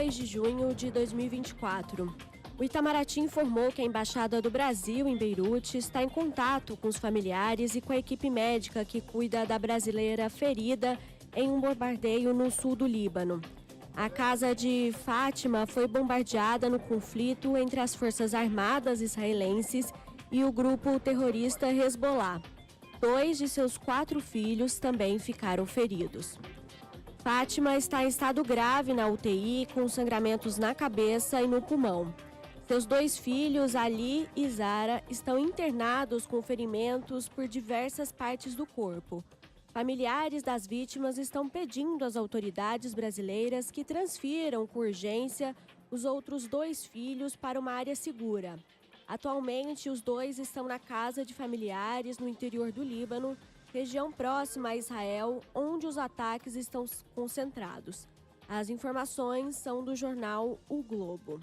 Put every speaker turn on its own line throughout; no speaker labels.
2 de junho de 2024. O Itamaraty informou que a Embaixada do Brasil em Beirute está em contato com os familiares e com a equipe médica que cuida da brasileira ferida em um bombardeio no sul do Líbano. A casa de Fátima foi bombardeada no conflito entre as forças armadas israelenses e o grupo terrorista Hezbollah. 2 de seus 4 filhos também ficaram feridos. Fátima está em estado grave na UTI, com sangramentos na cabeça e no pulmão. Seus 2 filhos, Ali e Zara, estão internados com ferimentos por diversas partes do corpo. Familiares das vítimas estão pedindo às autoridades brasileiras que transfiram com urgência os outros 2 filhos para uma área segura. Atualmente, os 2 estão na casa de familiares no interior do Líbano, região próxima a Israel, onde os ataques estão concentrados. As informações são do jornal O Globo.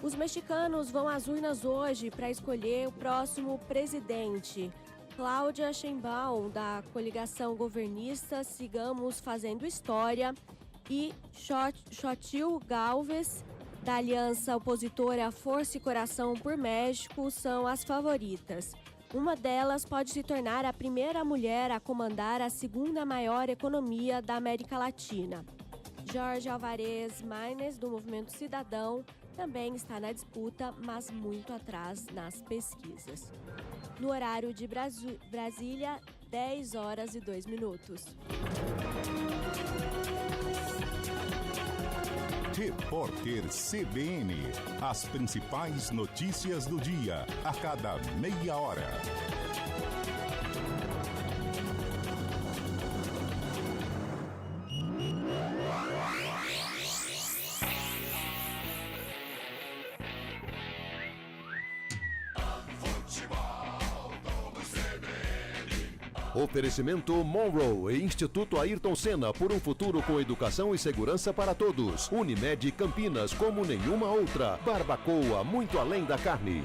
Os mexicanos vão às urnas hoje para escolher o próximo presidente. Cláudia Sheinbaum, da coligação governista Sigamos Fazendo História, e Xochitl Gálvez, da aliança opositora Força e Coração por México, são as favoritas. Uma delas pode se tornar a primeira mulher a comandar a 2ª maior economia da América Latina. Jorge Alvarez Maínez, do Movimento Cidadão, também está na disputa, mas muito atrás nas pesquisas. No horário de Brasília, 10h02.
Repórter CBN. As principais notícias do dia, a cada meia hora.
Oferecimento Monroe e Instituto Ayrton Senna, por um futuro com educação e segurança para todos. Unimed Campinas, como nenhuma outra. Barbacoa, muito além da carne.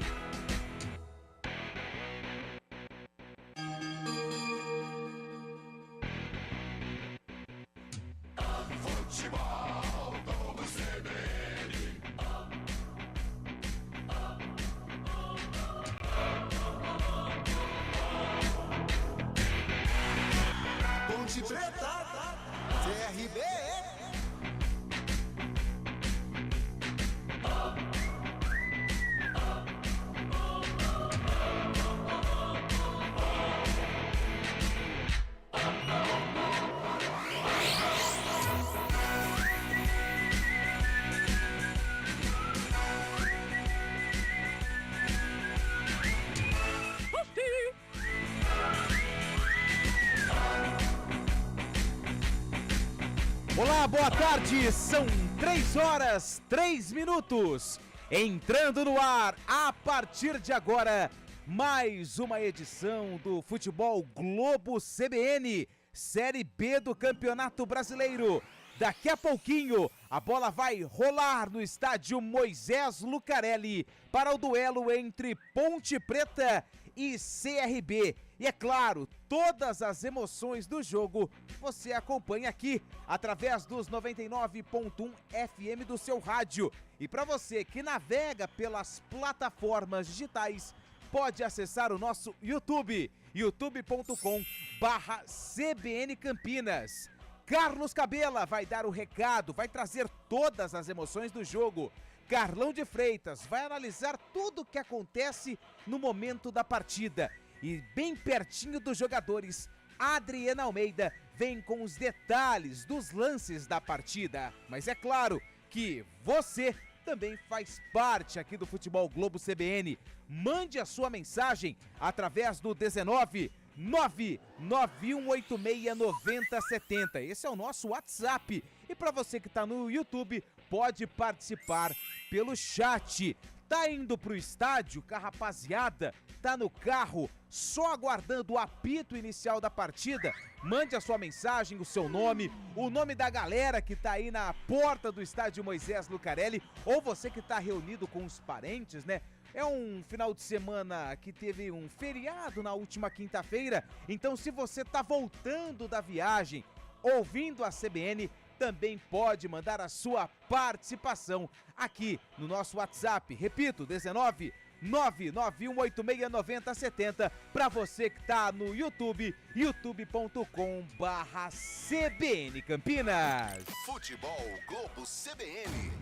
Olá, boa tarde, são 3h03. Entrando no ar, a partir de agora, mais uma edição do Futebol Globo CBN, Série B do Campeonato Brasileiro. Daqui a pouquinho, a bola vai rolar no estádio Moisés Lucarelli para o duelo entre Ponte Preta e CRB. E é claro, todas as emoções do jogo você acompanha aqui através dos 99.1 FM do seu rádio. E para você que navega pelas plataformas digitais, pode acessar o nosso YouTube, youtube.com/CBN Campinas. Carlos Cabela vai dar o recado, vai trazer todas as emoções do jogo. Carlão de Freitas vai analisar tudo o que acontece no momento da partida. E bem pertinho dos jogadores, Adriana Almeida vem com os detalhes dos lances da partida. Mas é claro que você também faz parte aqui do Futebol Globo CBN. Mande a sua mensagem através do 19991869070. Esse é o nosso WhatsApp. E para você que está no YouTube, pode participar pelo chat. Tá indo pro estádio, que a rapaziada tá no carro, só aguardando o apito inicial da partida? Mande a sua mensagem, o seu nome, o nome da galera que tá aí na porta do estádio Moisés Lucarelli, ou você que tá reunido com os parentes, né? É um final de semana que teve um feriado na última quinta-feira, então se você tá voltando da viagem, ouvindo a CBN, também pode mandar a sua participação aqui no nosso WhatsApp. Repito, 19 991869070 para você que tá no YouTube, youtube.com/CBN Campinas.
Futebol Globo CBN.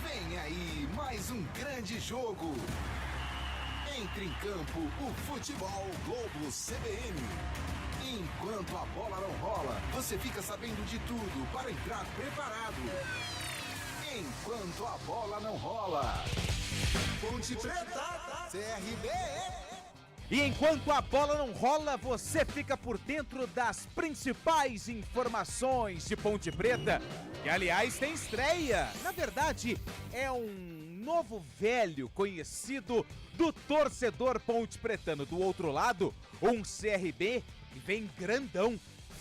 Vem aí mais um grande jogo. Entre em campo o Futebol Globo CBN. Enquanto a bola não rola, você fica sabendo de tudo para entrar preparado. Enquanto a bola não rola. Ponte Preta, CRB.
E enquanto a bola não rola, você fica por dentro das principais informações de Ponte Preta, que aliás tem estreia. Na verdade, é um novo velho conhecido do torcedor pontepretano. Do outro lado, um CRB que vem grandão,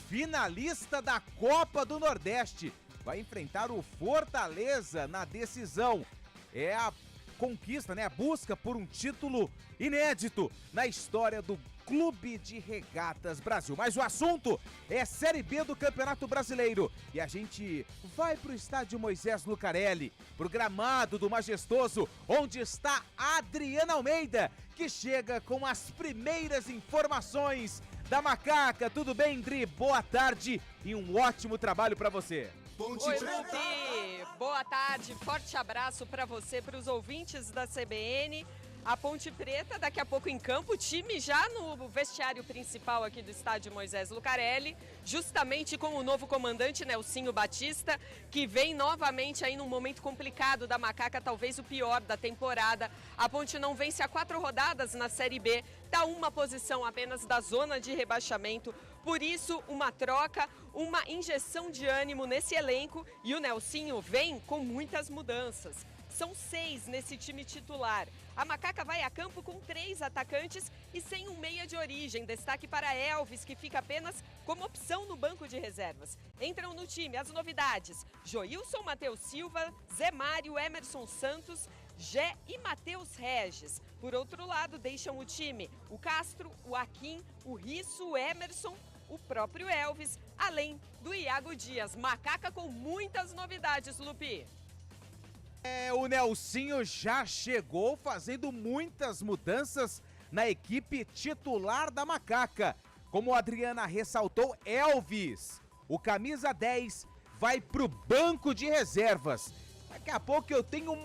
finalista da Copa do Nordeste. Vai enfrentar o Fortaleza na decisão. É a conquista, né? A busca por um título inédito na história do Clube de Regatas Brasil. Mas o assunto é Série B do Campeonato Brasileiro. E a gente vai pro estádio Moisés Lucarelli, pro gramado do Majestoso, onde está Adriana Almeida, que chega com as primeiras informações da Macaca. Tudo bem, Dri? Boa tarde e um ótimo trabalho para você.
Oi, Lupi! Boa tarde, forte abraço para você, para os ouvintes da CBN. A Ponte Preta daqui a pouco em campo, o time já no vestiário principal aqui do estádio Moisés Lucarelli, justamente com o novo comandante Nelsinho Batista, que vem novamente aí num momento complicado da Macaca, talvez o pior da temporada. A Ponte não vence há 4 rodadas na Série B, está uma posição apenas da zona de rebaixamento. Por isso, uma troca, uma injeção de ânimo nesse elenco, e o Nelsinho vem com muitas mudanças. São 6 nesse time titular. A Macaca vai a campo com 3 atacantes e sem um meia de origem. Destaque para Elvis, que fica apenas como opção no banco de reservas. Entram no time as novidades: Joilson, Matheus Silva, Zé Mário, Emerson Santos, Gé e Matheus Regis. Por outro lado, deixam o time o Castro, o Akin, o Risso, o Emerson, o próprio Elvis, além do Iago Dias. Macaca com muitas novidades, Lupi.
O Nelsinho já chegou fazendo muitas mudanças na equipe titular da Macaca. Como a Adriana ressaltou, Elvis, o camisa 10, vai pro banco de reservas. Daqui a pouco eu tenho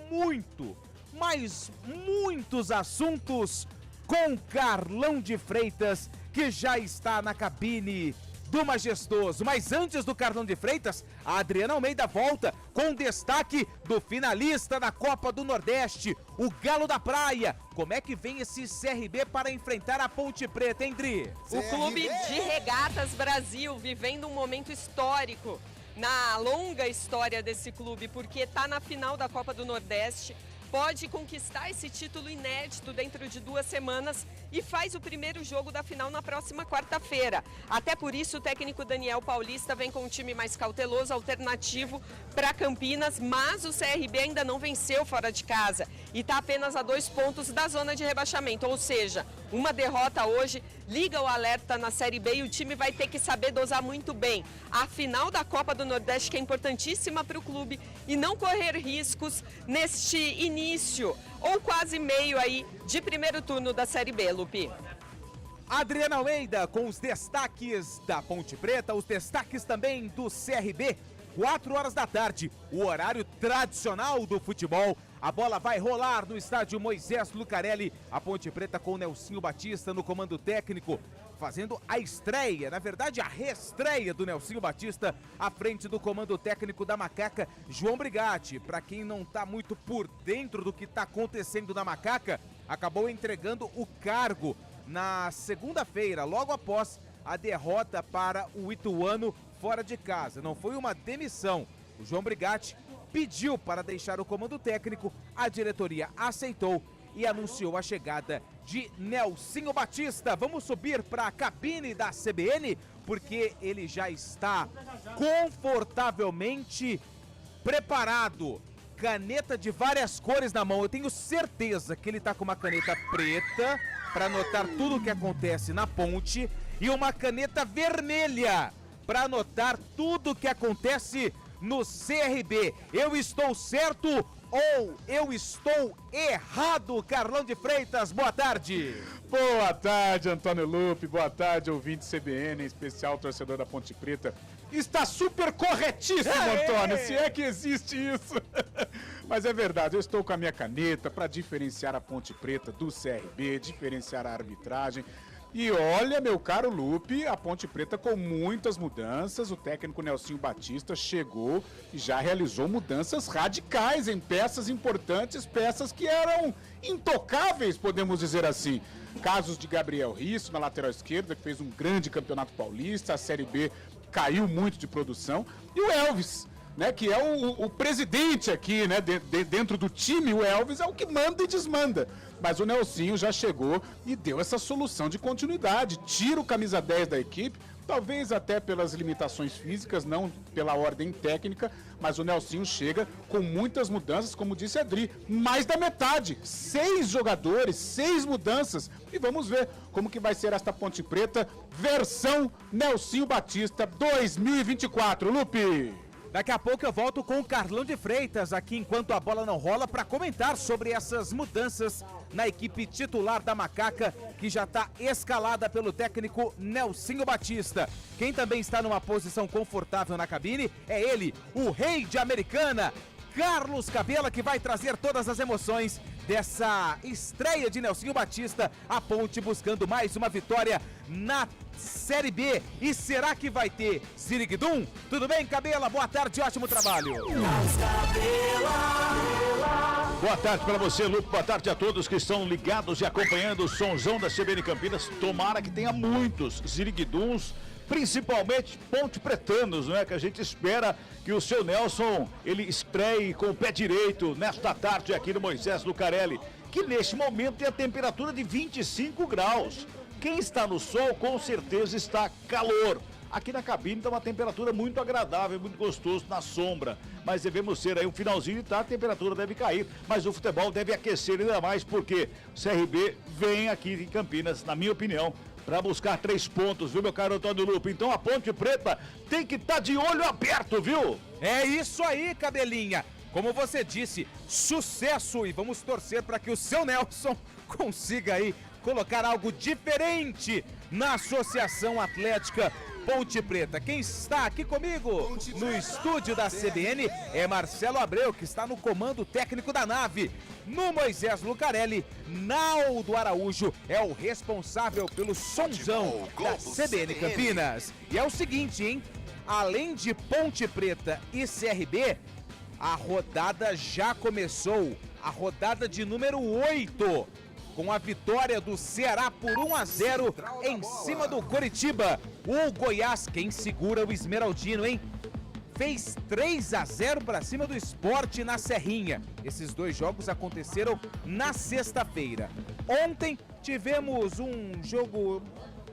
muitos assuntos com Carlão de Freitas, que já está na cabine do Majestoso. Mas antes do Carlão de Freitas, a Adriana Almeida volta com destaque do finalista da Copa do Nordeste, o Galo da Praia. Como é que vem esse CRB para enfrentar a Ponte Preta, hein, Dri?
O Clube de Regatas Brasil vivendo um momento histórico na longa história desse clube, porque está na final da Copa do Nordeste, pode conquistar esse título inédito dentro de 2 semanas e faz o primeiro jogo da final na próxima quarta-feira. Até por isso o técnico Daniel Paulista vem com um time mais cauteloso, alternativo para Campinas, mas o CRB ainda não venceu fora de casa e está apenas a 2 pontos da zona de rebaixamento, ou seja, uma derrota hoje liga o alerta na Série B e o time vai ter que saber dosar muito bem a final da Copa do Nordeste, que é importantíssima para o clube, e não correr riscos neste início ou quase meio aí de primeiro turno da Série B, Lupi.
Adriana Almeida com os destaques da Ponte Preta, os destaques também do CRB. 4 horas da tarde, o horário tradicional do futebol. A bola vai rolar no estádio Moisés Lucarelli. A Ponte Preta com o Nelsinho Batista no comando técnico, fazendo a estreia, na verdade a reestreia do Nelsinho Batista à frente do comando técnico da Macaca, João Brigatti. Para quem não está muito por dentro do que está acontecendo na Macaca, acabou entregando o cargo na segunda-feira, logo após a derrota para o Ituano fora de casa. Não foi uma demissão. O João Brigatti pediu para deixar o comando técnico, a diretoria aceitou e anunciou a chegada de Nelsinho Batista. Vamos subir para a cabine da CBN, porque ele já está confortavelmente preparado. Caneta de várias cores na mão. Eu tenho certeza que ele está com uma caneta preta para anotar tudo o que acontece na ponte e uma caneta vermelha para anotar tudo que acontece no CRB. Eu estou certo ou eu estou errado, Carlão de Freitas? Boa tarde.
Boa tarde, Antônio Lupe. Boa tarde, ouvinte CBN, em especial torcedor da Ponte Preta. Está super corretíssimo, Antônio, se é que existe isso. Mas é verdade, eu estou com a minha caneta para diferenciar a Ponte Preta do CRB, diferenciar a arbitragem. E olha, meu caro Lupe, a Ponte Preta com muitas mudanças. O técnico Nelsinho Batista chegou e já realizou mudanças radicais em peças importantes, peças que eram intocáveis, podemos dizer assim. Casos de Gabriel Risso na lateral esquerda, que fez um grande campeonato paulista, a Série B caiu muito de produção. E o Elvis, né, que é o presidente aqui, né, dentro do time. O Elvis é o que manda e desmanda. Mas o Nelsinho já chegou e deu essa solução de continuidade. Tira o camisa 10 da equipe, talvez até pelas limitações físicas, não pela ordem técnica, mas o Nelsinho chega com muitas mudanças, como disse a Adri, mais da metade. 6 jogadores, 6 mudanças. E vamos ver como que vai ser esta Ponte Preta, versão Nelsinho Batista 2024. Lupe!
Daqui a pouco eu volto com o Carlão de Freitas aqui enquanto a bola não rola para comentar sobre essas mudanças na equipe titular da Macaca, que já está escalada pelo técnico Nelsinho Batista. Quem também está numa posição confortável na cabine é ele, o rei de Americana, Carlos Cabela, que vai trazer todas as emoções dessa estreia de Nelsinho Batista, a Ponte buscando mais uma vitória na Série B. E será que vai ter Ziriguidum? Tudo bem, Cabela? Boa tarde, ótimo trabalho.
Boa tarde para você, Lupe. Boa tarde a todos que estão ligados e acompanhando o sonzão da CBN Campinas. Tomara que tenha muitos Ziriguiduns, principalmente ponte pretanos, né? Que a gente espera que o seu Nelson, ele estreie com o pé direito nesta tarde aqui no Moisés Lucarelli, que neste momento tem a temperatura de 25 graus. Quem está no sol, com certeza está calor. Aqui na cabine está uma temperatura muito agradável, muito gostoso na sombra. Mas devemos ser aí um finalzinho e tá, a temperatura deve cair. Mas o futebol deve aquecer ainda mais, porque o CRB vem aqui em Campinas, na minha opinião, para buscar 3 pontos, viu, meu caro Antônio Lupe? Então a Ponte Preta tem que estar de olho aberto, viu?
É isso aí, Cabelinha. Como você disse, sucesso, e vamos torcer para que o seu Nelson consiga aí colocar algo diferente na Associação Atlética Ponte Preta. Quem está aqui comigo no estúdio da CBN é Marcelo Abreu, que está no comando técnico da nave. No Moisés Lucarelli, Naldo Araújo é o responsável pelo sonzão da CBN Campinas. E é o seguinte, hein? Além de Ponte Preta e CRB, a rodada já começou. A rodada de número 8. Com a vitória do Ceará por 1-0 em cima do Coritiba. O Goiás, quem segura o Esmeraldino, hein? Fez 3-0 para cima do Sport na Serrinha. Esses 2 jogos aconteceram na sexta-feira. Ontem tivemos um jogo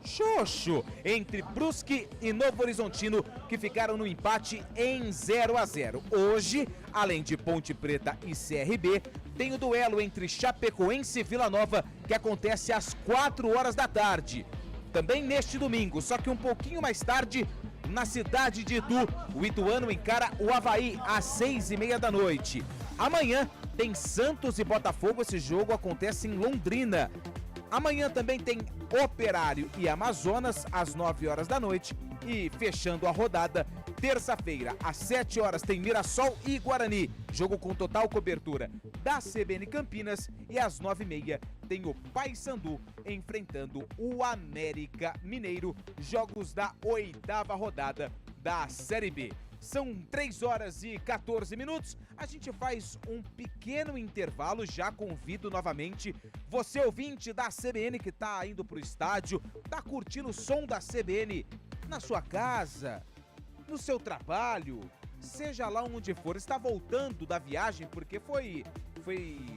xoxo entre Brusque e Novo Horizontino, que ficaram no empate em 0-0. Hoje, além de Ponte Preta e CRB, tem o duelo entre Chapecoense e Vila Nova, que acontece às 4 horas da tarde. Também neste domingo, só que um pouquinho mais tarde, na cidade de Itu, o Ituano encara o Avaí às 6h30 da noite. Amanhã tem Santos e Botafogo, esse jogo acontece em Londrina. Amanhã também tem Operário e Amazonas às 9 horas da noite. E fechando a rodada, terça-feira, às 7 horas, tem Mirassol e Guarani. Jogo com total cobertura da CBN Campinas. E às 9h30 tem o Paysandu enfrentando o América Mineiro. Jogos da 8ª rodada da Série B. São 3 horas e 14 minutos. A gente faz um pequeno intervalo. Já convido novamente você, ouvinte da CBN, que tá indo pro estádio, tá curtindo o som da CBN na sua casa, no seu trabalho, seja lá onde for, está voltando da viagem, porque foi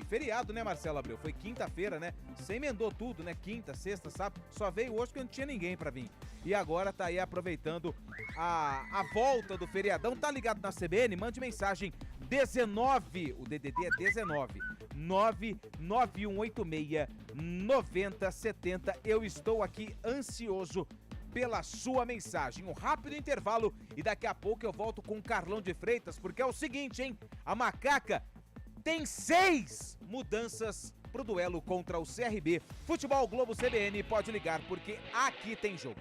feriado, né, Marcelo Abreu? Foi quinta-feira, né? Você emendou tudo, né? Quinta, sexta, sábado, só veio hoje porque não tinha ninguém pra vir. E agora tá aí aproveitando a volta do feriadão. Tá ligado na CBN? Mande mensagem 19, o DDD é 19, 99186 9070. Eu estou aqui ansioso pela sua mensagem. Um rápido intervalo e daqui a pouco eu volto com o Carlão de Freitas, porque é o seguinte, hein? A Macaca tem 6 mudanças pro duelo contra o CRB. Futebol Globo CBN, pode ligar porque aqui tem jogo.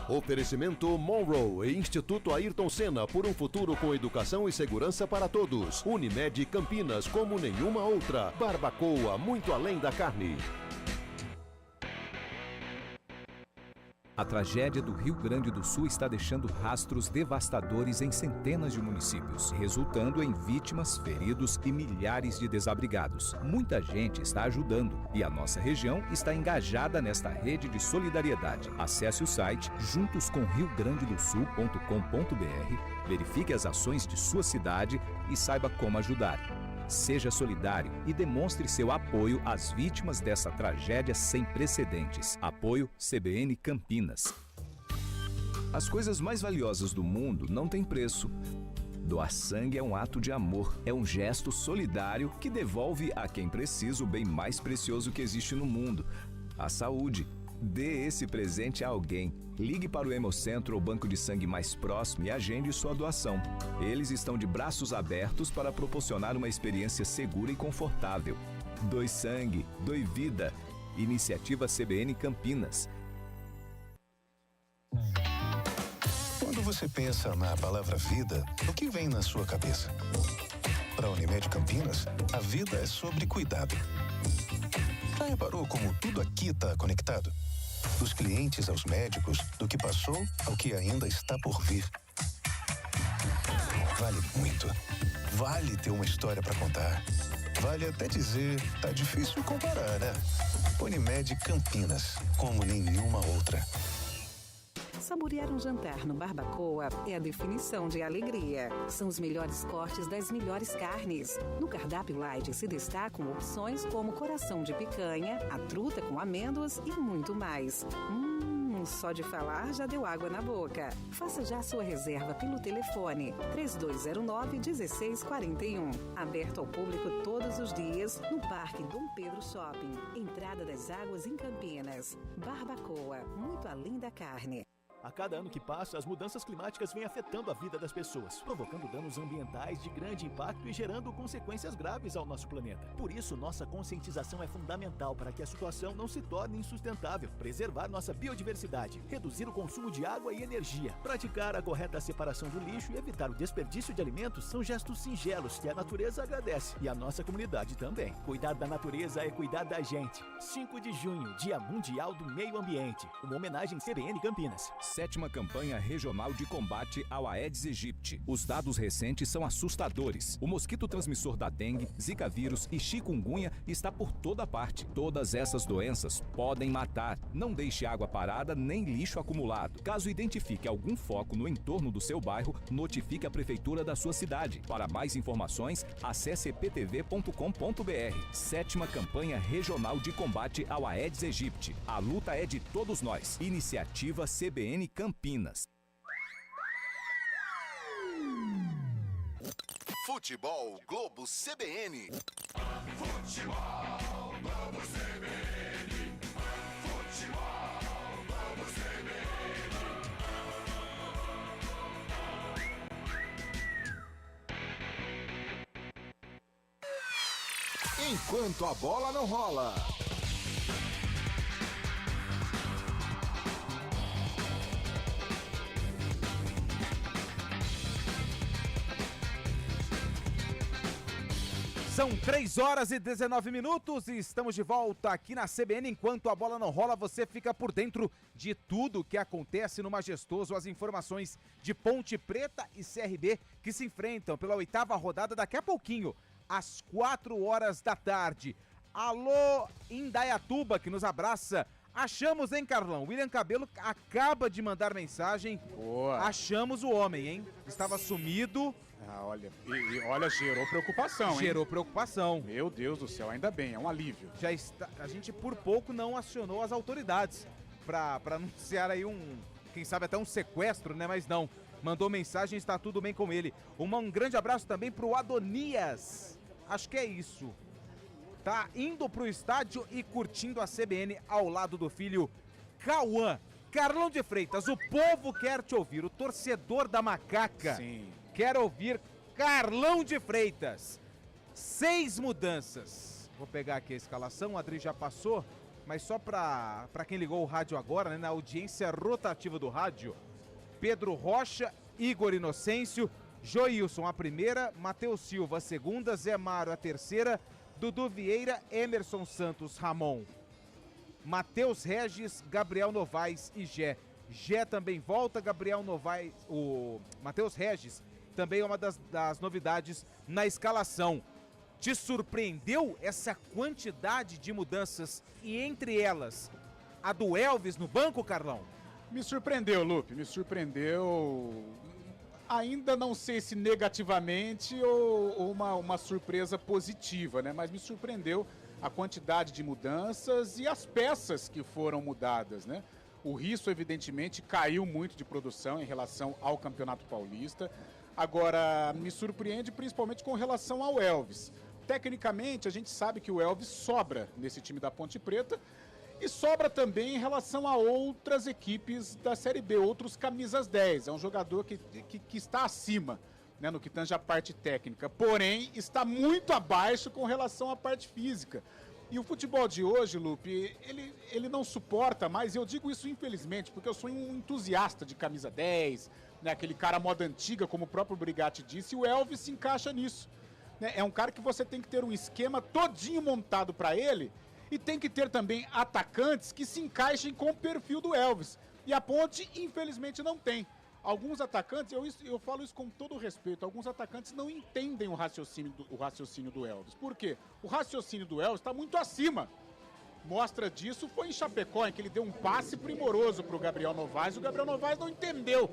Oferecimento Monroe e Instituto Ayrton Senna, por um futuro com educação e segurança para todos. Unimed Campinas, como nenhuma outra. Barbacoa, muito além da carne.
A tragédia do Rio Grande do Sul está deixando rastros devastadores em centenas de municípios, resultando em vítimas, feridos e milhares de desabrigados. Muita gente está ajudando e a nossa região está engajada nesta rede de solidariedade. Acesse o site juntoscomrioGrandedoSul.com.br, verifique as ações de sua cidade e saiba como ajudar. Seja solidário e demonstre seu apoio às vítimas dessa tragédia sem precedentes. Apoio CBN Campinas. As coisas mais valiosas do mundo não têm preço. Doar sangue é um ato de amor, é um gesto solidário que devolve a quem precisa o bem mais precioso que existe no mundo: a saúde. Dê esse presente a alguém. Ligue para o Hemocentro ou banco de sangue mais próximo e agende sua doação. Eles estão de braços abertos para proporcionar uma experiência segura e confortável. Doe sangue, doe vida. Iniciativa CBN Campinas.
Quando você pensa na palavra vida, o que vem na sua cabeça? Para a Unimed Campinas, a vida é sobre cuidado. Já reparou como tudo aqui está conectado? Dos clientes aos médicos, do que passou ao que ainda está por vir. Vale muito. Vale ter uma história para contar. Vale até dizer, tá difícil comparar, né? Unimed Campinas, como nenhuma outra.
Saborear um jantar no Barbacoa é a definição de alegria. São os melhores cortes das melhores carnes. No cardápio light se destacam opções como coração de picanha, a truta com amêndoas e muito mais. Só de falar já deu água na boca. Faça já sua reserva pelo telefone 3209-1641. Aberto ao público todos os dias no Parque Dom Pedro Shopping. Entrada das Águas em Campinas. Barbacoa, muito além da carne.
A cada ano que passa, as mudanças climáticas vêm afetando a vida das pessoas, provocando danos ambientais de grande impacto e gerando consequências graves ao nosso planeta. Por isso, nossa conscientização é fundamental para que a situação não se torne insustentável. Preservar nossa biodiversidade, reduzir o consumo de água e energia, praticar a correta separação do lixo e evitar o desperdício de alimentos são gestos singelos que a natureza agradece e a nossa comunidade também. Cuidar da natureza é cuidar da gente. 5 de junho, Dia Mundial do Meio Ambiente. Uma homenagem CBN Campinas.
7ª campanha regional de combate ao Aedes aegypti. Os dados recentes são assustadores. O mosquito transmissor da dengue, zika vírus e chikungunya está por toda parte. Todas essas doenças podem matar. Não deixe água parada nem lixo acumulado. Caso identifique algum foco no entorno do seu bairro, notifique a prefeitura da sua cidade. Para mais informações, acesse eptv.com.br. 7ª campanha regional de combate ao Aedes aegypti. A luta é de todos nós. Iniciativa CBN Campinas.
Futebol Globo CBN.
Futebol Globo CBN. Futebol Globo
CBN. Enquanto a bola não rola.
São 3h19 e estamos de volta aqui na CBN. Enquanto a bola não rola, você fica por dentro de tudo que acontece no Majestoso. As informações de Ponte Preta e CRB que se enfrentam pela 8ª rodada daqui a pouquinho, às 4h. Alô, Indaiatuba, que nos abraça. Achamos, hein, Carlão? William Cabelo acaba de mandar mensagem.
Boa.
Achamos o homem, hein? Estava sumido.
Olha, olha, gerou preocupação, hein?
Gerou preocupação.
Meu Deus do céu, ainda bem, é um alívio.
Já está, a gente por pouco não acionou as autoridades para anunciar aí quem sabe até um sequestro, né? Mas não, mandou mensagem, está tudo bem com ele. Um grande abraço também pro Adonias. Acho que é isso. tá indo pro estádio e curtindo a CBN ao lado do filho Cauã. Carlão de Freitas, o povo quer te ouvir, o torcedor da Macaca quer ouvir Carlão de Freitas. 6 mudanças. Vou pegar aqui a escalação, o Adri já passou, mas só pra quem ligou o rádio agora, né, na audiência rotativa do rádio, Pedro Rocha, Igor Inocêncio, Joilson a primeira, Matheus Silva a segunda, Zé Mário a terceira, Dudu Vieira, Emerson Santos, Ramon, Matheus Regis, Gabriel Novaes e Gé. Gé também volta, Gabriel Novaes, o Matheus Regis também é uma das novidades na escalação. Te surpreendeu essa quantidade de mudanças e entre elas a do Elvis no banco, Carlão?
Me surpreendeu, Lupe, me surpreendeu. Ainda não sei se negativamente ou uma surpresa positiva, né? Mas me surpreendeu a quantidade de mudanças e as peças que foram mudadas, né? O Risso, evidentemente, caiu muito de produção em relação ao Campeonato Paulista. Agora, me surpreende principalmente com relação ao Elvis. Tecnicamente, a gente sabe que o Elvis sobra nesse time da Ponte Preta e sobra também em relação a outras equipes da Série B, outros camisas 10. É um jogador que está acima, né, no que tange a parte técnica, porém está muito abaixo com relação à parte física. E o futebol de hoje, Lupe, ele não suporta mais, e eu digo isso infelizmente, porque eu sou um entusiasta de camisa 10, né, aquele cara moda antiga, como o próprio Brigatti disse, e o Elvis se encaixa nisso. Né? É um cara que você tem que ter um esquema todinho montado para ele, e tem que ter também atacantes que se encaixem com o perfil do Elvis. E a Ponte, infelizmente, não tem. Alguns atacantes, eu falo isso com todo respeito, alguns atacantes não entendem o raciocínio do Elvis. Por quê? O raciocínio do Elvis está muito acima. Mostra disso foi em Chapecó, em que ele deu um passe primoroso para o Gabriel Novaes, e o Gabriel Novaes não entendeu.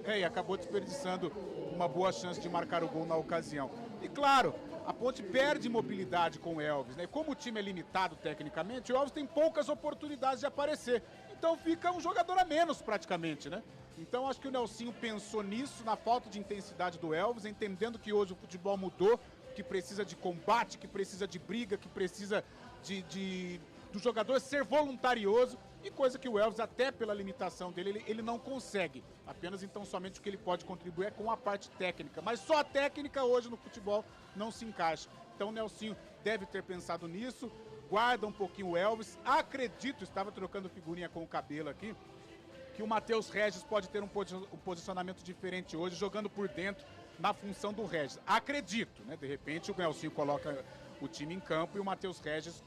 E acabou desperdiçando uma boa chance de marcar o gol na ocasião. E claro, a Ponte perde mobilidade com o Elvis, né? Como o time é limitado tecnicamente, o Elvis tem poucas oportunidades de aparecer. Então fica um jogador a menos praticamente, né? Então acho que o Nelsinho pensou nisso, na falta de intensidade do Elvis, entendendo que hoje o futebol mudou, que precisa de combate, que precisa de briga, que precisa do jogador ser voluntarioso, e coisa que o Elvis, até pela limitação dele, ele não consegue. Apenas então somente o que ele pode contribuir é com a parte técnica, mas só a técnica hoje no futebol não se encaixa. Então o Nelsinho deve ter pensado nisso, guarda um pouquinho o Elvis. Acredito, estava trocando figurinha com o Cabelo aqui, que o Matheus Regis pode ter um posicionamento diferente hoje, jogando por dentro na função do Regis. Acredito, né? De repente o Nelsinho coloca o time em campo e o Matheus Regis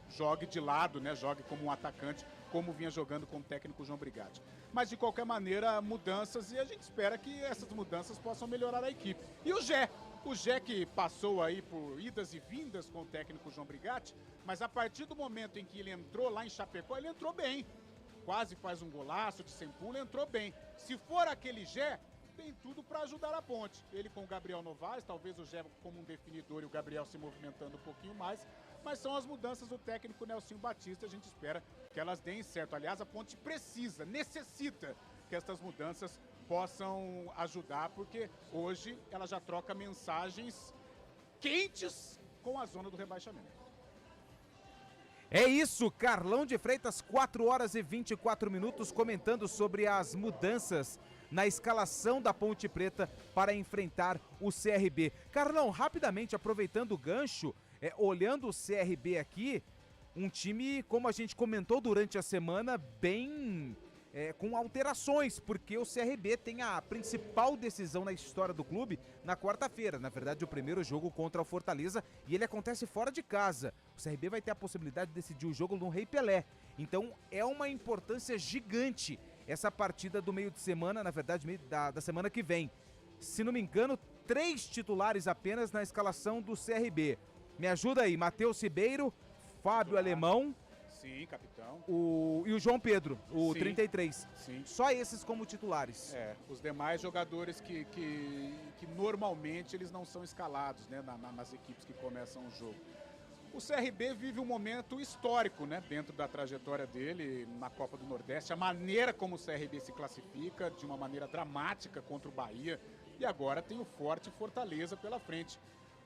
jogue de lado, né? Jogue como um atacante, como vinha jogando com o técnico João Brigatti. Mas de qualquer maneira, mudanças, e a gente espera que essas mudanças possam melhorar a equipe. E o Gé que passou aí por idas e vindas com o técnico João Brigatti, mas a partir do momento em que ele entrou lá em Chapecó, ele entrou bem. Quase faz um golaço de sem pulo, entrou bem. Se for aquele Gé, tem tudo para ajudar a Ponte. Ele com o Gabriel Novaes, talvez o Gé como um definidor e o Gabriel se movimentando um pouquinho mais, mas são as mudanças do técnico Nelsinho Batista, a gente espera que elas deem certo. Aliás, a Ponte necessita que estas mudanças possam ajudar, porque hoje ela já troca mensagens quentes com a zona do rebaixamento.
É isso, Carlão de Freitas, 4 horas e 24 minutos, comentando sobre as mudanças na escalação da Ponte Preta para enfrentar o CRB. Carlão, rapidamente, aproveitando o gancho, olhando o CRB aqui, um time, como a gente comentou durante a semana, bem com alterações, porque o CRB tem a principal decisão na história do clube na quarta-feira. Na verdade, o primeiro jogo contra o Fortaleza, e ele acontece fora de casa. O CRB vai ter a possibilidade de decidir o jogo no Rei Pelé. Então, é uma importância gigante essa partida do meio de semana, na verdade, da semana que vem. Se não me engano, 3 titulares apenas na escalação do CRB. Me ajuda aí, Matheus Ribeiro, Fábio Alemão.
Sim, capitão.
E o João Pedro, o
Sim,
33.
Sim.
Só esses como titulares.
Os demais jogadores que normalmente eles não são escalados, né, nas equipes que começam o jogo. O CRB vive um momento histórico, né, dentro da trajetória dele na Copa do Nordeste. A maneira como o CRB se classifica, de uma maneira dramática contra o Bahia. E agora tem o forte Fortaleza pela frente.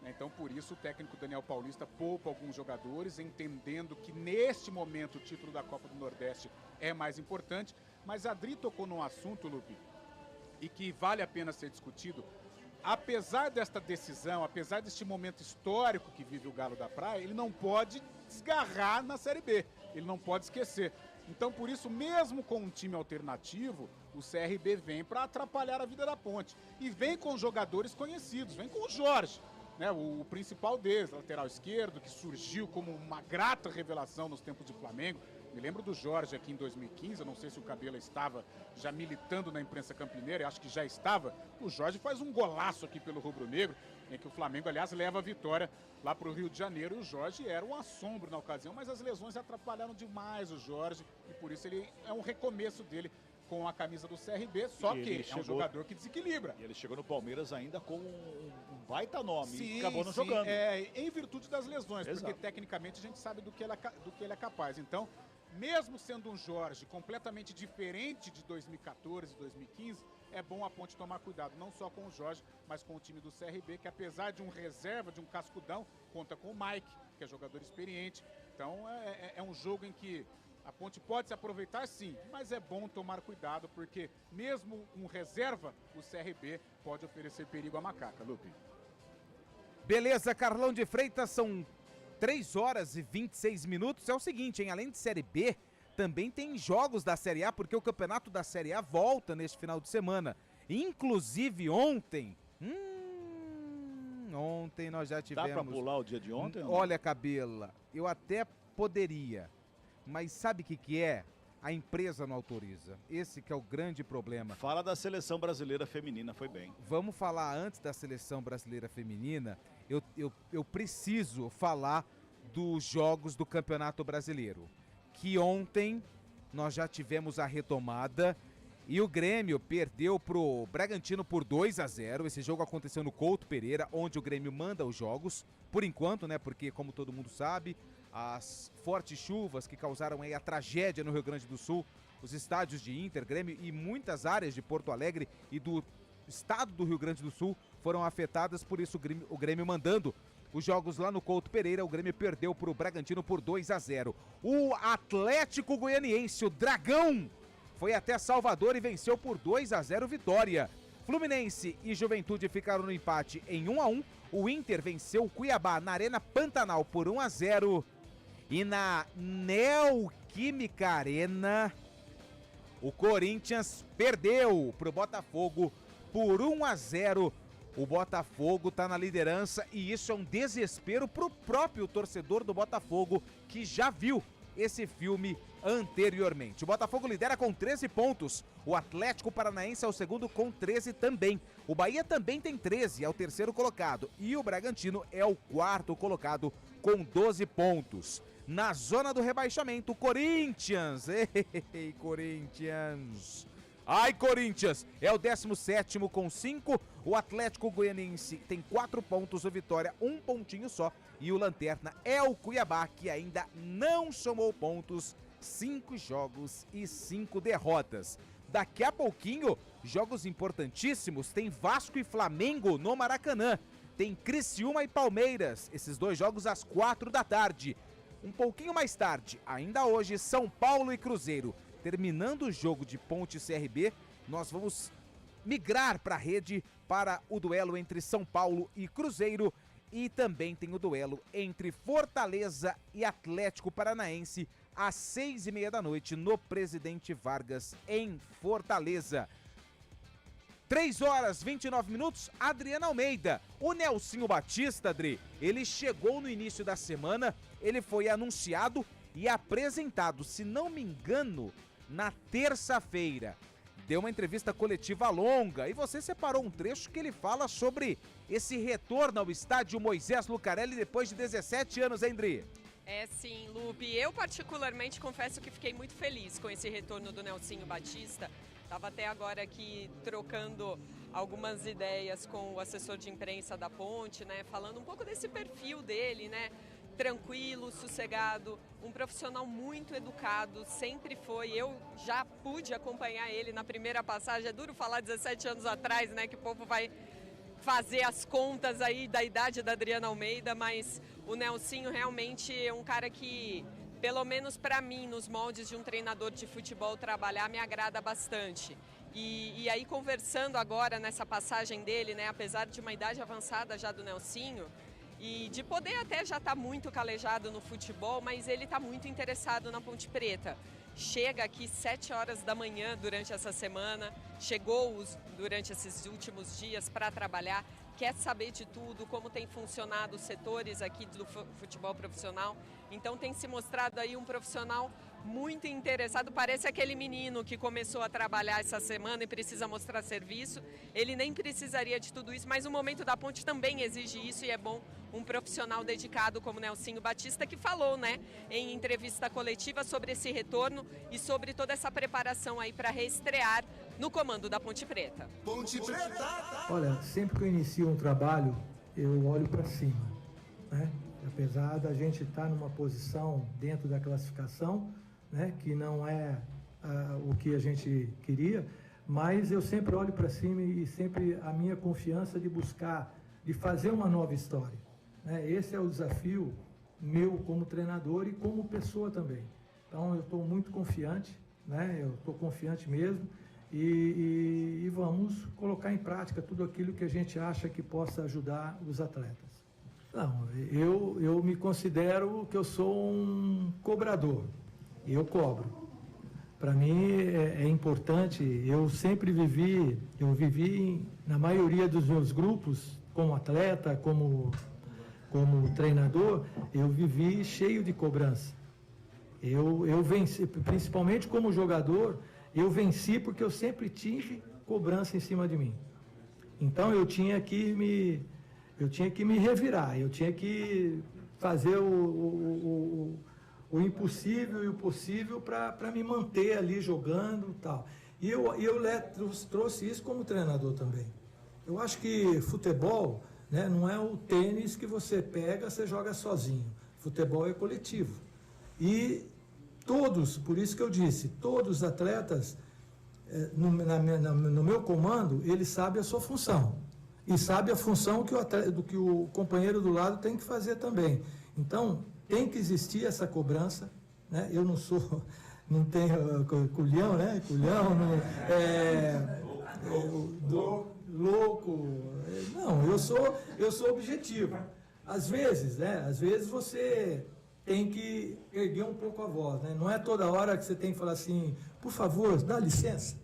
Então, por isso, o técnico Daniel Paulista poupa alguns jogadores, entendendo que neste momento o título da Copa do Nordeste é mais importante. Mas a Adri tocou num assunto, Lupe, e que vale a pena ser discutido. Apesar desta decisão, apesar deste momento histórico que vive o Galo da Praia, ele não pode desgarrar na Série B, ele não pode esquecer. Então, por isso, mesmo com um time alternativo, o CRB vem para atrapalhar a vida da Ponte. E vem com jogadores conhecidos, vem com o Jorge, né, o principal deles, lateral esquerdo, que surgiu como uma grata revelação nos tempos de Flamengo. Me lembro do Jorge aqui em 2015, eu não sei se o Cabela estava já militando na imprensa campineira, eu acho que já estava. O Jorge faz um golaço aqui pelo rubro-negro, em que o Flamengo, aliás, leva a vitória lá para o Rio de Janeiro. E o Jorge era um assombro na ocasião, mas as lesões atrapalharam demais o Jorge, e por isso ele é um recomeço dele com a camisa do CRB, só que é um jogador que desequilibra.
E ele chegou no Palmeiras ainda com um baita nome,
sim,
e acabou não jogando.
Em virtude das lesões,
Exato.
porque tecnicamente a gente sabe do que ele é capaz. Então, mesmo sendo um Jorge completamente diferente de 2014 e 2015, é bom a Ponte tomar cuidado, não só com o Jorge, mas com o time do CRB, que apesar de um reserva, de um cascudão, conta com o Mike, que é jogador experiente. Então, é um jogo em que a Ponte pode se aproveitar, sim, mas é bom tomar cuidado, porque mesmo um reserva, o CRB pode oferecer perigo à macaca, Lupe.
Beleza, Carlão de Freitas, são 3 horas e 26 minutos. É o seguinte, hein? Além de Série B, também tem jogos da Série A, porque o campeonato da Série A volta neste final de semana. Inclusive ontem... ontem nós já tivemos...
Dá pra pular o dia de ontem?
Olha, Cabela, eu até poderia, mas sabe o que é? A empresa não autoriza. Esse que é o grande problema.
Fala da seleção brasileira feminina, foi bem.
Vamos falar antes da seleção brasileira feminina. Eu preciso falar dos jogos do Campeonato Brasileiro. Que ontem nós já tivemos a retomada e o Grêmio perdeu pro Bragantino por 2-0. Esse jogo aconteceu no Couto Pereira, onde o Grêmio manda os jogos. Por enquanto, né? Porque, como todo mundo sabe, as fortes chuvas que causaram aí a tragédia no Rio Grande do Sul, os estádios de Inter, Grêmio e muitas áreas de Porto Alegre e do estado do Rio Grande do Sul foram afetadas, por isso o Grêmio mandando os jogos lá no Couto Pereira. O Grêmio perdeu para o Bragantino por 2-0. O Atlético Goianiense, o Dragão, foi até Salvador e venceu por 2-0 Vitória. Fluminense e Juventude ficaram no empate em 1-1. O Inter venceu o Cuiabá na Arena Pantanal por 1-0. E na Neoquímica Arena, o Corinthians perdeu para o Botafogo por 1-0. O Botafogo está na liderança e isso é um desespero para o próprio torcedor do Botafogo, que já viu esse filme anteriormente. O Botafogo lidera com 13 pontos. O Atlético Paranaense é o segundo com 13 também. O Bahia também tem 13, é o terceiro colocado. E o Bragantino é o quarto colocado com 12 pontos. Na zona do rebaixamento, o Corinthians. Ei, Corinthians. Ai, Corinthians, é o 17º com 5. O Atlético Goianiense tem 4 pontos, o Vitória 1 pontinho só. E o Lanterna é o Cuiabá, que ainda não somou pontos, 5 jogos e 5 derrotas. Daqui a pouquinho, jogos importantíssimos, tem Vasco e Flamengo no Maracanã. Tem Criciúma e Palmeiras, esses 2 jogos às 4 da tarde. Um pouquinho mais tarde, ainda hoje, São Paulo e Cruzeiro. Terminando o jogo de Ponte e CRB, nós vamos migrar para a rede para o duelo entre São Paulo e Cruzeiro. E também tem o duelo entre Fortaleza e Atlético Paranaense às 6h30 da noite no Presidente Vargas, em Fortaleza. 3 horas 29 minutos, Adriana Almeida. O Nelsinho Batista, Adri, ele chegou no início da semana, ele foi anunciado e apresentado, se não me engano, na terça-feira. Deu uma entrevista coletiva longa e você separou um trecho que ele fala sobre esse retorno ao estádio Moisés Lucarelli depois de 17 anos, hein, Dri?
É sim, Lupe. Eu particularmente confesso que fiquei muito feliz com esse retorno do Nelsinho Batista. Estava até agora aqui trocando algumas ideias com o assessor de imprensa da Ponte, né? Falando um pouco desse perfil dele, né? Tranquilo, sossegado, um profissional muito educado, sempre foi. Eu já pude acompanhar ele na primeira passagem. É duro falar 17 anos atrás, né? Que o povo vai fazer as contas aí da idade da Adriana Almeida, mas o Nelsinho realmente é um cara que, pelo menos para mim, nos moldes de um treinador de futebol trabalhar, me agrada bastante. E aí, conversando agora nessa passagem dele, né, apesar de uma idade avançada já do Nelsinho, e de poder até já estar muito calejado no futebol, mas ele está muito interessado na Ponte Preta. Chega aqui 7 horas da manhã durante essa semana, chegou durante esses últimos dias para trabalhar, quer saber de tudo, como tem funcionado os setores aqui do futebol profissional. Então tem se mostrado aí um profissional muito interessado, parece aquele menino que começou a trabalhar essa semana e precisa mostrar serviço. Ele nem precisaria de tudo isso, mas o momento da Ponte também exige isso e é bom um profissional dedicado como Nelsinho Batista, que falou, né, em entrevista coletiva sobre esse retorno e sobre toda essa preparação aí para reestrear no comando da Ponte Preta.
Ponte Preta!
Olha, sempre que eu inicio um trabalho, eu olho para cima, né? Apesar da gente estar numa posição dentro da classificação, né, que não é o que a gente queria, mas eu sempre olho para cima e sempre a minha confiança de buscar, de fazer uma nova história, né? Esse é o desafio meu como treinador e como pessoa também. Então eu estou muito confiante, né? Eu estou confiante mesmo e vamos colocar em prática tudo aquilo que a gente acha que possa ajudar os atletas. Não, eu me considero que eu sou um cobrador. Eu cobro. Para mim é importante, eu vivi na maioria dos meus grupos, como atleta, como treinador, eu vivi cheio de cobrança. Eu venci, principalmente como jogador, eu venci porque eu sempre tive cobrança em cima de mim. Então eu tinha que me revirar, eu tinha que fazer o impossível e o possível para me manter ali jogando e tal. E eu trouxe isso como treinador também. Eu acho que futebol, né, não é o tênis que você pega, você joga sozinho. Futebol é coletivo. E todos, por isso que eu disse, todos os atletas, no meu comando, eles sabem a sua função. E sabem a função que o companheiro do lado tem que fazer também. Então, tem que existir essa cobrança, né? Eu não tenho culhão, né? Culhão, louco. Não, eu sou objetivo. Às vezes, né? Às vezes você tem que erguer um pouco a voz, né? Não é toda hora que você tem que falar assim, por favor, dá licença.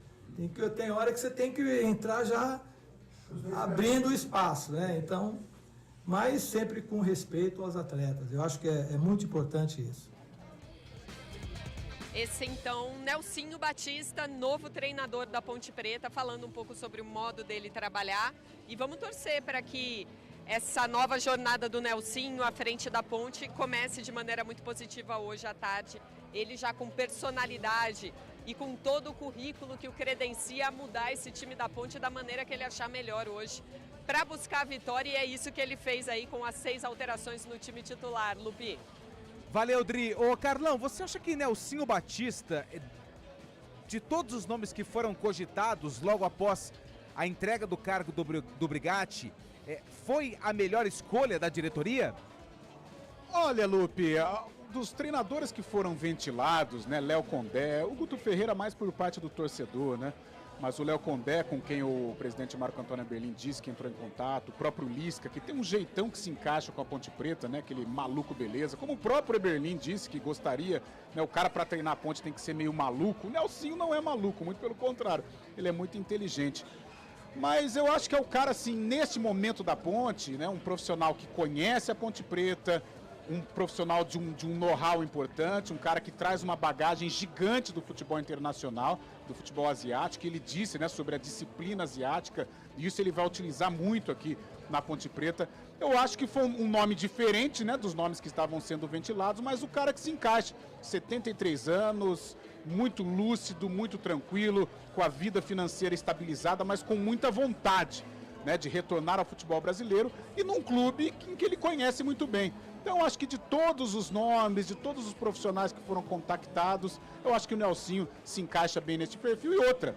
Tem hora que você tem que entrar já abrindo o espaço, né? Então, mas sempre com respeito aos atletas. Eu acho que é muito importante isso.
Esse, então, Nelsinho Batista, novo treinador da Ponte Preta, falando um pouco sobre o modo dele trabalhar. E vamos torcer para que essa nova jornada do Nelsinho à frente da Ponte comece de maneira muito positiva hoje à tarde. Ele já com personalidade e com todo o currículo que o credencia a mudar esse time da Ponte da maneira que ele achar melhor hoje, para buscar a vitória, e é isso que ele fez aí com as 6 alterações no time titular, Lupi.
Valeu, Dri. Ô, Carlão, você acha que Nelsinho Batista, de todos os nomes que foram cogitados logo após a entrega do cargo do Brigatti, foi a melhor escolha da diretoria?
Olha, Lupe, dos treinadores que foram ventilados, né, Léo Condé, o Guto Ferreira mais por parte do torcedor, né? Mas o Léo Condé, com quem o presidente Marco Antônio Eberlin disse que entrou em contato, o próprio Lisca, que tem um jeitão que se encaixa com a Ponte Preta, né? Aquele maluco beleza. Como o próprio Eberlin disse que gostaria, né? O cara para treinar a Ponte tem que ser meio maluco. O Nelsinho não é maluco, muito pelo contrário. Ele é muito inteligente. Mas eu acho que é o cara, assim, neste momento da Ponte, né? Um profissional que conhece a Ponte Preta, um profissional de um know-how importante, um cara que traz uma bagagem gigante do futebol internacional, do futebol asiático. Ele disse, né, sobre a disciplina asiática, e isso ele vai utilizar muito aqui na Ponte Preta. Eu acho que foi um nome diferente, né, dos nomes que estavam sendo ventilados, mas o cara que se encaixa, 73 anos, muito lúcido, muito tranquilo, com a vida financeira estabilizada, mas com muita vontade, né, de retornar ao futebol brasileiro e num clube em que ele conhece muito bem. Então, acho que de todos os nomes, de todos os profissionais que foram contactados, eu acho que o Nelsinho se encaixa bem nesse perfil. E outra,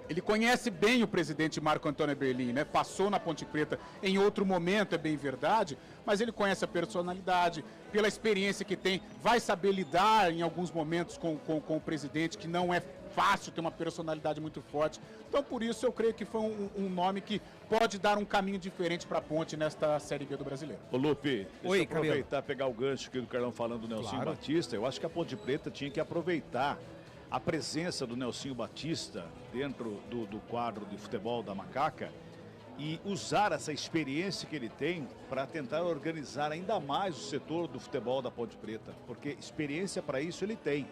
Ele conhece bem o presidente Marco Antônio Eberlin, né? Passou na Ponte Preta em outro momento, é bem verdade, mas ele conhece a personalidade, pela experiência que tem, vai saber lidar em alguns momentos com o presidente, que não é fácil, tem uma personalidade muito forte. Então, por isso, eu creio que foi um nome que pode dar um caminho diferente para a Ponte nesta Série B do Brasileiro.
Ô Lupe, deixa eu aproveitar,
Camilo.
pegar o gancho aqui do Carlão falando do Nelsinho
Claro.
Batista. Eu acho que a Ponte Preta tinha que aproveitar a presença do Nelsinho Batista dentro do quadro de futebol da Macaca e usar essa experiência que ele tem para tentar organizar ainda mais o setor do futebol da Ponte Preta, porque experiência para isso ele tem.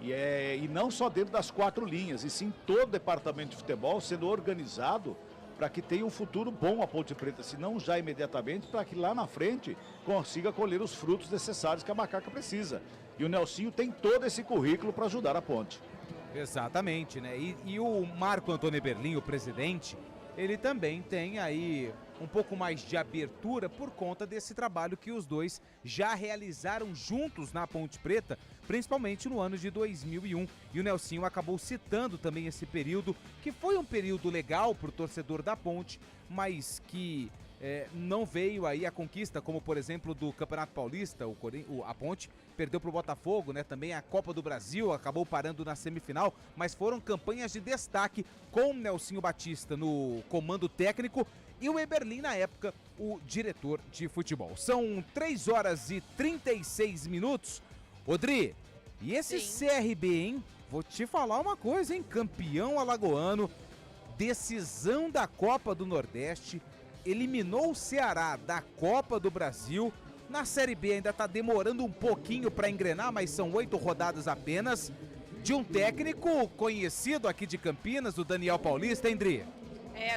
E não só dentro das 4 linhas, e sim todo o departamento de futebol sendo organizado para que tenha um futuro bom a Ponte Preta, se não já imediatamente, para que lá na frente consiga colher os frutos necessários que a Macaca precisa. E o Nelsinho tem todo esse currículo para ajudar a Ponte.
Exatamente, né? E o Marco Antônio Eberlin, o presidente, ele também tem aí um pouco mais de abertura por conta desse trabalho que os dois já realizaram juntos na Ponte Preta, principalmente no ano de 2001. E o Nelsinho acabou citando também esse período, que foi um período legal para o torcedor da Ponte, mas que não veio aí a conquista, como por exemplo do Campeonato Paulista, a Ponte perdeu para o Botafogo, né? Também a Copa do Brasil acabou parando na semifinal, mas foram campanhas de destaque com o Nelsinho Batista no comando técnico e o Eberlin na época o diretor de futebol. São 3 horas e 36 minutos. Rodri, e esse CRB, hein? Vou te falar uma coisa, hein? Campeão alagoano, decisão da Copa do Nordeste, eliminou o Ceará da Copa do Brasil. Na Série B ainda tá demorando um pouquinho para engrenar, mas são 8 rodadas apenas. De um técnico conhecido aqui de Campinas, o Daniel Paulista, hein, Dri?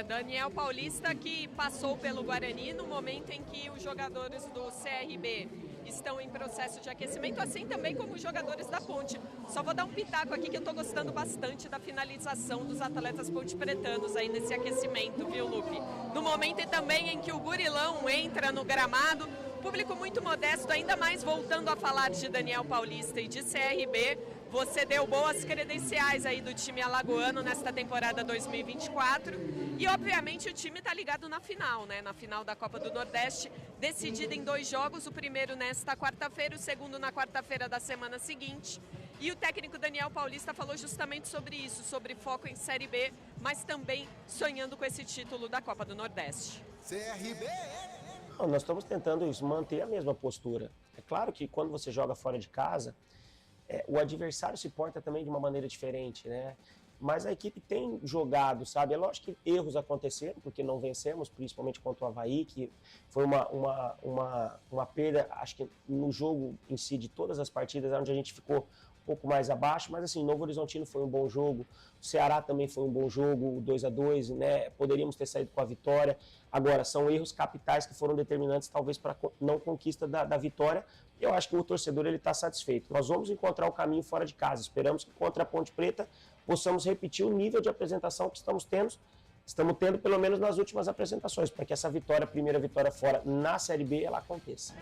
Daniel Paulista, que passou pelo Guarani no momento em que os jogadores do CRB estão em processo de aquecimento, assim também como os jogadores da Ponte. Só vou dar um pitaco aqui que eu tô gostando bastante da finalização dos atletas ponte-pretanos aí nesse aquecimento, viu, Lupe? No momento também em que o Gurilão entra no gramado, público muito modesto, ainda mais voltando a falar de Daniel Paulista e de CRB, você deu boas credenciais aí do time alagoano nesta temporada 2024 e obviamente o time tá ligado na final, né? Na final da Copa do Nordeste, decidida em 2 jogos, o primeiro nesta quarta-feira, o segundo na quarta-feira da semana seguinte. E o técnico Daniel Paulista falou justamente sobre isso, sobre foco em Série B, mas também sonhando com esse título da Copa do Nordeste.
CRB! Nós estamos tentando isso, manter a mesma postura. É claro que quando você joga fora de casa, o adversário se porta também de uma maneira diferente, né? Mas a equipe tem jogado, sabe? É lógico que erros aconteceram, porque não vencemos, principalmente contra o Avaí, que foi uma perda, acho que no jogo em si, de todas as partidas, onde a gente ficou um pouco mais abaixo, mas assim, Novo Horizontino foi um bom jogo, o Ceará também foi um bom jogo, o 2-2, né? Poderíamos ter saído com a vitória. Agora, são erros capitais que foram determinantes, talvez, para a não conquista da vitória. Eu acho que o torcedor está satisfeito. Nós vamos encontrar o caminho fora de casa. Esperamos que contra a Ponte Preta possamos repetir o nível de apresentação que estamos tendo pelo menos nas últimas apresentações, para que essa vitória, primeira vitória fora na Série B, ela aconteça.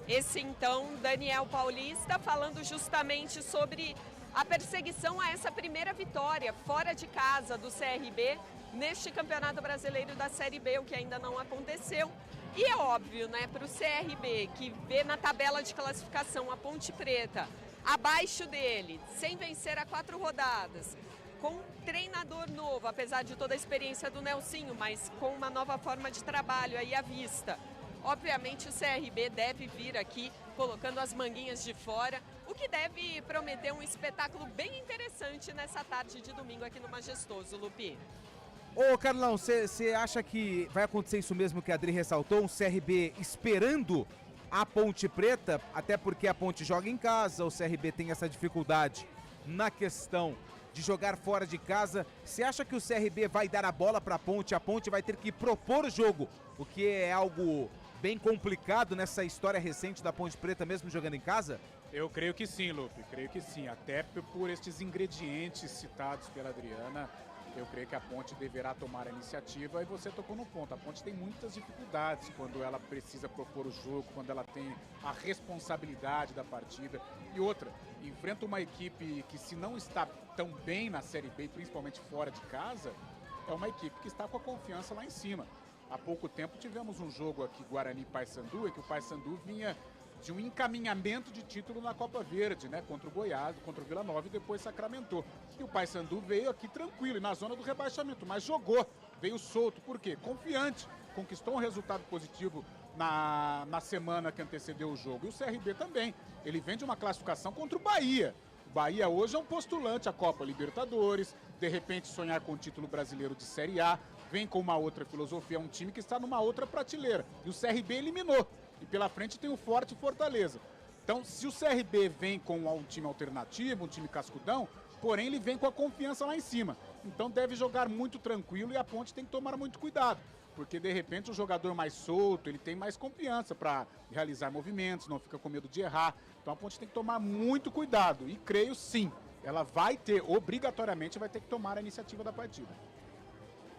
Esse então, Daniel Paulista, falando justamente sobre a perseguição a essa primeira vitória fora de casa do CRB neste Campeonato Brasileiro da Série B, o que ainda não aconteceu. E é óbvio, né, para o CRB, que vê na tabela de classificação a Ponte Preta abaixo dele, sem vencer a 4 rodadas, com um treinador novo, apesar de toda a experiência do Nelsinho, mas com uma nova forma de trabalho aí à vista. Obviamente o CRB deve vir aqui colocando as manguinhas de fora, o que deve prometer um espetáculo bem interessante nessa tarde de domingo aqui no Majestoso, Lupi.
Ô Carlão, você acha que vai acontecer isso mesmo que a Adri ressaltou, um CRB esperando a Ponte Preta, até porque a Ponte joga em casa, o CRB tem essa dificuldade na questão de jogar fora de casa. Você acha que o CRB vai dar a bola para a Ponte vai ter que propor o jogo, o que é algo bem complicado nessa história recente da Ponte Preta, mesmo jogando em casa?
Eu creio que sim, Lupe, creio que sim. Até por estes ingredientes citados pela Adriana, eu creio que a Ponte deverá tomar a iniciativa e você tocou no ponto. A Ponte tem muitas dificuldades quando ela precisa propor o jogo, quando ela tem a responsabilidade da partida. E outra, enfrenta uma equipe que, se não está tão bem na Série B, principalmente fora de casa, é uma equipe que está com a confiança lá em cima. Há pouco tempo tivemos um jogo aqui, Guarani e Paysandu, em que o Paysandu vinha de um encaminhamento de título na Copa Verde, né? Contra o Goiás, contra o Vila Nova e depois sacramentou. E o Paysandu veio aqui tranquilo, e na zona do rebaixamento, mas jogou, veio solto. Por quê? Confiante, conquistou um resultado positivo na semana que antecedeu o jogo. E o CRB também, ele vem de uma classificação contra o Bahia. O Bahia hoje é um postulante à Copa Libertadores, de repente sonhar com o título brasileiro de Série A, vem com uma outra filosofia, é um time que está numa outra prateleira. E o CRB eliminou. E pela frente tem o Forte Fortaleza. Então, se o CRB vem com um time alternativo, um time cascudão, porém ele vem com a confiança lá em cima. Então deve jogar muito tranquilo e a Ponte tem que tomar muito cuidado. Porque de repente o jogador mais solto, ele tem mais confiança para realizar movimentos, não fica com medo de errar. Então a Ponte tem que tomar muito cuidado. E creio sim, ela vai ter, obrigatoriamente, vai ter que tomar a iniciativa da partida.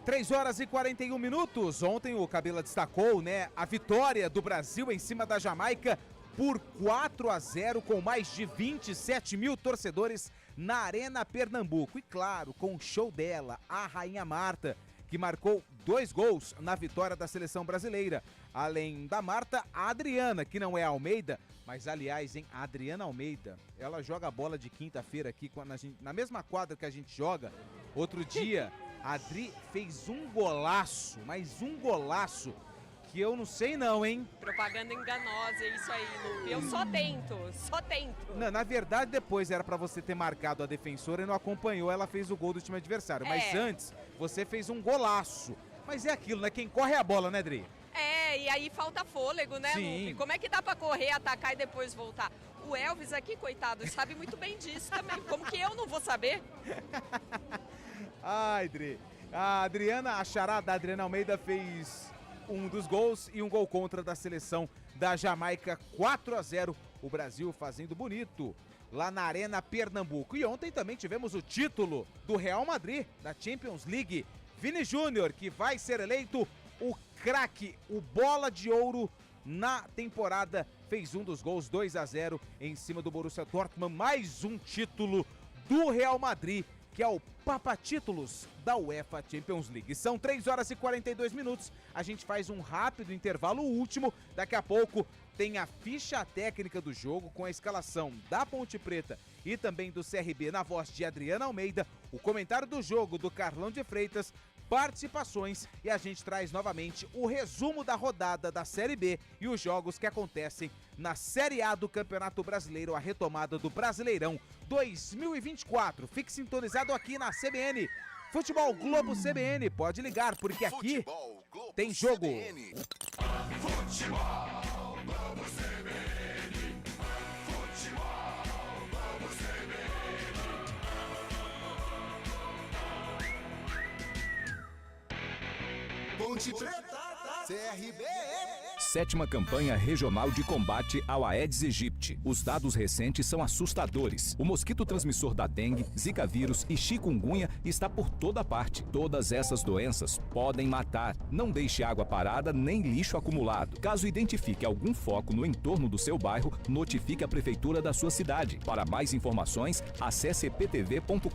3 horas e 41 minutos. Ontem o Cabela destacou, né, a vitória do Brasil em cima da Jamaica por 4-0 com mais de 27 mil torcedores na Arena Pernambuco. E claro, com o show dela, a Rainha Marta, que marcou 2 gols na vitória da seleção brasileira. Além da Marta, a Adriana, que não é Almeida, mas aliás, hein, a Adriana Almeida, ela joga bola de quinta-feira aqui na mesma quadra que a gente joga. Outro dia, a Adri fez um golaço, mas um golaço, que eu não sei não, hein?
Propaganda enganosa, é isso aí, Lupe. Eu só tento.
Não, na verdade, depois era pra você ter marcado a defensora e não acompanhou, ela fez o gol do time adversário. Mas antes, você fez um golaço. Mas é aquilo, né? Quem corre é a bola, né, Adri?
E aí falta fôlego, né,
Sim.
Lupe? Como é que dá pra correr, atacar e depois voltar? O Elvis aqui, coitado, sabe muito bem disso também. Como que eu não vou saber?
Ai, Adri. A charada da Adriana Almeida fez um dos gols e um gol contra da seleção da Jamaica, 4-0. O Brasil fazendo bonito lá na Arena Pernambuco. E ontem também tivemos o título do Real Madrid, da Champions League. Vini Júnior, que vai ser eleito o craque, o bola de ouro na temporada, fez um dos gols, 2-0 em cima do Borussia Dortmund. Mais um título do Real Madrid, que é o Papatítulos da UEFA Champions League. São 3 horas e 42 minutos. A gente faz um rápido intervalo último. Daqui a pouco tem a ficha técnica do jogo com a escalação da Ponte Preta e também do CRB na voz de Adriana Almeida, o comentário do jogo do Carlão de Freitas, participações, e a gente traz novamente o resumo da rodada da Série B e os jogos que acontecem na Série A do Campeonato Brasileiro, a retomada do Brasileirão 2024. Fique sintonizado aqui na CBN. Futebol Globo CBN, pode ligar, porque aqui tem jogo.
Futebol Globo CBN. Futebol Globo CBN.
Ponte Preta, CRB.
7ª campanha regional de combate ao Aedes aegypti. Os dados recentes são assustadores. O mosquito transmissor da dengue, zika vírus e chikungunya está por toda parte. Todas essas doenças podem matar. Não deixe água parada nem lixo acumulado. Caso identifique algum foco no entorno do seu bairro, notifique a prefeitura da sua cidade. Para mais informações, acesse eptv.com.br.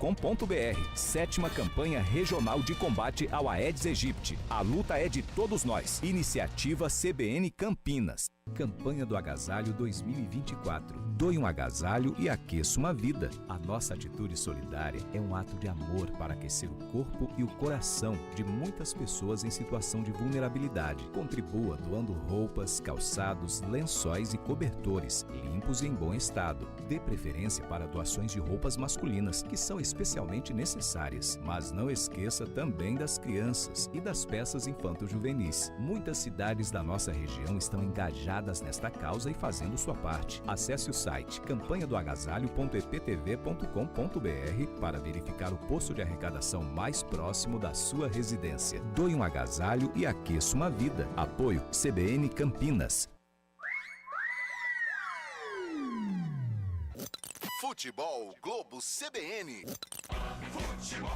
7ª campanha regional de combate ao Aedes aegypti. A luta é de todos nós. Iniciativa CBN Campinas. Campanha do Agasalho 2024. Doe um agasalho e aqueça uma vida. A nossa atitude solidária é um ato de amor para aquecer o corpo e o coração de muitas pessoas em situação de vulnerabilidade. Contribua doando roupas, calçados, lençóis e cobertores, limpos e em bom estado. Dê preferência para doações de roupas masculinas, que são especialmente necessárias. Mas não esqueça também das crianças e das peças infanto-juvenis. Muitas cidades da nossa região estão engajadas nesta causa e fazendo sua parte. Acesse o site campanhadoagasalho.eptv.com.br para verificar o posto de arrecadação mais próximo da sua residência. Doe um agasalho e aqueça uma vida. Apoio CBN Campinas.
Futebol Globo CBN.
Futebol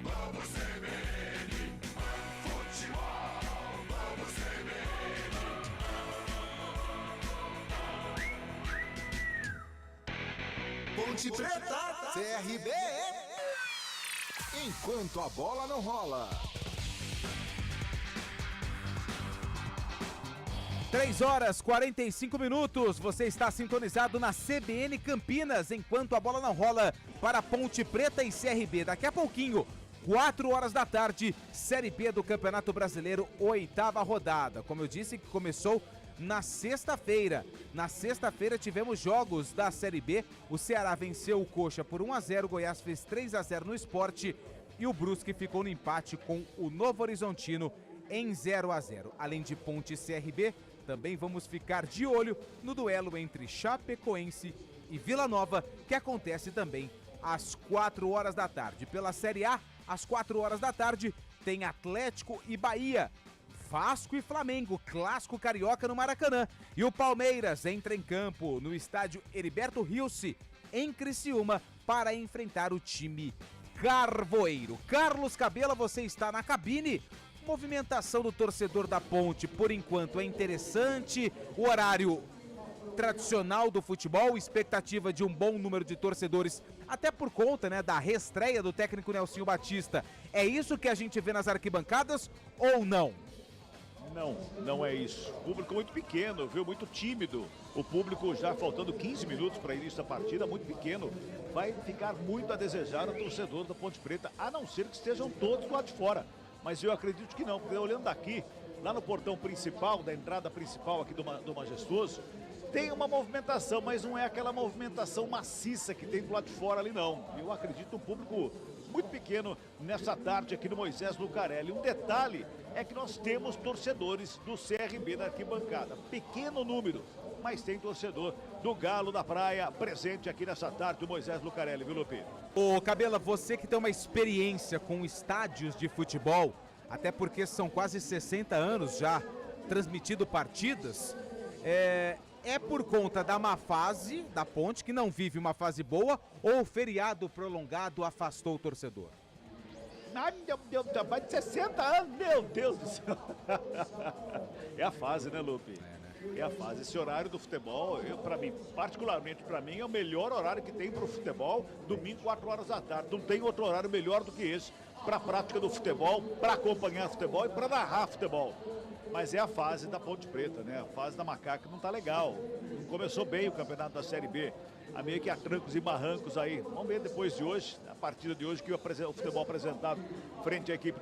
Globo
Ponte Preta, CRB. Enquanto a bola não rola.
3h45, você está sintonizado na CBN Campinas, enquanto a bola não rola para Ponte Preta e CRB. Daqui a pouquinho, 4h, Série B do Campeonato Brasileiro, 8ª rodada. Como eu disse, que começou na sexta-feira. Na sexta-feira tivemos jogos da Série B. O Ceará venceu o Coxa por 1-0, o Goiás fez 3-0 no Sport e o Brusque ficou no empate com o Novo Horizontino em 0-0. Além de Ponte e CRB, também vamos ficar de olho no duelo entre Chapecoense e Vila Nova, que acontece também às 4h. Pela Série A, às 4h, tem Atlético e Bahia, Vasco e Flamengo, clássico carioca no Maracanã. E o Palmeiras entra em campo no estádio Heriberto Rilse, em Criciúma, para enfrentar o time carvoeiro. Carlos Cabela, você está na cabine. Movimentação do torcedor da Ponte, por enquanto, é interessante. O horário tradicional do futebol, expectativa de um bom número de torcedores, até por conta, né, da reestreia do técnico Nelsinho Batista. É isso que a gente vê nas arquibancadas ou não?
Não é isso. O público muito pequeno, viu? Muito tímido. O público já faltando 15 minutos para início da partida, muito pequeno. Vai ficar muito a desejar o torcedor da Ponte Preta, a não ser que estejam todos lá de fora. Mas eu acredito que não, porque olhando daqui, lá no portão principal, da entrada principal aqui do Majestoso, tem uma movimentação, mas não é aquela movimentação maciça que tem do lado de fora ali, não. Eu acredito um público muito pequeno nessa tarde aqui no Moisés Lucarelli. Um detalhe é que nós temos torcedores do CRB na arquibancada. Pequeno número, mas tem torcedor do Galo da Praia presente aqui nessa tarde do Moisés Lucarelli, viu, Lupe?
Ô, Cabela, você que tem uma experiência com estádios de futebol, até porque são quase 60 anos já transmitido partidas, é por conta da má fase da Ponte, que não vive uma fase boa, ou o feriado prolongado afastou o torcedor?
Ai, meu Deus, mais de 60 anos, meu Deus do céu. É a fase, né, Lupe? É a fase. Esse horário do futebol, particularmente para mim, é o melhor horário que tem para o futebol, domingo, 4h. Não tem outro horário melhor do que esse para a prática do futebol, para acompanhar futebol e para narrar futebol. Mas é a fase da Ponte Preta, né? A fase da macaca não tá legal. Não começou bem o campeonato da Série B. A meio que há trancos e barrancos aí. Vamos ver depois de hoje, a partida de hoje, que o futebol apresentado frente à equipe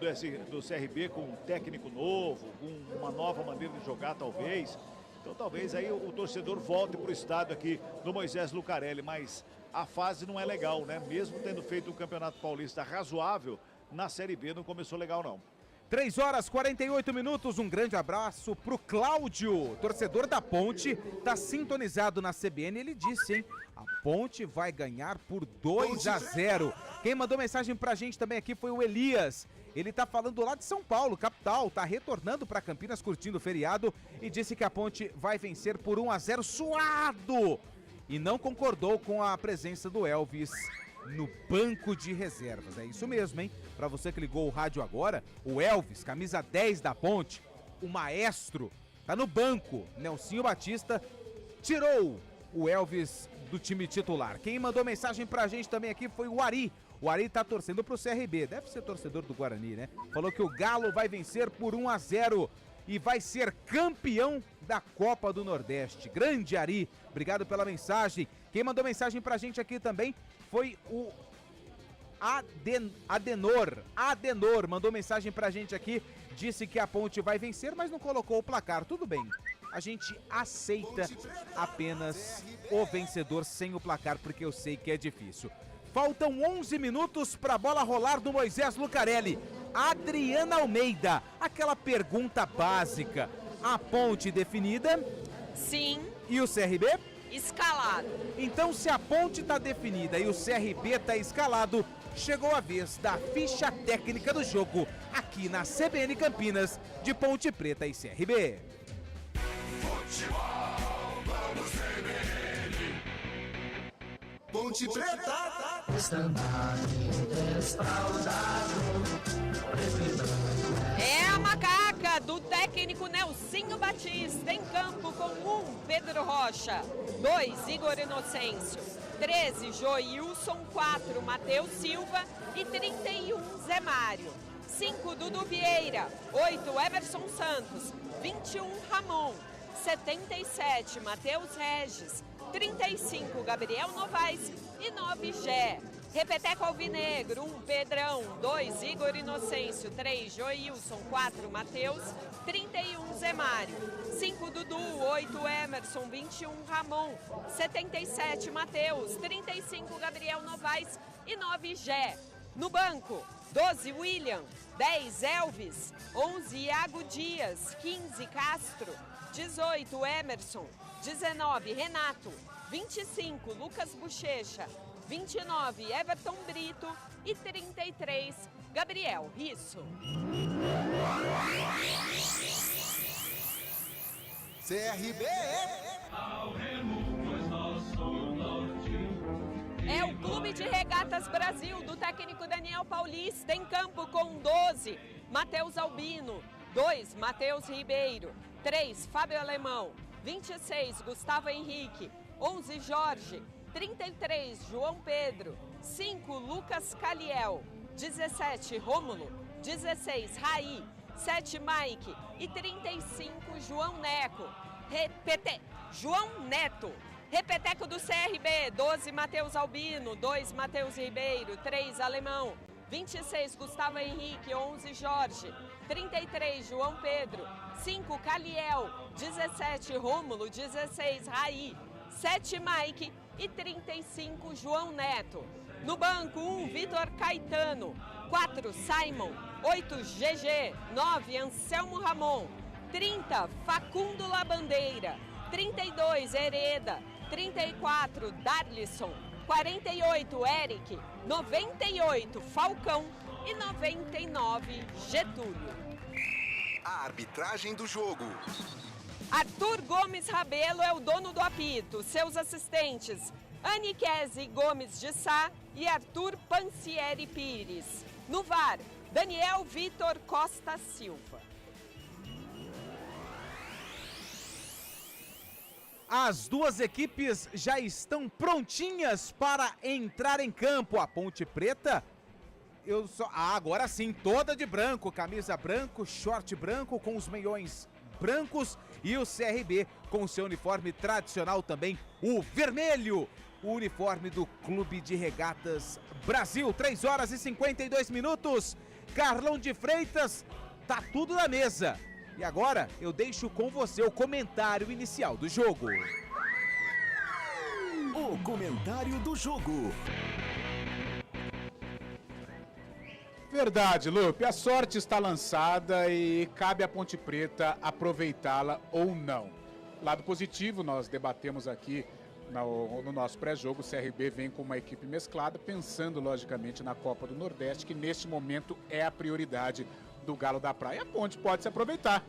do CRB, com um técnico novo, com uma nova maneira de jogar, talvez. Então talvez aí o torcedor volte para o estádio aqui no Moisés Lucarelli. Mas a fase não é legal, né? Mesmo tendo feito um campeonato paulista razoável, na Série B não começou legal, não.
3h48, um grande abraço pro Cláudio, torcedor da Ponte, tá sintonizado na CBN, ele disse, hein, a Ponte vai ganhar por 2-0. Quem mandou mensagem pra gente também aqui foi o Elias, ele tá falando lá de São Paulo, capital, tá retornando pra Campinas curtindo o feriado e disse que a Ponte vai vencer por 1-0 suado e não concordou com a presença do Elvis no banco de reservas. É isso mesmo, hein? Pra você que ligou o rádio agora, o Elvis, camisa 10 da Ponte, o maestro, tá no banco. Nelsinho Batista tirou o Elvis do time titular. Quem mandou mensagem pra gente também aqui foi o Ari. O Ari tá torcendo pro CRB, deve ser torcedor do Guarani, né? Falou que o Galo vai vencer por 1-0 e vai ser campeão da Copa do Nordeste. Grande Ari, obrigado pela mensagem. Quem mandou mensagem pra gente aqui também foi o Adenor. Adenor mandou mensagem pra gente aqui, disse que a Ponte vai vencer, mas não colocou o placar. Tudo bem, a gente aceita apenas o vencedor sem o placar, porque eu sei que é difícil. Faltam 11 minutos pra bola rolar do Moisés Lucarelli. Adriana Almeida, aquela pergunta básica. A Ponte definida?
Sim.
E o CRB?
Escalado.
Então, se a Ponte tá definida e o CRB tá escalado, chegou a vez da ficha técnica do jogo aqui na CBN Campinas de Ponte Preta e CRB.
Futebol, vamos CBN.
Ponte Preta.
É a macaca do técnico Técnico Nelsinho Batista, em campo com 1, Pedro Rocha, 2, Igor Inocêncio, 13, Joilson, 4, Matheus Silva e 31, Zé Mário. 5, Dudu Vieira, 8, Emerson Santos, 21, Ramon, 77, Matheus Regis, 35, Gabriel Novaes e 9, Gé. Repeteco Alvinegro, 1, Pedrão, 2, Igor Inocêncio, 3, Joilson, 4, Matheus, 31, Zé Mário, 5, Dudu, 8, Emerson, 21, Ramon, 77, Matheus, 35, Gabriel Novaes e 9, Gé. No banco, 12, William, 10, Elvis, 11, Iago Dias, 15, Castro, 18, Emerson, 19, Renato, 25, Lucas Bochecha, 29, Everton Brito e 33, Gabriel Risso.
CRB
é o Clube de Regatas Brasil, do técnico Daniel Paulista, em campo com 12, Matheus Albino, 2, Matheus Ribeiro, 3, Fábio Alemão, 26, Gustavo Henrique, 11, Jorge, 33, João Pedro, 5, Lucas Caliel, 17, Rômulo, 16, Raí, 7, Mike e 35, João Neco. João Neto. Repeteco do CRB, 12, Matheus Albino, 2, Matheus Ribeiro, 3, Alemão, 26, Gustavo Henrique, 11, Jorge, 33, João Pedro, 5, Caliel, 17, Rômulo, 16, Raí, 7, Mike e 35, João Neto. No banco, 1, Vitor Caetano, 4, Simon, 8, GG, 9, Anselmo Ramon, 30, Facundo Labandeira, 32, Hereda, 34, Darlisson, 48, Eric, 98, Falcão e 99, Getúlio.
A arbitragem do jogo.
Arthur Gomes Rabelo é o dono do apito. Seus assistentes, Aniquese Gomes de Sá e Arthur Pancieri Pires. No VAR, Daniel Vitor Costa Silva.
As duas equipes já estão prontinhas para entrar em campo. A Ponte Preta, agora sim, toda de branco, camisa branco, short branco com os meiões brancos, e o CRB com seu uniforme tradicional também, o vermelho, o uniforme do Clube de Regatas Brasil. 3 horas e 52 minutos. Carlão de Freitas, tá tudo na mesa. E agora eu deixo com você o comentário inicial do jogo.
O comentário do jogo.
Verdade, Lupe. A sorte está lançada e cabe à Ponte Preta aproveitá-la ou não. Lado positivo, nós debatemos aqui no nosso pré-jogo. O CRB vem com uma equipe mesclada, pensando logicamente na Copa do Nordeste, que neste momento é a prioridade do Galo da Praia. A Ponte pode se aproveitar.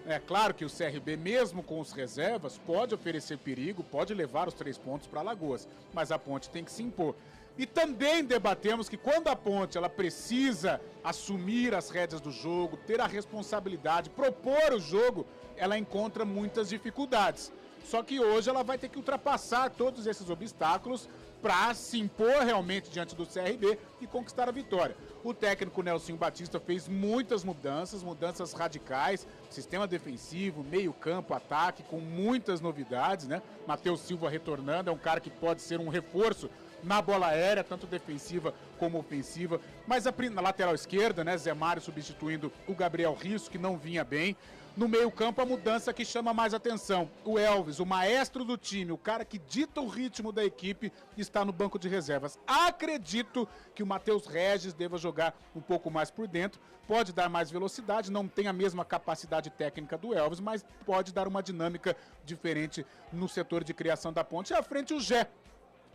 É claro que o CRB, mesmo com os reservas, pode oferecer perigo, pode levar os 3 pontos para Alagoas, mas a Ponte tem que se impor. E também debatemos que quando a Ponte ela precisa assumir as rédeas do jogo, ter a responsabilidade, propor o jogo, ela encontra muitas dificuldades. Só que hoje ela vai ter que ultrapassar todos esses obstáculos para se impor realmente diante do CRB e conquistar a vitória. O técnico Nelsinho Batista fez muitas mudanças radicais, sistema defensivo, meio campo, ataque, com muitas novidades, né? Matheus Silva retornando, é um cara que pode ser um reforço na bola aérea, tanto defensiva como ofensiva, mas na lateral esquerda, né, Zé Mário substituindo o Gabriel Risso, que não vinha bem. No meio campo, a mudança que chama mais atenção, o Elvis, o maestro do time, o cara que dita o ritmo da equipe, está no banco de reservas. Acredito que o Matheus Regis deva jogar um pouco mais por dentro, pode dar mais velocidade, não tem a mesma capacidade técnica do Elvis, mas pode dar uma dinâmica diferente no setor de criação da Ponte. E à frente o Gé,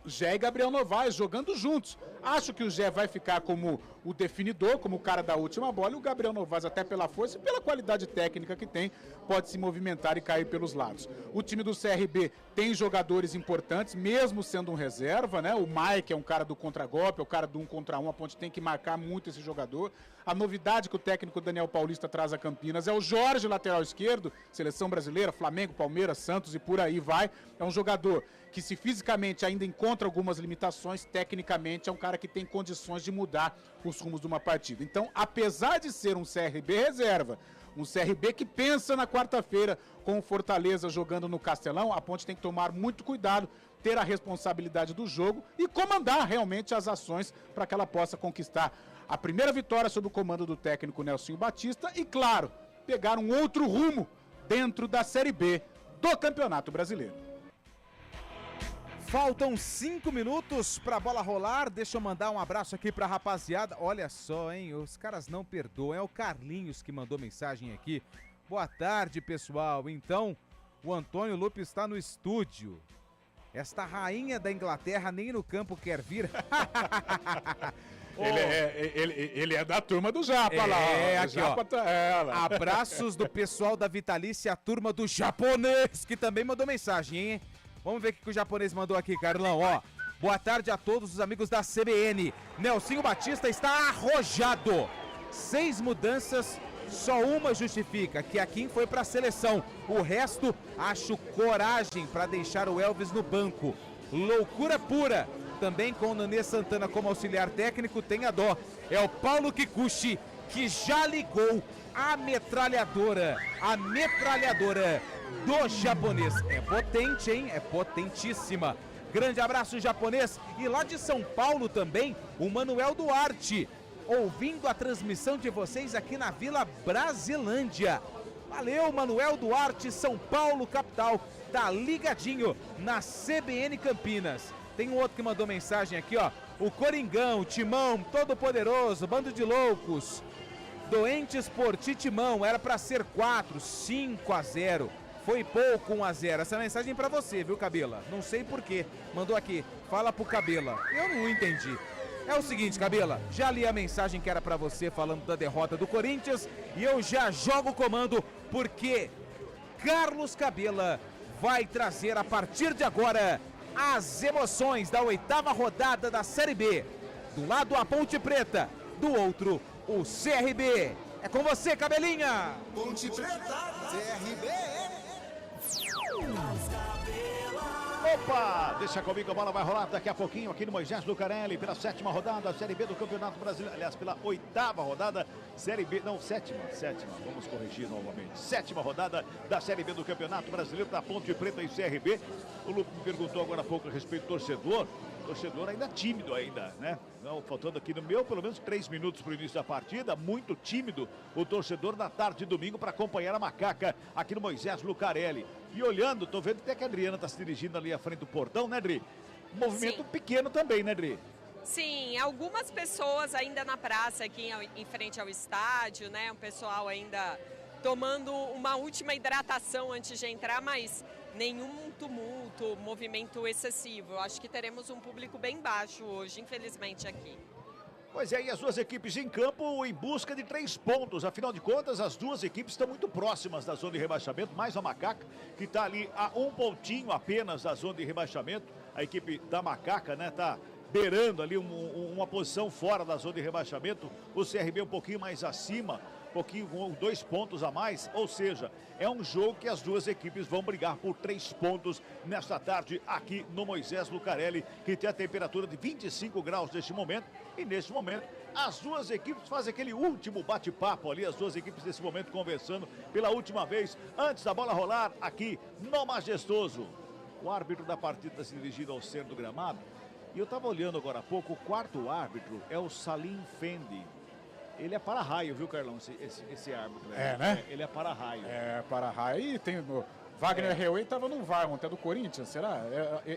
Zé e Gabriel Novaes jogando juntos. Acho que o Zé vai ficar como o definidor, como o cara da última bola, e o Gabriel Novaes, até pela força e pela qualidade técnica que tem, pode se movimentar e cair pelos lados. O time do CRB tem jogadores importantes, mesmo sendo um reserva, né? O Mike é um cara do contragolpe, é o cara do 1 contra 1, a Ponte tem que marcar muito esse jogador. A novidade que o técnico Daniel Paulista traz a Campinas é o Jorge, lateral esquerdo, seleção brasileira, Flamengo, Palmeiras, Santos e por aí vai. É um jogador que, se fisicamente ainda encontra algumas limitações, tecnicamente é um cara que tem condições de mudar os rumos de uma partida. Então, apesar de ser um CRB reserva, um CRB que pensa na quarta-feira com o Fortaleza jogando no Castelão, a Ponte tem que tomar muito cuidado, ter a responsabilidade do jogo e comandar realmente as ações para que ela possa conquistar a primeira vitória sob o comando do técnico Nelsinho Batista e, claro, pegar um outro rumo dentro da Série B do Campeonato Brasileiro.
Faltam 5 minutos pra bola rolar. Deixa eu mandar um abraço aqui pra rapaziada. Olha só, hein? Os caras não perdoam. É o Carlinhos que mandou mensagem aqui. Boa tarde, pessoal. Então, o Antônio Lupe está no estúdio. Esta rainha da Inglaterra nem no campo quer vir.
Ele é da turma do Japa lá.
Aqui, Japa ó. Abraços do pessoal da Vitalícia, a turma do japonês, que também mandou mensagem, hein? Vamos ver o que o japonês mandou aqui, Carlão, ó. Boa tarde a todos os amigos da CBN. Nelsinho Batista está arrojado. 6 mudanças, só uma justifica, que a Kim foi para a seleção. O resto, acho coragem para deixar o Elvis no banco. Loucura pura. Também com o Nanê Santana como auxiliar técnico, tem a dó. É o Paulo Kikuchi, que já ligou a metralhadora do japonês. É potente, hein? É potentíssima. Grande abraço, japonês. E lá de São Paulo também, o Manuel Duarte, ouvindo a transmissão de vocês aqui na Vila Brasilândia. Valeu, Manuel Duarte, São Paulo, capital. Tá ligadinho na CBN Campinas. Tem um outro que mandou mensagem aqui, ó. O Coringão, o Timão, todo poderoso, bando de loucos. Doentes por Titimão, era pra ser 4, 5-0. Foi pouco 1-0. Essa mensagem é pra você, viu, Cabela? Não sei porquê. Mandou aqui. Fala pro Cabela. Eu não entendi. É o seguinte, Cabela. Já li a mensagem que era pra você falando da derrota do Corinthians. E eu já jogo o comando porque Carlos Cabela vai trazer a partir de agora as emoções da 8ª rodada da Série B. Do lado a Ponte Preta, do outro o CRB. É com você, Cabelinha!
Ponte Preta, CRB.
Opa, deixa comigo, a bola vai rolar daqui a pouquinho aqui no Moisés Lucarelli pela 7ª rodada, Série B do Campeonato Brasileiro, aliás, pela 8ª rodada, Série B, não, sétima, vamos corrigir novamente, 7ª rodada da Série B do Campeonato Brasileiro da Ponte Preta e CRB. O Lupe me perguntou agora há pouco a respeito do torcedor ainda tímido ainda, né? Não, faltando aqui no meu, pelo menos 3 minutos para o início da partida, muito tímido o torcedor na tarde de domingo para acompanhar a macaca aqui no Moisés Lucarelli. E olhando, tô vendo até que a Adriana tá se dirigindo ali à frente do portão, né, Adri? Movimento pequeno também, né, Adri?
Sim, algumas pessoas ainda na praça aqui em frente ao estádio, né? O pessoal ainda tomando uma última hidratação antes de entrar, mas nenhum tumulto, movimento excessivo. Eu acho que teremos um público bem baixo hoje, infelizmente, aqui.
Pois é, e as duas equipes em campo em busca de 3 pontos. Afinal de contas, as duas equipes estão muito próximas da zona de rebaixamento. Mais a Macaca, que está ali a 1 pontinho apenas da zona de rebaixamento. A equipe da Macaca, né, está beirando ali uma posição fora da zona de rebaixamento. O CRB um pouquinho mais acima, pouquinho com 2 pontos a mais, ou seja, é um jogo que as duas equipes vão brigar por 3 pontos nesta tarde aqui no Moisés Lucarelli, que tem a temperatura de 25 graus neste momento, e neste momento as duas equipes fazem aquele último bate-papo ali, as duas equipes nesse momento conversando pela última vez, antes da bola rolar aqui no Majestoso. O árbitro da partida está se dirigindo ao centro do gramado, e eu estava olhando agora há pouco, o 4º árbitro é o Salim Fendi. Ele é para-raio, viu, Carlão, esse árbitro?
É, né?
Ele é para-raio.
É, para-raio. E tem Wagner Reuê estava no VAR ontem, é do Corinthians, será?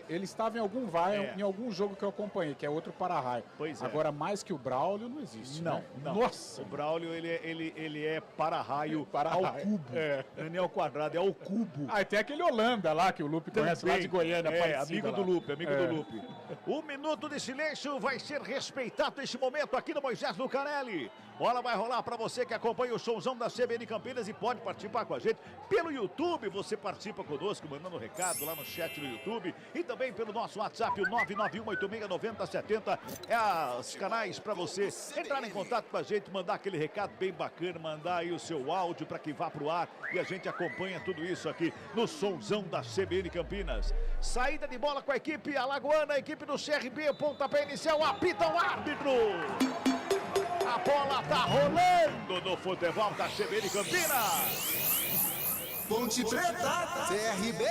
Ele estava em algum VAR, em algum jogo que eu acompanhei, que é outro para-raio.
Pois é.
Agora, mais que o Braulio, não existe.
Não,
né?
não.
Nossa!
O Braulio, ele é para-raio
Para-raio.
ao cubo. Não é ao quadrado, é ao cubo.
Ah, e tem aquele Holanda lá, que o Lupe conhece, lá de Goiânia.
Amigo do Lupe, amigo do Lupe. Um minuto de silêncio vai ser respeitado nesse momento aqui no Moisés Lucarelli. Bola vai rolar para você que acompanha o showzão da CBN Campinas e pode participar com a gente pelo YouTube. Você participa conosco, mandando um recado lá no chat do YouTube e também pelo nosso WhatsApp, o 991869070. É os canais para você entrar em contato com a gente, mandar aquele recado bem bacana, mandar aí o seu áudio para que vá pro ar e a gente acompanha tudo isso aqui no showzão da CBN Campinas. Saída de bola com a equipe alagoana, a equipe do CRB, pontapé inicial, apita o árbitro. A bola tá rolando no futebol da CBN Campinas.
Ponte Preta, CRB.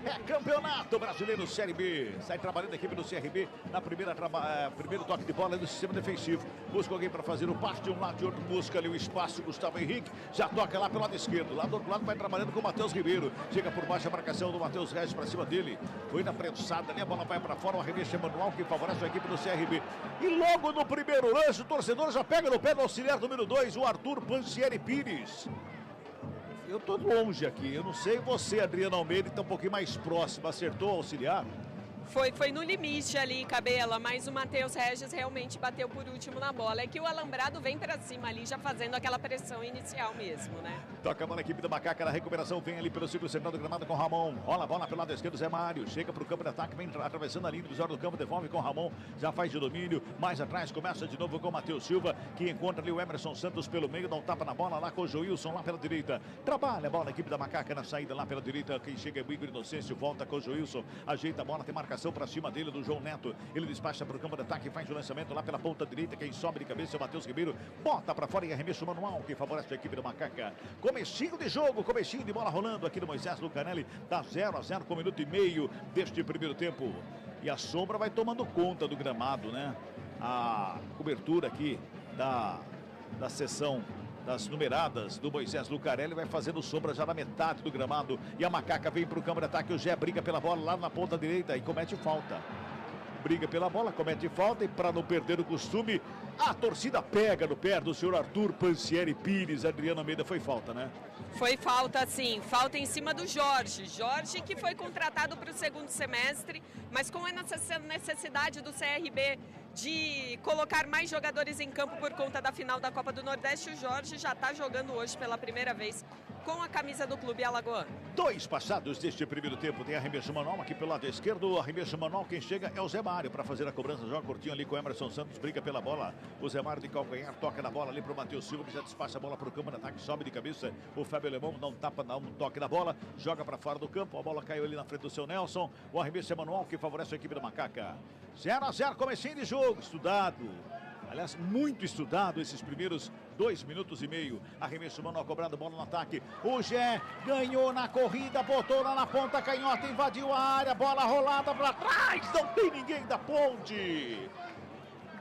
É Campeonato Brasileiro Série B. Sai trabalhando a equipe do CRB na primeiro toque de bola do sistema defensivo. Busca alguém para fazer o passe de um lado, de outro. Busca ali o espaço. Gustavo Henrique já toca lá pelo lado esquerdo. Lá do outro lado vai trabalhando com o Matheus Ribeiro. Chega por baixo a marcação do Matheus Regis para cima dele. Foi na prensada ali. A bola vai para fora. O arremesso é manual que favorece a equipe do CRB. E logo no primeiro lance, o torcedor já pega no pé do auxiliar número 2, o Arthur Pancieri Pires. Eu tô longe aqui, eu não sei você, Adriano Almeida, está um pouquinho mais próximo. Acertou o auxiliar?
Foi no limite ali, Cabela, mas o Matheus Regis realmente bateu por último na bola. É que o alambrado vem pra cima ali, já fazendo aquela pressão inicial mesmo, né?
Toca a bola, a equipe da Macaca na recuperação, vem ali pelo círculo central do gramado com o Ramon. Rola a bola pelo lado esquerdo, Zé Mário. Chega pro campo de ataque, vem atravessando a linha divisória do campo, devolve com o Ramon. Já faz de domínio, mais atrás, começa de novo com o Matheus Silva, que encontra ali o Emerson Santos pelo meio, dá um tapa na bola lá com o Joilson lá pela direita. Trabalha a bola, a equipe da Macaca na saída lá pela direita. Quem chega é o Igor Inocêncio, volta com o Joilson, ajeita a bola, tem marcação pra cima dele do João Neto. Ele despacha para o campo de ataque, faz o lançamento lá pela ponta direita. Quem sobe de cabeça é o Matheus Ribeiro. Bota para fora e arremesso manual que favorece a equipe do Macaca. Comecinho de jogo, comecinho de bola rolando aqui no Moisés Lucarelli. Dá 0-0 com 1 minuto e meio deste primeiro tempo. E a sombra vai tomando conta do gramado, né? A cobertura aqui da sessão das numeradas do Moisés Lucarelli vai fazendo sombra já na metade do gramado. E a Macaca vem para o campo de ataque. O Gé briga pela bola lá na ponta direita e comete falta. Briga pela bola, comete falta e para não perder o costume, a torcida pega no pé do senhor Arthur Pancieri Pires. Adriano Almeida, foi falta, né?
Foi falta, sim. Falta em cima do Jorge. Jorge que foi contratado para o segundo semestre, mas com a necessidade do CRB de colocar mais jogadores em campo por conta da final da Copa do Nordeste, o Jorge já está jogando hoje pela primeira vez com a camisa do clube alagoano.
2 passados deste primeiro tempo, tem arremesso manual aqui pelo lado esquerdo, arremesso manual, quem chega é o Zé Mário para fazer a cobrança, joga curtinho ali com o Emerson Santos, briga pela bola, o Zé Mário de calcanhar, toca na bola ali para o Matheus Silva, que já despacha a bola para o campo de ataque, sobe de cabeça, o Fábio Alemão dá um tapa, dá um toque na bola, joga para fora do campo, a bola caiu ali na frente do seu Nelson, o arremesso é manual que favorece a equipe da Macaca. 0-0, comecinho de jogo, estudado. Aliás, muito estudado esses primeiros 2 minutos e meio. Arremesso manual cobrado, bola no ataque. O Gé ganhou na corrida, botou lá na ponta canhota, invadiu a área, bola rolada para trás. Não tem ninguém da ponte.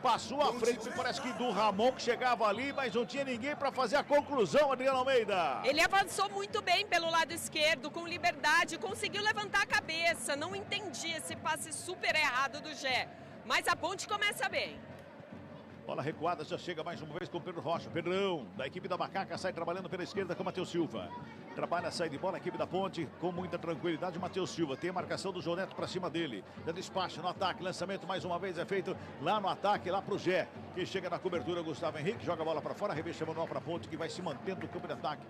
Passou à frente, parece que do Ramon que chegava ali, mas não tinha ninguém para fazer a conclusão, Adriano Almeida.
Ele avançou muito bem pelo lado esquerdo, com liberdade, conseguiu levantar a cabeça. Não entendi esse passe super errado do Gé, mas a ponte começa bem.
Bola recuada, já chega mais uma vez com o Pedro Rocha. Pedrão, da equipe da Macaca, sai trabalhando pela esquerda com o Matheus Silva. Trabalha, sai de bola, a equipe da Ponte, com muita tranquilidade. O Matheus Silva tem a marcação do João Neto para cima dele. Já despacha no ataque, lançamento mais uma vez é feito lá no ataque, lá pro Gé. Que chega na cobertura, Gustavo Henrique, joga a bola para fora, arremesso manual para a Ponte, que vai se mantendo no campo de ataque.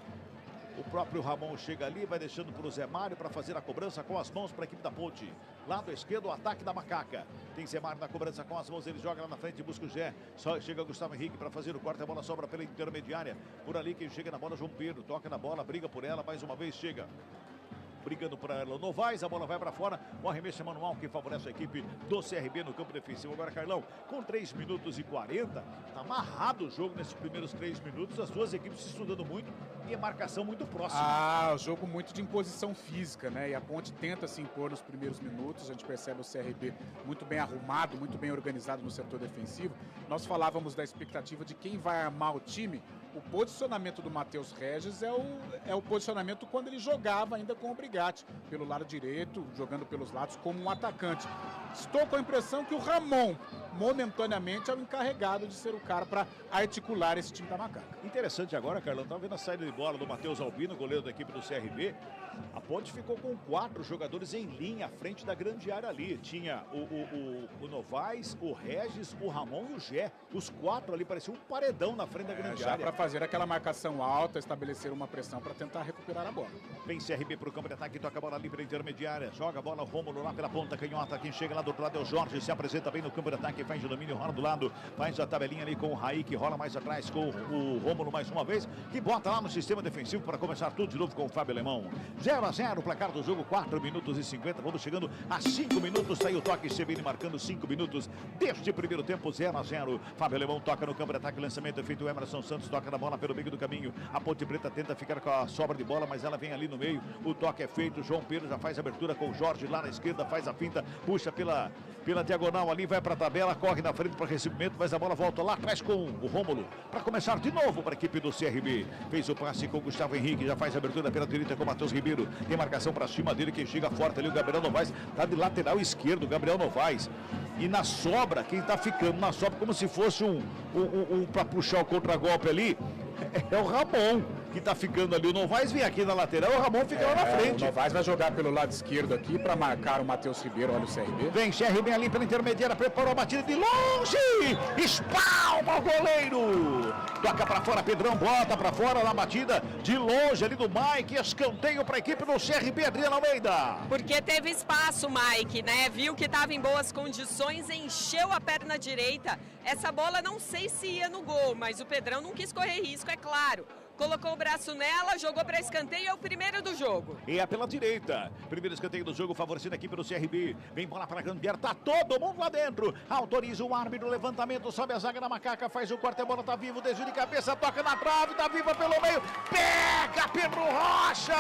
O próprio Ramon chega ali, vai deixando para o Zé Mário para fazer a cobrança com as mãos para a equipe da Ponte. Lado esquerdo, o ataque da Macaca. Tem Zé Mário na cobrança com as mãos, ele joga lá na frente, busca o Gé. Só chega o Gustavo Henrique para fazer o corte, a bola sobra pela intermediária. Por ali quem chega na bola, João Pedro, toca na bola, briga por ela, mais uma vez chega. Brigando para ela o Novaes, a bola vai para fora, o arremesso é manual que favorece a equipe do CRB no campo defensivo. Agora, Carlão, com 3 minutos e 40, tá amarrado o jogo nesses primeiros 3 minutos, as duas equipes se estudando muito. E a marcação muito próxima.
Jogo muito de imposição física, né? E a Ponte tenta se impor nos primeiros minutos. A gente percebe o CRB muito bem arrumado, muito bem organizado no setor defensivo. Nós falávamos da expectativa de quem vai armar o time. O posicionamento do Matheus Regis é o posicionamento quando ele jogava ainda com o Brigatti, pelo lado direito, jogando pelos lados como um atacante. Estou com a impressão que o Ramon, momentaneamente, é o encarregado de ser o cara para articular esse time da Macaca.
Interessante agora, Carlão, tá vendo a saída de bola do Matheus Albino, goleiro da equipe do CRB. A Ponte ficou com 4 jogadores em linha à frente da grande área ali. Tinha o Novaes, o Regis, o Ramon e o Gé. Os 4 ali pareciam um paredão na frente da grande área.
Para fazer aquela marcação alta, estabelecer uma pressão para tentar recuperar a bola.
Vem CRB para o campo de ataque, toca a bola ali para a intermediária. Joga a bola, o Rômulo lá pela ponta canhota. Quem chega lá do outro lado é o Jorge, se apresenta bem no campo de ataque, faz o domínio, rola do lado, faz a tabelinha ali com o Raí, que rola mais atrás com o Rômulo mais uma vez, que bota lá no sistema defensivo para começar tudo de novo com o Fábio Alemão. 0-0, o placar do jogo, 4 minutos e 50, vamos chegando a 5 minutos, tá aí o toque, CBN marcando 5 minutos deste primeiro tempo, 0-0. Fábio Alemão toca no campo de ataque, lançamento é feito, o Emerson Santos toca na bola pelo meio do caminho, a Ponte Preta tenta ficar com a sobra de bola, mas ela vem ali no meio, o toque é feito, João Pedro já faz a abertura com o Jorge lá na esquerda, faz a finta, puxa pela diagonal ali, vai para a tabela, corre na frente para recebimento, mas a bola volta lá atrás com o Rômulo, para começar de novo para a equipe do CRB, fez o passe com o Gustavo Henrique, já faz a abertura pela direita com o Matheus Ribeiro, tem marcação para cima dele, quem chega forte ali, o Gabriel Novaes, tá de lateral esquerdo, o Gabriel Novaes, e na sobra, quem tá ficando na sobra como se fosse para puxar o contragolpe ali, é o Ramon, que tá ficando ali. O Novaes vem aqui na lateral, o Ramon fica lá na frente.
O Novaes vai jogar pelo lado esquerdo aqui para marcar o Matheus Ribeiro, olha o CRB.
Vem CRB ali pela intermediária, preparou a batida de longe, espalma o goleiro. Toca para fora, Pedrão, bota para fora na batida de longe ali do Mike, escanteio para a equipe do CRB, Adriano Almeida.
Porque teve espaço, Mike, né? Viu que estava em boas condições, encheu a perna direita. Essa bola não sei se ia no gol, mas o Pedrão não quis correr risco, é claro. Colocou o braço nela, jogou para escanteio, é o primeiro do jogo.
E é pela direita. Primeiro escanteio do jogo, favorecido aqui pelo CRB. Vem bola para Gambier, tá todo mundo lá dentro. Autoriza o árbitro, levantamento, sobe a zaga da Macaca, faz o corte, a bola tá vivo, desvio de cabeça, toca na trave, tá viva pelo meio. Pega Pedro Rocha!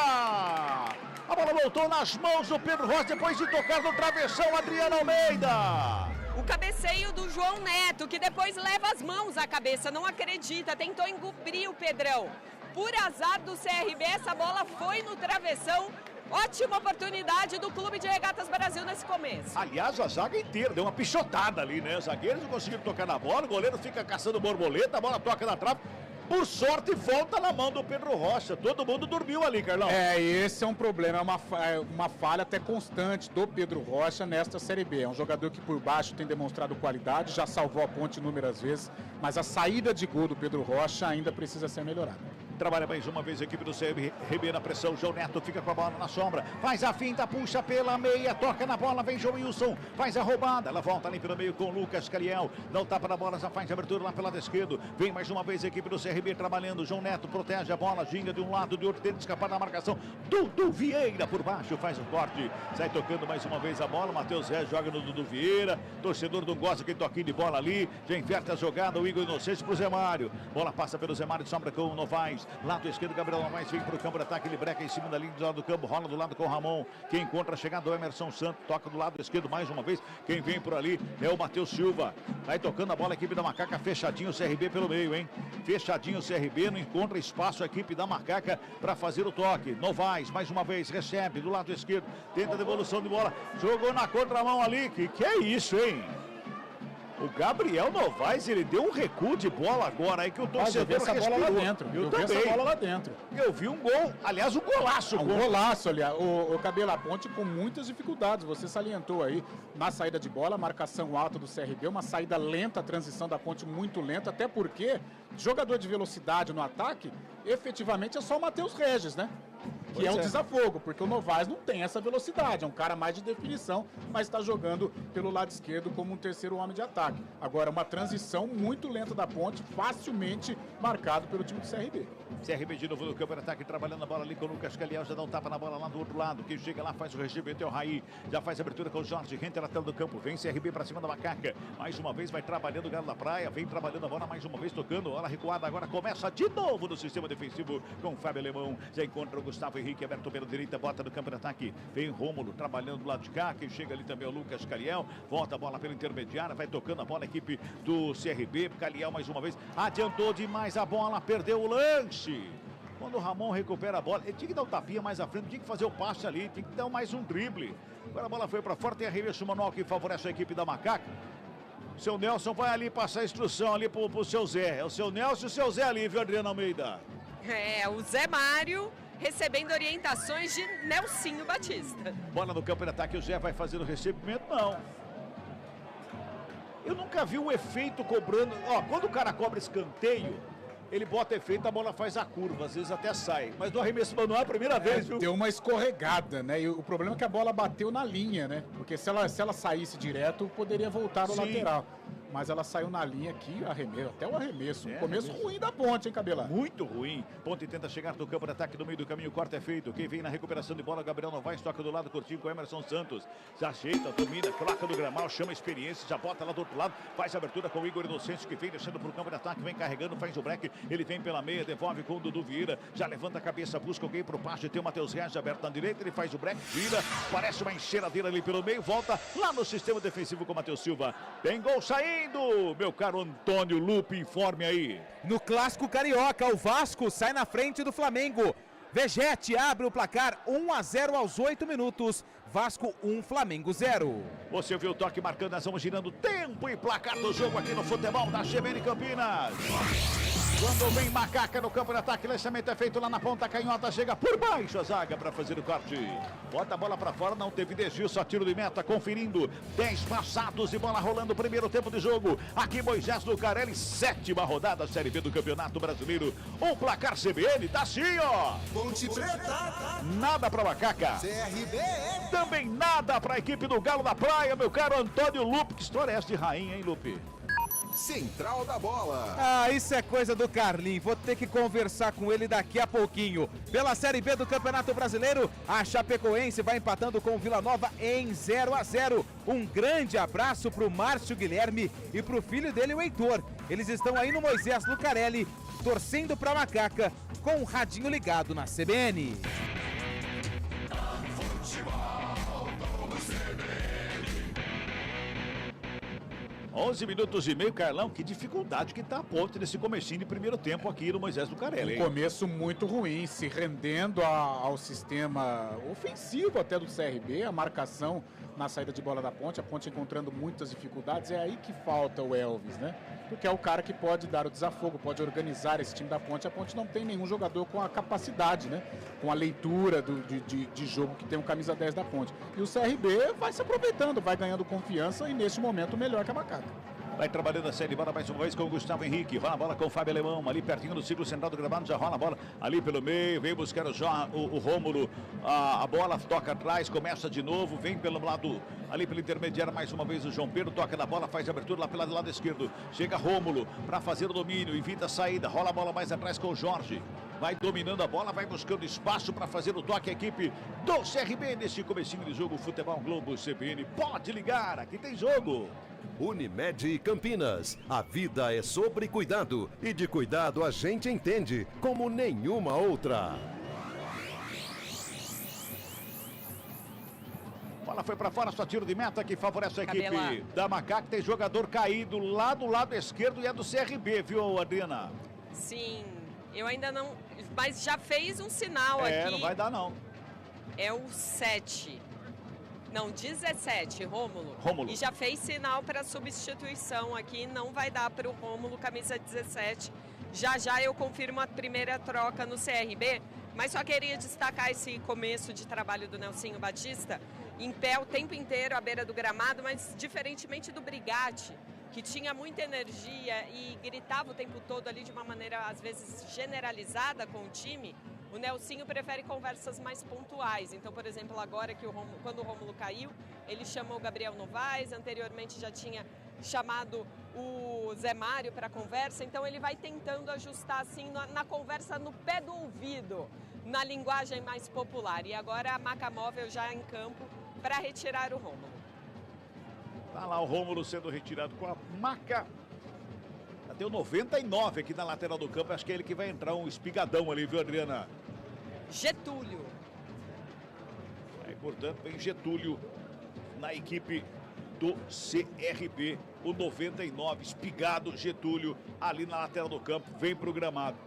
A bola voltou nas mãos do Pedro Rocha depois de tocar no travessão, Adriano Almeida.
O cabeceio do João Neto, que depois leva as mãos à cabeça, não acredita, tentou encobrir o Pedrão. Por azar do CRB, essa bola foi no travessão. Ótima oportunidade do Clube de Regatas Brasil nesse começo.
Aliás, a zaga inteira deu uma pichotada ali, né? Os zagueiros não conseguiram tocar na bola, o goleiro fica caçando borboleta, a bola toca na trave. Por sorte, volta na mão do Pedro Rocha. Todo mundo dormiu ali, Carlão.
Esse é um problema, é uma falha até constante do Pedro Rocha nesta Série B. É um jogador que por baixo tem demonstrado qualidade, já salvou a Ponte inúmeras vezes, mas a saída de gol do Pedro Rocha ainda precisa ser melhorada.
Trabalha mais uma vez a equipe do CRB na pressão. João Neto fica com a bola na sombra. Faz a finta, puxa pela meia, toca na bola, vem João Wilson, faz a roubada. Ela volta ali pelo meio com o Lucas Caliel. Dá o tapa na bola, já faz a abertura lá pelo lado esquerdo. Vem mais uma vez a equipe do CRB trabalhando. João Neto protege a bola, ginga de um lado, de outro, tenta escapar da marcação. Dudu Vieira por baixo, faz o corte. Sai tocando mais uma vez a bola. Matheus Ré joga no Dudu Vieira. Torcedor não gosta, aquele toquinho de bola ali. Já inverte a jogada, o Igor Inocente pro Zé Mário. Bola passa pelo Zé Mário, sombra com o Novaes. Lado esquerdo, Gabriel Novaes vem para o campo de ataque, ele breca em cima da linha do lado do campo, rola do lado com o Ramon, quem encontra a chegada do Emerson Santos, toca do lado esquerdo mais uma vez, quem vem por ali é o Matheus Silva, vai tocando a bola a equipe da Macaca, fechadinho o CRB pelo meio, hein? Fechadinho o CRB, não encontra espaço a equipe da Macaca para fazer o toque. Novaes, mais uma vez, recebe do lado esquerdo, tenta a devolução de bola, jogou na contramão ali, que é isso, hein? O Gabriel Novaes, ele deu um recuo de bola agora aí que o torcedor
essa bola lá dentro.
Eu também.
Vi essa bola lá dentro.
Eu vi um gol, aliás, um golaço.
Um golaço, aliás. O Cabelo Ponte com muitas dificuldades. Você salientou aí na saída de bola, marcação alta do CRB, uma saída lenta, a transição da Ponte muito lenta, até porque jogador de velocidade no ataque, efetivamente é só o Matheus Regis, né? Que é um desafogo, porque o Novaes não tem essa velocidade, é um cara mais de definição, mas está jogando pelo lado esquerdo como um terceiro homem de ataque. Agora, uma transição muito lenta da Ponte, facilmente marcado pelo time do CRB.
CRB de novo no campo de ataque, trabalhando a bola ali com o Lucas Caliel, já dá um tapa na bola lá do outro lado. Quem chega lá faz o recebimento é o Raí. Já faz a abertura com o Jorge, rente lateral do campo. Vem CRB para cima da Macaca. Mais uma vez vai trabalhando o Galo da Praia. Vem trabalhando a bola mais uma vez, tocando. Hora recuada, agora começa de novo no sistema defensivo com o Fábio Alemão. Já encontra o Gustavo Henrique aberto pela direita, bota no campo de ataque. Vem Rômulo trabalhando do lado de cá. Quem chega ali também é o Lucas Caliel. Volta a bola pela intermediária, vai tocando a bola a equipe do CRB. Caliel mais uma vez. Adiantou demais a bola, perdeu o lance. Quando o Ramon recupera a bola, ele tinha que dar um tapinha mais à frente, tinha que fazer o passe ali, tinha que dar mais um drible. Agora a bola foi para fora, tem arremesso manual que favorece a equipe da Macaca. O seu Nelson vai ali passar a instrução ali pro seu Zé. É o seu Nelson e o seu Zé ali, viu, Adriana Almeida?
É, o Zé Mário recebendo orientações de Nelsinho Batista.
Bola no campo de ataque, o Zé vai fazer o recebimento, não. Eu nunca vi o efeito cobrando. Ó, quando o cara cobra escanteio, ele bota efeito, a bola faz a curva, às vezes até sai. Mas no arremesso manual é a primeira vez, viu?
Deu uma escorregada, né? E o problema é que a bola bateu na linha, né? Porque se ela saísse direto, poderia voltar no lateral. Mas ela saiu na linha aqui, arremesso, até o arremesso. Começo ruim da Ponte, hein, Cabelá?
Muito ruim. Ponte tenta chegar no campo de ataque, no meio do caminho, o corte é feito. Quem vem na recuperação de bola, Gabriel Novaes, toca do lado, curtinho com Emerson Santos. Já ajeita, domina, troca do gramal, chama a experiência, já bota lá do outro lado, faz a abertura com o Igor Inocêncio, que vem descendo pro campo de ataque, vem carregando, faz o break, ele vem pela meia, devolve com o Dudu Vieira, já levanta a cabeça, busca alguém pro passe, tem o Matheus Reis aberto na direita, ele faz o break, vira, parece uma encheiradeira ali pelo meio, volta lá no sistema defensivo com o Matheus Silva. Tem gol saindo, meu caro Antônio Lupe, informe aí.
No clássico carioca, o Vasco sai na frente do Flamengo. Vegete abre o placar 1-0 aos 8 minutos. Vasco 1, Flamengo 0.
Você viu o toque marcando, nós vamos girando tempo e placar do jogo aqui no futebol da CBN Campinas. Quando vem Macaca no campo de ataque, lançamento é feito lá na ponta canhota, chega por baixo a zaga para fazer o corte. Bota a bola para fora, não teve desvio, só tiro de meta, conferindo. 10 passados e bola rolando, primeiro tempo de jogo. Aqui Moisés Lucarelli, 7ª rodada, Série B do Campeonato Brasileiro. O placar CBN tá assim, ó.
Ponte Preta.
Nada para Macaca.
CRB.
Também nada para a equipe do Galo da Praia, meu caro Antônio Lupe. Que história é essa de rainha, hein, Lupe?
Central da Bola.
Ah, isso é coisa do Carlinho. Vou ter que conversar com ele daqui a pouquinho. Pela Série B do Campeonato Brasileiro, a Chapecoense vai empatando com o Vila Nova em 0-0. Um grande abraço pro Márcio Guilherme e pro filho dele, o Heitor. Eles estão aí no Moisés Lucarelli, torcendo pra Macaca, com o radinho ligado na CBN.
11 minutos e meio, Carlão, que dificuldade que tá a Ponte nesse comecinho de primeiro tempo aqui no Moisés Lucarelli.
Um começo muito ruim, se rendendo ao sistema ofensivo até do CRB, a marcação na saída de bola da Ponte, a Ponte encontrando muitas dificuldades, é aí que falta o Elvis, né? Porque é o cara que pode dar o desafogo, pode organizar esse time da Ponte. A Ponte não tem nenhum jogador com a capacidade, né? Com a leitura de jogo que tem o camisa 10 da Ponte. E o CRB vai se aproveitando, vai ganhando confiança e nesse momento melhor que a Macaca.
Vai trabalhando a série, bola mais uma vez com o Gustavo Henrique. Vai a bola com o Fábio Alemão, ali pertinho do círculo central do gramado, já rola a bola ali pelo meio, vem buscar o Rômulo, a bola toca atrás, começa de novo, vem pelo lado, ali pelo intermediário, mais uma vez o João Pedro, toca na bola, faz a abertura lá pelo lado esquerdo, chega Rômulo para fazer o domínio, evita a saída, rola a bola mais atrás com o Jorge. Vai dominando a bola, vai buscando espaço para fazer o toque a equipe do CRB nesse comecinho de jogo. Futebol Globo CBN, pode ligar, aqui tem jogo.
Unimed Campinas, a vida é sobre cuidado e de cuidado a gente entende como nenhuma outra.
Bola foi para fora, só tiro de meta que favorece a equipe
Cabela.
da Macaca. Tem jogador caído lá do lado esquerdo e é do CRB, viu, Adriana?
Sim, eu ainda não... Mas já fez um sinal aqui.
Não vai dar não.
É o 7. Não, 17, Rômulo. E já fez sinal para substituição aqui, não vai dar para o Rômulo, camisa 17. Já eu confirmo a primeira troca no CRB, mas só queria destacar esse começo de trabalho do Nelsinho Batista, em pé o tempo inteiro à beira do gramado, mas diferentemente do Brigatti, que tinha muita energia e gritava o tempo todo ali de uma maneira, às vezes, generalizada com o time, o Nelsinho prefere conversas mais pontuais. Então, por exemplo, agora que quando o Rômulo caiu, ele chamou o Gabriel Novaes, anteriormente já tinha chamado o Zé Mário para a conversa, então ele vai tentando ajustar assim na conversa no pé do ouvido, na linguagem mais popular. E agora a maca móvel já em campo para retirar o Rômulo.
Tá lá o Rômulo sendo retirado com a maca. Deu 99 aqui na lateral do campo. Acho que é ele que vai entrar, um espigadão ali, viu, Adriana?
Getúlio.
Aí, portanto, vem Getúlio na equipe do CRB. O 99, espigado Getúlio ali na lateral do campo, vem pro gramado.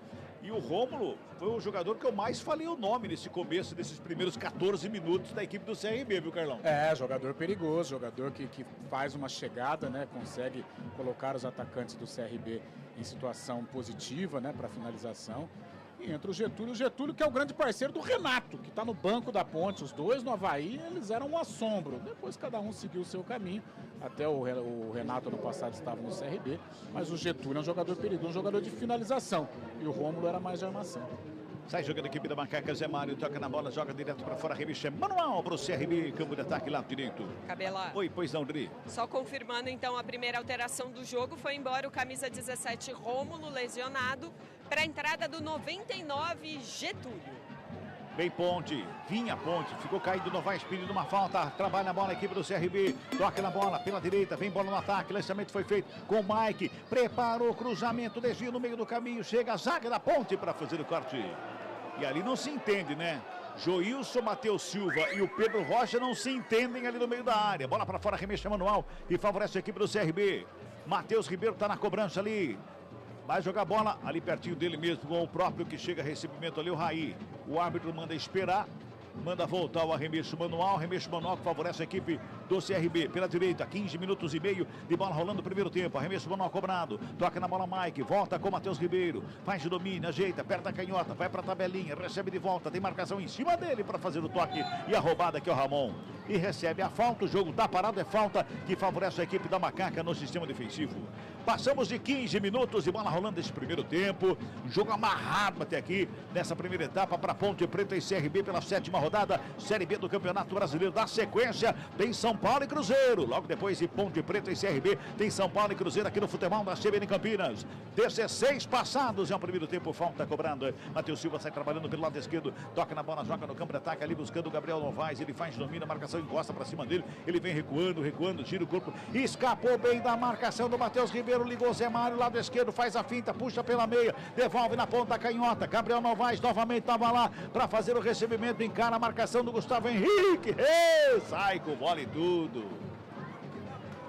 E o Rômulo foi o jogador que eu mais falei o nome nesse começo, desses primeiros 14 minutos da equipe do CRB, viu, Carlão?
É, jogador perigoso, jogador que faz uma chegada, né? Consegue colocar os atacantes do CRB em situação positiva, né? Para finalização. E entra o Getúlio que é o grande parceiro do Renato, que está no banco da Ponte. Os dois no Avaí, eles eram um assombro. Depois cada um seguiu o seu caminho. Até o Renato ano passado estava no CRB, mas o Getúlio é um jogador perigoso, um jogador de finalização. E o Rômulo era mais de armação.
Sai jogando a equipe da Macaca, Zé Mário toca na bola, joga direto para fora, remexe manual para o CRB, campo de ataque lado direito.
Cabela.
Oi, pois não, Dri.
Só confirmando então a primeira alteração do jogo, foi embora o camisa 17 Rômulo, lesionado, para a entrada do 99 Getúlio.
Vem Ponte, vinha Ponte, ficou caído Novaes pedindo uma falta, trabalha a bola a equipe do CRB, toca na bola pela direita, vem bola no ataque, lançamento foi feito com o Mike, preparou o cruzamento, desvio no meio do caminho, chega a zaga da Ponte para fazer o corte. E ali não se entende, né? Joilson, Matheus Silva e o Pedro Rocha não se entendem ali no meio da área. Bola para fora, remexe manual e favorece a equipe do CRB. Matheus Ribeiro está na cobrança ali. Vai jogar bola ali pertinho dele mesmo, com o próprio que chega a recebimento ali, o Raí. O árbitro manda esperar, manda voltar o arremesso manual que favorece a equipe do CRB. Pela direita, 15 minutos e meio de bola rolando no primeiro tempo. Arremesso manual cobrado, toca na bola Mike, volta com o Matheus Ribeiro, faz o domínio, ajeita, aperta a canhota, vai para a tabelinha, recebe de volta, tem marcação em cima dele para fazer o toque e a roubada aqui é o Ramon. E recebe a falta, o jogo tá parado, é falta que favorece a equipe da Macaca no sistema defensivo. Passamos de 15 minutos de bola rolando nesse primeiro tempo. Jogo amarrado até aqui nessa primeira etapa para Ponte Preta e CRB pela 7ª rodada, Série B do Campeonato Brasileiro. Da sequência, tem São Paulo e Cruzeiro. Logo depois de Ponte Preta e CRB, tem São Paulo e Cruzeiro aqui no futebol da CBN Campinas. 16 passados, é o primeiro tempo, falta cobrando. Matheus Silva sai trabalhando pelo lado esquerdo, toca na bola, joga no campo de ataque ali buscando o Gabriel Novaes. Ele faz domínio, a marcação encosta para cima dele. Ele vem recuando, gira o corpo. Escapou bem da marcação do Matheus Ribeiro. Ligou o Zé Mário, lado esquerdo, faz a finta, puxa pela meia, devolve na ponta canhota. Gabriel Novaes novamente estava lá para fazer o recebimento, encara a marcação do Gustavo Henrique. Sai com bola e tudo.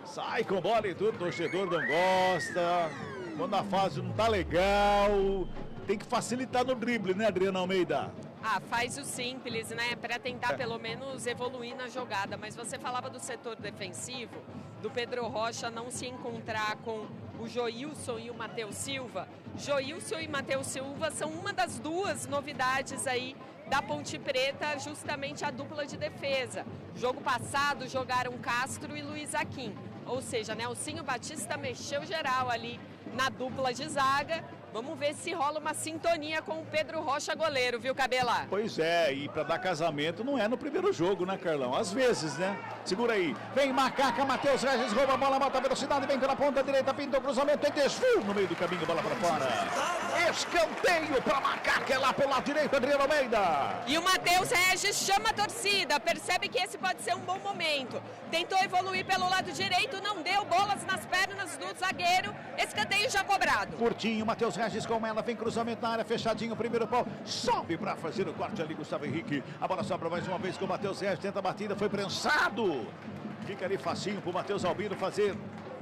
Sai com bola e tudo, o torcedor não gosta. Quando a fase não tá legal, tem que facilitar no drible, né, Adriana Almeida?
Ah, faz o simples, né? Para tentar pelo menos evoluir na jogada. Mas você falava do setor defensivo, do Pedro Rocha não se encontrar com o Joilson e o Matheus Silva. Joilson e Matheus Silva são uma das duas novidades aí da Ponte Preta, justamente a dupla de defesa. Jogo passado jogaram Castro e Luiz Aquim. Ou seja, Nelsinho Batista mexeu geral ali na dupla de zaga. Vamos ver se rola uma sintonia com o Pedro Rocha, goleiro, viu, Cabela?
Pois é, e pra dar casamento não é no primeiro jogo, né, Carlão? Às vezes, né? Segura aí. Vem Macaca, Matheus Regis, rouba a bola, bota a velocidade, vem pela ponta direita, pintou o cruzamento, tem desvio no meio do caminho, bola pra fora. Escanteio pra Macaca, é lá pelo lado direito, Adriano Almeida.
E o Matheus Regis chama a torcida, percebe que esse pode ser um bom momento. Tentou evoluir pelo lado direito, não deu, bolas nas pernas do zagueiro, escanteio já cobrado.
Curtinho, Matheus Regis com ela, vem cruzamento na área, fechadinho, primeiro pau, sobe pra fazer o corte ali, Gustavo Henrique. A bola sobra mais uma vez com o Matheus Regis, tenta a batida, foi prensado. Fica ali facinho pro Matheus Albino fazer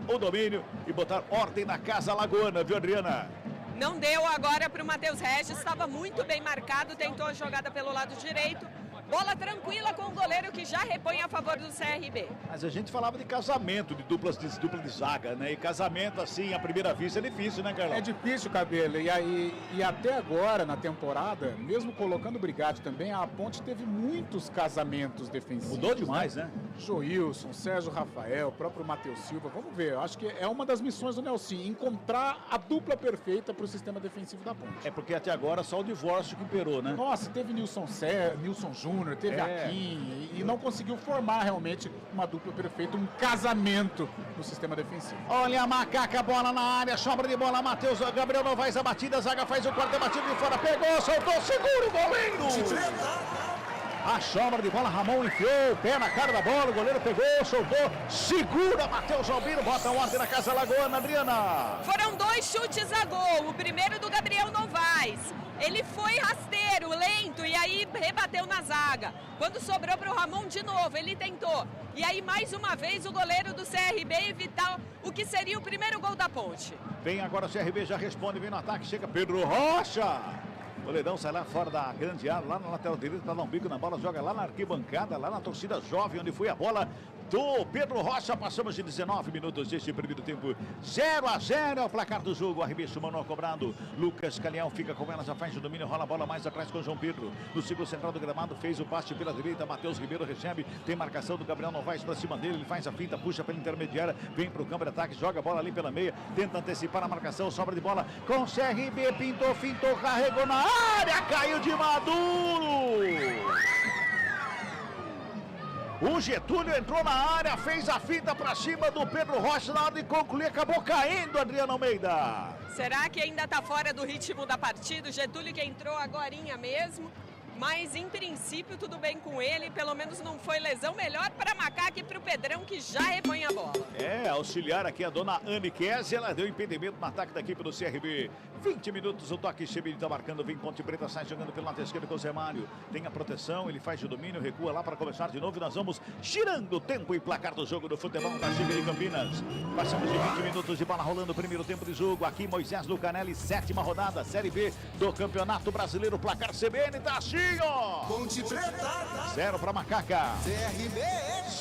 o domínio e botar ordem na casa lagoana, viu, Adriana?
Não deu agora para o Matheus Regis, estava muito bem marcado, tentou a jogada pelo lado direito. Bola tranquila com o goleiro que já repõe a favor do CRB.
Mas a gente falava de casamento, de dupla de zaga, né? E casamento assim, à primeira vista, é difícil, né, Carlão?
É difícil, Cabelo. E até agora, na temporada, mesmo colocando o Brigatti também, a Ponte teve muitos casamentos defensivos.
Mudou demais, né?
Joilson, Sérgio Rafael, o próprio Matheus Silva. Vamos ver, eu acho que é uma das missões do Nelson, encontrar a dupla perfeita para o sistema defensivo da Ponte.
É porque até agora só o divórcio que imperou, né?
Nossa, teve Nilson Júnior, Júnior, teve a Kim, e não conseguiu formar realmente uma dupla perfeita, um casamento no sistema defensivo.
Olha a Macaca, bola na área, sobra de bola, Matheus, Gabriel Novaes, a batida, a zaga faz o quarto, batido de fora, pegou, soltou, segura o goleiro! A sobra de bola, Ramon enfiou o pé na cara da bola, o goleiro pegou, soltou, segura, Matheus Albino, bota a ordem na Casa Lagoana, Adriana.
Foram 2 chutes a gol, o primeiro do Gabriel Novaes. Ele foi rasteiro, lento, e aí rebateu na zaga. Quando sobrou para o Ramon de novo, ele tentou. E aí, mais uma vez, o goleiro do CRB evitar o que seria o primeiro gol da Ponte.
Vem agora o CRB, já responde, vem no ataque, chega Pedro Rocha. O Leidão sai lá fora da grande área, lá na lateral direita, para dar um bico na bola, joga lá na arquibancada, lá na torcida jovem, onde foi a bola do Pedro Rocha. Passamos de 19 minutos deste primeiro tempo. 0-0 é o placar do jogo. Arremesso Manuel cobrado. Lucas Caliel fica com ela, já faz o domínio, rola a bola mais atrás com João Pedro. No círculo central do gramado, fez o passe pela direita. Matheus Ribeiro recebe. Tem marcação do Gabriel Novaes para cima dele. Ele faz a finta, puxa pela intermediária, vem para o campo de ataque, joga a bola ali pela meia, tenta antecipar a marcação, sobra de bola com o CRB. Pintou, fintou, carregou na área, caiu de Maduro. O Getúlio entrou na área, fez a finta para cima do Pedro Rocha, na hora de concluir, acabou caindo, Adriano Almeida.
Será que ainda está fora do ritmo da partida? O Getúlio que entrou agorinha mesmo, mas em princípio tudo bem com ele, pelo menos não foi lesão. Melhor para Macaca e para o Pedrão, que já repõe a bola.
Auxiliar aqui a dona Anne Kess, ela deu impedimento no ataque da equipe do CRB. 20 minutos, o toque Chebeli está marcando, vem Ponte Preta, sai jogando pelo lado esquerdo com o Zé Mário. Tem a proteção, ele faz o domínio, recua lá para começar de novo e nós vamos girando o tempo e placar do jogo do futebol da Chebeli Campinas. Passamos de 20 minutos de bola rolando, primeiro tempo de jogo. Aqui Moisés Lucanelli, 7ª rodada, Série B do Campeonato Brasileiro. Placar CBN tá assim, ó.
Ponte Preta.
0 para Macaca.
CRB.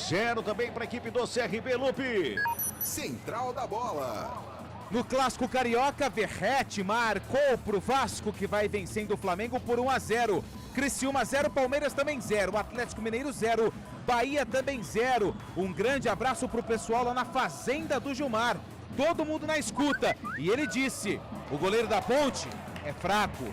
0 também para a equipe do CRB, Lupe.
Central da bola.
No clássico carioca, Verrete marcou pro Vasco, que vai vencendo o Flamengo por 1-0. Criciúma 0, Palmeiras também 0, Atlético Mineiro 0, Bahia também 0. Um grande abraço pro pessoal lá na Fazenda do Gilmar. Todo mundo na escuta. E ele disse, o goleiro da Ponte é fraco.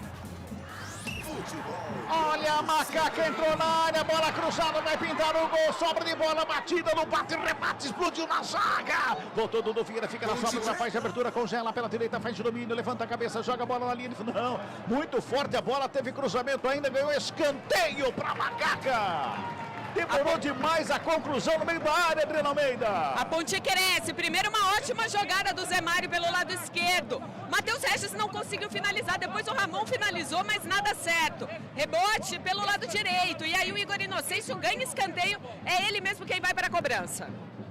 Olha a Macaca, entrou na área, bola cruzada, vai pintar o gol, sobra de bola, batida no bate, rebate, explodiu na zaga. Voltou Dudu Vieira, fica na sobra, já faz a abertura, congela pela direita, faz o domínio, levanta a cabeça, joga a bola na linha de fundo. Não, muito forte a bola, teve cruzamento ainda, ganhou escanteio para Macaca. Demorou demais a conclusão no meio da área, Adriano Almeida.
A Ponte cresce. Primeiro uma ótima jogada do Zé Mário pelo lado esquerdo. Matheus Regis não conseguiu finalizar. Depois o Ramon finalizou, mas nada certo. Rebote pelo lado direito. E aí o Igor Inocêncio ganha escanteio. É ele mesmo quem vai para a cobrança.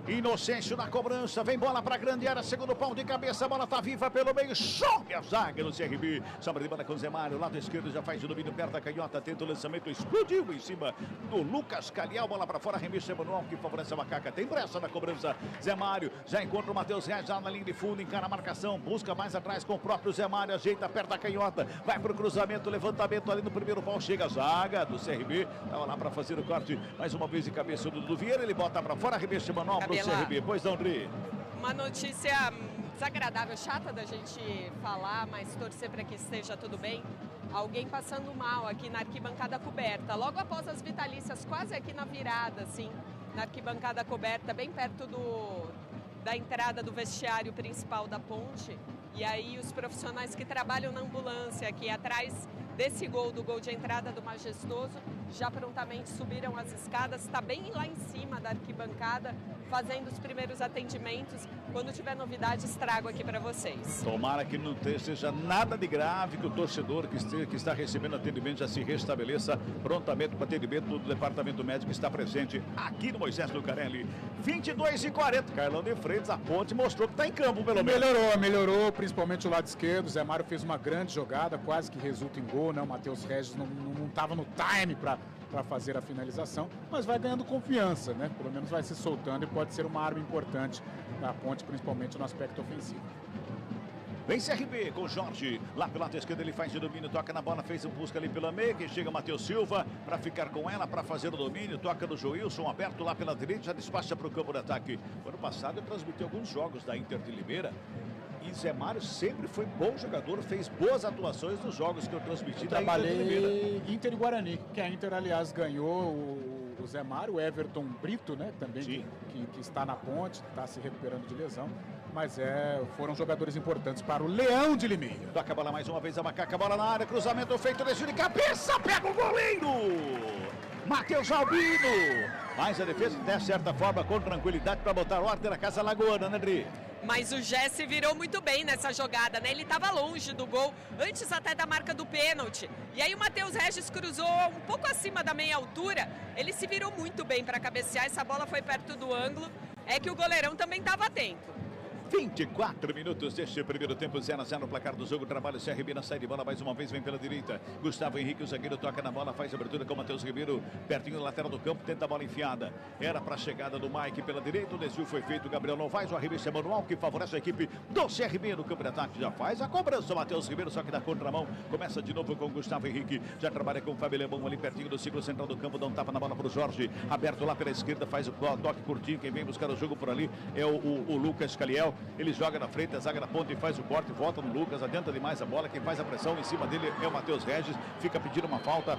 Inocêncio na cobrança, vem bola para a grande área, segundo pau de cabeça, a bola tá viva pelo meio, sobe a zaga no CRB, sobra de bola com o Zé Mário, lado esquerdo já faz o domínio perto da canhota, tenta o lançamento, explodiu em cima do Lucas Calial, bola para fora, arremesso Emanuel que favorece a Macaca, tem pressa na cobrança, Zé Mário já encontra o Matheus Reis já na linha de fundo, encara a marcação, busca mais atrás com o próprio Zé Mário, ajeita perto da canhota, vai pro cruzamento, levantamento ali no primeiro pau, chega a zaga do CRB, tava lá para fazer o corte, mais uma vez de cabeça do Dudu Vieira, ele bota para fora, arremesso Emanuel pro CRB, pois não, Dri?
Uma notícia desagradável, chata da gente falar, mas torcer para que esteja tudo bem. Alguém passando mal aqui na arquibancada coberta, logo após as vitalícias, quase aqui na virada, assim, na arquibancada coberta, bem perto da entrada do vestiário principal da Ponte. E aí os profissionais que trabalham na ambulância aqui atrás desse gol, do gol de entrada do Majestoso, já prontamente subiram as escadas, está bem lá em cima da arquibancada, fazendo os primeiros atendimentos. Quando tiver novidades, trago aqui para vocês.
Tomara que não seja nada de grave, que o torcedor que está recebendo atendimento já se restabeleça prontamente para o atendimento do departamento médico que está presente aqui no Moisés Lucarelli. 22h40, Carlão de Freitas, a Ponte mostrou que está em campo, pelo menos.
Melhorou, principalmente o lado esquerdo. Zé Mário fez uma grande jogada, quase que resulta em gol, né? O Matheus Regis não estava no time para fazer a finalização, mas vai ganhando confiança, né? Pelo menos vai se soltando e pode ser uma arma importante da Ponte, principalmente no aspecto ofensivo.
Vem CRB com o Jorge, lá pelo lado esquerdo ele faz o domínio, toca na bola, fez um busca ali pela meia, que chega Matheus Silva para ficar com ela, para fazer o domínio, toca no Joilson, aberto lá pela direita, já despacha para o campo de ataque. Ano passado eu transmiti alguns jogos da Inter de Limeira e E Zé Mário sempre foi bom jogador, fez boas atuações nos jogos que eu transmiti.
Trabalhei Inter e Guarani, que a Inter, aliás, ganhou o Zé Mário, o Everton Brito, né? Também que está na ponte, está se recuperando de lesão. Mas foram jogadores importantes para o Leão de Limeira.
Toca a bola mais uma vez, a Macaca, bola na área, cruzamento feito, desvio de cabeça, pega o goleiro! Matheus Albino! Mas a defesa, de certa forma, com tranquilidade para botar ordem na Casa Lagoana, né, Dri?
Mas o Jesse virou muito bem nessa jogada, né? Ele estava longe do gol, antes até da marca do pênalti. E aí o Matheus Regis cruzou um pouco acima da meia altura. Ele se virou muito bem para cabecear, essa bola foi perto do ângulo. É que o goleirão também estava atento.
24 minutos deste primeiro tempo, 0-0 no placar do jogo. Trabalha o CRB na saída de bola, mais uma vez vem pela direita. Gustavo Henrique, o zagueiro, toca na bola, faz a abertura com o Matheus Ribeiro, pertinho do lateral do campo, tenta a bola enfiada. Era para a chegada do Mike pela direita, o desvio foi feito, Gabriel Novaes, o arremesso é manual que favorece a equipe do CRB no campo de ataque. Já faz a cobrança, o Matheus Ribeiro, só que da contramão. Começa de novo com o Gustavo Henrique, já trabalha com o Fábio Lebão ali pertinho do ciclo central do campo, dá um tapa na bola para o Jorge, aberto lá pela esquerda, faz o toque curtinho, quem vem buscar o jogo por ali é o Lucas Caliel, ele joga na frente, a zaga na ponta e faz o corte, volta no Lucas, adianta demais a bola, quem faz a pressão em cima dele é o Matheus Regis, fica pedindo uma falta,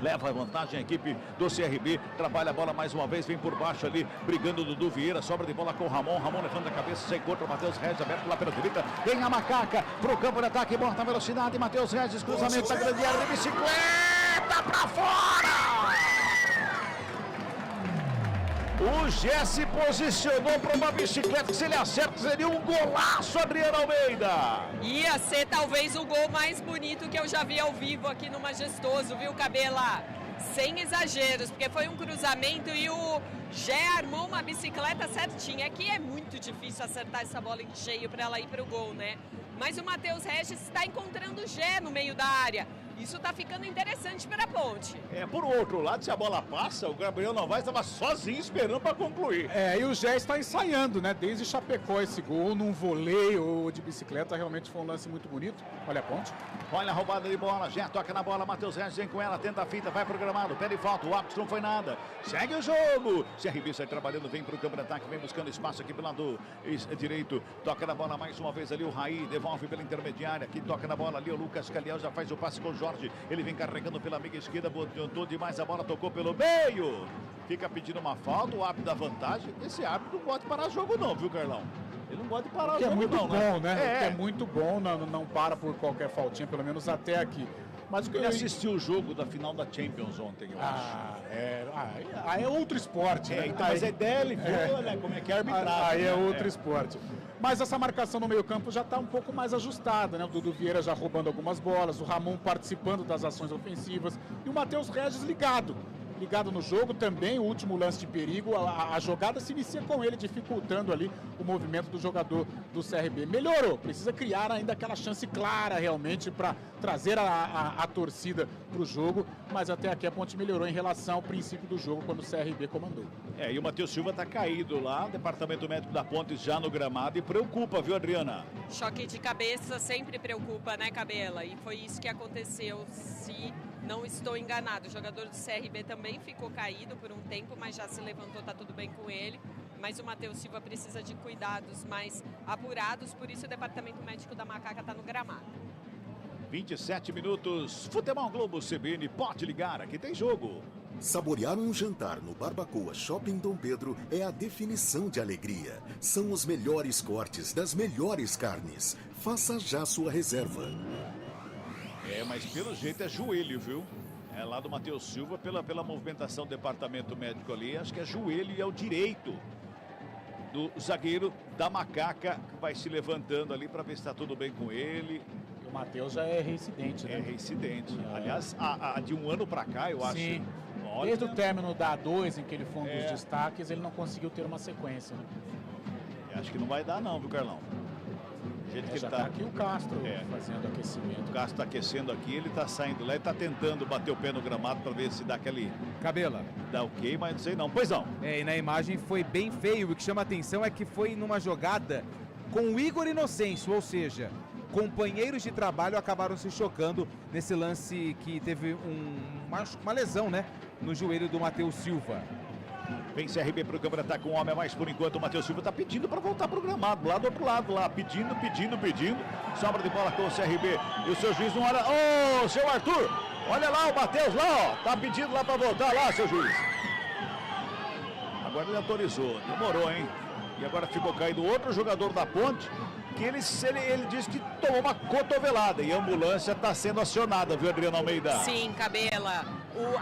leva a vantagem a equipe do CRB, trabalha a bola mais uma vez, vem por baixo ali, brigando o Dudu Vieira, sobra de bola com o Ramon levanta a cabeça, sai contra o Matheus Regis, aberto lá pela direita, vem a Macaca pro campo de ataque, bota a velocidade, Matheus Regis, cruzamento da grande área de bicicleta pra fora! O Jesse posicionou para uma bicicleta que se ele acerta seria um golaço, Adriano Almeida.
Ia ser talvez o gol mais bonito que eu já vi ao vivo aqui no Majestoso, viu, Cabela? Sem exageros, porque foi um cruzamento e o Gé armou uma bicicleta certinha. Aqui é muito difícil acertar essa bola em cheio para ela ir para o gol, né? Mas o Matheus Regis está encontrando o Gé no meio da área. Isso está ficando interessante para a Ponte.
Por outro lado, se a bola passa, o Gabriel Novaes estava sozinho esperando para concluir.
E o Gé está ensaiando, né? Desde Chapecó esse gol, num voleio ou de bicicleta, realmente foi um lance muito bonito. Olha a Ponte.
Olha a roubada de bola, já toca na bola, Matheus Regis vem com ela, tenta a fita, vai pro gramado, pede falta, o árbitro não foi nada. Segue o jogo. CRB sai trabalhando, vem pro campo de ataque, vem buscando espaço aqui pelo lado direito. Toca na bola mais uma vez ali, o Raí devolve pela intermediária, aqui toca na bola ali, o Lucas Caliel já faz o passe com o Jorge. Ele vem carregando pela amiga esquerda, botou demais a bola, tocou pelo meio. Fica pedindo uma falta, o árbitro dá vantagem. Esse árbitro não gosta de parar jogo não, viu, Carlão? Ele não gosta de parar jogo não,
é muito bom,
né?
É muito bom, não para por qualquer faltinha, pelo menos até aqui. Mas
ele assistiu o jogo da final da Champions ontem, eu acho.
É outro esporte, né?
Então, mas é dele, olha como é que é arbitragem.
Aí é outro esporte. Mas essa marcação no meio campo já está um pouco mais ajustada, né? O Dudu Vieira já roubando algumas bolas, o Ramon participando das ações ofensivas e o Matheus Regis ligado no jogo também, o último lance de perigo, a jogada se inicia com ele, dificultando ali o movimento do jogador do CRB. Melhorou, precisa criar ainda aquela chance clara realmente para trazer a torcida para o jogo, mas até aqui a Ponte melhorou em relação ao princípio do jogo, quando o CRB comandou.
E o Matheus Silva está caído lá, o departamento médico da Ponte já no gramado e preocupa, viu, Adriana?
Choque de cabeça sempre preocupa, né, Cabela? E foi isso que aconteceu, se não estou enganado. O jogador do CRB também ficou caído por um tempo, mas já se levantou, tá tudo bem com ele. Mas o Matheus Silva precisa de cuidados mais apurados, por isso o departamento médico da Macaca está no gramado.
27 minutos, Futebol Globo CBN, pode ligar, aqui tem jogo.
Saborear um jantar no Barbacoa Shopping Dom Pedro é a definição de alegria. São os melhores cortes das melhores carnes. Faça já sua reserva.
Mas pelo jeito é joelho, viu? É lá do Matheus Silva, pela movimentação do departamento médico ali, acho que é joelho e é o direito do zagueiro da Macaca, que vai se levantando ali para ver se está tudo bem com ele.
E o Matheus já é reincidente, né?
É reincidente. Aliás, de um ano para cá, eu acho.
Sim. Desde o término da A2, em que ele foi um dos destaques, ele não conseguiu ter uma sequência, né?
Acho que não vai dar não, viu, Carlão? Que
já tá aqui o Castro fazendo aquecimento.
O Castro está aquecendo aqui, ele está saindo lá e está tentando bater o pé no gramado para ver se dá aquele...
Cabela.
Dá ok, mas não sei não. Pois não.
E na imagem foi bem feio. O que chama a atenção é que foi numa jogada com o Igor Inocêncio, ou seja, companheiros de trabalho acabaram se chocando nesse lance que teve uma lesão, né, no joelho do Matheus Silva.
Vem CRB pro câmera, tá com um homem a mais por enquanto. O Matheus Silva tá pedindo para voltar pro gramado, lá do outro lado, lá, pedindo. Sobra de bola com o CRB. E o seu juiz não olha. Ô, seu Arthur, olha lá o Matheus lá, ó. Tá pedindo lá para voltar lá, seu juiz. Agora ele autorizou, demorou, hein? E agora ficou caído outro jogador da Ponte, que ele disse que tomou uma cotovelada. E a ambulância está sendo acionada, viu, Adriana Almeida?
Sim, Cabela.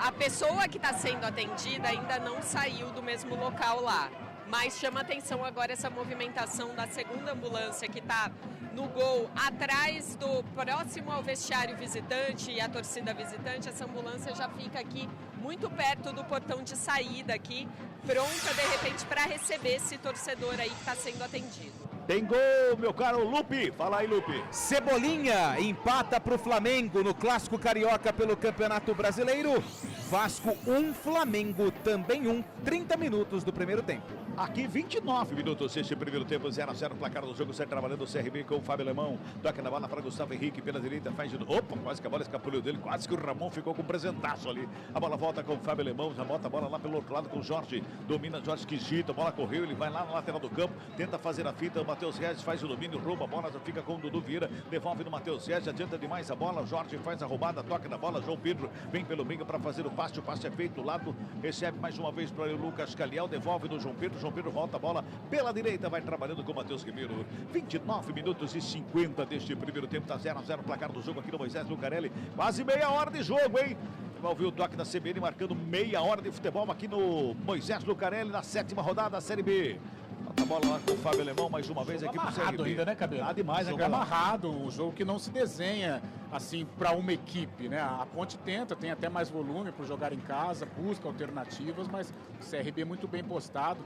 A pessoa que está sendo atendida ainda não saiu do mesmo local lá. Mas chama atenção agora essa movimentação da segunda ambulância que está no gol, atrás do próximo ao vestiário visitante e a torcida visitante. Essa ambulância já fica aqui muito perto do portão de saída aqui, pronta de repente para receber esse torcedor aí que está sendo atendido.
Tem gol, meu caro Lupe. Fala aí, Lupe.
Cebolinha empata para o Flamengo no Clássico Carioca pelo Campeonato Brasileiro. Vasco 1, Flamengo também 1, 30 minutos do primeiro tempo.
Aqui 29 minutos este primeiro tempo, 0-0, placar do jogo, sai trabalhando o CRB com o Fábio Alemão. Toca na bola para Gustavo Henrique pela direita, faz de novo. Opa, quase que a bola escapuliu dele, quase que o Ramon ficou com um presentaço ali. A bola volta com o Fábio Alemão, já bota a bola lá pelo outro lado com o Jorge. Domina Jorge Quisito, a bola correu, ele vai lá na lateral do campo, tenta fazer a fita, o Matheus Regis faz o domínio, rouba a bola, já fica com o Dudu Vieira, devolve no Matheus Regis, adianta demais a bola, Jorge faz a roubada, toca na bola, João Pedro vem pelo meio para fazer o passe é feito do lado, recebe mais uma vez para o Lucas Caliel, devolve no João Pedro volta a bola pela direita, vai trabalhando com o Matheus Ribeiro. 29 minutos e 50 deste primeiro tempo, tá 0-0 placar do jogo aqui no Moisés Lucarelli, quase meia hora de jogo, hein? Vai ouvir o toque da CBN marcando meia hora de futebol aqui no Moisés Lucarelli, na 7ª rodada da Série B. A bola lá com o Fábio Alemão, mais uma vez aqui pro CRB.
Ainda, né, Cabelo?
Tá demais, né,
jogo amarrado, um jogo que não se desenha assim para uma equipe, né? A Ponte tenta, tem até mais volume para jogar em casa, busca alternativas, mas o CRB muito bem postado.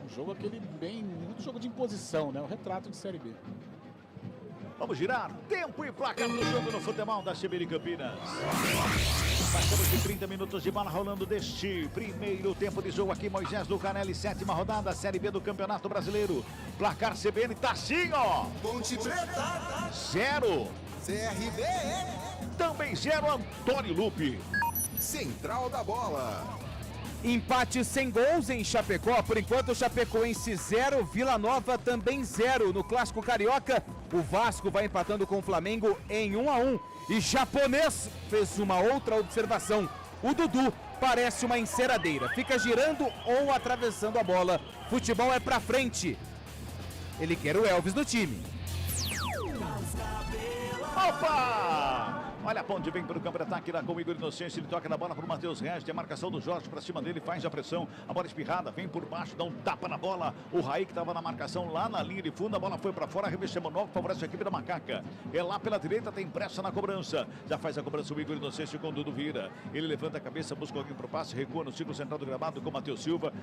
Um jogo aquele muito jogo de imposição, né? O retrato de Série B.
Vamos girar tempo e placar do jogo no futebol da CBN Campinas. Passamos de 30 minutos de bola rolando deste primeiro tempo de jogo aqui, Moisés Lucarelli, 7ª rodada, Série B do Campeonato Brasileiro. Placar CBN tá assim, ó.
Ponte Preta.
0.
CRB.
Também 0, Antônio Lupe.
Central da bola.
Empate sem gols em Chapecó. Por enquanto, o Chapecoense 0, Vila Nova também 0. No Clássico Carioca, o Vasco vai empatando com o Flamengo em 1-1. E Japonês fez uma outra observação. O Dudu parece uma enceradeira. Fica girando ou atravessando a bola. Futebol é pra frente. Ele quer o Elvis no time.
Opa! Olha a Ponte, vem para o campo de ataque lá com o Igor Inocêncio, ele toca na bola para o Matheus Regis, tem a marcação do Jorge para cima dele, faz a pressão, a bola espirrada, vem por baixo, dá um tapa na bola, o Raí que estava na marcação lá na linha de fundo, a bola foi para fora, arremesso Emanuel, favorece a equipe da Macaca, é lá pela direita, tem pressa na cobrança, já faz a cobrança o Igor Inocêncio com o Dudu Vieira, ele levanta a cabeça, busca alguém para o passe, recua no círculo central do gramado com o Matheus Silva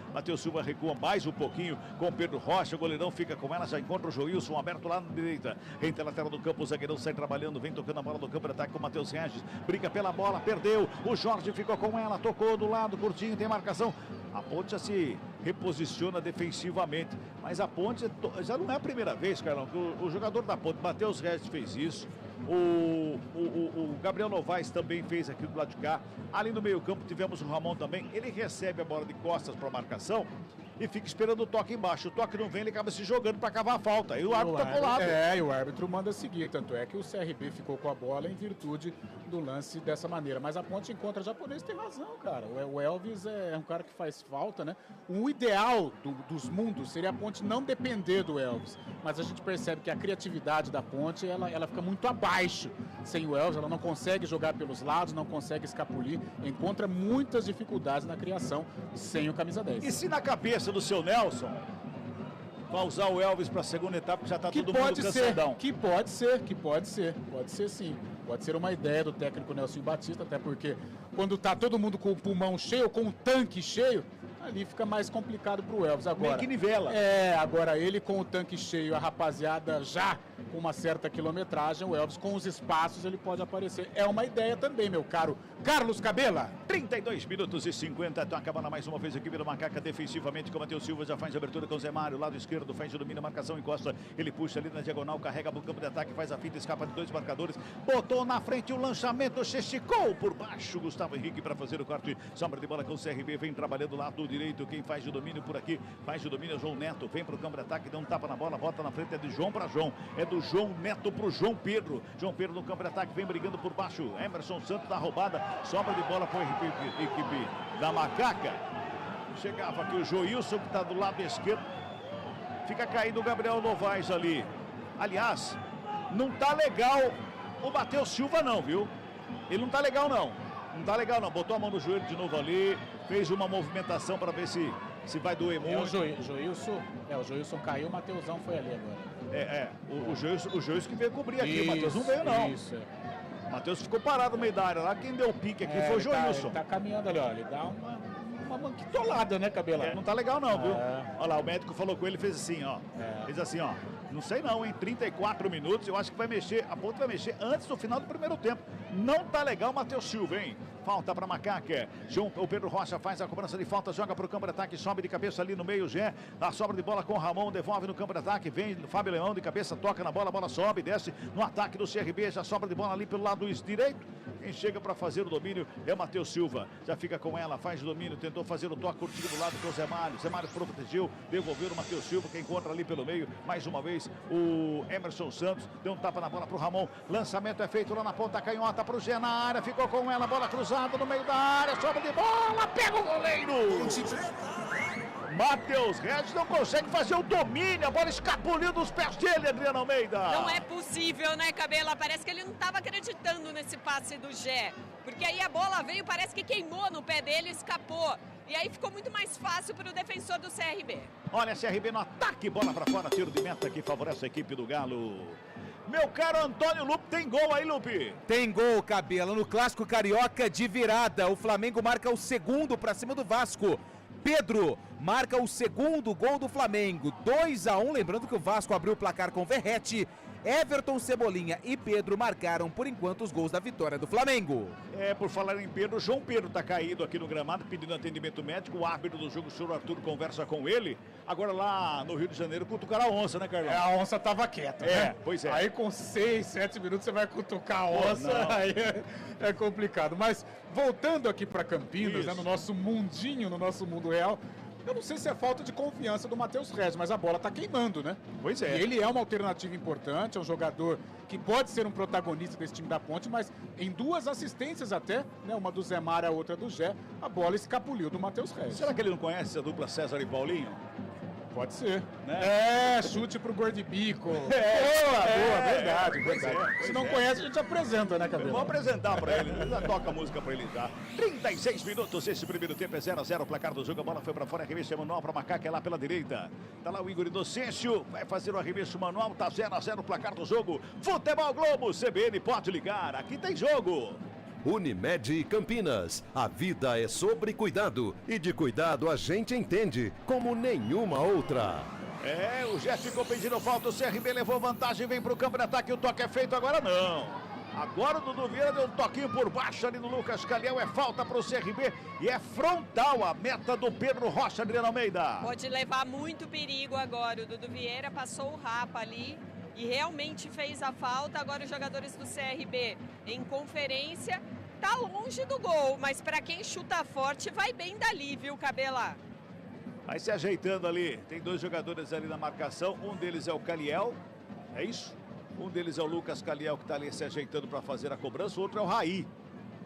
recua mais um pouquinho com o Pedro Rocha, o goleirão fica com ela, já encontra o Joilson aberto lá na direita, entra a lateral do campo, o zagueirão sai trabalhando, vem tocando a bola no campo de ataque com o Matheus Regis, briga pela bola, perdeu, o Jorge ficou com ela, tocou do lado, curtinho, tem marcação. A Ponte já se reposiciona defensivamente, mas a Ponte já não é a primeira vez, Carlão, que o jogador da Ponte, Matheus Regis, fez isso. O Gabriel Novaes também fez aqui do lado de cá. Ali no meio campo tivemos o Ramon também. Ele recebe a bola de costas para a marcação e fica esperando o toque embaixo. O toque não vem, ele acaba se jogando para cavar a falta. E o árbitro tá colado.
E o árbitro manda seguir. Tanto é que o CRB ficou com a bola em virtude do lance dessa maneira. Mas a Ponte encontra japonês, tem razão, cara. O Elvis é um cara que faz falta, né? O ideal dos mundos seria a Ponte não depender do Elvis. Mas a gente percebe que a criatividade da Ponte, ela fica muito abaixo sem o Elvis. Ela não consegue jogar pelos lados, não consegue escapulir. Encontra muitas dificuldades na criação sem o camisa 10.
E se na cabeça do seu Nelson vai usar o Elvis para a segunda etapa, que já está todo mundo cansadão?
Que pode ser sim. Pode ser uma ideia do técnico Nelson Batista, até porque quando tá todo mundo com o pulmão cheio, com o tanque cheio, ali fica mais complicado pro Elvis. Agora,
meio que nivela.
Agora ele com o tanque cheio, a rapaziada já com uma certa quilometragem, o Elvis com os espaços ele pode aparecer. É uma ideia também, meu caro Carlos Cabela.
32 minutos e 50, toca a bola mais uma vez, equipe do Macaca defensivamente com o Matheus Silva, já faz a abertura com o Zé Mário, lado esquerdo, faz o domínio, marcação, encosta, ele puxa ali na diagonal, carrega pro campo de ataque, faz a finta, escapa de 2 marcadores, botou na frente o lançamento, chesticou por baixo, Gustavo Henrique para fazer o corte, sobra de bola com o CRB, vem trabalhando do lado direito, quem faz o domínio por aqui, faz o domínio é João Neto, vem pro campo de ataque, dá um tapa na bola, bota na frente, é de João para João, é do João Neto pro João Pedro no campo de ataque, vem brigando por baixo, Emerson Santos da roubada, sobra de bola com a equipe da Macaca. Chegava aqui o Joilson, que está do lado esquerdo. Fica caído o Gabriel Novaes ali. Aliás, não tá legal o Matheus Silva não, viu? Ele não tá legal não. Não tá legal não. Botou a mão no joelho de novo ali. Fez uma movimentação para ver se vai doer muito.
O Joilson caiu, o Mateusão foi ali agora.
O Joilson que veio cobrir aqui. O Matheus não veio não.
Isso,
O Matheus ficou parado no meio da área lá. Quem deu o pique aqui foi o Joilson.
Ele tá caminhando ali, ó. Ele dá uma manquitolada, né, Cabela?
Não tá legal não, viu? Olha lá, o médico falou com ele, fez assim, ó. Fez assim, ó. Não sei não, em 34 minutos, eu acho que vai mexer, a ponta vai mexer antes do final do primeiro tempo. Não tá legal o Matheus Silva, hein? Falta para Macaca. O Pedro Rocha faz a cobrança de falta, joga para o campo de ataque, sobe de cabeça ali no meio, Gé. A sobra de bola com o Ramon, devolve no campo de ataque, vem Fábio Leão de cabeça, toca na bola, a bola sobe, desce no ataque do CRB, já sobra de bola ali pelo lado direito. Quem chega para fazer o domínio é o Matheus Silva. Já fica com ela, faz o domínio, tentou fazer o toque curtinho do lado com o Zé Mário. Zé Mário protegeu, devolveu o Matheus Silva, que encontra ali pelo meio. Mais uma vez o Emerson Santos, deu um tapa na bola para o Ramon. Lançamento é feito lá na ponta canhota para o Gé na área, ficou com ela, bola cruzada no meio da área, sobra de bola, pega o goleiro! Matheus Regis não consegue fazer o domínio, a bola escapuliu dos pés dele, Adriano Almeida.
Não é possível, né, Cabela? Parece que ele não estava acreditando nesse passe do Gé. Porque aí a bola veio, parece que queimou no pé dele, escapou. E aí ficou muito mais fácil para o defensor do CRB.
Olha, CRB no ataque, bola para fora, tiro de meta que favorece a equipe do Galo. Meu caro Antônio Lupe, tem gol aí, Lupe?
Tem gol, Cabela, no Clássico Carioca de virada. O Flamengo marca o segundo para cima do Vasco. Pedro marca o segundo gol do Flamengo, 2-1, lembrando que o Vasco abriu o placar com Verratti. Everton, Cebolinha e Pedro marcaram, por enquanto, os gols da vitória do Flamengo.
Por falar em Pedro, João Pedro está caído aqui no gramado, pedindo atendimento médico. O árbitro do jogo, o senhor Arthur, conversa com ele. Agora lá no Rio de Janeiro, cutucar a onça, né, Carlão?
A onça tava quieta, né?
Pois é.
Aí com 6, 7 minutos você vai cutucar a onça, aí é complicado. Mas voltando aqui para Campinas, né, no nosso mundinho, no nosso mundo real, eu não sei se é falta de confiança do Matheus Regis, mas a bola tá queimando, né?
Pois é.
E ele é uma alternativa importante, é um jogador que pode ser um protagonista desse time da Ponte, mas em 2 assistências até, né? Uma do Zé Mário, a outra do Gé, a bola escapuliu do Matheus Regis.
Será que ele não conhece a dupla César e Paulinho?
Pode ser.
Né?
Chute pro Gordibico. Boa, verdade. Se não conhece, a gente apresenta, né, Cabelo?
Vamos apresentar pra ele, já toca a música pra ele já. 36 minutos, esse primeiro tempo é 0-0, o placar do jogo, a bola foi pra fora, arremesso manual pra Macaca, é lá pela direita. Tá lá o Igor Inocêncio, vai fazer o arremesso manual, tá 0-0 o placar do jogo. Futebol Globo, CBN, pode ligar, aqui tem jogo.
Unimed Campinas. A vida é sobre cuidado. E de cuidado a gente entende como nenhuma outra.
O Gé ficou pedindo falta, o CRB levou vantagem, vem pro campo de ataque, o toque é feito, agora não. Agora o Dudu Vieira deu um toquinho por baixo ali no Lucas Calhau, é falta pro CRB e é frontal a meta do Pedro Rocha, Adriano Almeida.
Pode levar muito perigo agora, o Dudu Vieira passou o rapa ali. E realmente fez a falta, agora os jogadores do CRB em conferência, tá longe do gol, mas para quem chuta forte vai bem dali, viu, Cabela?
Vai se ajeitando ali, tem 2 jogadores ali na marcação, um deles é o Caliel, é isso? Um deles é o Lucas Caliel que tá ali se ajeitando para fazer a cobrança, o outro é o Raí.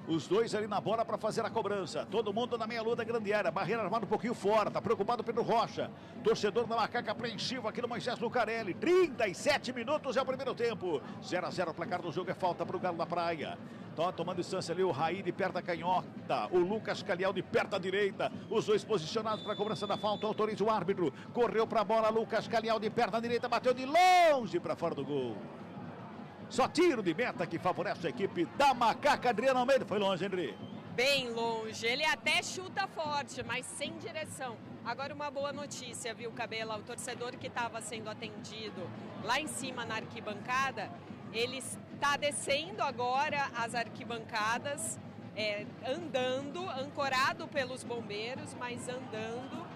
Os 2 ali na bola para fazer a cobrança. Todo mundo na meia-lua da grande área. Barreira armada um pouquinho fora. Tá preocupado Pedro Rocha. Torcedor da Macaca apreensivo aqui no Moisés Lucarelli. 37 minutos é o primeiro tempo. 0-0 o placar do jogo. É falta para o Galo da Praia. Tá tomando distância ali o Raí de perto da canhota. O Lucas Caliel de perto da direita. Os 2 posicionados para a cobrança da falta. Autoriza o árbitro. Correu para a bola. Lucas Caliel de perto da direita. Bateu de longe para fora do gol. Só tiro de meta que favorece a equipe da Macaca. Adriano Almeida, foi longe, Henry.
Bem longe, ele até chuta forte, mas sem direção. Agora uma boa notícia, viu, Cabela? O torcedor que estava sendo atendido lá em cima na arquibancada, ele está descendo agora as arquibancadas andando, ancorado pelos bombeiros, mas andando.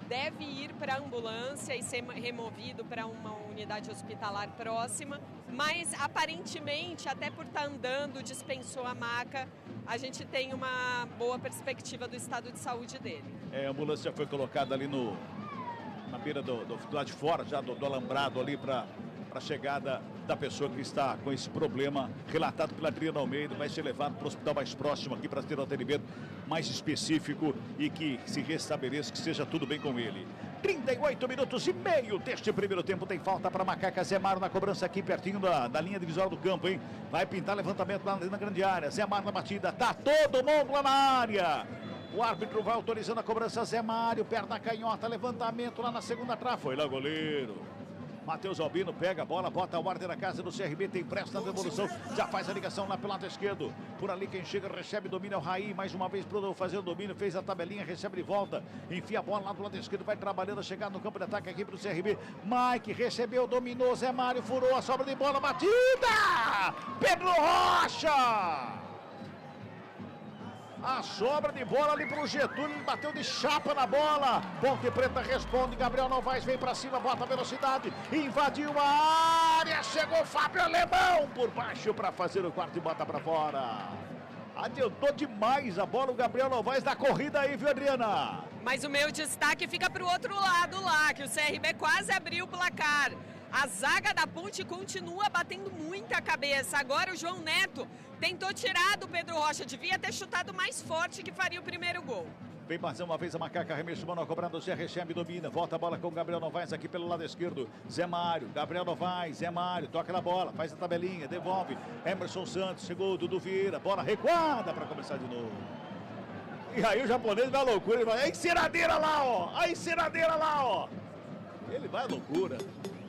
Deve ir para a ambulância e ser removido para uma unidade hospitalar próxima, mas aparentemente, até por estar andando, dispensou a maca, a gente tem uma boa perspectiva do estado de saúde dele.
A ambulância foi colocada ali na beira do lado de fora, já do alambrado ali para a chegada da pessoa que está com esse problema relatado pela Adriana Almeida, vai ser levado para o hospital mais próximo aqui para ter um atendimento mais específico e que se restabeleça, que seja tudo bem com ele. 38 minutos e meio deste primeiro tempo, tem falta para Macaca. Zé Mário na cobrança aqui pertinho da linha divisória do campo, hein? Vai pintar levantamento lá na grande área. Zé Mário na batida, tá todo mundo lá na área. O árbitro vai autorizando a cobrança. Zé Mário, perna canhota, levantamento lá na segunda trave. Foi lá o goleiro. Matheus Albino pega a bola, bota a guarda na casa do CRB, tem pressa na devolução, já faz a ligação lá pelo lado esquerdo. Por ali quem chega, recebe, domina, é o Raí, mais uma vez para fazer o domínio, fez a tabelinha, recebe de volta, enfia a bola lá do lado esquerdo, vai trabalhando, a chegar no campo de ataque aqui para o CRB. Mike recebeu, dominou, Zé Mário furou a sobra de bola, batida! Pedro Rocha! A sobra de bola ali pro Getúlio, ele bateu de chapa na bola. Ponte Preta responde, Gabriel Novaes vem pra cima, bota a velocidade, invadiu a área, chegou Fábio Alemão por baixo pra fazer o quarto e bota pra fora. Adiantou demais a bola o Gabriel Novaes da corrida aí, viu, Adriana?
Mas o meu destaque fica pro outro lado lá, que o CRB quase abriu o placar. A zaga da Ponte continua batendo muita cabeça. Agora o João Neto tentou tirar do Pedro Rocha. Devia ter chutado mais forte que faria o primeiro gol.
Vem mais uma vez a Macaca, arremesso, mano, cobrando o Zé Recebe, domina, volta a bola com o Gabriel Novaes aqui pelo lado esquerdo. Zé Mário, Gabriel Novaes, Zé Mário, toca na bola, faz a tabelinha, devolve. Emerson Santos, chegou, Dudu Vieira, bola recuada para começar de novo. E aí o japonês vai à loucura, ele vai, a enceradeira lá, ó, a enceradeira lá, ó. Ele vai à loucura.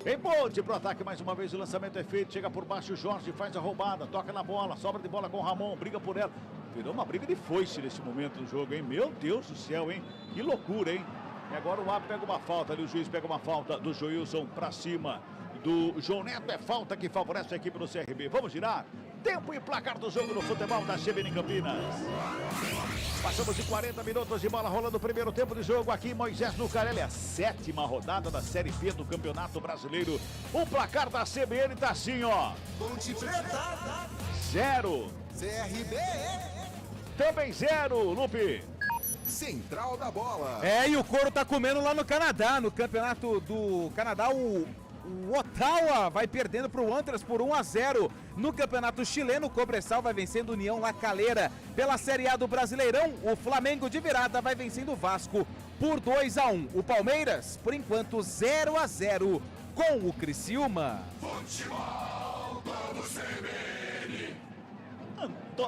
Em Ponte pro ataque mais uma vez, o lançamento é feito, chega por baixo o Jorge, faz a roubada, toca na bola, sobra de bola com o Ramon, briga por ela. Virou uma briga de foice nesse momento do jogo, hein? Meu Deus do céu, hein? Que loucura, hein? E agora o Ab pega uma falta ali, o juiz pega uma falta do Joilson pra cima do João Neto. É falta que favorece a equipe do CRB. Vamos girar? Tempo e placar do jogo no futebol da CBN Campinas. Passamos de 40 minutos de bola rolando o primeiro tempo de jogo aqui em Moisés Lucarelli. A 7ª rodada da Série B do Campeonato Brasileiro. O placar da CBN tá assim, ó.
Ponte Preta
0.
CRB
também 0, Lupe.
Central da bola.
E o couro tá comendo lá no Canadá, no campeonato do Canadá, o Ottawa vai perdendo pro Wanderers por 1-0. No campeonato chileno, o Cobressal vai vencendo União La Calera. Pela Série A do Brasileirão, o Flamengo de virada vai vencendo o Vasco por 2-1. O Palmeiras, por enquanto, 0-0 com o Criciúma.
Futebol, vamos CBN.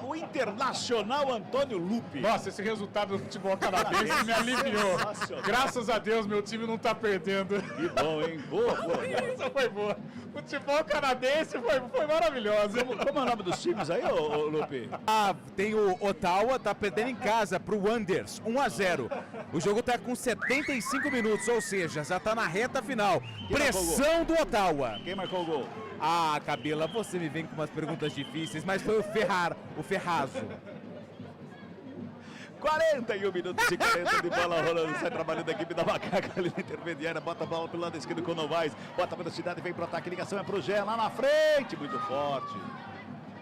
O Internacional Antônio Lupe.
Nossa, esse resultado do futebol canadense me aliviou. Graças a Deus, meu time não tá perdendo.
Que bom, hein? Boa.
Essa foi boa. O futebol canadense foi maravilhoso.
Como é o nome dos times aí, ô Lupe?
Tem o Ottawa, tá perdendo em casa pro Wanderers, 1-0. O jogo tá com 75 minutos, ou seja, já tá na reta final. Pressão do Ottawa.
Quem marcou o gol?
Cabela, você me vem com umas perguntas difíceis, mas foi o Ferrazo.
41 minutos e 40 de bola rolando, sai trabalhando a equipe da Macaca ali na intermediária, bota a bola pelo lado esquerdo com o Novaes, bota a velocidade, vem pro ataque, ligação é pro Gé, lá na frente, muito forte.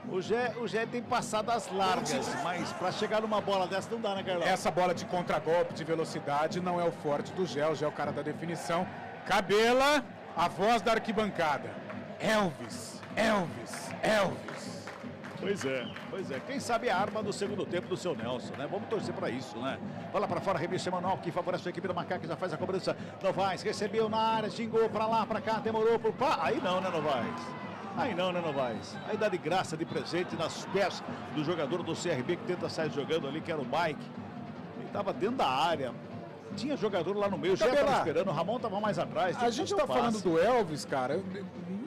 O Gé tem passado as largas, mas pra chegar numa bola dessa não dá, né, Carlão?
Essa bola de contragolpe, de velocidade, não é o forte do Gé, o Gé é o cara da definição. Cabela, a voz da arquibancada. Elvis.
Pois é. Quem sabe a arma do segundo tempo do seu Nelson, né? Vamos torcer pra isso, né? Bola pra fora, revista Emanuel, que favorece a equipe da Macaca, já faz a cobrança. Novaes recebeu na área, xingou pra lá, pra cá, demorou pro pá. Aí não, né, Novaes? Aí dá de graça, de presente nas pés do jogador do CRB que tenta sair jogando ali, que era o Mike. Ele tava dentro da área. Tinha jogador lá no meio, já estava esperando, o Ramon estava mais atrás.
A gente tá falando do Elvis, cara, eu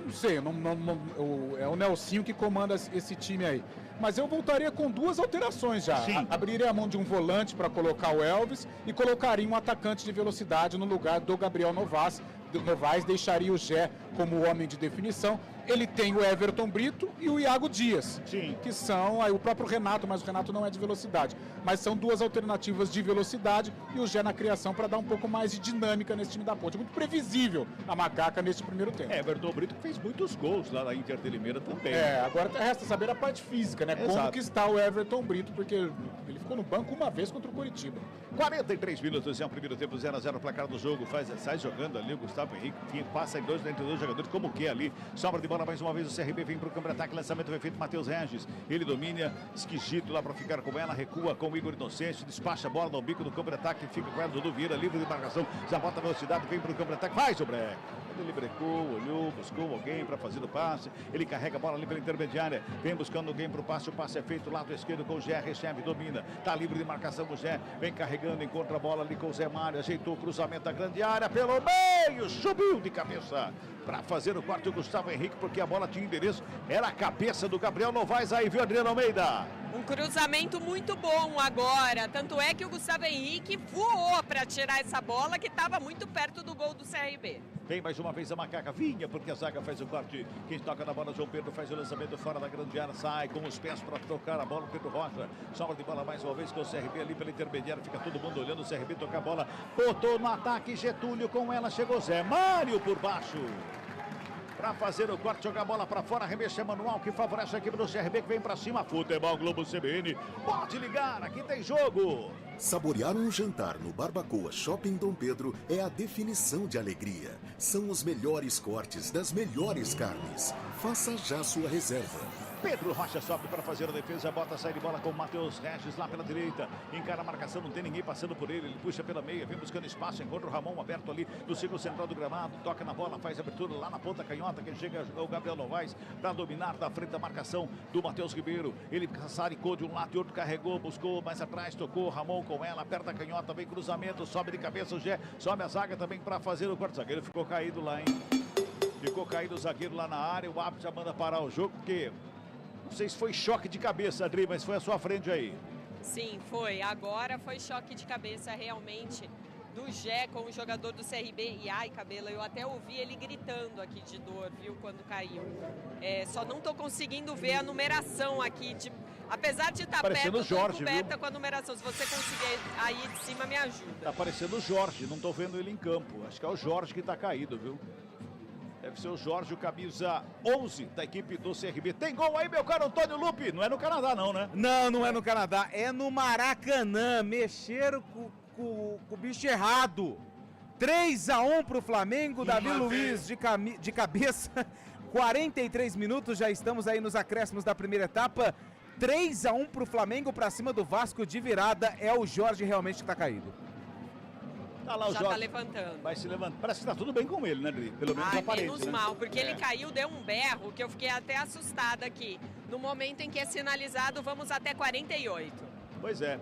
não sei, é o Nelsinho que comanda esse time aí. Mas eu voltaria com 2 alterações já. Abriria a mão de um volante para colocar o Elvis e colocaria um atacante de velocidade no lugar do Gabriel Novaes Novaes deixaria o Gé como homem de definição. Ele tem o Everton Brito e o Iago Dias, que são aí o próprio Renato, mas o Renato não é de velocidade. Mas são duas alternativas de velocidade e o Gé na criação para dar um pouco mais de dinâmica nesse time da Ponte. Muito previsível a Macaca nesse primeiro tempo.
Everton Brito fez muitos gols lá na Inter de Limeira também.
Agora resta saber a parte física, né?
Exato.
Como que está o Everton Brito, porque ele ficou no banco uma vez contra o Curitiba.
43 minutos é o primeiro tempo, 0-0 o placar do jogo. Sai jogando ali o Gustavo Henrique, passa em entre dois jogadores, como que ali. Sobra de bola mais uma vez, o CRB vem para o campo de ataque, lançamento foi feito, Matheus Regis. Ele domina, esquisito lá para ficar com ela, recua com o Igor Inocêncio, despacha a bola no bico do campo de ataque, fica com ela, Dudu Vieira, livre de marcação, já bota a velocidade, vem para o campo de ataque, faz o break. Ele brecou, olhou, buscou alguém para fazer o passe, ele carrega a bola ali pela intermediária, vem buscando alguém para o passe é feito, lado esquerdo com o Gé, recebe, domina, tá livre de marcação o Gé, vem carregando, encontra a bola ali com o Zé Mário, ajeitou o cruzamento da grande área, pelo meio, subiu de cabeça para fazer o quarto o Gustavo Henrique, porque a bola tinha endereço, era a cabeça do Gabriel Novaes, aí viu Adriano Almeida.
Um cruzamento muito bom agora, tanto é que o Gustavo Henrique voou para tirar essa bola que estava muito perto do gol do CRB.
Vem mais uma vez a Macaca, vinha porque a zaga faz o corte, quem toca na bola, João Pedro faz o lançamento fora da grande área, sai com os pés para tocar a bola, Pedro Rocha, sobra de bola mais uma vez com o CRB ali pela intermediária, fica todo mundo olhando o CRB tocar a bola, botou no ataque Getúlio, com ela chegou Zé Mário por baixo. Para fazer o corte, jogar a bola para fora, arremesso manual que favorece a equipe do CRB que vem para cima. Futebol Globo CBN, pode ligar, aqui tem jogo.
Saborear um jantar no Barbacoa Shopping Dom Pedro é a definição de alegria. São os melhores cortes das melhores carnes. Faça já sua reserva.
Pedro Rocha sobe para fazer a defesa, bota, sai de bola com o Matheus Regis lá pela direita, encara a marcação, não tem ninguém passando por ele, ele puxa pela meia, vem buscando espaço, encontra o Ramon aberto ali no círculo central do gramado, toca na bola, faz a abertura lá na ponta canhota, que chega o Gabriel Novaes para dominar da frente da marcação do Matheus Ribeiro, ele saricou de um lado e outro, carregou, buscou mais atrás, tocou o Ramon com ela, aperta a canhota, vem cruzamento, sobe de cabeça o Gé, sobe a zaga também para fazer o quarto zagueiro, ficou caído lá, hein? Ficou caído o zagueiro lá na área, o árbitro já manda parar o jogo, porque... Não sei se foi choque de cabeça, Adri, mas foi à sua frente aí.
Sim, foi. Agora foi choque de cabeça realmente do Gé com o jogador do CRB. E ai, Cabelo, eu até ouvi ele gritando aqui de dor, viu, quando caiu. Só não tô conseguindo ver a numeração aqui. Apesar de estar perto,
Jorge,
coberta com a numeração. Se você conseguir aí de cima, me ajuda.
Tá parecendo o Jorge, não tô vendo ele em campo. Acho que é o Jorge que tá caído, viu? Deve ser o Jorge, o camisa 11 da equipe do CRB. Tem gol aí, meu caro Antônio Lupe. Não é no Canadá, não, né?
Não é no Canadá. É no Maracanã. Mexeram com o bicho errado. 3-1 pro Flamengo. Davi Luiz de cabeça. 43 minutos, já estamos aí nos acréscimos da primeira etapa. 3-1 pro Flamengo pra cima do Vasco de virada. É o Jorge realmente que tá caído.
Tá lá o
já
Jorge.
tá levantando.
Vai se levantar. Parece que tá tudo bem com ele, né, Adri? Pelo menos aparente,
menos
né?
mal, porque ele caiu, deu um berro, que eu fiquei até assustada aqui. No momento em que é sinalizado, vamos até 48.
Pois é.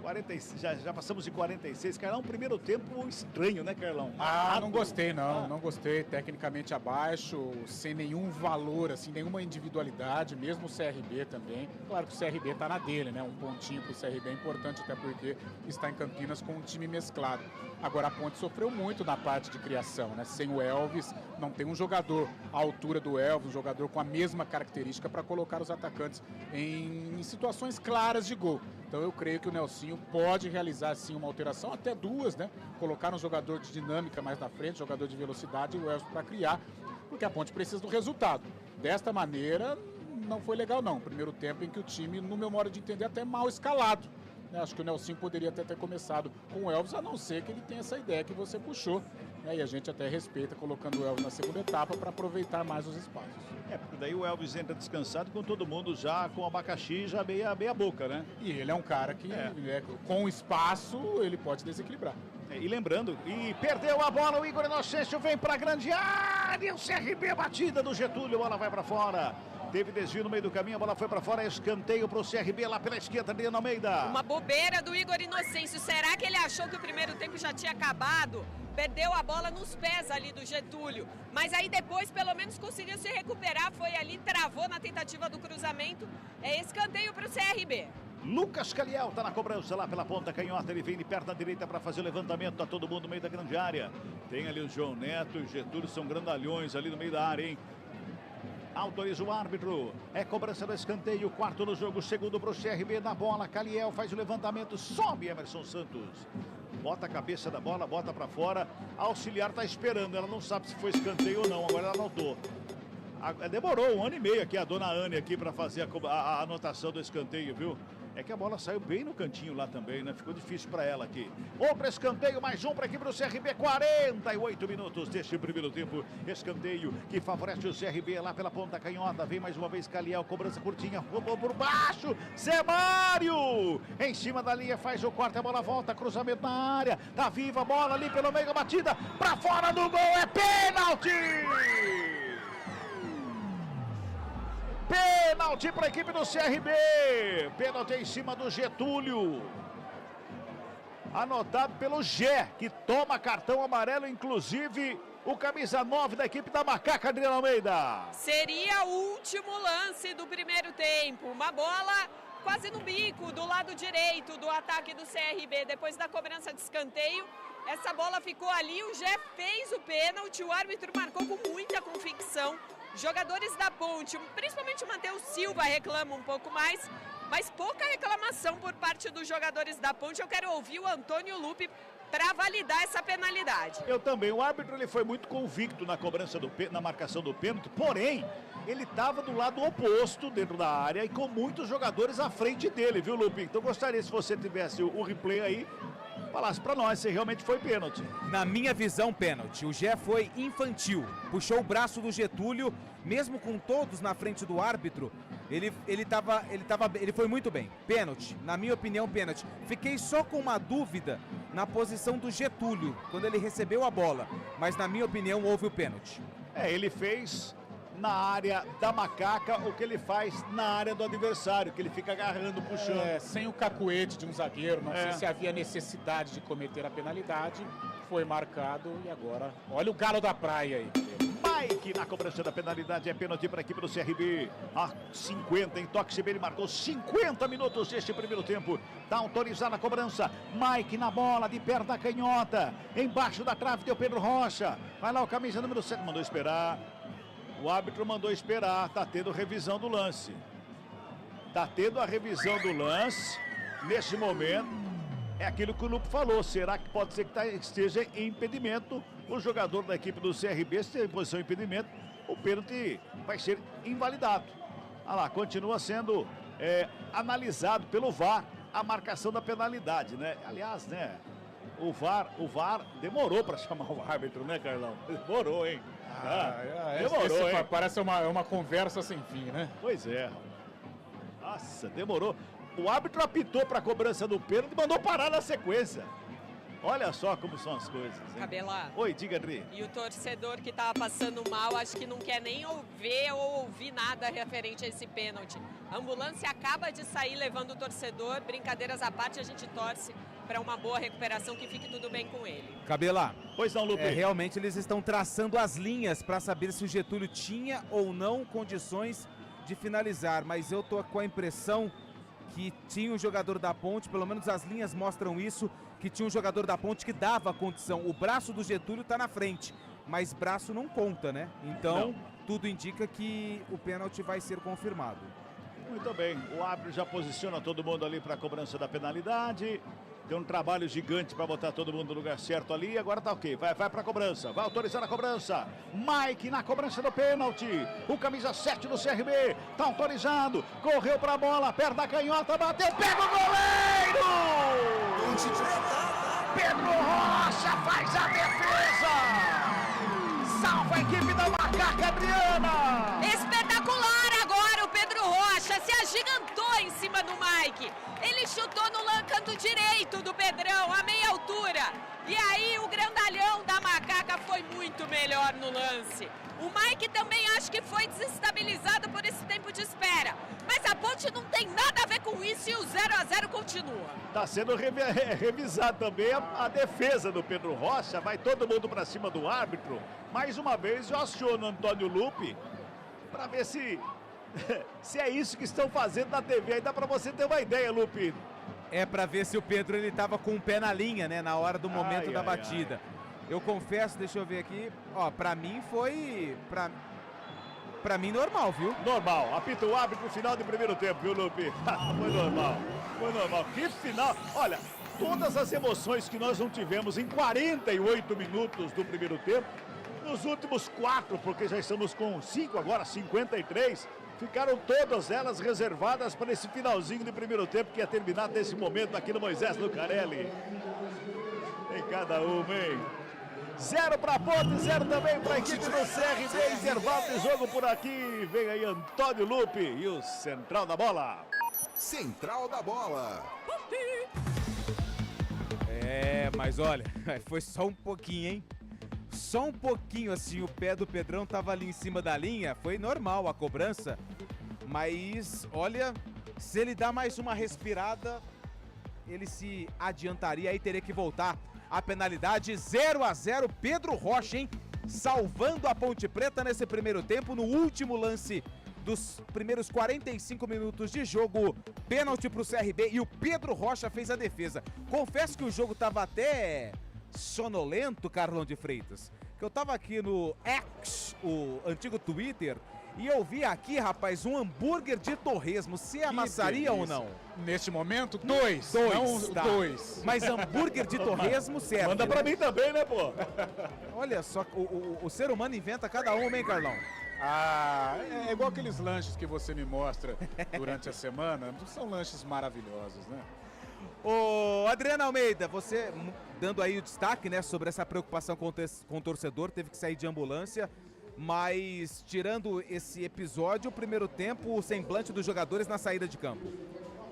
46, já passamos de 46. Carlão, primeiro tempo estranho, né, Carlão?
Não gostei, não gostei. Tecnicamente abaixo, sem nenhum valor, assim, nenhuma individualidade, mesmo o CRB também. Claro que o CRB tá na dele, né? Um pontinho pro CRB é importante, até porque está em Campinas com um time mesclado. Agora a Ponte sofreu muito na parte de criação, né? Sem o Elvis, não tem um jogador à altura do Elvis, um jogador com a mesma característica para colocar os atacantes em situações claras de gol. Então eu creio que o Nelsinho pode realizar sim uma alteração, até duas, né? Colocar um jogador de dinâmica mais na frente, jogador de velocidade e o Elvis para criar, porque a Ponte precisa do resultado. Desta maneira, não foi legal não. Primeiro tempo em que o time, no meu modo de entender, até mal escalado. Acho que o Nelsinho poderia até ter começado com o Elvis, a não ser que ele tenha essa ideia que você puxou. E a gente até respeita colocando o Elvis na segunda etapa para aproveitar mais os espaços.
Porque daí o Elvis entra descansado com todo mundo já com abacaxi já meia boca, né?
E ele é um cara que com espaço ele pode desequilibrar.
E lembrando, perdeu a bola, o Igor Inocêncio vem para a grande área, o CRB batida do Getúlio, a bola vai para fora. Teve desvio no meio do caminho, a bola foi para fora, escanteio para o CRB lá pela esquerda, Adriano Almeida.
Uma bobeira do Igor Inocêncio, será que ele achou que o primeiro tempo já tinha acabado? Perdeu a bola nos pés ali do Getúlio, mas aí depois pelo menos conseguiu se recuperar, foi ali, travou na tentativa do cruzamento, escanteio para o CRB.
Lucas Caliel tá na cobrança lá pela ponta canhota. Ele vem de perna direita para fazer o levantamento. Tá todo mundo no meio da grande área. Tem ali o João Neto e o Getúlio, são grandalhões ali no meio da área, hein? Autoriza o árbitro. É cobrança do escanteio. Quarto no jogo, segundo pro CRB na bola. Caliel faz o levantamento. Sobe Emerson Santos. Bota a cabeça da bola, bota para fora. A auxiliar tá esperando. Ela não sabe se foi escanteio ou não. Agora ela anotou. Demorou 1 ano e meio aqui a dona Anne aqui para fazer a anotação do escanteio, viu? É que a bola saiu bem no cantinho lá também, né? Ficou difícil para ela aqui. Outro escanteio, mais um para a equipe do CRB. 48 minutos deste primeiro tempo. Escanteio que favorece o CRB lá pela ponta canhota. Vem mais uma vez Caliel, cobrança curtinha. Roubou por baixo. Zé Mário! Em cima da linha, faz o corte, a bola volta. Cruzamento na área. Tá viva a bola ali pelo meio da batida. Para fora do gol, é pênalti! Pênalti para a equipe do CRB. Pênalti em cima do Getúlio. Anotado pelo Gé, que toma cartão amarelo, inclusive o camisa 9 da equipe da Macaca, Adriana Almeida.
Seria o último lance do primeiro tempo. Uma bola quase no bico, do lado direito do ataque do CRB. Depois da cobrança de escanteio, essa bola ficou ali. O Gé fez o pênalti. O árbitro marcou com muita convicção. Jogadores da Ponte, principalmente o Matheus Silva, reclama um pouco mais, mas pouca reclamação por parte dos jogadores da Ponte. Eu quero ouvir o Antônio Lupi para validar essa penalidade.
Eu também. O árbitro ele foi muito convicto na cobrança na marcação do pênalti, porém, ele estava do lado oposto dentro da área e com muitos jogadores à frente dele, viu, Lupi? Então gostaria, se você tivesse o replay aí, falasse pra nós se realmente foi pênalti.
Na minha visão, pênalti. O Gé foi infantil. Puxou o braço do Getúlio, mesmo com todos na frente do árbitro. Ele foi muito bem. Pênalti. Na minha opinião, pênalti. Fiquei só com uma dúvida na posição do Getúlio, quando ele recebeu a bola. Mas na minha opinião, houve o pênalti.
Ele fez na área da Macaca o que ele faz na área do adversário, que ele fica agarrando, puxando.
Sem o cacuete de um zagueiro, não sei se havia necessidade de cometer a penalidade, foi marcado e agora, olha o galo da praia aí.
Mike na cobrança da penalidade, é pênalti para a equipe do CRB. A 50 em toque, ele marcou 50 minutos deste primeiro tempo. Está autorizada a cobrança. Mike na bola, de perto da canhota. Embaixo da trave deu Pedro Rocha. Vai lá o camisa número 7, mandou esperar. O árbitro mandou esperar, tá tendo revisão do lance. Tá tendo a revisão do lance. Nesse momento, é aquilo que o Lupo falou. Será que pode ser que esteja em impedimento? O jogador da equipe do CRB, se tem posição de impedimento, o pênalti vai ser invalidado. Olha lá, continua sendo analisado pelo VAR a marcação da penalidade, né? Aliás, né? O VAR demorou para chamar o árbitro, né, Carlão? Demorou, hein?
Demorou, hein? Parece uma conversa sem fim, né?
Pois é. Nossa, demorou. O árbitro apitou para a cobrança do pênalti e mandou parar na sequência. Olha só como são as coisas, hein?
Cabela.
Oi, diga, Adri.
E o torcedor que tava passando mal, acho que não quer nem ver ou ouvir nada referente a esse pênalti. A ambulância acaba de sair levando o torcedor. Brincadeiras à parte, a gente torce para uma boa recuperação, que fique tudo bem com ele.
Cabela.
Pois não, Lupe.
Realmente eles estão traçando as linhas para saber se o Getúlio tinha ou não condições de finalizar, mas eu tô com a impressão que tinha um jogador da Ponte, pelo menos as linhas mostram isso, que tinha um jogador da Ponte que dava a condição. O braço do Getúlio tá na frente, mas braço não conta, né? Então, tudo indica que o pênalti vai ser confirmado.
Muito bem, o árbitro já posiciona todo mundo ali para a cobrança da penalidade. Tem um trabalho gigante para botar todo mundo no lugar certo ali. Agora tá ok, vai para a cobrança, vai autorizar a cobrança. Mike na cobrança do pênalti. O camisa 7 do CRB tá autorizado. Correu para a bola, perto da canhota, bateu, pega o goleiro! Pedro Rocha faz a defesa! Salva a equipe da Macaca, Adriana!
Espetacular agora o Pedro Rocha, se agigantou em cima do Mike. Ele chutou no canto direito do Pedrão, a meia altura. E aí o grandalhão da Macaca foi muito melhor no lance. O Mike também acho que foi desestabilizado por esse tempo de espera. Mas a Ponte não tem nada a ver com isso e o 0-0 continua.
Está sendo revisado também a defesa do Pedro Rocha. Vai todo mundo para cima do árbitro. Mais uma vez eu aciono o Antônio Lupi para ver se se é isso que estão fazendo na TV, aí dá pra você ter uma ideia, Lupe.
É pra ver se o Pedro ele tava com o pé na linha, né, na hora do momento da batida. Eu confesso, deixa eu ver aqui, ó, pra mim foi, pra mim normal, viu?
Normal, apita o árbitro pro final do primeiro tempo, viu, Lupe? Foi normal, que final, olha, todas as emoções que nós não tivemos em 48 minutos do primeiro tempo, nos últimos 4, porque já estamos com 5 agora, 53, ficaram todas elas reservadas para esse finalzinho de primeiro tempo que ia terminar nesse momento aqui no Moisés Lucarelli. Tem cada uma, hein? 0 para a Ponte, 0 também para a equipe do CRB. Intervalo de jogo por aqui. Vem aí Antônio Lupe e o Central da Bola.
Central da Bola.
Mas olha, foi só um pouquinho, hein? Só um pouquinho assim, o pé do Pedrão tava ali em cima da linha, foi normal a cobrança, mas olha, se ele dá mais uma respirada, ele se adiantaria, aí teria que voltar a penalidade. 0-0, Pedro Rocha, hein? Salvando a Ponte Preta nesse primeiro tempo, no último lance dos primeiros 45 minutos de jogo, pênalti pro CRB e o Pedro Rocha fez a defesa. Confesso que o jogo tava até sonolento, Carlão de Freitas, que eu tava aqui no X, o antigo Twitter, e eu vi aqui, rapaz, um hambúrguer de torresmo. Você amassaria ou não?
Neste momento, 2.
Tá. 2. Mas hambúrguer de torresmo serve.
Manda pra mim também, né, pô?
Olha só, o ser humano inventa cada uma, hein, Carlão?
É igual aqueles lanches que você me mostra durante a semana. São lanches maravilhosos, né?
Ô, Adriana Almeida, você dando aí o destaque, né, sobre essa preocupação com o torcedor, teve que sair de ambulância, mas tirando esse episódio, o primeiro tempo, o semblante dos jogadores na saída de campo.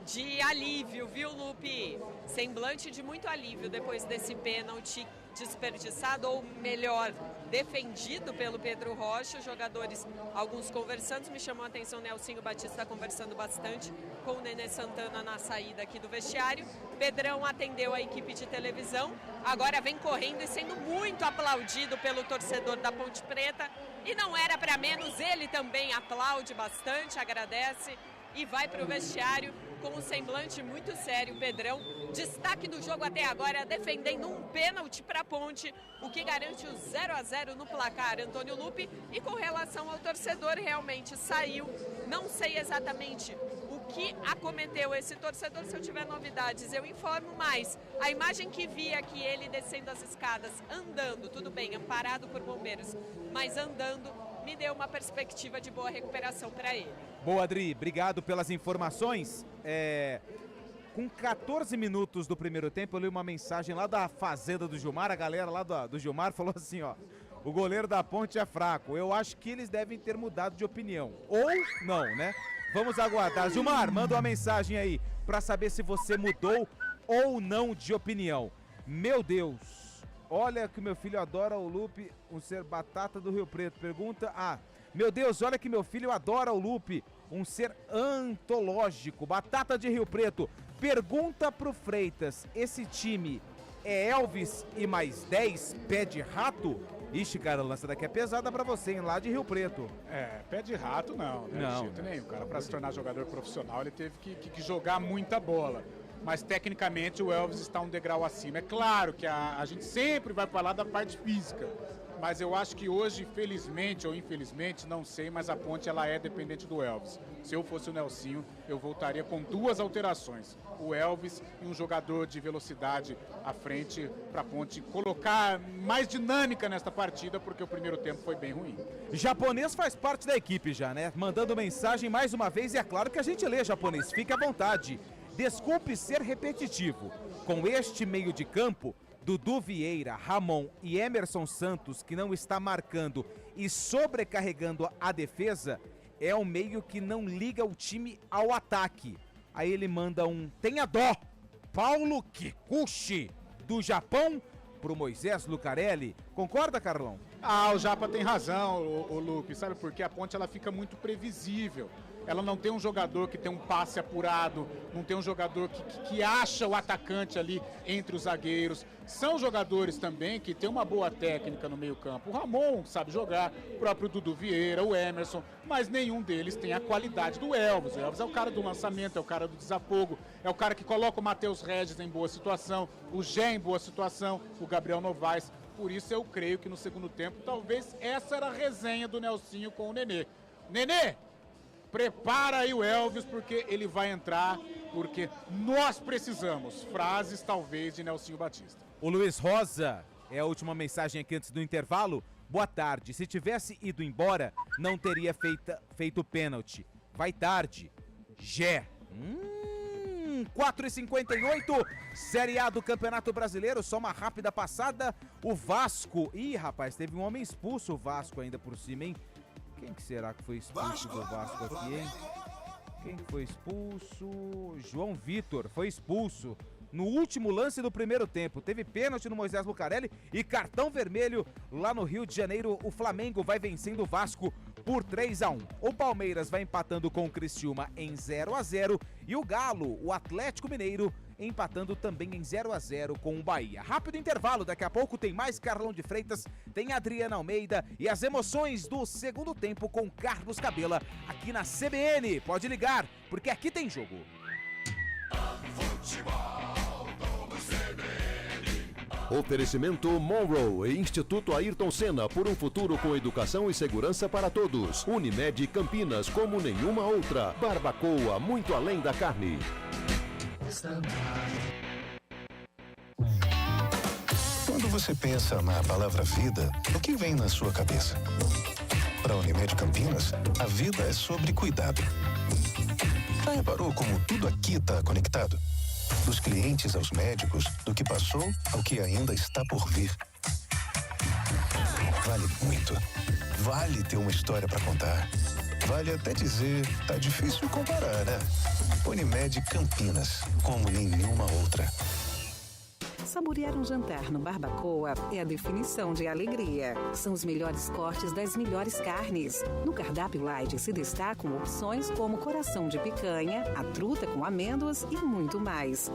De alívio, viu, Lupe? Semblante de muito alívio depois desse pênalti desperdiçado, ou melhor, defendido pelo Pedro Rocha. Os jogadores, alguns conversando, me chamou a atenção o Nelsinho Batista conversando bastante com o Nenê Santana na saída aqui do vestiário. Pedrão atendeu a equipe de televisão, agora vem correndo e sendo muito aplaudido pelo torcedor da Ponte Preta, e não era para menos, ele também aplaude bastante, agradece e vai para o vestiário com um semblante muito sério. Pedrão, destaque do jogo até agora, defendendo um pênalti para a Ponte, o que garante o 0-0 no placar, Antônio Lupe. E com relação ao torcedor, realmente saiu, não sei exatamente o que acometeu esse torcedor. Se eu tiver novidades eu informo, mas a imagem que vi aqui, ele descendo as escadas, andando, tudo bem, amparado por bombeiros, mas andando, me deu uma perspectiva de boa recuperação para ele.
Boa, Adri, obrigado pelas informações. Com 14 minutos do primeiro tempo, eu li uma mensagem lá da fazenda do Gilmar, a galera lá do Gilmar falou assim, ó, o goleiro da Ponte é fraco. Eu acho que eles devem ter mudado de opinião, ou não, né? Vamos aguardar. Gilmar, manda uma mensagem aí para saber se você mudou ou não de opinião. Meu Deus, olha que meu filho adora o Lupe, um ser batata do Rio Preto. Pergunta, meu Deus, olha que meu filho adora o Lupe, um ser antológico, batata de Rio Preto. Pergunta pro Freitas, esse time é Elvis e mais 10 pé de rato? Ixi, cara, essa daqui é pesada pra você, hein, lá de Rio Preto.
Pé de rato não, né?
Não.
De jeito nenhum. O cara, pra se tornar jogador profissional, ele teve que jogar muita bola. Mas tecnicamente o Elvis está um degrau acima. É claro que a gente sempre vai falar da parte física, mas eu acho que hoje, felizmente ou infelizmente, não sei, mas a Ponte ela é dependente do Elvis. Se eu fosse o Nelsinho, eu voltaria com 2 alterações. O Elvis e um jogador de velocidade à frente para a Ponte colocar mais dinâmica nesta partida, porque o primeiro tempo foi bem ruim.
Japonês faz parte da equipe já, né? Mandando mensagem mais uma vez, e é claro que a gente lê, Japonês, fique à vontade. Desculpe ser repetitivo, com este meio de campo, Dudu Vieira, Ramon e Emerson Santos, que não está marcando e sobrecarregando a defesa, é um meio que não liga o time ao ataque. Aí ele manda um tenha dó, Paulo Kikuchi, do Japão, pro Moisés Lucarelli. Concorda, Carlão?
O Japa tem razão, o Lupe, sabe por quê? A Ponte ela fica muito previsível. ela não tem um jogador que tem um passe apurado, não tem um jogador que acha o atacante ali entre os zagueiros. São jogadores também que têm uma boa técnica no meio campo. O Ramon sabe jogar, o próprio Dudu Vieira, o Emerson, mas nenhum deles tem a qualidade do Elvis. O Elvis é o cara do lançamento, é o cara do desafogo, é o cara que coloca o Matheus Regis em boa situação, o Gé em boa situação, o Gabriel Novaes. Por isso eu creio que no segundo tempo, talvez essa era a resenha do Nelsinho com o Nenê. Nenê, prepara aí o Elvis, porque ele vai entrar, porque nós precisamos. Frases, talvez, de Nelsinho Batista.
O Luiz Rosa é a última mensagem aqui antes do intervalo. Boa tarde. Se tivesse ido embora, não teria feito pênalti. Vai tarde. Gé. 4h58, Série A do Campeonato Brasileiro, só uma rápida passada, o Vasco, ih rapaz, teve um homem expulso, o Vasco ainda por cima, hein? Quem que será que foi expulso do Vasco aqui, hein? Quem foi expulso? João Vitor foi expulso no último lance do primeiro tempo. Teve pênalti no Moisés Lucarelli e cartão vermelho lá no Rio de Janeiro. O Flamengo vai vencendo o Vasco por 3-1. O Palmeiras vai empatando com o Criciúma em 0-0 e o Galo, o Atlético Mineiro, empatando também em 0-0 com o Bahia. Rápido intervalo, daqui a pouco tem mais Carlão de Freitas, tem Adriana Almeida e as emoções do segundo tempo com Carlos Cabela aqui na CBN. Pode ligar, porque aqui tem jogo.
Oferecimento Monroe e Instituto Ayrton Senna por um futuro com educação e segurança para todos. Unimed Campinas como nenhuma outra. Barbacoa, muito além da carne.
Quando você pensa na palavra vida, o que vem na sua cabeça? Para a Unimed Campinas, a vida é sobre cuidado. Já reparou como tudo aqui está conectado? Dos clientes aos médicos, do que passou ao que ainda está por vir. Vale muito. Vale ter uma história para contar. Vale até dizer, tá difícil comparar, né? Unimed Campinas, como nenhuma outra.
Saborear um jantar no Barbacoa é a definição de alegria. São os melhores cortes das melhores carnes. No cardápio light se destacam opções como coração de picanha, a truta com amêndoas e muito mais.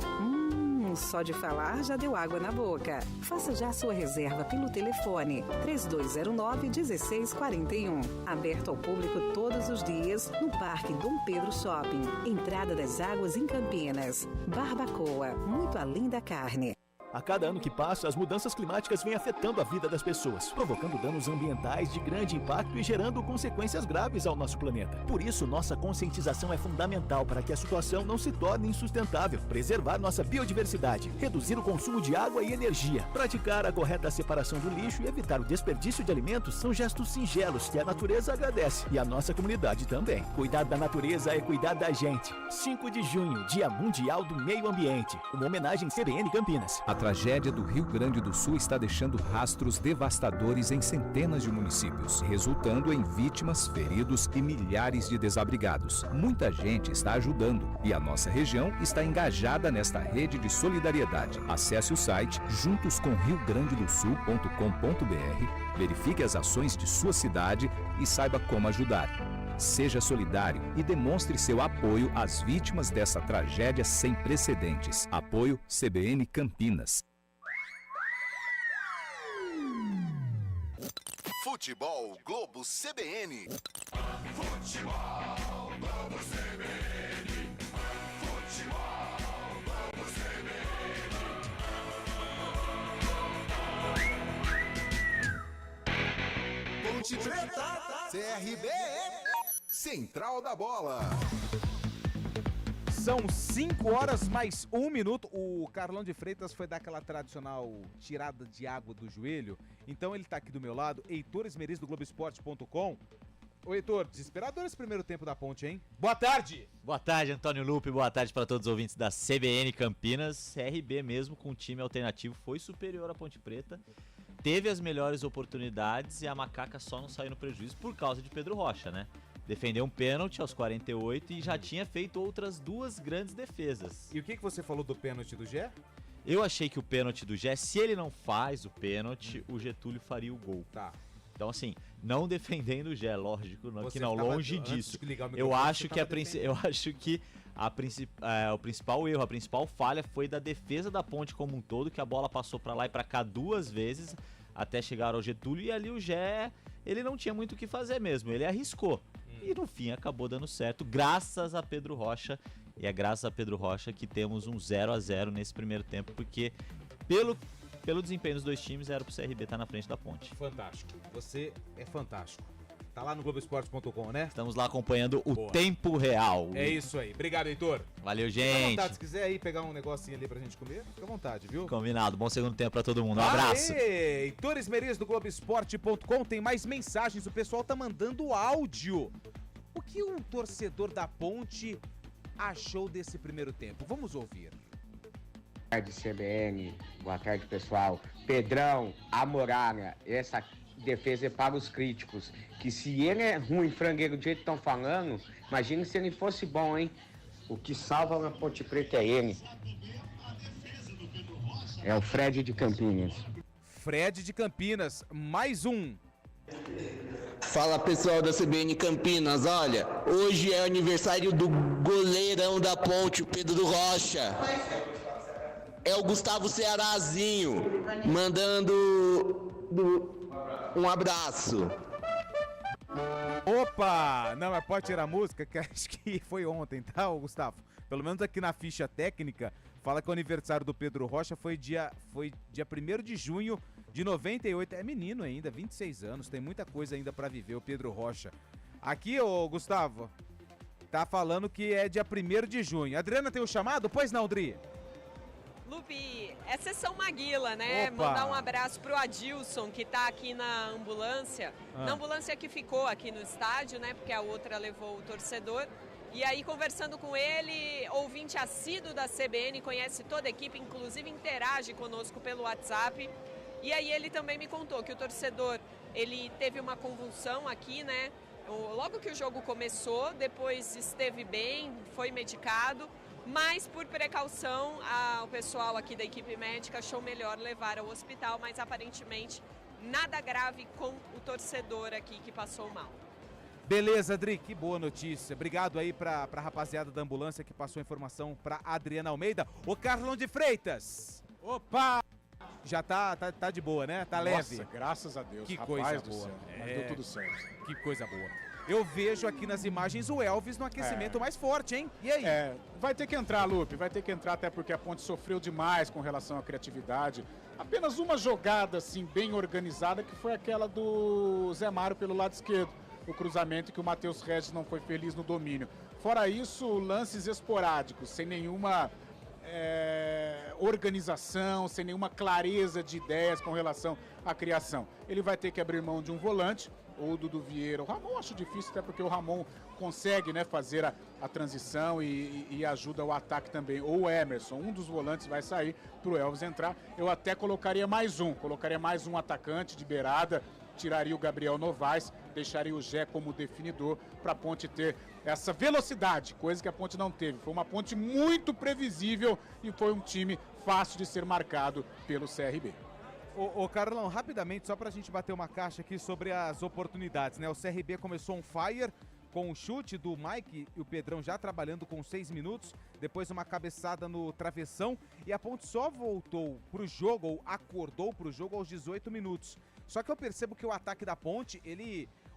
Só de falar já deu água na boca. Faça já sua reserva pelo telefone 3209-1641. Aberto ao público todos os dias no Parque Dom Pedro Shopping. Entrada das Águas em Campinas. Barbacoa, muito além da carne.
A cada ano que passa, as mudanças climáticas vêm afetando a vida das pessoas, provocando danos ambientais de grande impacto e gerando consequências graves ao nosso planeta. Por isso, nossa conscientização é fundamental para que a situação não se torne insustentável. Preservar nossa biodiversidade, reduzir o consumo de água e energia, praticar a correta separação do lixo e evitar o desperdício de alimentos são gestos singelos que a natureza agradece e a nossa comunidade também. Cuidar da natureza é cuidar da gente. 5 de junho, Dia Mundial do Meio Ambiente. Uma homenagem CBN Campinas.
A tragédia do Rio Grande do Sul está deixando rastros devastadores em centenas de municípios, resultando em vítimas, feridos e milhares de desabrigados. Muita gente está ajudando e a nossa região está engajada nesta rede de solidariedade. Acesse o site juntoscomrioGrandedoSul.com.br, verifique as ações de sua cidade e saiba como ajudar. Seja solidário e demonstre seu apoio às vítimas dessa tragédia sem precedentes. Apoio CBN Campinas.
Futebol Globo CBN.
Futebol Globo CBN. Futebol Globo CBN.
Ponte Preta, CRB, Central da Bola.
São 5h mais 1 minuto. O Carlão de Freitas foi dar aquela tradicional tirada de água do joelho. Então ele tá aqui do meu lado, Heitor Esmeriz do Globoesporte.com. Ô Heitor, desesperador esse primeiro tempo da Ponte, hein? Boa tarde!
Boa tarde, Antônio Lupe. Boa tarde para todos os ouvintes da CBN Campinas. CRB mesmo com time alternativo foi superior à Ponte Preta. Teve as melhores oportunidades e a Macaca só não saiu no prejuízo por causa de Pedro Rocha, né? Defendeu um pênalti aos 48 e já tinha feito outras duas grandes defesas.
E o que você falou do pênalti do Gé?
Eu achei que o pênalti do Gé, se ele não faz o pênalti, o Getúlio faria o gol.
Tá.
Então, assim, não defendendo o Gé, lógico, não, que não,
tava-
longe
antes
disso.
de ligar o
Eu
microfone,
acho
você
que,
tava defendendo.
eu acho que o principal erro, a principal falha foi da defesa da Ponte como um todo, que a bola passou pra lá e pra cá 2 vezes até chegar ao Getúlio, e ali o Gé, ele não tinha muito o que fazer mesmo, ele arriscou. E no fim acabou dando certo, graças a Pedro Rocha. E é graças a Pedro Rocha que temos um 0-0 nesse primeiro tempo, porque pelo desempenho dos dois times era pro CRB estar na frente da Ponte.
Fantástico. Você é fantástico. Tá lá no Globoesporte.com, né?
Estamos lá acompanhando o
Boa.
tempo real.
É isso aí. Obrigado, Heitor.
Valeu,
Fica à
gente.
vontade, se quiser aí pegar um negocinho ali pra gente comer, fica à vontade, viu?
Combinado. Bom segundo tempo pra todo mundo. Um abraço.
Aê! Heitor Esmeriz do Globoesporte.com, tem mais mensagens, o pessoal tá mandando áudio. O que um torcedor da Ponte achou desse primeiro tempo? Vamos ouvir.
Boa tarde, CBN. Boa tarde, pessoal. Pedrão, a Muralha, essa defesa é para os críticos. Que se ele é ruim, frangueiro, do jeito que estão falando, imagine se ele fosse bom, hein? O que salva na Ponte Preta é ele. É o Fred de Campinas.
Fred de Campinas, mais um.
Fala pessoal da CBN Campinas, olha, hoje é aniversário do goleirão da Ponte, o Pedro Rocha. É o Gustavo Cearazinho, mandando um abraço.
Opa! Não, mas pode tirar a música, que acho que foi ontem, tá, ô Gustavo? Pelo menos aqui na ficha técnica, fala que o aniversário do Pedro Rocha foi dia 1º de junho de 98. É menino ainda, 26 anos, tem muita coisa ainda pra viver o Pedro Rocha. Aqui, ô Gustavo, tá falando que é dia 1º de junho. Adriana tem o chamado? Pois não, Dri?
Lupe, é sessão Maguila, né?
Opa!
Mandar um abraço pro Adilson, que tá aqui na ambulância. Na ambulância que ficou aqui no estádio, né? Porque a outra levou o torcedor. E aí, conversando com ele, ouvinte assíduo da CBN, conhece toda a equipe, inclusive interage conosco pelo WhatsApp. E aí ele também me contou que o torcedor, ele teve uma convulsão aqui, né? Logo que o jogo começou, depois esteve bem, foi medicado. Mas, por precaução, o pessoal aqui da equipe médica achou melhor levar ao hospital, mas aparentemente nada grave com o torcedor aqui que passou mal.
Beleza, Adri, que boa notícia. Obrigado aí pra rapaziada da ambulância que passou a informação pra Adriana Almeida. Ô, Carlão de Freitas! Opa! Já tá de boa, né? Tá leve.
Nossa, graças a Deus.
Que
Rapaz
coisa
do
boa.
céu, mas deu tudo certo.
Que coisa boa. Eu vejo aqui nas imagens o Elvis no aquecimento mais forte, hein? E aí?
Vai ter que entrar, Lupe, vai ter que entrar, até porque a Ponte sofreu demais com relação à criatividade. Apenas uma jogada, assim, bem organizada, que foi aquela do Zé Mário pelo lado esquerdo. O cruzamento que o Matheus Regis não foi feliz no domínio. Fora isso, lances esporádicos, sem nenhuma organização, sem nenhuma clareza de ideias com relação à criação. Ele vai ter que abrir mão de um volante, ou do Dudu Vieira. O Ramon acho difícil, até porque o Ramon consegue, né, fazer a transição e ajuda o ataque também. Ou o Emerson, um dos volantes vai sair para o Elvis entrar. Eu até colocaria mais um atacante de beirada, tiraria o Gabriel Novaes, deixaria o Gé como definidor para a Ponte ter essa velocidade, coisa que a Ponte não teve. Foi uma Ponte muito previsível e foi um time fácil de ser marcado pelo CRB.
Ô Carlão, rapidamente, só pra gente bater uma caixa aqui sobre as oportunidades, né? O CRB começou on fire com o chute do Mike e o Pedrão já trabalhando com 6 minutos, depois uma cabeçada no travessão e a Ponte só voltou pro jogo, ou acordou pro jogo aos 18 minutos. Só que eu percebo que o ataque da Ponte,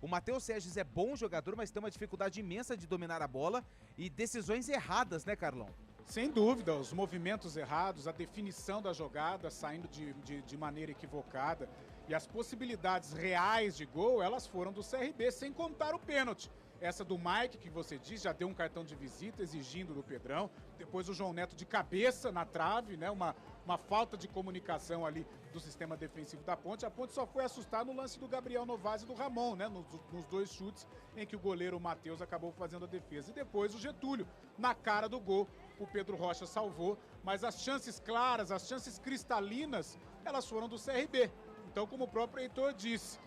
o Matheus Regis é bom jogador, mas tem uma dificuldade imensa de dominar a bola e decisões erradas, né, Carlão?
Sem dúvida, os movimentos errados, a definição da jogada saindo de maneira equivocada e as possibilidades reais de gol, elas foram do CRB, sem contar o pênalti. Essa do Mike, que você diz, já deu um cartão de visita exigindo do Pedrão. Depois o João Neto de cabeça na trave, né? Uma falta de comunicação ali do sistema defensivo da Ponte. A Ponte só foi assustar no lance do Gabriel Novaes e do Ramon, né? Nos dois chutes em que o goleiro Matheus acabou fazendo a defesa. E depois o Getúlio, na cara do gol, o Pedro Rocha salvou. Mas as chances claras, as chances cristalinas, elas foram do CRB. Então, como o próprio Heitor disse,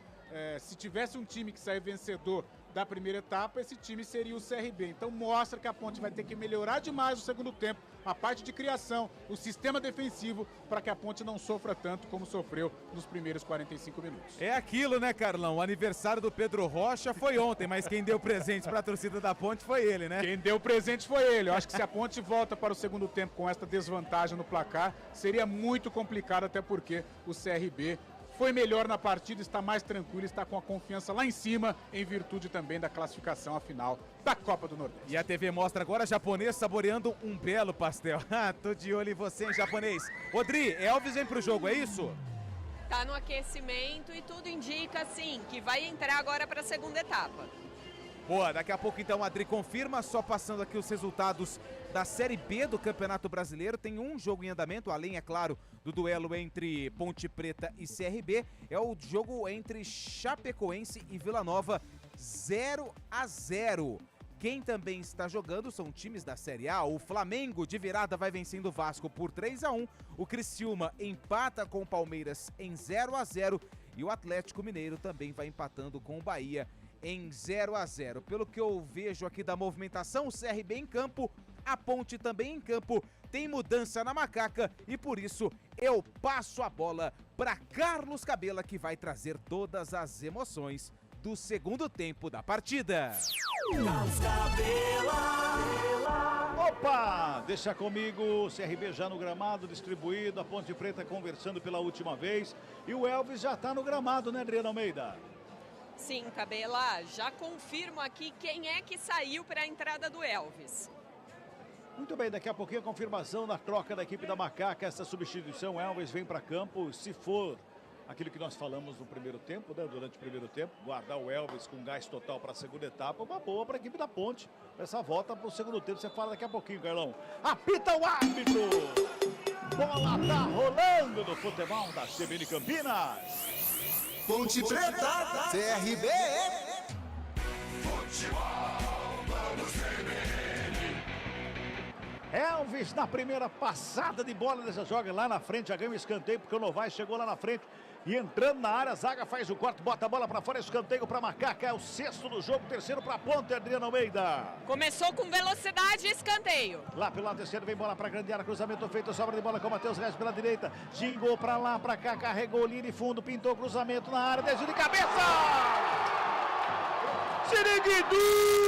se tivesse um time que sair vencedor da primeira etapa, esse time seria o CRB. Então mostra que a Ponte vai ter que melhorar demais no segundo tempo a parte de criação, o sistema defensivo, para que a Ponte não sofra tanto como sofreu nos primeiros 45 minutos.
É aquilo, né, Carlão? O aniversário do Pedro Rocha foi ontem, mas quem deu presente para a torcida da Ponte foi ele, né?
Quem deu presente foi ele. Eu acho que se a Ponte volta para o segundo tempo com esta desvantagem no placar, seria muito complicado, até porque o CRB foi melhor na partida, está mais tranquilo, está com a confiança lá em cima, em virtude também da classificação à final da Copa do Nordeste.
E a TV mostra agora japonês saboreando um belo pastel. Tô de olho em você, em japonês. Odri, Elvis vem pro jogo, é isso?
Tá no aquecimento e tudo indica, sim, que vai entrar agora para a segunda etapa.
Boa, daqui a pouco então a Adri confirma, só passando aqui os resultados da Série B do Campeonato Brasileiro. Tem um jogo em andamento, além, é claro, do duelo entre Ponte Preta e CRB. É o jogo entre Chapecoense e Vila Nova, 0-0. Quem também está jogando são times da Série A. O Flamengo de virada vai vencendo o Vasco por 3-1. O Criciúma empata com o Palmeiras em 0-0. E o Atlético Mineiro também vai empatando com o Bahia em 0-0. Pelo que eu vejo aqui da movimentação, o CRB em campo, a Ponte também em campo, tem mudança na Macaca e por isso eu passo a bola para Carlos Cabela, que vai trazer todas as emoções do segundo tempo da partida.
Opa! Deixa comigo, CRB já no gramado, distribuído, a Ponte Preta conversando pela última vez e o Elvis já tá no gramado, né, Adriana Almeida?
Sim, Cabela, já confirmo aqui quem é que saiu para a entrada do Elvis.
Muito bem, daqui a pouquinho a confirmação da troca da equipe da Macaca, essa substituição, Elvis vem para campo, se for aquilo que nós falamos no primeiro tempo, né, durante o primeiro tempo, guardar o Elvis com gás total para a segunda etapa, uma boa para a equipe da Ponte, essa volta para o segundo tempo, você fala daqui a pouquinho, Carlão. Apita o árbitro! Bola tá rolando no futebol da CBN Campinas!
Ponte Preta, CRB.
Futebol, vamos CBN.
Elvis na primeira passada de bola dessa joga lá na frente, já ganha o escanteio porque o Novaes chegou lá na frente e entrando na área, a zaga faz o corte, bota a bola pra fora, escanteio pra Macaca, é o sexto do jogo, terceiro pra Ponte, Adriana Almeida.
Começou com velocidade e escanteio.
Lá pelo lado esquerdo vem bola pra grande área, cruzamento feito, sobra de bola com o Matheus Reis pela direita, gingou pra lá, pra cá, carregou linha de fundo, pintou cruzamento na área, desvio de cabeça! Siriguidu!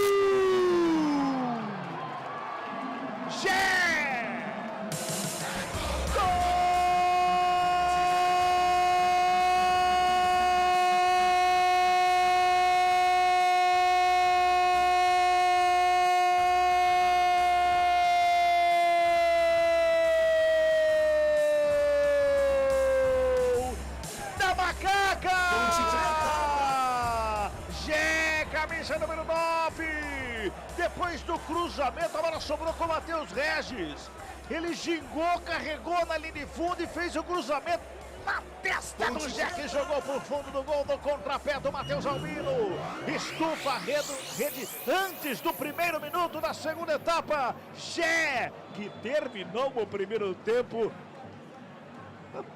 Camisa número 9, depois do cruzamento, a bola sobrou com o Matheus Regis, ele gingou, carregou na linha de fundo e fez o cruzamento na testa do Jé, que jogou pro fundo do gol do contrapé do Matheus Albino, estufa a rede antes do primeiro minuto da segunda etapa. Jé, que terminou o primeiro tempo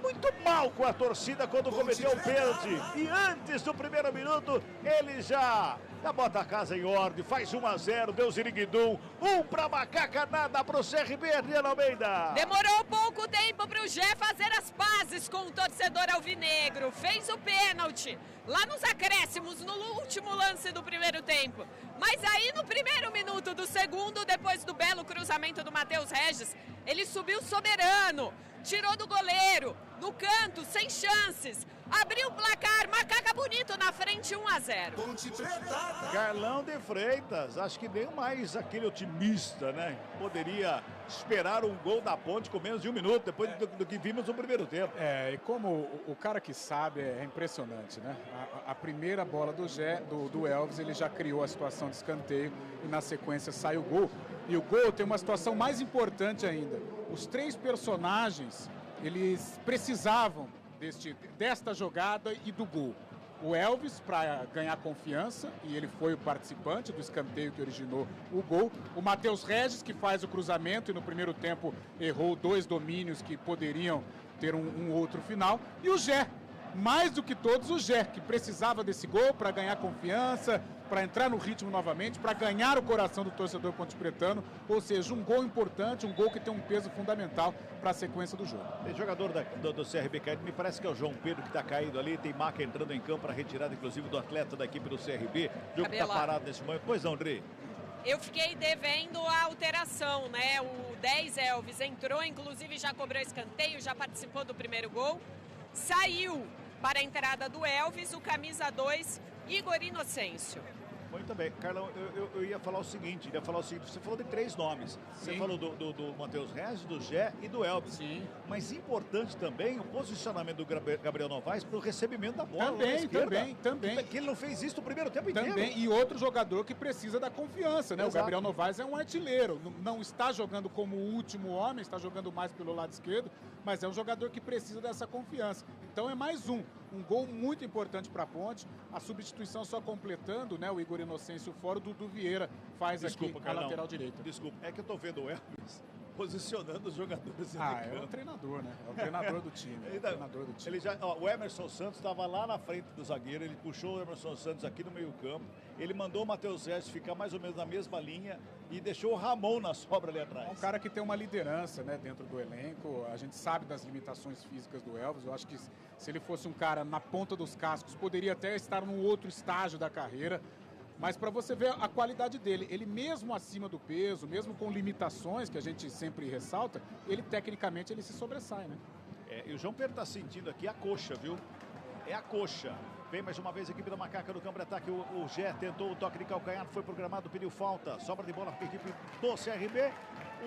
muito mal com a torcida quando cometeu o pênalti. E antes do primeiro minuto, ele já bota a casa em ordem, faz 1-0, deu Ziriguidum, 1 pra Macaca, nada pro CRB, Adriana Almeida.
Demorou pouco tempo pro Jé fazer as pazes com o torcedor alvinegro, fez o pênalti lá nos acréscimos, no último lance do primeiro tempo. Mas aí no primeiro minuto do segundo, depois do belo cruzamento do Matheus Regis, ele subiu soberano, tirou do goleiro, no canto, sem chances, abriu o placar, Macaca bonito na frente, 1-0.
Carlão de Freitas, acho que nem mais aquele otimista, né? Poderia esperar um gol da Ponte com menos de 1 minuto, depois do que vimos no primeiro tempo.
É, e como o cara que sabe, é impressionante, né? A primeira bola do Elvis, ele já criou a situação de escanteio e na sequência sai o gol. E o gol tem uma situação mais importante ainda. Os 3 personagens, eles precisavam desta jogada e do gol. O Elvis para ganhar confiança, e ele foi o participante do escanteio que originou o gol. O Matheus Regis, que faz o cruzamento e no primeiro tempo errou 2 domínios que poderiam ter um outro final. E o Jé, mais do que todos o Gé, que precisava desse gol para ganhar confiança, para entrar no ritmo novamente, para ganhar o coração do torcedor pontepretano, ou seja, um gol importante, um gol que tem um peso fundamental para a sequência do jogo.
Tem jogador do CRB caído, me parece que é o João Pedro que está caído ali, tem Maca entrando em campo para retirada, inclusive, do atleta da equipe do CRB, o jogo está parado nesse momento. Pois não, André?
Eu fiquei devendo a alteração, né? O 10 Elvis entrou, inclusive já cobrou escanteio, já participou do primeiro gol, saiu para a entrada do Elvis, o camisa 2, Igor Inocêncio.
Muito bem, Carlão, eu ia falar o seguinte, você falou de 3 nomes. Sim. Você falou do Matheus Regis, do Gé e do Elvis.
Sim.
Mas importante também o posicionamento do Gabriel Novaes para o recebimento da bola.
Também.
Que ele não fez isso no primeiro tempo inteiro.
Também, e outro jogador que precisa da confiança, né? Exato. O Gabriel Novaes é um artilheiro, não está jogando como o último homem, está jogando mais pelo lado esquerdo, mas é um jogador que precisa dessa confiança. Então é mais um gol muito importante para a Ponte, a substituição só completando, né, o Igor Inocêncio fora, o Dudu Vieira faz aqui a lateral direita.
Desculpa, é que eu tô vendo o Elvis posicionando os jogadores.
É o treinador, né? É o treinador do time.
O Emerson Santos estava lá na frente do zagueiro, ele puxou o Emerson Santos aqui no meio campo, ele mandou o Matheus Regis ficar mais ou menos na mesma linha e deixou o Ramon na sobra ali atrás.
É um cara que tem uma liderança, né, dentro do elenco, a gente sabe das limitações físicas do Elvis, eu acho que se ele fosse um cara na ponta dos cascos, poderia até estar num outro estágio da carreira. Mas para você ver a qualidade dele, ele mesmo acima do peso, mesmo com limitações que a gente sempre ressalta, ele tecnicamente ele se sobressai, né?
E o João Pedro está sentindo aqui a coxa, viu? É a coxa. Vem mais uma vez a equipe da Macaca no campo de ataque. O Gé tentou o toque de calcanhar, foi programado, pediu falta. Sobra de bola para a equipe do CRB.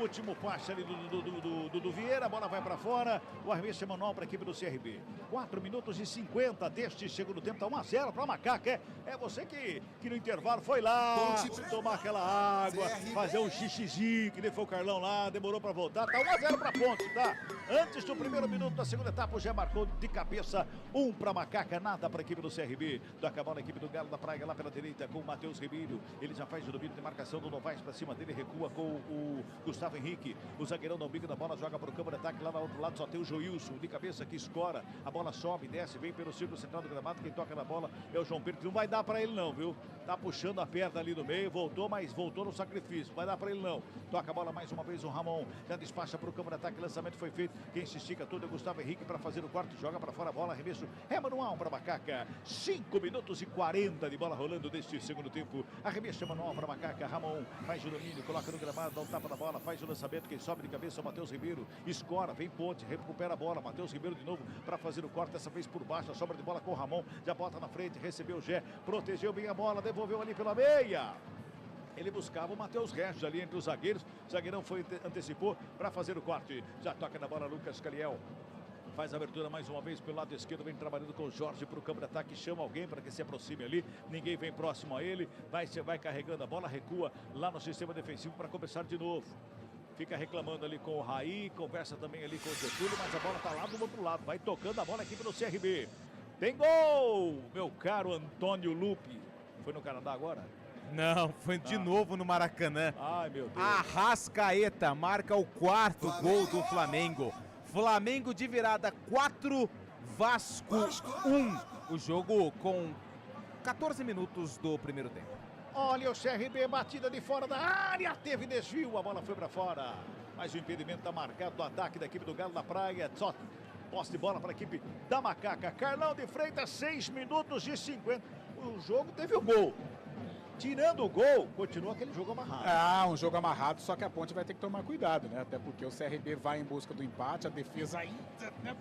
Último passe ali do Vieira, a bola vai para fora. O arremesso é manual para a equipe do CRB. 4 minutos e 50 deste segundo tempo. Tá 1-0 para a Macaca. É você que no intervalo foi lá tomar aquela água, fazer um xixizinho, que nem foi o Carlão lá, demorou para voltar. Tá 1-0 para a Ponte, tá? Antes do primeiro minuto da segunda etapa, o Gé marcou de cabeça. 1 para a Macaca, nada para a equipe do CRB. Do acabar a equipe do Galo da Praia lá pela direita com o Matheus Ribeiro. Ele já faz o domínio de marcação do Novaes para cima dele, recua com o Gustavo Henrique, o zagueirão no bico da bola, joga para o campo de ataque, lá no outro lado só tem o Joilson, de cabeça que escora, a bola sobe, desce, vem pelo círculo central do gramado, quem toca na bola é o João Pedro, que não vai dar para ele não, viu? Tá puxando a perna ali no meio, voltou, mas voltou no sacrifício, vai dar para ele não. Toca a bola mais uma vez o Ramon, já despacha para o campo de ataque, lançamento foi feito, quem se estica todo é o Gustavo Henrique para fazer o quarto, joga para fora a bola, arremesso é manual para a Macaca, 5 minutos e 40 de bola rolando deste segundo tempo, arremesso é manual para a Macaca, Ramon faz o domínio, coloca no gramado, dá um tapa na bola, faz o lançamento, quem sobe de cabeça é o Matheus Ribeiro, escora, vem Ponte, recupera a bola, Matheus Ribeiro de novo para fazer o corte, dessa vez por baixo, a sobra de bola com o Ramon, já bota na frente, recebeu o Gé, protegeu bem a bola, devolveu ali pela meia. Ele buscava o Matheus Regis ali entre os zagueiros, o zagueirão antecipou para fazer o corte, já toca na bola Lucas Caliel. Faz a abertura mais uma vez pelo lado esquerdo, vem trabalhando com o Jorge para o campo de ataque, chama alguém para que se aproxime ali, ninguém vem próximo a ele, vai carregando a bola, recua lá no sistema defensivo para começar de novo. Fica reclamando ali com o Raí, conversa também ali com o Getúlio, mas a bola está lá do outro lado, vai tocando a bola a equipe do CRB. Tem gol, meu caro Antônio Lupe. Foi no Canadá agora?
Não, foi de novo no Maracanã.
Ai, meu Deus.
Arrascaeta marca o quarto gol do Flamengo. Flamengo de virada 4, Vasco 1. O jogo com 14 minutos do primeiro tempo.
Olha o CRB, batida de fora da área, teve desvio, a bola foi para fora. Mas o impedimento está marcado do ataque da equipe do Galo da Praia. Só posse de bola para a equipe da Macaca. Carlão de Freitas, 6 minutos e 50. O jogo teve o gol. Tirando o gol, continua aquele jogo amarrado.
Um jogo amarrado, só que a Ponte vai ter que tomar cuidado, né? Até porque o CRB vai em busca do empate, a defesa ainda, né,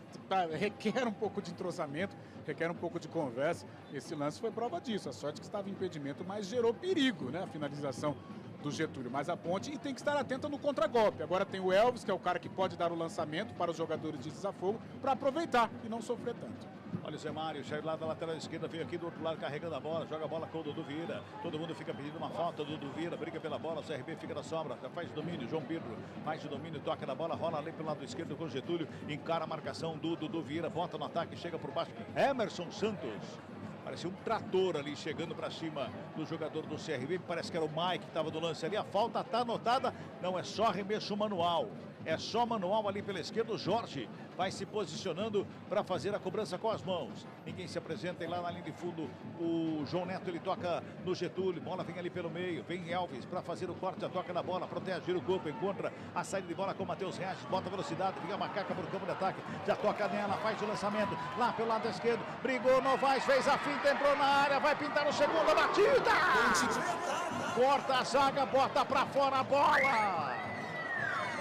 requer um pouco de entrosamento, requer um pouco de conversa. Esse lance foi prova disso. A sorte que estava em impedimento, mas gerou perigo, né? A finalização do Getúlio. Mas a Ponte tem que estar atenta no contragolpe. Agora tem o Elvis, que é o cara que pode dar o lançamento para os jogadores de desafogo, para aproveitar e não sofrer tanto.
Olha o Zé Mário, saiu lá da lateral esquerda, veio aqui do outro lado carregando a bola, joga a bola com o Dudu Vieira. Todo mundo fica pedindo uma falta, Dudu Vieira briga pela bola, o CRB fica na sombra, já faz o domínio, João Pedro faz o domínio, toca na bola, rola ali pelo lado esquerdo com o Getúlio, encara a marcação do Dudu Vieira, bota no ataque, chega por baixo, Emerson Santos. Parecia um trator ali chegando para cima do jogador do CRB, parece que era o Mike que estava do lance ali, a falta está anotada, não é só arremesso manual. É só manual ali pela esquerda. O Jorge vai se posicionando para fazer a cobrança com as mãos. Ninguém se apresenta e lá na linha de fundo o João Neto, ele toca no Getúlio. Bola vem ali pelo meio. Vem Elvis para fazer o corte, a toca na bola, protege, gira o corpo, encontra a saída de bola com o Matheus Regis. Bota velocidade, fica a Macaca por campo de ataque. Já toca nela, faz o lançamento lá pelo lado esquerdo. Brigou Novaes, fez a finta, entrou na área, vai pintar o segundo, a batida. Corta a zaga, bota para fora a bola.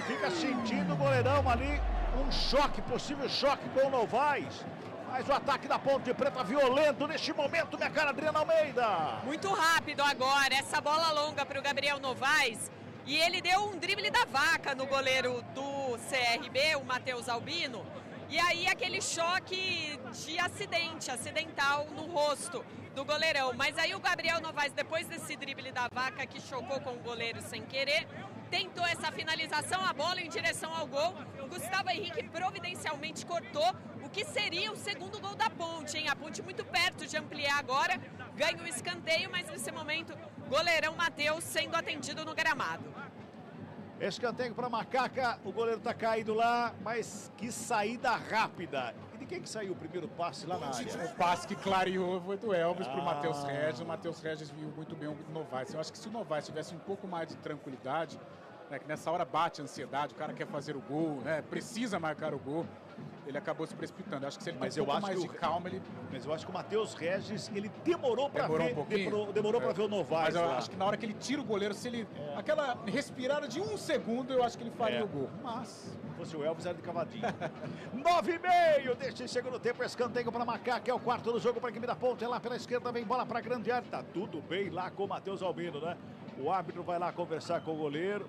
Fica sentindo o goleirão ali, um choque, possível choque com o Novaes. Mas o ataque da Ponte Preta violento neste momento, minha cara, Adriana Almeida.
Muito rápido agora, essa bola longa para o Gabriel Novaes. E ele deu um drible da vaca no goleiro do CRB, o Matheus Albino. E aí aquele choque de acidental no rosto do goleirão. Mas aí o Gabriel Novaes, depois desse drible da vaca que chocou com o goleiro sem querer, tentou essa finalização, a bola em direção ao gol. O Gustavo Henrique providencialmente cortou o que seria o segundo gol da Ponte, hein? A Ponte muito perto de ampliar agora, ganha o escanteio, mas nesse momento, goleirão Matheus sendo atendido no gramado.
Escanteio para Macaca, o goleiro tá caído lá, mas que saída rápida. E de quem que saiu o primeiro passe lá na área?
O passe que clareou foi do Elvis pro Matheus Regis. O Matheus Regis viu muito bem o Novaes. Eu acho que se o Novaes tivesse um pouco mais de tranquilidade, né, que nessa hora bate a ansiedade, o cara quer fazer o gol, né, precisa marcar o gol, ele acabou se precipitando. Acho que se ele tem um pouco mais de calma, ele...
Mas eu acho que o Matheus Regis, ele demorou para ver,
demorou
para ver o Novaes.
Mas eu acho que na hora que ele tira o goleiro, se ele... Aquela respirada de um segundo, eu acho que ele faria o gol. Mas...
Se fosse o Elvis, era de cavadinho. 9,5 deste segundo tempo, escanteio para Macaca, é o quarto do jogo para a equipe da Ponte. É lá pela esquerda, vem bola para a grande área. Tá tudo bem lá com o Matheus Albino, né? O árbitro vai lá conversar com o goleiro.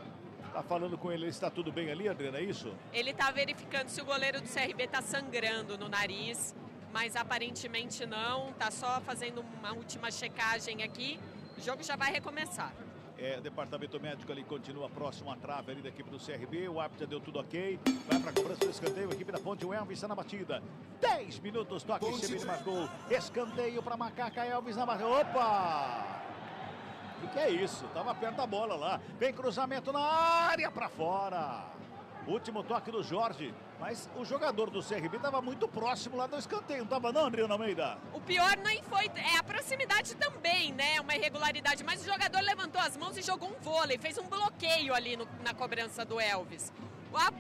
Tá falando com ele, está tudo bem ali, Adriana, é isso?
Ele tá verificando se o goleiro do CRB tá sangrando no nariz, mas aparentemente não, tá só fazendo uma última checagem aqui, o jogo já vai recomeçar.
O departamento médico ali continua próximo à trave ali da equipe do CRB, o árbitro já deu tudo ok, vai para a cobrança do escanteio, a equipe da Ponte, o Elvis está na batida, 10 minutos, toque, CBN marcou, escanteio para Macaca, Elvis na batida, opa! O que é isso? Tava perto da bola lá. Vem cruzamento na área para fora. Último toque do Jorge. Mas o jogador do CRB estava muito próximo lá do escanteio. Não estava não, Adriana Almeida?
O pior nem foi... a proximidade também, né? Uma irregularidade. Mas o jogador levantou as mãos e jogou um vôlei. Fez um bloqueio ali na cobrança do Elvis.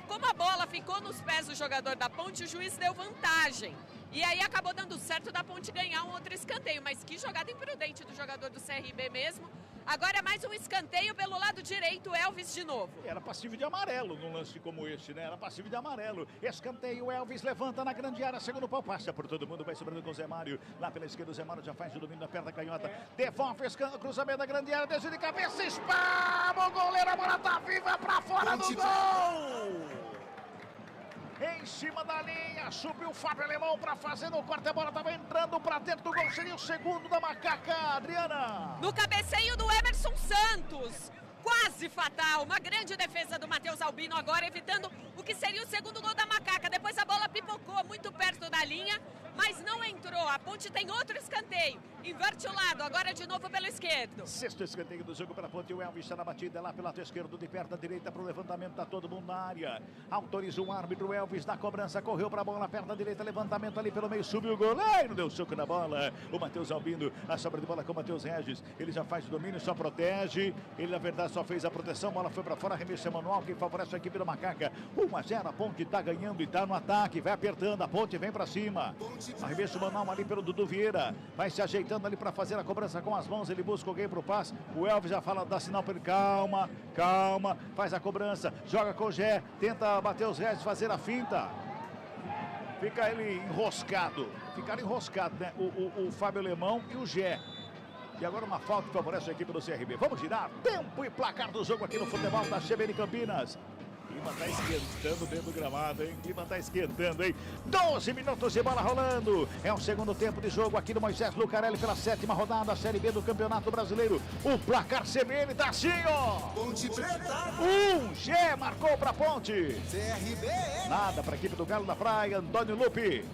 Como a bola ficou nos pés do jogador da Ponte, o juiz deu vantagem. E aí acabou dando certo da Ponte ganhar um outro escanteio. Mas que jogada imprudente do jogador do CRB mesmo. Agora mais um escanteio pelo lado direito, Elvis de novo.
Era passivo de amarelo num lance como este, né? Era passivo de amarelo. Escanteio, Elvis levanta na grande área, segundo pau, passa por todo mundo, vai sobrando com o Zé Mário. Lá pela esquerda, o Zé Mário já faz o domínio da perna canhota. Devolve o cruzamento da grande área, desce de cabeça, espalma o goleiro, a bola tá viva pra fora do gol! Em cima da linha, subiu o Fábio Alemão para fazer no corte, a bola estava entrando para dentro do gol, seria o segundo da Macaca, Adriana.
No cabeceio do Emerson Santos, quase fatal, uma grande defesa do Matheus Albino agora, evitando o que seria o segundo gol da Macaca. Depois a bola pipocou muito perto da linha, mas não entrou. A Ponte tem outro escanteio, inverte o lado, agora de novo pelo esquerdo.
Sexto escanteio do jogo para a Ponte, o Elvis está na batida, lá pelo lado esquerdo, de perto da direita para o levantamento, tá todo mundo na área. Autoriza o árbitro, o Elvis na cobrança, correu para a bola, perto da direita, levantamento ali pelo meio, subiu o goleiro, deu soco na bola. O Matheus Albino, a sobra de bola com o Matheus Regis, ele já faz o domínio, só protege, ele na verdade só fez a proteção, bola foi para fora, arremesso manual, que favorece a equipe da Macaca. 1-0, a Ponte está ganhando e está no ataque, vai apertando, a Ponte vem para cima. Arremesso manual ali pelo Dudu Vieira, vai se ajeitando ali para fazer a cobrança com as mãos, ele busca alguém para o passe, o Elvis já fala, dá sinal para ele, calma, calma, faz a cobrança, joga com o Gé, tenta bater os Regis, fazer a finta. Fica ele enroscado, ficaram enroscados, né? O Fábio Alemão e o Gé. E agora uma falta que favorece a equipe do CRB. Vamos girar, tempo e placar do jogo aqui no futebol da CBN Campinas. O clima tá esquentando dentro do gramado, hein? O clima tá esquentando, hein? 12 minutos de bola rolando. É o segundo tempo de jogo aqui no Moisés Lucarelli pela 7ª rodada, Série B do Campeonato Brasileiro. O placar CBN tá assim, ó.
Ponte Preta.
Gé marcou pra Ponte.
CRB.
Nada pra equipe do Galo da Praia, Antônio Lupe.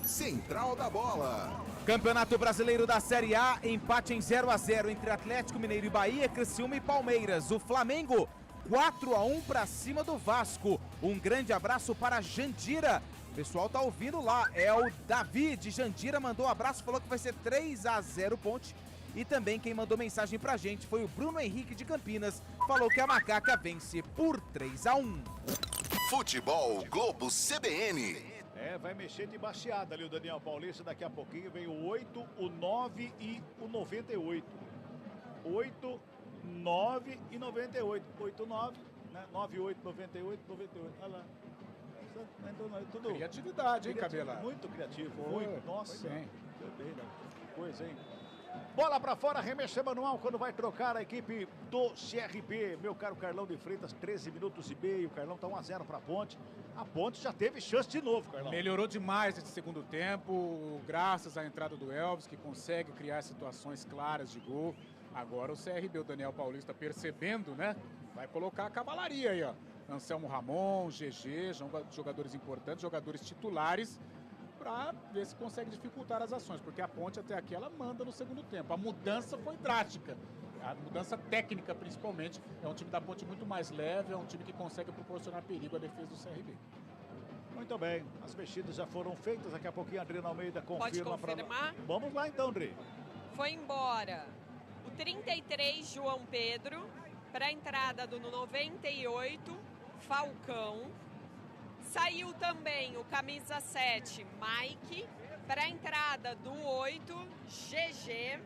Central da bola.
Campeonato Brasileiro da Série A, empate em 0-0 entre Atlético Mineiro e Bahia, Criciúma e Palmeiras. O Flamengo 4-1 para cima do Vasco. Um grande abraço para Jandira. O pessoal tá ouvindo lá. É o Davi de Jandira, mandou um abraço, falou que vai ser 3-0 Ponte. E também quem mandou mensagem pra gente foi o Bruno Henrique de Campinas. Falou que a Macaca vence por 3-1.
Futebol Globo CBN.
Vai mexer de baixeada ali o Daniel Paulista. Daqui a pouquinho vem o 8, o 9 e o 98. 8, 9 e 98. 8, 9, né? 9, 8, 98, 98. Olha lá. Tudo.
Criatividade, hein, Cabela?
Muito criativo.
Foi,
muito. Nossa.
Foi bem.
Que coisa, hein? Bola pra fora, arremesso manual quando vai trocar a equipe do CRB. Meu caro Carlão de Freitas, 13 minutos e meio. O Carlão tá 1-0 pra Ponte. A Ponte já teve chance de novo, Carlão.
Melhorou demais esse segundo tempo, graças à entrada do Elvis, que consegue criar situações claras de gol. Agora o CRB, o Daniel Paulista, percebendo, né? Vai colocar a cavalaria aí, ó. Anselmo Ramon, GG, jogadores importantes, jogadores titulares, para ver se consegue dificultar as ações, porque a Ponte até aqui ela manda no segundo tempo. A mudança foi drástica, a mudança técnica principalmente. É um time da Ponte muito mais leve, é um time que consegue proporcionar perigo à defesa do CRB.
Muito bem, as mexidas já foram feitas, daqui a pouquinho a Adriana Almeida confirma.
Pode confirmar?
Vamos lá então, Adri.
Foi embora o 33, João Pedro, para a entrada do 98, Falcão. Saiu também o camisa 7, Mike, para a entrada do 8, GG.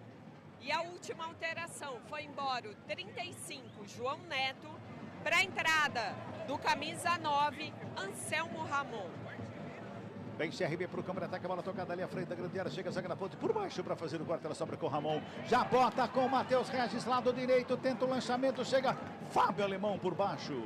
E a última alteração, foi embora o 35, João Neto, para a entrada do camisa 9, Anselmo Ramon.
Vem CRB pro câmera, ataca a bola tocada ali à frente da grande área, chega a zaga na ponte por baixo para fazer o corte, ela sobra com o Ramon. Já bota com o Matheus Regis, lado direito, tenta o lançamento, chega Fábio Alemão por baixo.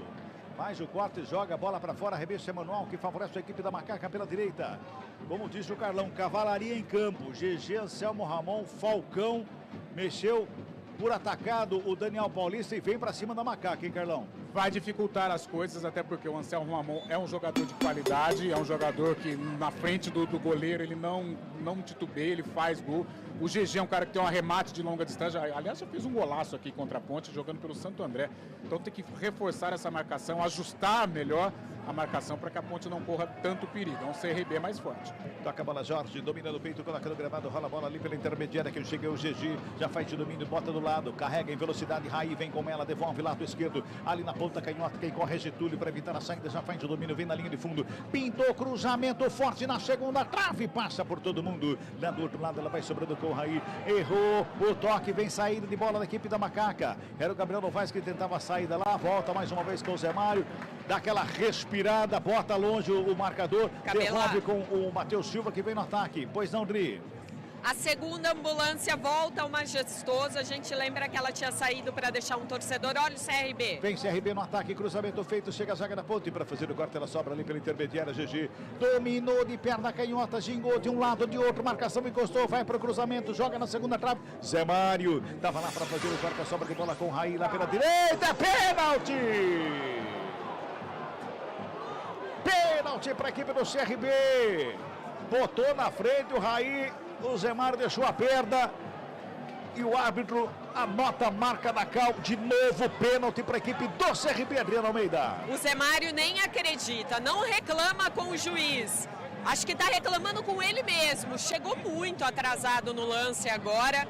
Faz o corte, joga a bola para fora, arremesso manual que favorece a equipe da Macaca pela direita. Como disse o Carlão, cavalaria em campo. GG, Anselmo Ramon, Falcão, mexeu por atacado o Daniel Paulista e vem para cima da Macaca, hein, Carlão?
Vai dificultar as coisas, até porque o Anselmo Ramon é um jogador de qualidade, é um jogador que na frente do goleiro ele não titubeia, ele faz gol. O GG é um cara que tem um arremate de longa distância. Aliás, já fez um golaço aqui contra a Ponte, jogando pelo Santo André. Então tem que reforçar essa marcação, ajustar melhor a marcação para que a Ponte não corra tanto perigo. É um CRB mais forte.
Toca a bola, Jorge, domina no peito, coloca no gramado, rola a bola ali pela intermediária, que chega o GG, já faz de domínio, bota do lado, carrega em velocidade, Raí vem com ela, devolve lado esquerdo, ali na ponta canhota, quem corre é Getúlio para evitar a saída, já faz de domínio, vem na linha de fundo, pintou cruzamento forte na segunda trave, passa por todo mundo, lá do outro lado ela vai sobrando com o Raí, errou o toque, vem saída de bola da equipe da Macaca, era o Gabriel Novaes que tentava a saída lá, volta mais uma vez com o Zé Mário, dá aquela respirada, bota longe o marcador, devolve com o Matheus Silva que vem no ataque. Pois não, Dri?
A segunda ambulância volta ao Majestoso. A gente lembra que ela tinha saído para deixar um torcedor. Olha o CRB.
Vem CRB no ataque, cruzamento feito, chega a zaga da ponte para fazer o corte, ela sobra ali pela intermediária, GG. Dominou de perna canhota, gingou de um lado, de outro, marcação encostou, vai para o cruzamento, joga na segunda trave. Zé Mário estava lá para fazer o corte, a sobra de bola com o Raí lá pela direita, pênalti! Pênalti para a equipe do CRB. Botou na frente o Raí, o Zé Mário deixou a perda. E o árbitro anota a marca da cal. De novo pênalti para a equipe do CRB, Adriano Almeida.
O Zé Mário nem acredita, não reclama com o juiz. Acho que está reclamando com ele mesmo. Chegou muito atrasado no lance agora.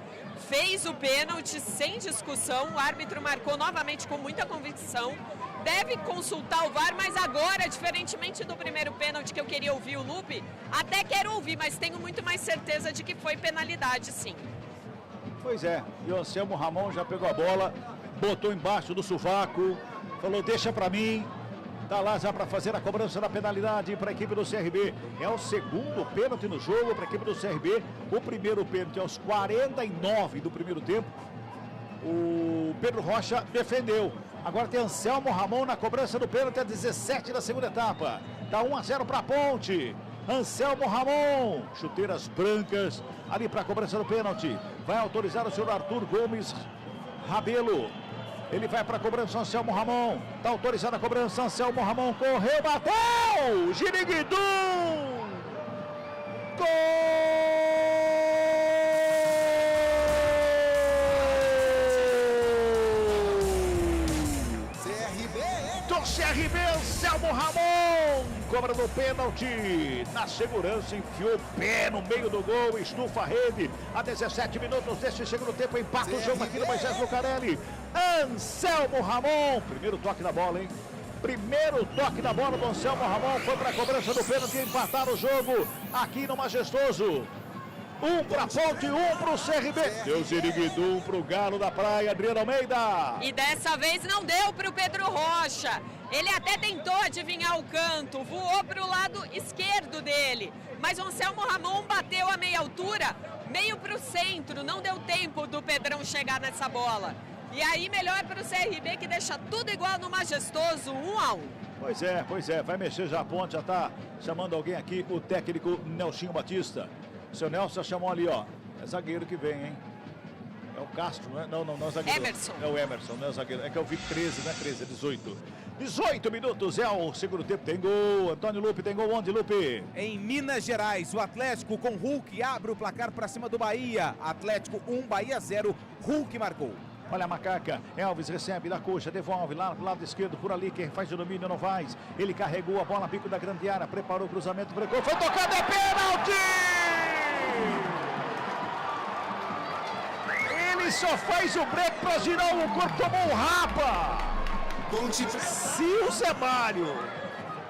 Fez o pênalti sem discussão. O árbitro marcou novamente com muita convicção. Deve consultar o VAR, mas agora, diferentemente do primeiro pênalti que eu queria ouvir o Lupe, até quero ouvir, mas tenho muito mais certeza de que foi penalidade, sim.
Pois é, e o Anselmo Ramon já pegou a bola, botou embaixo do sovaco, falou, deixa pra mim, tá lá já para fazer a cobrança da penalidade para a equipe do CRB. É o segundo pênalti no jogo para a equipe do CRB, o primeiro pênalti aos 49 do primeiro tempo, o Pedro Rocha defendeu. Agora tem Anselmo Ramon na cobrança do pênalti a 17 da segunda etapa. Tá 1-0 para a Ponte. Anselmo Ramon, chuteiras brancas ali para a cobrança do pênalti. Vai autorizar o senhor Arthur Gomes Rabelo. Ele vai para a cobrança, Anselmo Ramon. Tá autorizada a cobrança, Anselmo Ramon correu, bateu! Giriguidum! Gol!
CRB
o CRB, Anselmo Ramon, cobra no pênalti, na segurança, enfiou o pé no meio do gol, estufa a rede, a 17 minutos deste segundo tempo, empata o jogo aqui no Moisés Lucarelli. Anselmo Ramon, primeiro toque da bola, hein? Primeiro toque da bola do Anselmo Ramon, foi para a cobrança do pênalti e empatar o jogo aqui no Majestoso. 1 para a Ponte, 1 para o CRB. Deu Ziriguidum para o Galo da Praia, Adriano Almeida.
E dessa vez não deu para o Pedro Rocha. Ele até tentou adivinhar o canto, voou para o lado esquerdo dele. Mas o Anselmo Ramon bateu a meia altura, meio para o centro. Não deu tempo do Pedrão chegar nessa bola. E aí melhor para o CRB, que deixa tudo igual no Majestoso, 1-1.
Pois é, vai mexer já a Ponte, já está chamando alguém aqui, o técnico Nelsinho Batista. O seu Nelson chamou ali, ó. É zagueiro que vem, hein? É o Castro, né? Não é zagueiro.
Emerson.
É o Emerson, não é o zagueiro. É que eu vi 13, não é 13, é 18. 18 minutos é o segundo tempo. Tem gol. Antônio Lupe, tem gol onde, Lupe?
Em Minas Gerais, o Atlético com Hulk abre o placar para cima do Bahia. Atlético 1, Bahia 0. Hulk marcou.
Olha a Macaca, Elvis recebe da coxa, devolve lá pro lado esquerdo, por ali, quem faz o domínio não faz. Ele carregou a bola, pico da grande área, preparou o cruzamento, brecou, foi tocado, é pênalti! Ele só faz o break para girar o corpo, tomou um rapa! Se o Zé Mário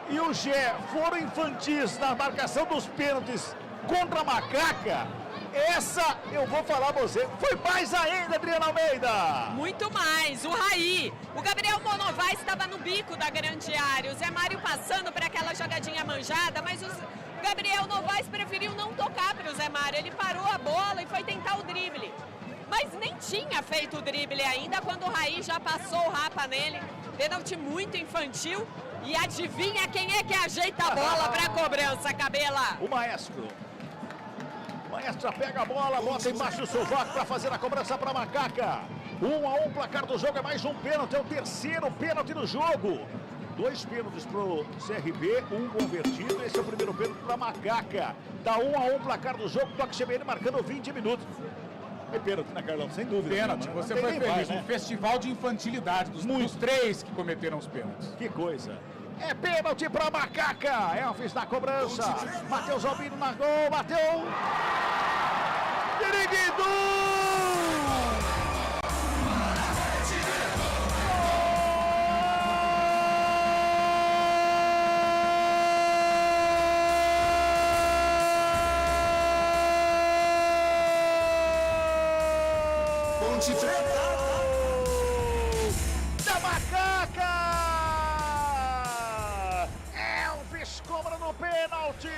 e o Gé foram infantis na marcação dos pênaltis contra a Macaca, essa, eu vou falar pra você, foi mais ainda, Adriana Almeida.
Muito mais, o Raí. O Gabriel Novaes estava no bico da grande área. O Zé Mário passando para aquela jogadinha manjada, mas o Gabriel Novaes preferiu não tocar para o Zé Mário. Ele parou a bola e foi tentar o drible. Mas nem tinha feito o drible ainda quando o Raí já passou o rapa nele. Pênalti muito infantil. E adivinha quem é que ajeita a bola para a cobrança, Cabela?
O Maestro. Maestra pega a bola, bota embaixo do sovaco para fazer a cobrança para a Macaca. 1-1, placar do jogo é mais um pênalti, é o terceiro pênalti do jogo. 2 pênaltis pro CRB, 1 convertido, esse é o primeiro pênalti para a Macaca. Dá 1-1, placar do jogo, toque CBN marcando 20 minutos. É pênalti, né, Carlão? Sem dúvida.
Pênalti, você foi feliz, um festival de infantilidade dos 3 que cometeram os pênaltis.
Que coisa. É pênalti para Macaca. Elvis na cobrança. Matheus Albino na gol. Bateu. Diriguido.
Ponte Preta.
Da Macaca. Cobra no pênalti.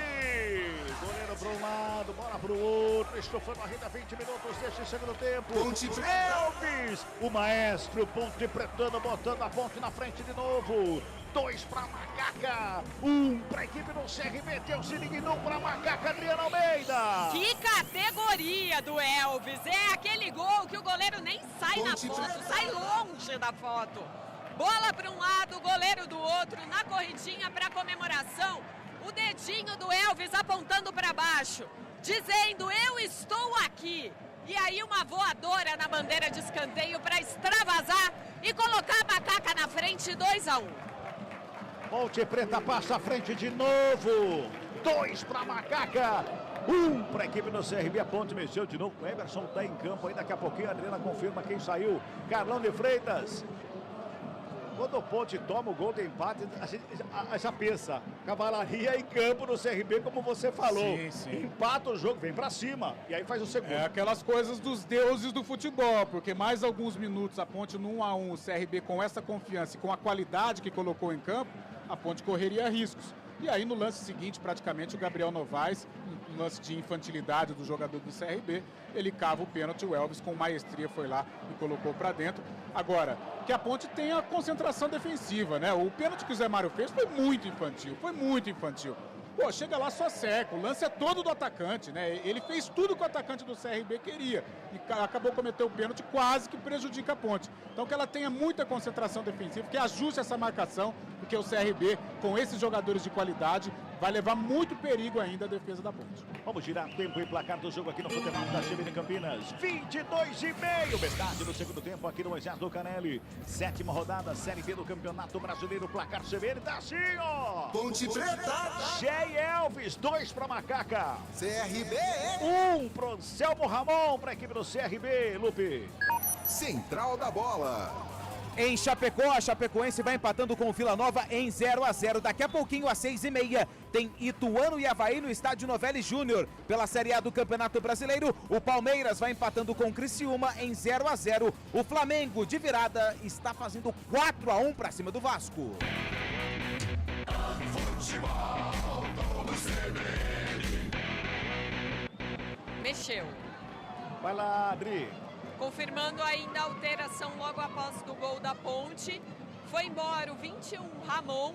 Goleiro para um lado, bola para o outro. Estofando a rede a 20 minutos deste segundo tempo. Elvis, o Maestro, Ponte Pretano, botando a Ponte na frente de novo. 2 para a Macaca, 1 para a equipe do CRB. Tem o Ziriguidum para a Macaca, Adriana Almeida.
Que categoria do Elvis. É aquele gol que o goleiro nem sai na foto, sai longe da foto. Bola para um lado, goleiro do outro, na corridinha para comemoração. O dedinho do Elvis apontando para baixo, dizendo: eu estou aqui. E aí uma voadora na bandeira de escanteio para extravasar e colocar a Macaca na frente, 2-1.
Ponte Preta passa à frente de novo. 2 para a Macaca. 1 para a equipe do CRB. A Ponte mexeu de novo. O Emerson está em campo aí. Daqui a pouquinho a Adriana confirma quem saiu. Carlão de Freitas. Quando o Ponte toma o gol de empate, a gente já pensa, cavalaria em campo no CRB, como você falou.
Sim.
Empata o jogo, vem pra cima, e aí faz o segundo.
É aquelas coisas dos deuses do futebol, porque mais alguns minutos a Ponte no 1-1, o CRB com essa confiança e com a qualidade que colocou em campo, a Ponte correria riscos. E aí no lance seguinte, praticamente o Gabriel Novaes, um lance de infantilidade do jogador do CRB, ele cava o pênalti, o Elvis com maestria foi lá e colocou para dentro. Agora, que a Ponte tem a concentração defensiva, né? O pênalti que o Zé Mário fez foi muito infantil, Pô, chega lá só seca, o lance é todo do atacante, né? Ele fez tudo que o atacante do CRB queria e acabou cometendo o pênalti, quase que prejudica a Ponte. Então que ela tenha muita concentração defensiva, que ajuste essa marcação, porque o CRB, com esses jogadores de qualidade, vai levar muito perigo ainda a defesa da Ponte.
Vamos girar tempo e placar do jogo aqui no futebol da CBN Campinas. 22,5. Metade do segundo tempo aqui no Moisés do Canelli. 7ª rodada, Série B do Campeonato Brasileiro. Placar CBN tá assim, ó.
Ponte Preta.
Shea Elvis, 2 pra Macaca.
CRB.
1 pro Anselmo Ramon pra equipe do CRB, Lupe.
Central da Bola.
Em Chapecó, a Chapecoense vai empatando com o Vila Nova em 0-0. Daqui a pouquinho, às 6h30, tem Ituano e Avaí no estádio Novelli Júnior. Pela Série A do Campeonato Brasileiro, o Palmeiras vai empatando com o Criciúma em 0-0. O Flamengo, de virada, está fazendo 4-1 para cima do Vasco.
Mexeu.
Vai lá, Adri.
Confirmando ainda a alteração logo após do gol da Ponte. Foi embora o 21, Ramon,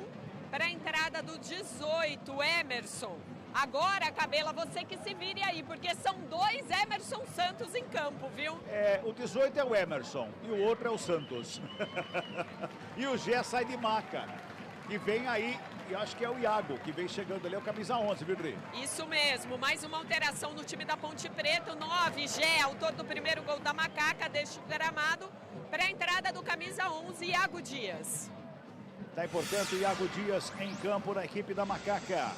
para a entrada do 18, Emerson. Agora, Cabela, você que se vire aí, porque são 2 Emerson Santos em campo, viu?
O 18 é o Emerson e o outro é o Santos. E o Gé sai de maca. E vem aí, e acho que é o Iago, que vem chegando ali, é o camisa 11, viu, Dri?
Isso mesmo, mais uma alteração no time da Ponte Preta, o 9, Gé, autor do primeiro gol da Macaca, deixa o gramado para a entrada do camisa 11, Iago Dias.
Tá, portanto, Iago Dias em campo na equipe da Macaca.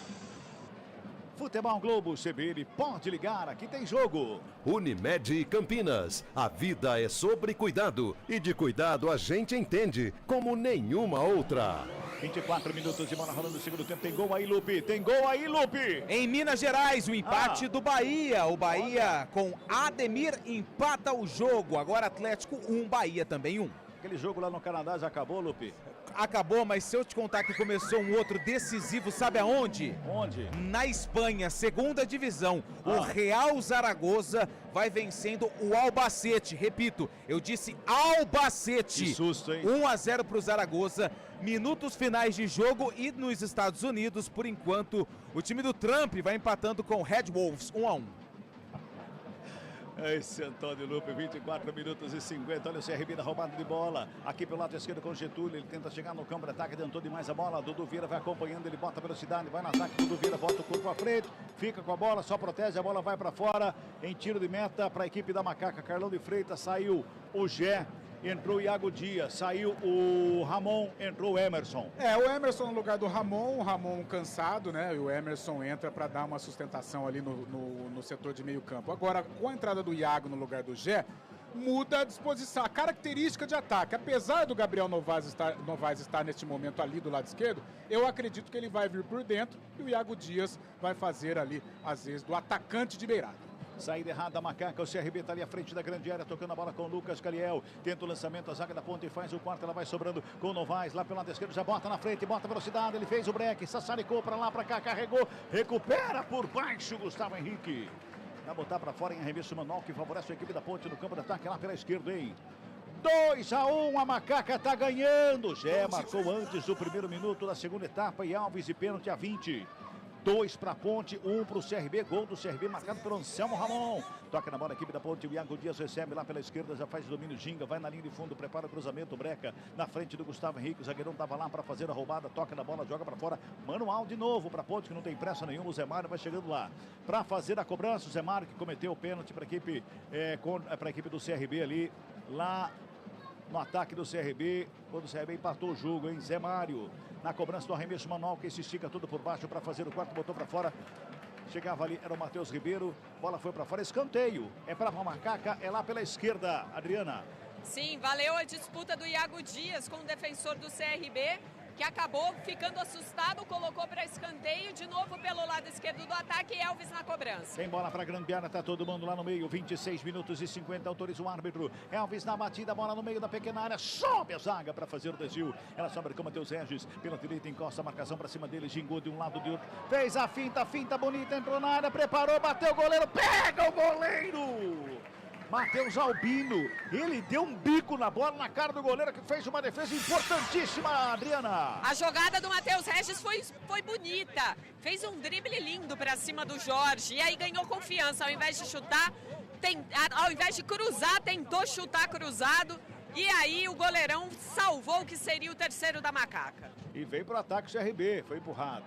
Futebol Globo CBN, pode ligar, aqui tem jogo.
Unimed Campinas, a vida é sobre cuidado e de cuidado a gente entende como nenhuma outra.
24 minutos de bola rolando no segundo tempo, tem gol aí, Lupe, tem gol aí, Lupe.
Em Minas Gerais, o empate do Bahia, o Bahia com Ademir empata o jogo, agora Atlético 1, Bahia também 1.
Aquele jogo lá no Canadá já acabou, Lupe?
Acabou, mas se eu te contar que começou um outro decisivo, sabe aonde?
Onde?
Na Espanha, segunda divisão. O Real Zaragoza vai vencendo o Albacete. Repito, eu disse Albacete.
Que susto, hein?
1-0 para o Zaragoza. Minutos finais de jogo e nos Estados Unidos, por enquanto, o time do Trump vai empatando com o Red Wolves 1-1.
Esse Antônio Lupe, 24 minutos e 50. Olha o CRB na roubada de bola. Aqui pelo lado esquerdo com o Getúlio. Ele tenta chegar no campo de ataque, tentou demais a bola. Dudu Vieira vai acompanhando, ele bota velocidade, vai no ataque. Dudu Vieira bota o corpo à frente, fica com a bola, só protege, a bola vai para fora. Em tiro de meta para a equipe da Macaca. Carlão de Freitas, saiu o Gé. Entrou o Iago Dias, saiu o Ramon, entrou o Emerson.
O Emerson no lugar do Ramon, o Ramon cansado, né? E o Emerson entra para dar uma sustentação ali no setor de meio campo. Agora, com a entrada do Iago no lugar do Gé, muda a disposição, a característica de ataque. Apesar do Gabriel Novaes estar neste momento ali do lado esquerdo, eu acredito que ele vai vir por dentro e o Iago Dias vai fazer ali, às vezes, do atacante de beirada.
Saída errada da Macaca, o CRB está ali à frente da grande área, tocando a bola com o Lucas Caliel. Tenta o lançamento, a zaga da ponta e faz o quarto, ela vai sobrando com o Novaes, lá pelo lado esquerdo, já bota na frente, bota velocidade, ele fez o break, sassaricou para lá, para cá, carregou, recupera por baixo, Gustavo Henrique. Vai botar para fora em arremesso manual, que favorece a equipe da ponte no campo de ataque, lá pela esquerda, hein? 2-1, a Macaca está ganhando. Gé marcou antes do primeiro minuto da segunda etapa e Alves e pênalti a 20. 2 para a Ponte, 1 para o CRB, gol do CRB marcado pelo Anselmo Ramon. Toca na bola a equipe da Ponte, o Iago Dias recebe lá pela esquerda, já faz o domínio, Ginga, vai na linha de fundo, prepara o cruzamento, Breca na frente do Gustavo Henrique, o zagueirão estava lá para fazer a roubada, toca na bola, joga para fora, manual de novo para a Ponte, que não tem pressa nenhuma, o Zé Mário vai chegando lá para fazer a cobrança, o Zé Mário que cometeu o pênalti para a equipe do CRB ali, lá no ataque do CRB, quando o CRB empatou o jogo, hein? Zé Mário, na cobrança do arremesso manual, que se estica tudo por baixo para fazer o quarto, botou para fora. Chegava ali, era o Matheus Ribeiro, bola foi para fora, escanteio. É para a Macaca, é lá pela esquerda, Adriana.
Sim, valeu a disputa do Iago Dias com o defensor do CRB, que acabou ficando assustado, colocou para escanteio, de novo pelo lado esquerdo do ataque, Elvis na cobrança.
Tem bola para a grande área, tá todo mundo lá no meio, 26 minutos e 50, autoriza o árbitro. Elvis na batida, bola no meio da pequena área, sobe a zaga para fazer o desvio. Ela sobra com o Matheus Regis, pela direita encosta a marcação para cima dele, gingou de um lado de outro. Fez a finta bonita, entrou na área, preparou, bateu o goleiro, pega o goleiro! Matheus Albino, ele deu um bico na bola na cara do goleiro que fez uma defesa importantíssima, Adriana.
A jogada do Matheus Regis foi bonita, fez um drible lindo para cima do Jorge e aí ganhou confiança, ao invés de chutar, ao invés de cruzar, tentou chutar cruzado e aí o goleirão salvou o que seria o terceiro da Macaca.
E veio para o ataque o CRB, foi empurrado.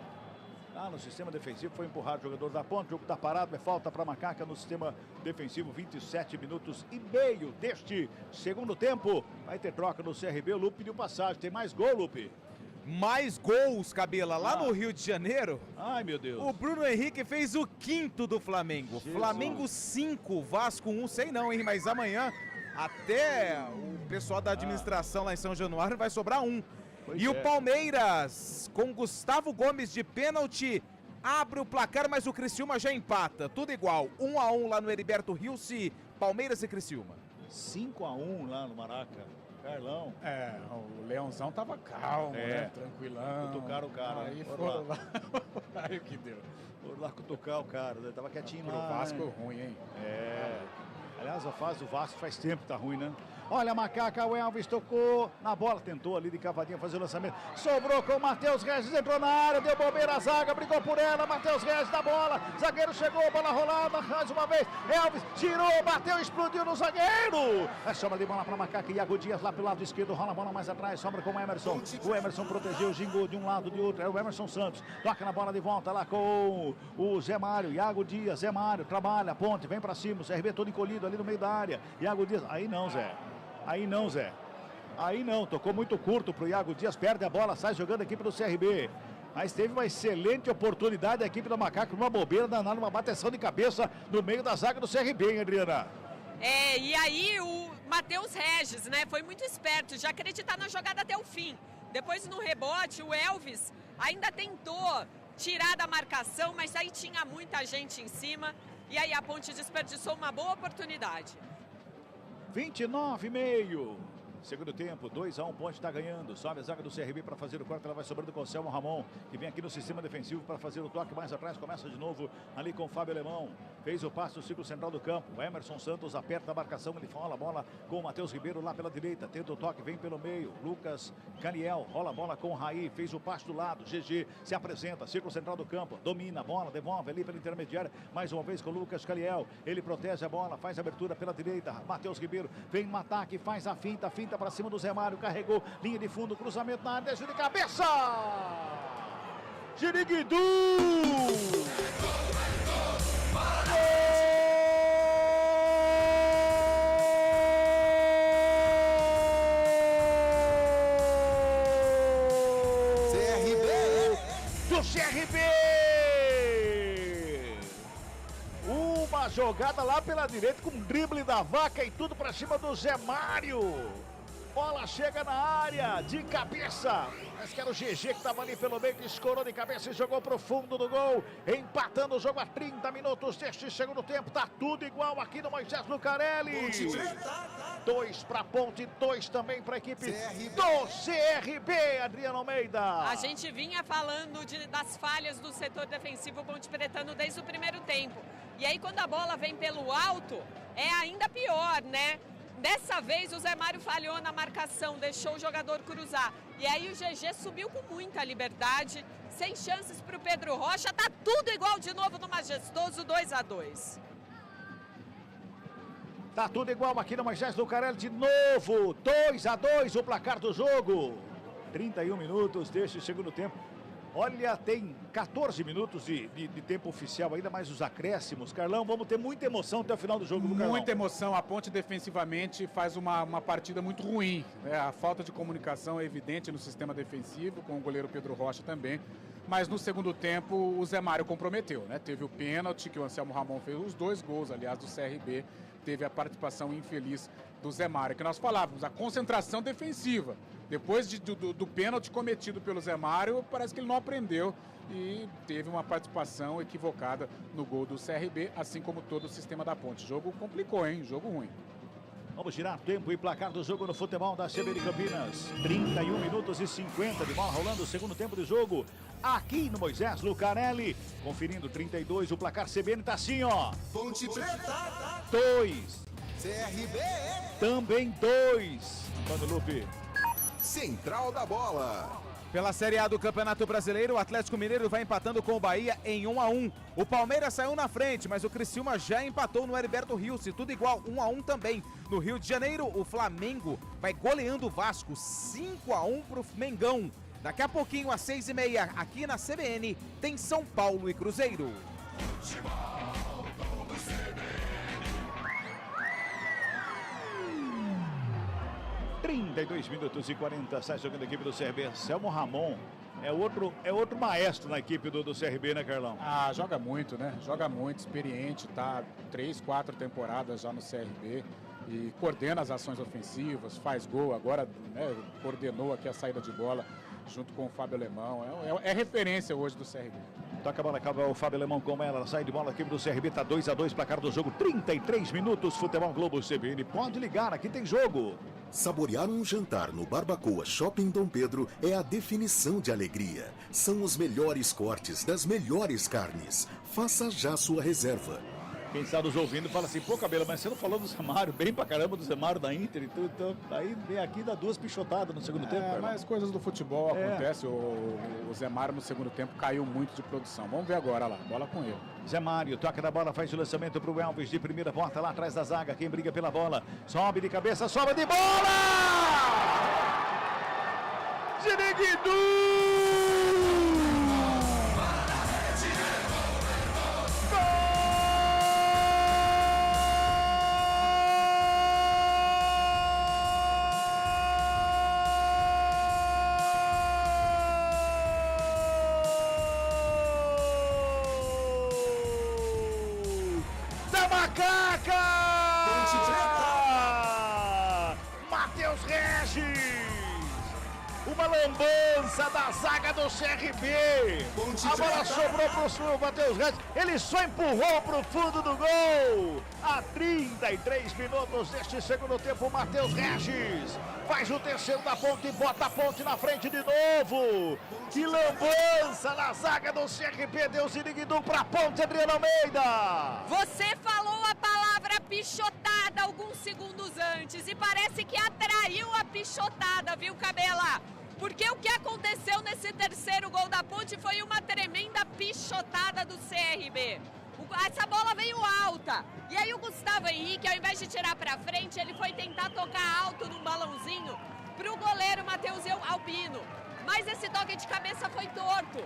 lá no sistema defensivo, foi empurrar o jogador da Ponte, o jogo está parado, é falta para Macaca no sistema defensivo, 27 minutos e meio deste segundo tempo. Vai ter troca no CRB, o Lupe pediu passagem, tem mais gol, Lupe?
Mais gols, Cabela, lá no Rio de Janeiro.
Ai, meu Deus.
O Bruno Henrique fez o 5º do Flamengo.
Jesus.
Flamengo 5, Vasco 1, sei não, hein, mas amanhã até o pessoal da administração lá em São Januário vai sobrar 1. E o Palmeiras, com Gustavo Gomes de pênalti, abre o placar, mas o Criciúma já empata. Tudo igual, 1-1 lá no Heriberto Rilse, Palmeiras e Criciúma.
5-1 lá no Maraca. Carlão.
O Leãozão tava calmo, né? Tranquilão.
Cutucaram o cara.
Aí foram lá. Aí o que deu.
Foram lá cutucar o cara, né? Tava quietinho lá.
O Vasco
né?
ruim, hein?
Aliás, a fase do Vasco faz tempo que tá ruim, né? Olha, Macaca, o Elvis tocou na bola, tentou ali de cavadinha fazer o lançamento. Sobrou com o Matheus Regis, entrou na área, deu bobeira a zaga, brigou por ela. Matheus Regis na bola, zagueiro chegou, bola rolada, mais uma vez. Elvis tirou, bateu, explodiu no zagueiro. É sobra de bola para Macaca, Iago Dias lá pelo lado esquerdo, rola a bola mais atrás, sobra com o Emerson. O Emerson protegeu, gingou de um lado, de outro. É o Emerson Santos, toca na bola de volta lá com o Zé Mário. Iago Dias, Zé Mário, trabalha, ponte, vem para cima. O CRB todo encolhido ali no meio da área. Iago Dias, aí não, Zé. Aí não, Zé. Aí não, tocou muito curto pro Iago Dias, perde a bola, sai jogando a equipe do CRB. Mas teve uma excelente oportunidade a equipe do Macaco, numa bobeira danada, uma bateção de cabeça no meio da zaga do CRB, hein, Adriana?
E aí o Matheus Regis, né, foi muito esperto, já acreditar na jogada até o fim. Depois no rebote, o Elvis ainda tentou tirar da marcação, mas aí tinha muita gente em cima. E aí a Ponte desperdiçou uma boa oportunidade.
29,5. Segundo tempo, 2-1, Ponte está ganhando. Sobe a zaga do CRB para fazer o corte. Ela vai sobrando com o Selmo Ramon, que vem aqui no sistema defensivo para fazer o toque mais atrás. Começa de novo ali com o Fábio Alemão. Fez o passe no círculo central do campo. O Emerson Santos aperta a marcação. Ele rola a bola com o Matheus Ribeiro lá pela direita. Tenta o toque, vem pelo meio. Lucas Caniel rola a bola com o Raí. Fez o passe do lado. GG se apresenta. Círculo central do campo. Domina a bola, devolve ali pela intermediária. Mais uma vez com o Lucas Caniel. Ele protege a bola, faz a abertura pela direita. Matheus Ribeiro vem no ataque, faz a finta para cima do Zé Mário. Carregou, linha de fundo, cruzamento na área, desvio de cabeça! Jiriguidu! Do CRB! Uma jogada lá pela direita com drible da Vaca e tudo para cima do Zé Mário. Bola chega na área, de cabeça. Mas que era o GG que estava ali pelo meio, que escorou de cabeça e jogou pro fundo do gol. Empatando o jogo a 30 minutos deste segundo tempo. Tá tudo igual aqui no Moisés Lucarelli. 2 para Ponte, 2 também para a equipe do CRB, Adriano Almeida.
A gente vinha falando das falhas do setor defensivo Ponte Pretano desde o primeiro tempo. E aí quando a bola vem pelo alto, é ainda pior, né? Dessa vez o Zé Mário falhou na marcação, deixou o jogador cruzar. E aí o GG subiu com muita liberdade, sem chances para o Pedro Rocha. Tá tudo igual de novo no majestoso 2-2.
Tá tudo igual aqui no Moisés Lucarelli de novo. 2-2 o placar do jogo. 31 minutos deste segundo tempo. Olha, tem 14 minutos de tempo oficial ainda, mais os acréscimos. Carlão, vamos ter muita emoção até o final do jogo, Carlão.
Muita emoção. A Ponte defensivamente faz uma partida muito ruim, né? A falta de comunicação é evidente no sistema defensivo, com o goleiro Pedro Rocha também. Mas no segundo tempo o Zé Mário comprometeu, né? Teve o pênalti que o Anselmo Ramon fez, os 2 gols, aliás, do CRB. Teve a participação infeliz do Zé Mário, que nós falávamos, a concentração defensiva. Depois do pênalti cometido pelo Zé Mário, parece que ele não aprendeu e teve uma participação equivocada no gol do CRB, assim como todo o sistema da Ponte. O jogo complicou, hein? Jogo ruim.
Vamos girar tempo e placar do jogo no futebol da CBN Campinas. 31 minutos e 50 de bola rolando o segundo tempo de jogo. Aqui no Moisés Lucarelli. Conferindo 32, o placar CBN tá assim, ó.
Ponte Preta.
2.
CRB.
Também 2. Mano Lupe.
Central da bola.
Pela Série A do Campeonato Brasileiro, o Atlético Mineiro vai empatando com o Bahia em 1-1. O Palmeiras saiu na frente, mas o Criciúma já empatou no Heriberto Rilse, tudo igual, 1-1 também. No Rio de Janeiro, o Flamengo vai goleando o Vasco, 5-1 pro Mengão. Daqui a pouquinho, às 6h30, aqui na CBN, tem São Paulo e Cruzeiro.
32 minutos e 40, sai jogando a equipe do CRB. Selmo Ramon é outro maestro na equipe do CRB, né, Carlão?
Ah, joga muito, né? Joga muito, experiente, tá 3, 4 temporadas já no CRB e coordena as ações ofensivas, faz gol, agora, né, coordenou aqui a saída de bola junto com o Fábio Alemão. É referência hoje do CRB.
Toca a bola, acaba o Fábio Alemão com ela, sai de bola, a equipe do CRB tá 2-2, placar do jogo, 33 minutos, Futebol Globo CBN, pode ligar, aqui tem jogo.
Saborear um jantar no Barbacoa Shopping Dom Pedro é a definição de alegria. São os melhores cortes das melhores carnes. Faça já sua reserva.
Quem está nos ouvindo fala assim, pô, Cabelo, mas você não falou do Zé Mário, bem pra caramba do Zé Mário da Inter e tudo, então, aí vem aqui dá 2 pichotadas no segundo tempo. Carlão.
Mas coisas do futebol acontecem, o Zé Mário no segundo tempo caiu muito de produção. Vamos ver agora lá, bola com ele.
Zé Mário, toca na bola, faz o lançamento pro Elvis de primeira, volta lá atrás da zaga, quem briga pela bola, sobe de cabeça, sobra de bola! Ziriguidu! Matheus Regis! Uma lambança da zaga do CRB. A bola sobrou pro Matheus Regis. Ele só empurrou pro fundo do gol. A 33 minutos deste segundo tempo, Matheus Regis faz o terceiro da Ponte e bota a Ponte na frente de novo. Que lambança na zaga do CRB. Deu Ziriguidu pra Ponte, Adriano Almeida.
Você falou a palavra pichotada alguns segundos antes e parece que atraiu a pichotada, viu, Cabela? Porque o que aconteceu nesse terceiro gol da Ponte foi uma tremenda pichotada do CRB. Essa bola veio alta. E aí o Gustavo Henrique, ao invés de tirar pra frente, ele foi tentar tocar alto num balãozinho pro goleiro Matheus Albino. Mas esse toque de cabeça foi torto.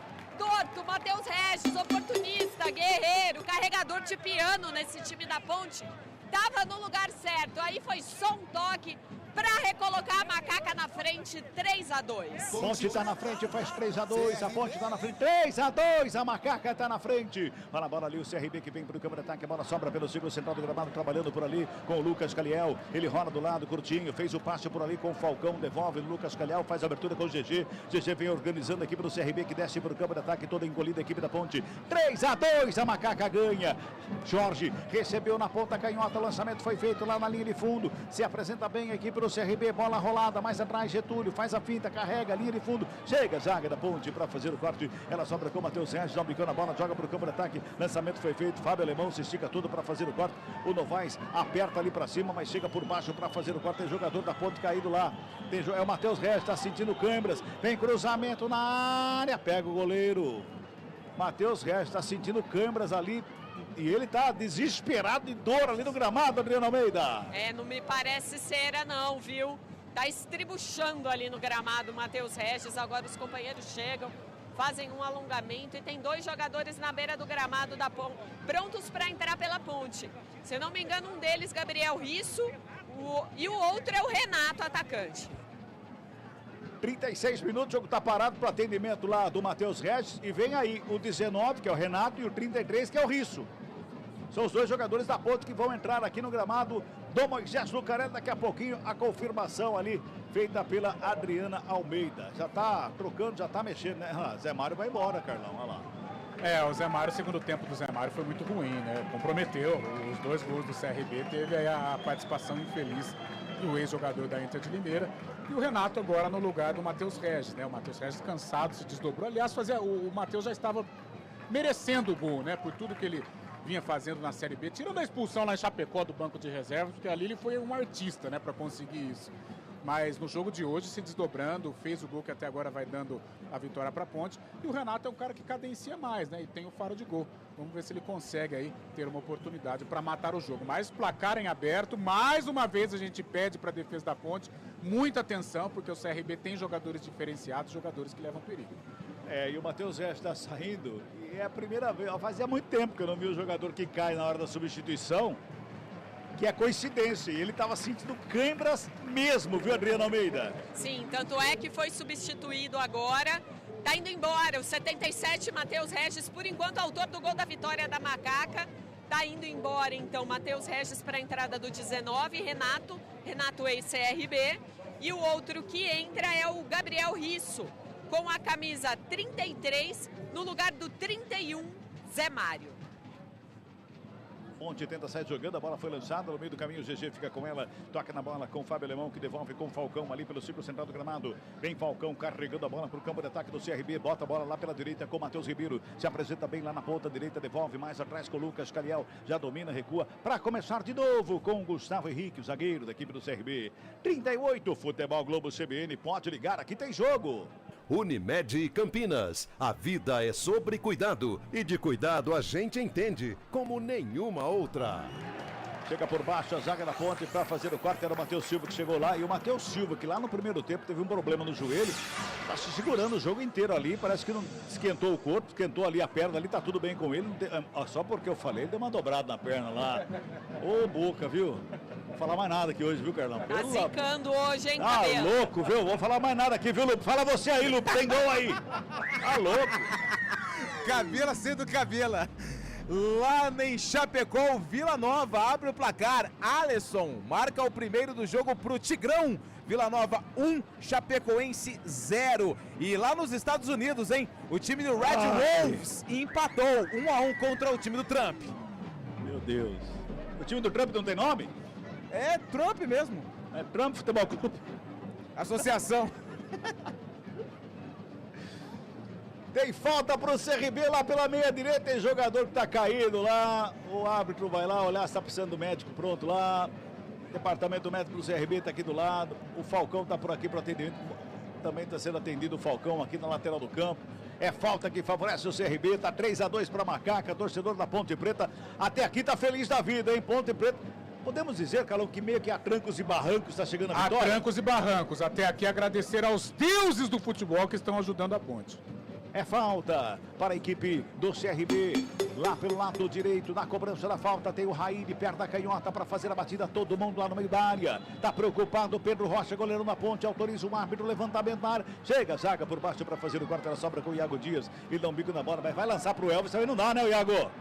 Matheus Regis, oportunista, guerreiro, carregador de piano nesse time da Ponte. Tava no lugar certo. Aí foi só um toque para recolocar a Macaca na frente, 3-2.
Ponte tá na frente, faz 3-2, a Ponte tá na frente, 3-2, a Macaca tá na frente. Olha a bola ali, o CRB que vem pro câmera de ataque, a bola sobra pelo círculo central do gramado, trabalhando por ali com o Lucas Caliel. Ele rola do lado, curtinho, fez o passe por ali com o Falcão, devolve o Lucas Caliel, faz a abertura com o GG. GG vem organizando a equipe do CRB que desce pro câmera de ataque, toda engolida a equipe da Ponte. 3-2, a Macaca ganha. Jorge recebeu na ponta canhota, o lançamento foi feito lá na linha de fundo. Se apresenta bem a equipe do CRB, bola rolada, mais atrás Getúlio, faz a finta, carrega, linha de fundo, chega a zaga da Ponte para fazer o corte, ela sobra com o Matheus Regis, já bicando a bola, joga para o campo de ataque, lançamento foi feito, Fábio Alemão se estica tudo para fazer o corte, o Novaes aperta ali para cima, mas chega por baixo para fazer o corte, tem jogador da Ponte caído lá, é o Matheus Regis, está sentindo câimbras, vem cruzamento na área, pega o goleiro, Matheus Regis está sentindo câimbras ali, e ele tá desesperado de dor ali no gramado, Adriano Almeida.
Não me parece cera não, viu? Tá estribuchando ali no gramado o Matheus Regis, agora os companheiros chegam, fazem um alongamento e tem 2 jogadores na beira do gramado da Ponte, prontos para entrar pela Ponte. Se eu não me engano, um deles, Gabriel Risso, e o outro é o Renato, atacante.
36 minutos, o jogo tá parado para atendimento lá do Matheus Regis e vem aí o 19, que é o Renato, e o 33, que é o Risso. São os 2 jogadores da Ponte que vão entrar aqui no gramado do Moisés Lucaré. Daqui a pouquinho a confirmação ali feita pela Adriana Almeida. Já tá trocando, já tá mexendo, né? Zé Mário vai embora, Carlão, olha lá.
O Zé Mário, o segundo tempo do Zé Mário foi muito ruim, né? Comprometeu os 2 gols do CRB, teve aí a participação infeliz do ex-jogador da Inter de Limeira. E o Renato agora no lugar do Matheus Regis, né? O Matheus Regis cansado, se desdobrou. Aliás, o Matheus já estava merecendo o gol, né? Por tudo que ele vinha fazendo na Série B, tirando a expulsão lá em Chapecó do banco de reservas, porque ali ele foi um artista, né, para conseguir isso. Mas no jogo de hoje, se desdobrando, fez o gol que até agora vai dando a vitória para a Ponte. E o Renato é um cara que cadencia mais, né? E tem o faro de gol. Vamos ver se ele consegue aí ter uma oportunidade para matar o jogo. Mas placar em aberto, mais uma vez a gente pede para a defesa da Ponte muita atenção, porque o CRB tem jogadores diferenciados, jogadores que levam perigo.
E o Matheus Reis está saindo. E é a primeira vez, fazia muito tempo que eu não vi um jogador que cai na hora da substituição. Que é coincidência, e ele estava sentindo câimbras mesmo, viu, Adriana Almeida?
Sim, tanto é que foi substituído agora, tá indo embora, o 77, Matheus Regis, por enquanto autor do gol da vitória da Macaca, tá indo embora então Matheus Regis para a entrada do 19, Renato ex-CRB, e o outro que entra é o Gabriel Risso, com a camisa 33, no lugar do 31, Zé Mário.
Ponte tenta sair jogando, a bola foi lançada no meio do caminho, o GG fica com ela, toca na bola com o Fábio Alemão, que devolve com o Falcão ali pelo círculo central do gramado. Vem Falcão carregando a bola para o campo de ataque do CRB, bota a bola lá pela direita com o Matheus Ribeiro, se apresenta bem lá na ponta direita, devolve mais atrás com o Lucas Caliel, já domina, recua, para começar de novo com o Gustavo Henrique, o zagueiro da equipe do CRB. 38, Futebol Globo CBN, pode ligar, aqui tem jogo.
Unimed Campinas. A vida é sobre cuidado e de cuidado a gente entende como nenhuma outra.
Chega por baixo a zaga da Ponte para fazer o corte, era o Matheus Silva que chegou lá. E o Matheus Silva, que lá no primeiro tempo teve um problema no joelho, tá se segurando o jogo inteiro ali. Parece que não esquentou o corpo, esquentou ali a perna, ali tá tudo bem com ele. Só porque eu falei, ele deu uma dobrada na perna lá. Ô, boca, viu? Não vou falar mais nada aqui hoje, viu, Carlão?
Tá zicando hoje, hein, Cabelo?
Ah, louco, viu? Vou falar mais nada aqui, viu, Lupe? Fala você aí, Lupe, tem gol aí. Ah, louco.
Cabela sendo cabela. Lá em Chapecó, Vila Nova abre o placar. Alisson marca o primeiro do jogo pro Tigrão. Vila Nova 1, Chapecoense 0. E lá nos Estados Unidos, hein? O time do Red Wolves empatou 1-1 contra o time do Trump.
Meu Deus. O time do Trump não tem nome?
É Trump mesmo.
É Trump Futebol Clube.
Associação.
Tem falta pro CRB lá pela meia direita, tem jogador que tá caído lá, o árbitro vai lá olhar se tá precisando do médico pronto lá, departamento médico do CRB tá aqui do lado, o Falcão tá por aqui para atendimento, também tá sendo atendido o Falcão aqui na lateral do campo. É falta que favorece o CRB, tá 3-2 para Macaca, torcedor da Ponte Preta, até aqui tá feliz da vida, hein, Ponte Preta. Podemos dizer, Carlão, que meio que a trancos e barrancos está chegando a vitória?
A trancos e barrancos, até aqui agradecer aos deuses do futebol que estão ajudando a Ponte.
É falta para a equipe do CRB. Lá pelo lado direito, na cobrança da falta, tem o Raí de perto da canhota para fazer a batida. Todo mundo lá no meio da área. Tá preocupado Pedro Rocha, goleiro na Ponte. Autoriza o árbitro, levantamento na área. Chega a zaga por baixo para fazer o corte. Ela sobra com o Iago Dias. Ele dá um bico na bola, mas vai lançar para o Elvis. Também não dá, né, o Iago?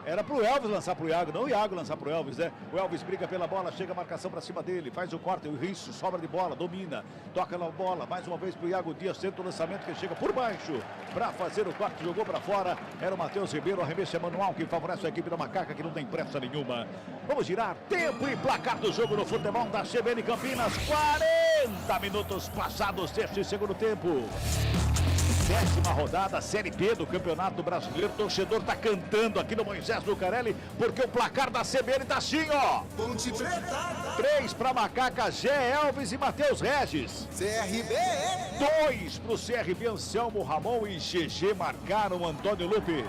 Era pro Elvis lançar pro Iago, não o Iago lançar pro Elvis, né? O Elvis briga pela bola, chega a marcação pra cima dele, faz o corte, o Risso, sobra de bola, domina, toca na bola, mais uma vez pro Iago Dias, tenta o lançamento que chega por baixo pra fazer o corte, jogou pra fora, era o Matheus Ribeiro, arremesso é manual que favorece a equipe da Macaca, que não tem pressa nenhuma. Vamos girar, tempo e placar do jogo no futebol da CBN Campinas, 40 minutos passados deste segundo tempo. 10ª rodada, Série B do Campeonato Brasileiro. O torcedor tá cantando aqui no Moisés Lucarelli, porque o placar da CBN tá assim, ó.
Ponte Preta.
3 para Macaca, Gé Elvis e Matheus Regis.
CRB.
2 pro CRB, Anselmo Ramon e GG marcaram Antônio Lupe.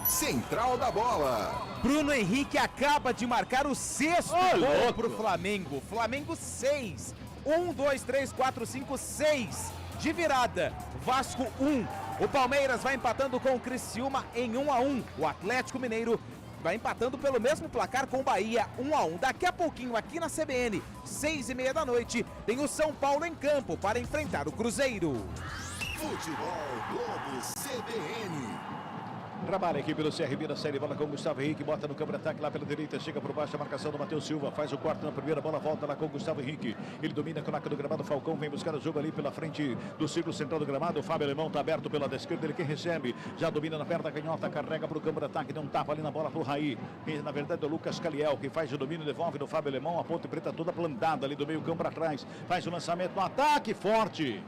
Central da bola.
Bruno Henrique acaba de marcar o 6º gol pro Flamengo. Flamengo 6. 1, 2, 3, 4, 5, 6. De virada, Vasco 1. O Palmeiras vai empatando com o Criciúma em 1-1. O Atlético Mineiro vai empatando pelo mesmo placar com o Bahia 1-1. Daqui a pouquinho aqui na CBN, 6h30 da noite, tem o São Paulo em campo para enfrentar o Cruzeiro.
Futebol Globo CBN.
Trabalha a equipe do CRB na série, bola com o Gustavo Henrique, bota no campo de ataque lá pela direita, chega por baixo a marcação do Matheus Silva, faz o corte na primeira bola, volta lá com o Gustavo Henrique, ele domina com a naca do gramado, Falcão vem buscar o jogo ali pela frente do círculo central do gramado, o Fábio Alemão tá aberto pela esquerda, ele quem recebe, já domina na perna da canhota, carrega pro campo de ataque, dá um tapa ali na bola pro Raí, e, na verdade é o Lucas Caliel que faz o domínio, devolve no Fábio Alemão, a Ponte Preta toda plantada ali do meio campo para trás, faz o lançamento no ataque forte.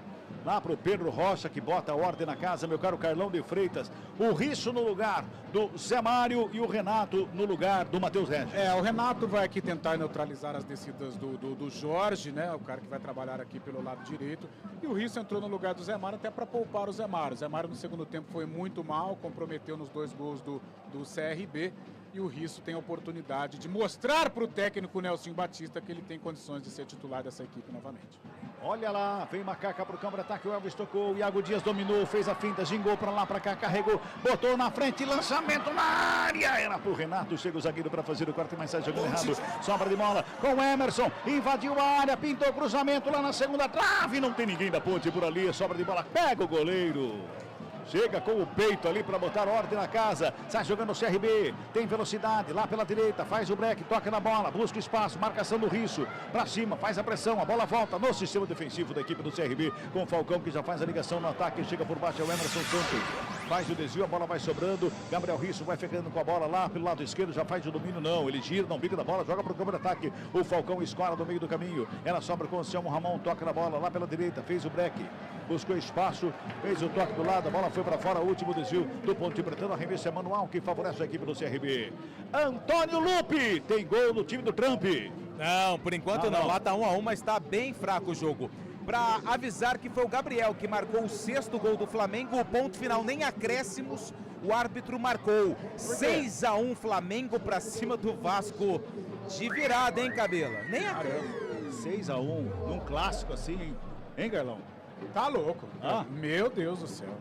lá pro Pedro Rocha, que bota a ordem na casa, meu caro Carlão de Freitas. O Risso no lugar do Zé Mário e o Renato no lugar do Matheus Regis.
O Renato vai aqui tentar neutralizar as descidas do Jorge, né? O cara que vai trabalhar aqui pelo lado direito. E o Risso entrou no lugar do Zé Mário até para poupar o Zé Mário. O Zé Mário no segundo tempo foi muito mal, comprometeu nos 2 gols do CRB. E o Risso tem a oportunidade de mostrar para o técnico Nelson Batista que ele tem condições de ser titular dessa equipe novamente.
Olha lá, vem Macaca pro campo de ataque, o Elvis tocou, o Iago Dias dominou, fez a finta, gingou pra lá, pra cá, carregou, botou na frente, lançamento na área, era pro Renato, chega o zagueiro pra fazer o corte, mas sai jogando errado, sobra de bola com o Emerson, invadiu a área, pintou cruzamento lá na segunda trave, não tem ninguém da Ponte por ali, sobra de bola, pega o goleiro. Chega com o peito ali para botar ordem na casa. Sai jogando o CRB. Tem velocidade lá pela direita. Faz o break, toca na bola. Busca espaço. Marcação do Risso. Para cima, faz a pressão. A bola volta no sistema defensivo da equipe do CRB. Com o Falcão que já faz a ligação no ataque. Chega por baixo é o Emerson Santos. Faz o desvio, a bola vai sobrando. Gabriel Risso vai ficando com a bola lá pelo lado esquerdo. Já faz o domínio, não. Ele gira, não bica da bola. Joga para o campo de ataque. O Falcão escola no meio do caminho. Ela sobra com o Anselmo Ramon. Toca na bola lá pela direita. Fez o break. Buscou espaço. Fez o toque do lado. A bola foi para fora, o último desvio do Ponte Pretano, arremesso é manual que favorece a equipe do CRB. Antônio Lupe tem gol no time do Trump.
Não, por enquanto não. Lá tá 1-1, mas tá bem fraco o jogo. Para avisar que foi o Gabriel que marcou o 6º gol do Flamengo, o ponto final nem acréscimos, o árbitro marcou 6-1 Flamengo para cima do Vasco de virada, hein, Cabela? Nem acréscimos.
6-1 num clássico assim, hein, Carlão?
Tá louco. Meu Deus do céu.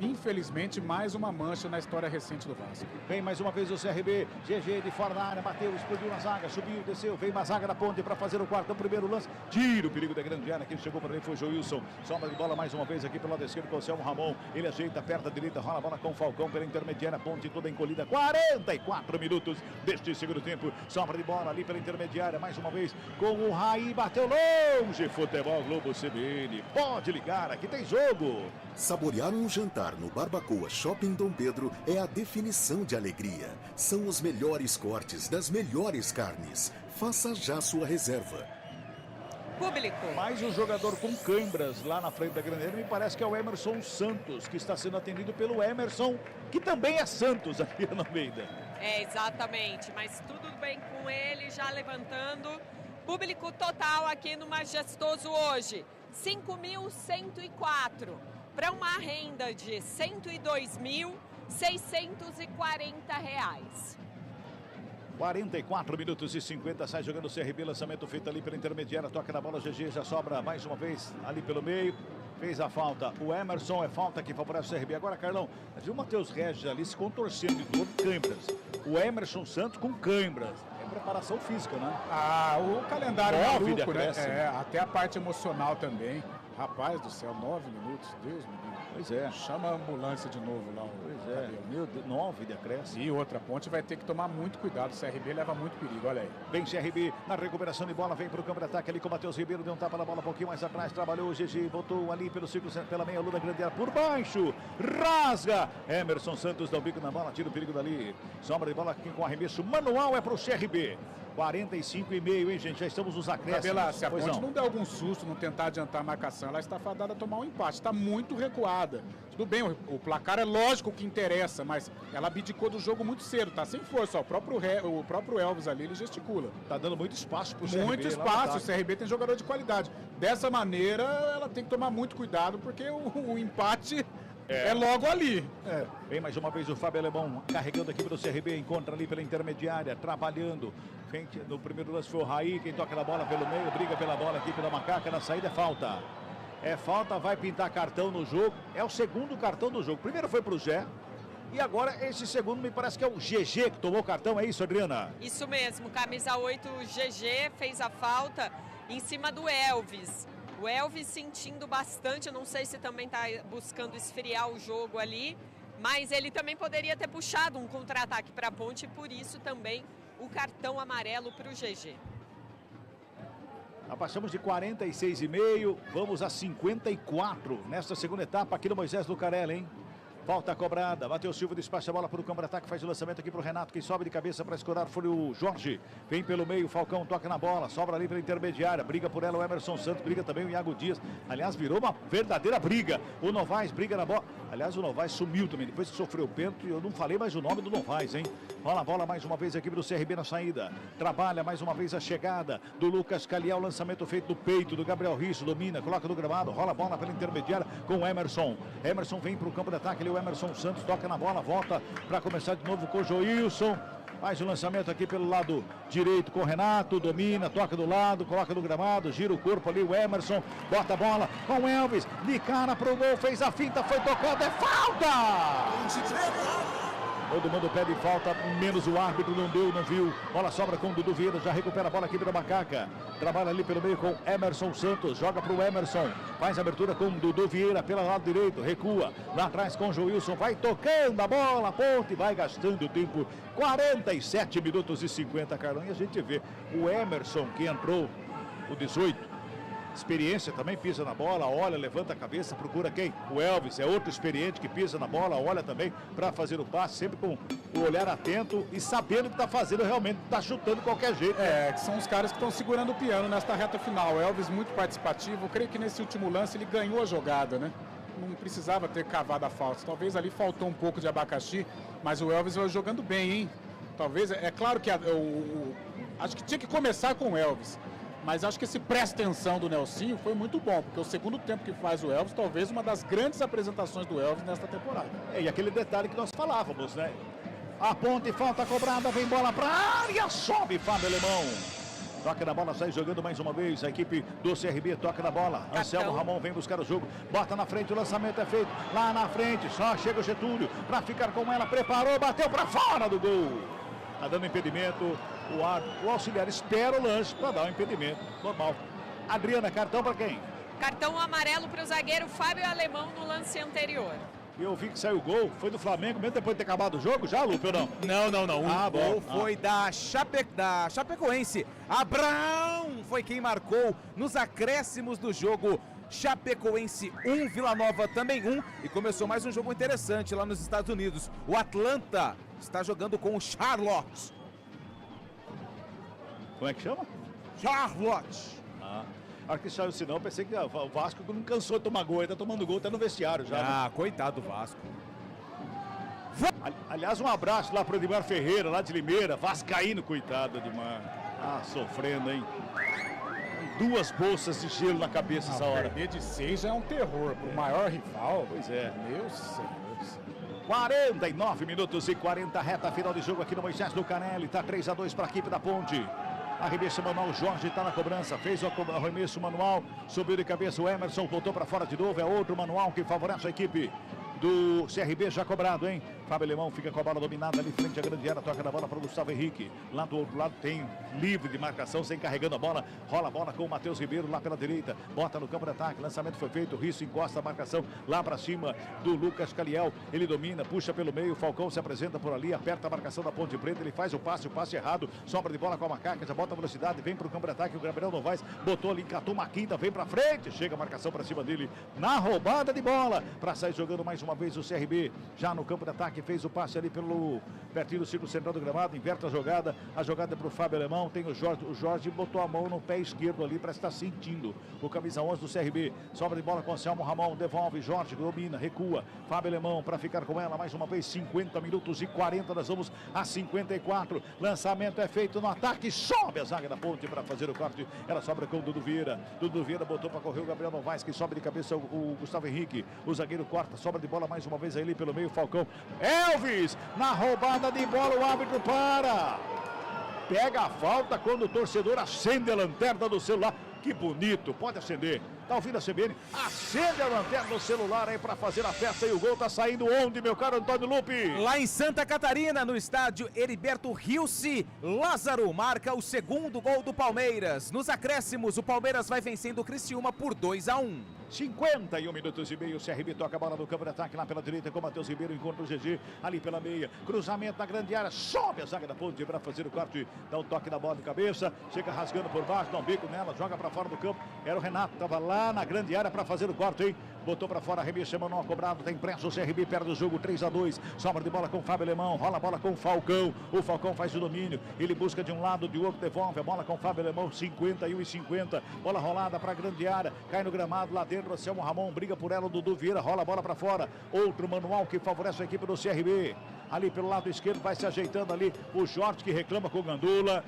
Infelizmente, mais uma mancha na história recente do Vasco.
Vem mais uma vez o CRB. GG de fora da área, bateu, explodiu na zaga, subiu, desceu. Vem uma zaga da Ponte para fazer o quarto. Primeiro lance, tira o perigo da grande área. Quem chegou para ele foi o Joilson. Sobra de bola mais uma vez aqui pelo lado esquerdo com o Anselmo Ramon. Ele ajeita, aperta a direita, rola a bola com o Falcão pela intermediária. Ponte toda encolhida. 44 minutos deste segundo tempo. Sobra de bola ali pela intermediária mais uma vez com o Raí. Bateu longe. Futebol Globo CBN. Pode ligar, aqui tem jogo.
Saborear um jantar no Barbacoa Shopping Dom Pedro é a definição de alegria. São os melhores cortes das melhores carnes. Faça já sua reserva.
Público.
Mais um jogador com câimbras lá na frente da grande, me parece que é o Emerson Santos, que está sendo atendido pelo Emerson, que também é Santos aqui na Almeida.
Exatamente, mas tudo bem com ele, já levantando. Público total aqui no Majestoso hoje, 5.104, para uma renda de R$ 102.640.
44 minutos e 50, sai jogando o CRB, lançamento feito ali pela intermediária, toca na bola, GG já sobra mais uma vez ali pelo meio, fez a falta, o Emerson, é falta que favorece o CRB. Agora, Carlão, viu o Matheus Regis ali se contorcendo de dor, câimbras, o Emerson Santos com câimbras, é preparação física, né?
O calendário é maluco, né?
Né?
Até a parte emocional também. Rapaz do céu, 9 minutos, Deus me livre.
Pois é.
Chama a ambulância de novo lá.
Pois é, meu Deus, 9 de acréscimo.
E outra Ponte vai ter que tomar muito cuidado, o CRB leva muito perigo, olha aí.
Vem CRB na recuperação de bola, vem para o campo de ataque ali com o Matheus Ribeiro, deu um tapa na bola um pouquinho mais atrás, trabalhou o GG, botou ali pelo círculo, pela meia lua da grande área, por baixo, rasga, Emerson Santos dá o bico na bola, tira o perigo dali, sombra de bola aqui com arremesso manual, é para o CRB. 45,5, hein, gente? Já estamos nos acréscimos.
Cabela, se a Ponte não der algum susto, não tentar adiantar a marcação, ela está fadada a tomar um empate. Está muito recuada. Tudo bem, o placar é lógico que interessa, mas ela abdicou do jogo muito cedo, tá sem força. Ó, o próprio Elvis ali, ele gesticula.
Tá dando muito espaço pro CRB.
Muito espaço, o CRB tem jogador de qualidade. Dessa maneira, ela tem que tomar muito cuidado, porque o empate... É logo ali.
Vem mais uma vez o Fábio Alemão carregando aqui pelo CRB, encontra ali pela intermediária, trabalhando. Frente, no primeiro lance foi o Raí, quem toca na bola pelo meio, briga pela bola aqui pela Macaca, na saída é falta. É falta, vai pintar cartão no jogo. É o segundo cartão do jogo. Primeiro foi pro Zé. E agora esse segundo me parece que é o GG que tomou o cartão, é isso, Adriana?
Isso mesmo, camisa 8, GG fez a falta em cima do Elvis. O Elvis sentindo bastante, eu não sei se também está buscando esfriar o jogo ali, mas ele também poderia ter puxado um contra-ataque para a Ponte, e por isso também o cartão amarelo para o GG.
Passamos de 46,5, vamos a 54 nesta segunda etapa aqui no Moisés Lucarelli, hein? Falta cobrada. Matheus Silva despacha a bola para o campo de ataque. Faz o lançamento aqui para o Renato. Quem sobe de cabeça para escorar foi o Jorge. Vem pelo meio. Falcão toca na bola. Sobra ali pela intermediária. Briga por ela o Emerson Santos. Briga também o Iago Dias. Aliás, virou uma verdadeira briga. O Novaes briga na bola. Aliás, o Novaes sumiu também. Depois que sofreu o pênalti, eu não falei mais o nome do Novaes, hein? Rola a bola mais uma vez a equipe do CRB na saída. Trabalha mais uma vez a chegada do Lucas Caliel. Lançamento feito do peito do Gabriel Risso. Domina, coloca no gramado. Rola a bola pela intermediária com o Emerson. Emerson vem para o campo de ataque. Ali o Emerson Santos toca na bola. Volta para começar de novo com o Joilson. Faz o lançamento aqui pelo lado direito com o Renato. Domina, toca do lado, coloca no gramado. Gira o corpo ali o Emerson. Bota a bola com o Elvis. De cara pro gol. Fez a finta, foi tocado. É falta! Todo mundo pede falta, menos o árbitro, não deu, não viu. Bola sobra com o Dudu Vieira, já recupera a bola aqui pela Macaca. Trabalha ali pelo meio com Emerson Santos, joga para o Emerson. Faz a abertura com o Dudu Vieira pelo lado direito, recua. Lá atrás com o Joilson, vai tocando a bola, Ponte, vai gastando o tempo. 47 minutos e 50, Carlão. E a gente vê o Emerson que entrou, o 18. Experiência também, pisa na bola, olha, levanta a cabeça, procura quem? O Elvis, é outro experiente que pisa na bola, olha também para fazer o passe, sempre com o olhar atento e sabendo o que está fazendo, realmente está chutando de qualquer jeito.
É, que são os caras que estão segurando o piano nesta reta final. O Elvis muito participativo, eu creio que nesse último lance ele ganhou a jogada, né? Não precisava ter cavado a falta, talvez ali faltou um pouco de abacaxi, mas o Elvis vai jogando bem, hein? Talvez, é claro que acho que tinha que começar com o Elvis. Mas acho que esse presta atenção do Nelsinho foi muito bom, porque o segundo tempo que faz o Elvis, talvez uma das grandes apresentações do Elvis nesta temporada.
E aquele detalhe que nós falávamos, né? A Ponte, falta cobrada, vem bola pra área, sobe Fábio Alemão. Toca na bola, sai jogando mais uma vez. A equipe do CRB toca na bola. Anselmo Ramon vem buscar o jogo. Bota na frente, o lançamento é feito. Lá na frente, só chega o Getúlio pra ficar com ela. Preparou, bateu pra fora do gol. Tá dando impedimento. O auxiliar espera o lance para dar um impedimento. Normal. Adriana, cartão para quem?
Cartão amarelo para o zagueiro Fábio Alemão no lance anterior.
Eu vi que saiu o gol. Foi do Flamengo mesmo depois de ter acabado o jogo já, Lupe, ou não?
Não. O gol foi da Chapecoense. Abrão foi quem marcou nos acréscimos do jogo. Chapecoense 1, Vila Nova também 1. E começou mais um jogo interessante lá nos Estados Unidos. O Atlanta está jogando com o Charlotte.
Como é que chama?
Charlotte.
A hora que saiu o sinal, pensei que o Vasco não cansou de tomar gol, ele tá tomando gol, tá no vestiário já.
Né? Coitado do Vasco.
Aliás, um abraço lá pro Edmar Ferreira, lá de Limeira, vascaíno, coitado, Edmar. Sofrendo, hein? 2 bolsas de gelo na cabeça essa hora.
Perder de 6 já é um terror pro maior rival.
Pois é.
Meu Senhor.
49 minutos e 40, reta final de jogo aqui no Moisés do Canelli. Tá 3-2 para a equipe da Ponte. Arremesso manual, Jorge está na cobrança. Fez o arremesso manual, subiu de cabeça o Emerson, voltou para fora de novo. É outro manual que favorece a equipe do CRB, já cobrado, hein? Fábio Alemão fica com a bola dominada ali frente à grande área, toca na bola para o Gustavo Henrique. Lá do outro lado tem livre de marcação, sem carregando a bola. Rola a bola com o Matheus Ribeiro lá pela direita. Bota no campo de ataque, lançamento foi feito. Risso encosta a marcação lá para cima do Lucas Caliel. Ele domina, puxa pelo meio. Falcão se apresenta por ali, aperta a marcação da Ponte Preta. Ele faz o passe errado. Sobra de bola com a Macaca, já bota a velocidade, vem para o campo de ataque. O Gabriel Novaes botou ali, encatou uma quinta, vem para frente. Chega a marcação para cima dele na roubada de bola. Para sair jogando mais uma vez o CRB. Já no campo de ataque, fez o passe ali pelo pertinho do círculo central do gramado, inverte a jogada é para o Fábio Alemão, tem o Jorge botou a mão no pé esquerdo ali para estar sentindo o camisa 11 do CRB, sobra de bola com o Anselmo Ramon, devolve, Jorge domina, recua, Fábio Alemão para ficar com ela mais uma vez, 50 minutos e 40, nós vamos a 54, lançamento é feito no ataque, sobe a zaga da Ponte para fazer o corte, ela sobra com o Dudu Vieira botou para correr o Gabriel Novaes, que sobe de cabeça o Gustavo Henrique, o zagueiro corta, sobra de bola mais uma vez ali pelo meio, Falcão, Elvis, na roubada de bola, o árbitro para. Pega a falta quando o torcedor acende a lanterna do celular. Que bonito, pode acender. Tá ouvindo a CBN? Acende a lanterna do celular aí para fazer a festa e o gol tá saindo onde, meu caro Antônio Lupe?
Lá em Santa Catarina, no estádio Heriberto Rilse, Lázaro marca o segundo gol do Palmeiras. Nos acréscimos, o Palmeiras vai vencendo o Criciúma por 2-1.
51 minutos e meio, o CRB toca a bola no campo de ataque lá pela direita com o Matheus Ribeiro, encontra o GG ali pela meia, cruzamento na grande área, sobe a zaga da Ponte para fazer o corte, dá um toque na bola de cabeça, chega rasgando por baixo, dá um bico nela, joga para fora do campo, era o Renato, estava lá na grande área para fazer o corte, hein? botou pra fora, arremesso, manual cobrado, tem pressa, o CRB perde o jogo 3-2, sobra de bola com o Fábio Alemão, rola a bola com o Falcão faz o domínio, ele busca de um lado, de outro, devolve a bola com o Fábio Alemão, 51-50, bola rolada pra grande área, cai no gramado, lá dentro, Anselmo Ramon, briga por ela, o Dudu Vieira, rola a bola pra fora, outro manual que favorece a equipe do CRB, ali pelo lado esquerdo, vai se ajeitando ali, o Jorge que reclama com o Gandula,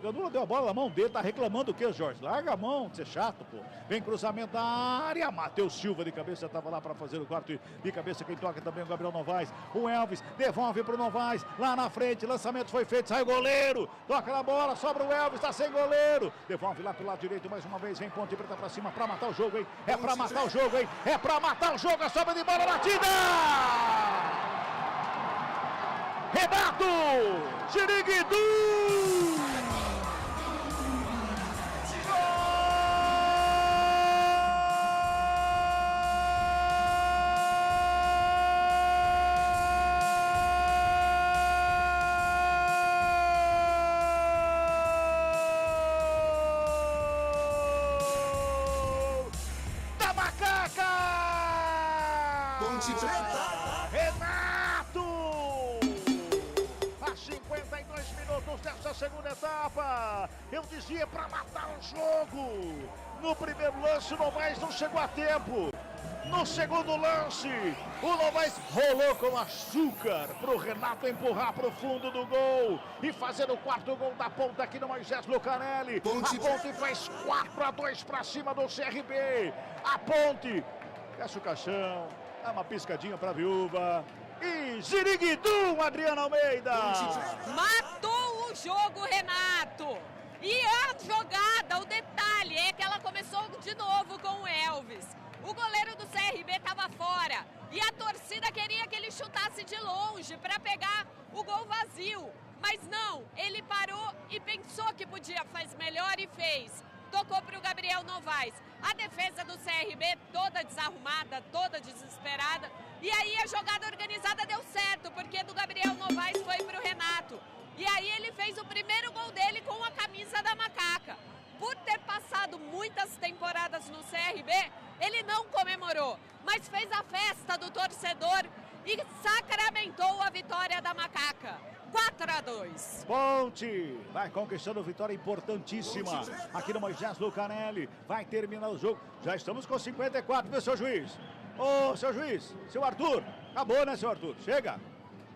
Gandula deu a bola na mão dele, tá reclamando o que, Jorge? Larga a mão, você é chato, pô. Vem cruzamento da área, Matheus Silva de cabeça, tava lá para fazer o quarto de cabeça, quem toca também é o Gabriel Novaes. O Elvis devolve pro Novaes, lá na frente, lançamento foi feito, sai o goleiro, toca na bola, sobra o Elvis, tá sem goleiro. Devolve lá pro lado direito mais uma vez, vem Ponte Preta pra cima pra matar o jogo, hein? É pra matar o jogo, hein? É pra matar o jogo, a sobra de bola batida! Renato Siriguidu! Da Macaca!
Ponte Preta!
Renato! 52 minutos dessa segunda etapa, eu dizia para matar o jogo. No primeiro lance o Novaes não chegou a tempo. No segundo lance, o Novaes rolou com açúcar pro Renato empurrar pro fundo do gol e fazer o quarto gol da Ponte aqui no Moisés Lucarelli. A Ponte faz 4-2 para cima do CRB. A Ponte fecha o caixão, dá uma piscadinha pra viúva. E Ziriguidum, Adriana Almeida!
Matou o jogo, Renato! E a jogada, o detalhe é que ela começou de novo com o Elvis. O goleiro do CRB estava fora e a torcida queria que ele chutasse de longe para pegar o gol vazio. Mas não, ele parou e pensou que podia, faz melhor e fez. Tocou para o Gabriel Novaes. A defesa do CRB toda desarrumada, toda desesperada. E aí a jogada organizada deu certo, porque do Gabriel Novaes foi para o Renato. E aí ele fez o primeiro gol dele com a camisa da Macaca. Por ter passado muitas temporadas no CRB, ele não comemorou, mas fez a festa do torcedor e sacramentou a vitória da Macaca. 4-2.
Ponte vai conquistando vitória importantíssima aqui no Moisés Lucarelli. Vai terminar o jogo. Já estamos com 54, viu, seu juiz? Ô, seu juiz, seu Arthur. Acabou, né, seu Arthur? Chega.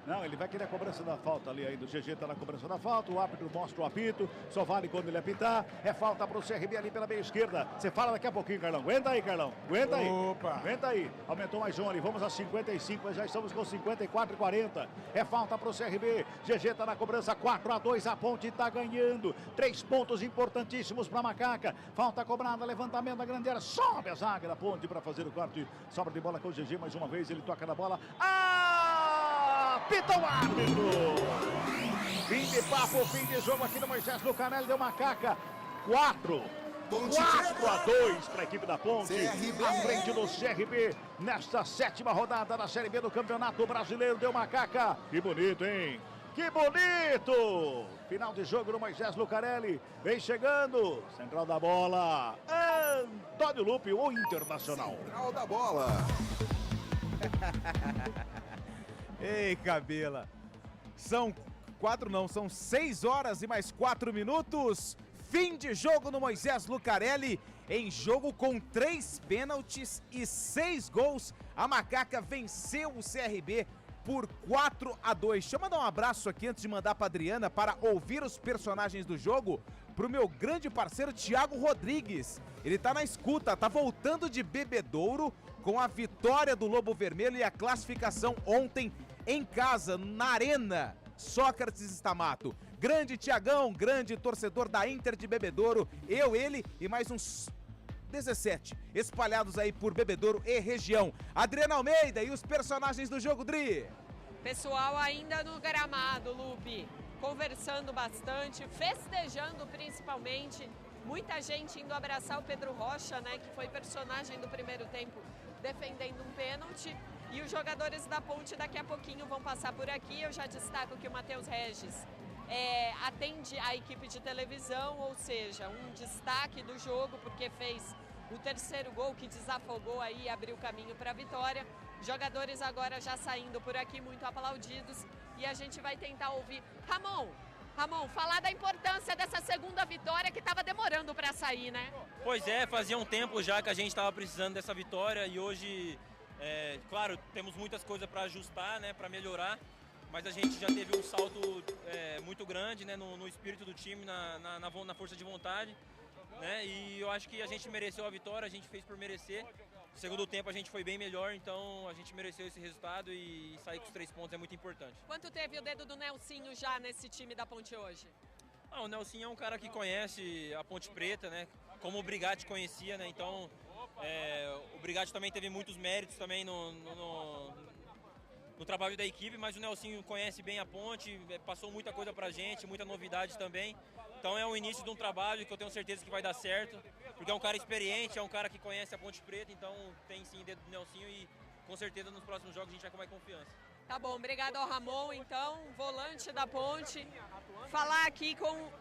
Não, ele vai querer a cobrança da falta ali ainda. O GG tá na cobrança da falta. O árbitro mostra o apito. Só vale quando ele apitar. É falta pro CRB ali pela meia esquerda. Você fala daqui a pouquinho, Carlão. Aguenta aí, Carlão. Aguenta aí.
Opa.
Aguenta aí. Aumentou mais um ali. Vamos a 55, mas já estamos com 54-40. É falta pro CRB. GG tá na cobrança. 4-2. A Ponte tá ganhando. 3 pontos importantíssimos pra Macaca. Falta cobrada. Levantamento da grande área. Sobe a zaga da Ponte pra fazer o quarto. Sobra de bola com o GG mais uma vez. Ele toca na bola. Apita o árbitro! Fim de papo, fim de jogo aqui no Moisés Lucarelli, deu Macaca. 4-2 para a equipe da Ponte. À frente do CRB, nesta 7ª rodada da Série B do Campeonato Brasileiro, deu Macaca. Que bonito, hein? Que bonito! Final de jogo no Moisés Lucarelli. Vem chegando, central da bola, Antônio Lupe, o Internacional.
Central da bola.
Ei, Cabela. São 6 horas e mais 4 minutos. Fim de jogo no Moisés Lucarelli. Em jogo com 3 pênaltis e 6 gols. A Macaca venceu o CRB por 4-2. Deixa eu mandar um abraço aqui antes de mandar para Adriana para ouvir os personagens do jogo. Pro meu grande parceiro Thiago Rodrigues. Ele tá na escuta, tá voltando de Bebedouro com a vitória do Lobo Vermelho e a classificação ontem em casa, na Arena Sócrates Stamato. Grande Thiagão, grande torcedor da Inter de Bebedouro. Eu, ele e mais uns 17 espalhados aí por Bebedouro e região. Adriana Almeida e os personagens do jogo, Dri.
Pessoal ainda no gramado, Lupe, conversando bastante, festejando principalmente. Muita gente indo abraçar o Pedro Rocha, né, que foi personagem do primeiro tempo, defendendo um pênalti. E os jogadores da Ponte daqui a pouquinho vão passar por aqui. Eu já destaco que o Matheus Regis atende a equipe de televisão, ou seja, um destaque do jogo, porque fez o terceiro gol que desafogou aí e abriu caminho para a vitória. Jogadores agora já saindo por aqui, muito aplaudidos, e a gente vai tentar ouvir. Ramon, falar da importância dessa segunda vitória que estava demorando para sair, né?
Pois é, fazia um tempo já que a gente estava precisando dessa vitória e hoje, claro, temos muitas coisas para ajustar, né, para melhorar, mas a gente já teve um salto muito grande, né, no espírito do time, na força de vontade, né, e eu acho que a gente mereceu a vitória, a gente fez por merecer. No segundo tempo a gente foi bem melhor, então a gente mereceu esse resultado e sair com os 3 pontos é muito importante.
Quanto teve o dedo do Nelsinho já nesse time da Ponte hoje?
O Nelsinho é um cara que conhece a Ponte Preta, né? Como o Brigatti conhecia, né? Então o Brigatti também teve muitos méritos também no trabalho da equipe, mas o Nelsinho conhece bem a Ponte, passou muita coisa pra gente, muita novidade também. Então é o início de um trabalho que eu tenho certeza que vai dar certo, porque é um cara experiente, é um cara que conhece a Ponte Preta, então tem sim dedo do Nelsinho e com certeza nos próximos jogos a gente vai com mais confiança.
Tá bom, obrigado ao Ramon, então, volante da Ponte. Falar aqui com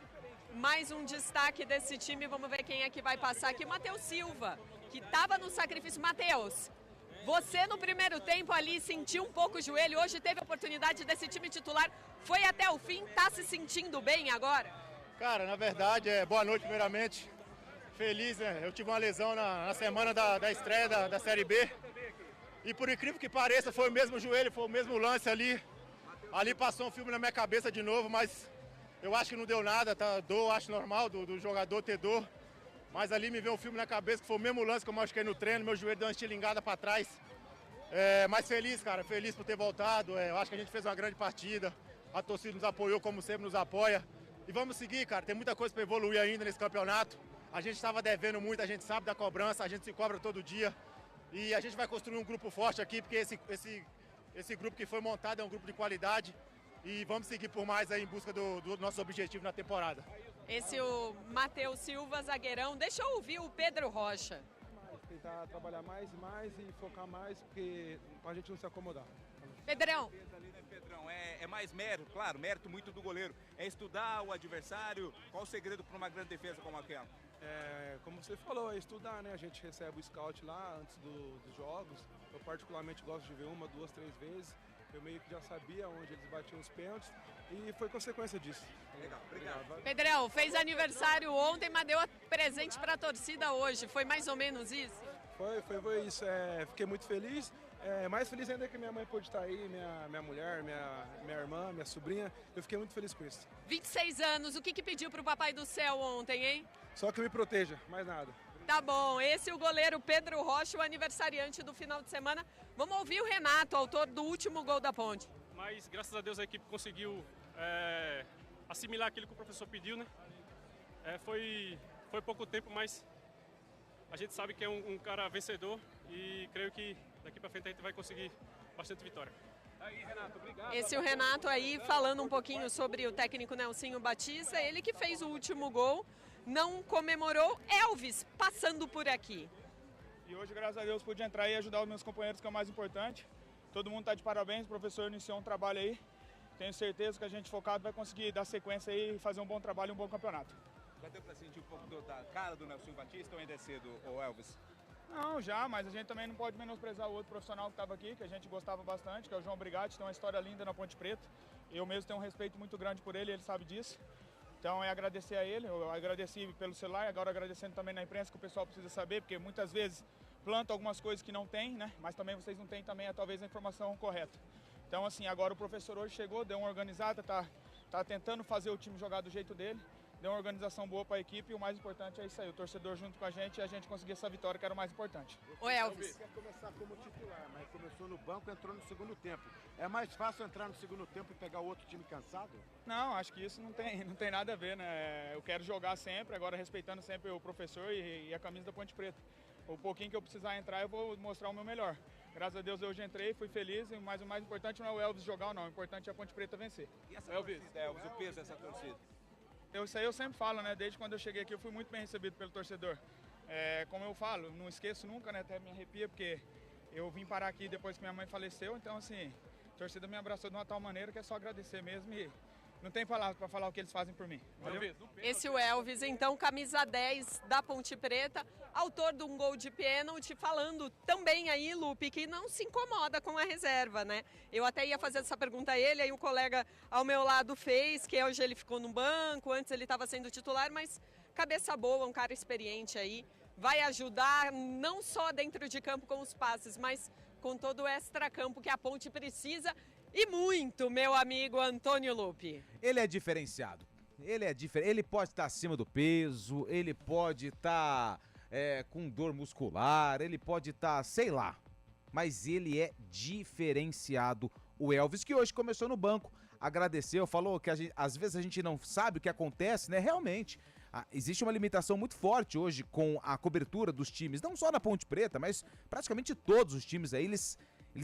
mais um destaque desse time, vamos ver quem é que vai passar aqui, o Matheus Silva, que estava no sacrifício. Matheus, você no primeiro tempo ali sentiu um pouco o joelho, hoje teve a oportunidade desse time titular, foi até o fim, tá se sentindo bem agora?
Cara, na verdade, boa noite primeiramente, feliz, né? Eu tive uma lesão na semana da estreia da Série B e por incrível que pareça foi o mesmo joelho, foi o mesmo lance ali passou um filme na minha cabeça de novo, mas eu acho que não deu nada, tá? Dor, acho normal do jogador ter dor, mas ali me veio um filme na cabeça que foi o mesmo lance que eu machuquei no treino, meu joelho deu uma estilingada para trás, mas feliz, cara, feliz por ter voltado, eu acho que a gente fez uma grande partida, a torcida nos apoiou como sempre nos apoia. E vamos seguir, cara, tem muita coisa para evoluir ainda nesse campeonato. A gente estava devendo muito, a gente sabe da cobrança, a gente se cobra todo dia. E a gente vai construir um grupo forte aqui, porque esse grupo que foi montado é um grupo de qualidade. E vamos seguir por mais aí em busca do nosso objetivo na temporada.
Esse é o Matheus Silva, zagueirão. Deixa eu ouvir o Pedro Rocha.
Tentar trabalhar mais e focar mais, porque pra gente não se acomodar.
Pedrão.
Pedrão, é mais mérito, claro, mérito muito do goleiro. É estudar o adversário. Qual o segredo para uma grande defesa como aquela?
Como você falou, é estudar, né? A gente recebe o scout lá antes dos jogos. Eu particularmente gosto de ver 1, 2, 3 vezes. Eu meio que já sabia onde eles batiam os pênaltis e foi consequência disso.
Legal, obrigado.
Pedrão, fez aniversário ontem, mas deu presente para a torcida hoje. Foi mais ou menos isso?
Foi isso. Fiquei muito feliz. Mais feliz ainda que minha mãe pôde estar aí, minha mulher, minha irmã, minha sobrinha. Eu fiquei muito feliz com isso.
26 anos, o que pediu pro Papai do Céu ontem, hein?
Só que me proteja, mais nada.
Tá bom, esse é o goleiro Pedro Rocha, o aniversariante do final de semana. Vamos ouvir o Renato, autor do último gol da Ponte.
Mas graças a Deus a equipe conseguiu assimilar aquilo que o professor pediu, né? Foi pouco tempo, mas a gente sabe que é um cara vencedor e creio que daqui para frente a gente vai conseguir bastante vitória.
Aí, Renato, obrigado.
Esse é o Renato aí falando um pouquinho sobre o técnico Nelsinho Batista, ele que fez o último gol, não comemorou. Elvis passando por aqui.
E hoje, graças a Deus, pude entrar e ajudar os meus companheiros, que é o mais importante. Todo mundo está de parabéns, o professor iniciou um trabalho aí. Tenho certeza que a gente focado vai conseguir dar sequência aí e fazer um bom trabalho e um bom campeonato.
Já deu para sentir um pouco da cara do Nelsinho Batista ou ainda é cedo, ou Elvis?
Não, já, mas a gente também não pode menosprezar o outro profissional que estava aqui, que a gente gostava bastante, que é o João Brigatti, tem uma história linda na Ponte Preta. Eu mesmo tenho um respeito muito grande por ele sabe disso. Então é agradecer a ele, eu agradeci pelo celular, agora agradecendo também na imprensa, que o pessoal precisa saber, porque muitas vezes planta algumas coisas que não tem, né? Mas também vocês não têm também talvez a informação correta. Então assim, agora o professor hoje chegou, deu uma organizada, tá tentando fazer o time jogar do jeito dele. Deu uma organização boa para a equipe e o mais importante é isso aí, o torcedor junto com a gente e a gente conseguir essa vitória que era o mais importante.
Ô Elvis.
Quer começar como titular, mas começou no banco e entrou no segundo tempo. É mais fácil entrar no segundo tempo e pegar o outro time cansado?
Não, acho que isso não tem nada a ver, né? Eu quero jogar sempre, agora respeitando sempre o professor e a camisa da Ponte Preta. O pouquinho que eu precisar entrar, eu vou mostrar o meu melhor. Graças a Deus eu hoje entrei, fui feliz, mas o mais importante não é o Elvis jogar ou não, o importante é a Ponte Preta vencer.
E essa torcida, Elvis, o peso dessa torcida?
Isso aí eu sempre falo, né? Desde quando eu cheguei aqui eu fui muito bem recebido pelo torcedor. Como eu falo, não esqueço nunca, né? Até me arrepia, porque eu vim parar aqui depois que minha mãe faleceu. Então, assim, a torcida me abraçou de uma tal maneira que é só agradecer mesmo não tem palavras para falar o que eles fazem por mim. Valeu?
Esse é o Elvis, então, camisa 10 da Ponte Preta, autor de um gol de pênalti, falando também aí, Lupe, que não se incomoda com a reserva, né? Eu até ia fazer essa pergunta a ele, aí o colega ao meu lado fez, que hoje ele ficou no banco, antes ele estava sendo titular, mas cabeça boa, um cara experiente aí, vai ajudar não só dentro de campo com os passes, mas com todo o extracampo que a Ponte precisa. E muito, meu amigo Antônio Lupe.
Ele é diferenciado. Ele pode estar acima do peso, ele pode estar com dor muscular, ele pode estar, sei lá. Mas ele é diferenciado. O Elvis, que hoje começou no banco, agradeceu, falou que às vezes a gente não sabe o que acontece, né? Realmente, existe uma limitação muito forte hoje com a cobertura dos times, não só na Ponte Preta, mas praticamente todos os times aí, eles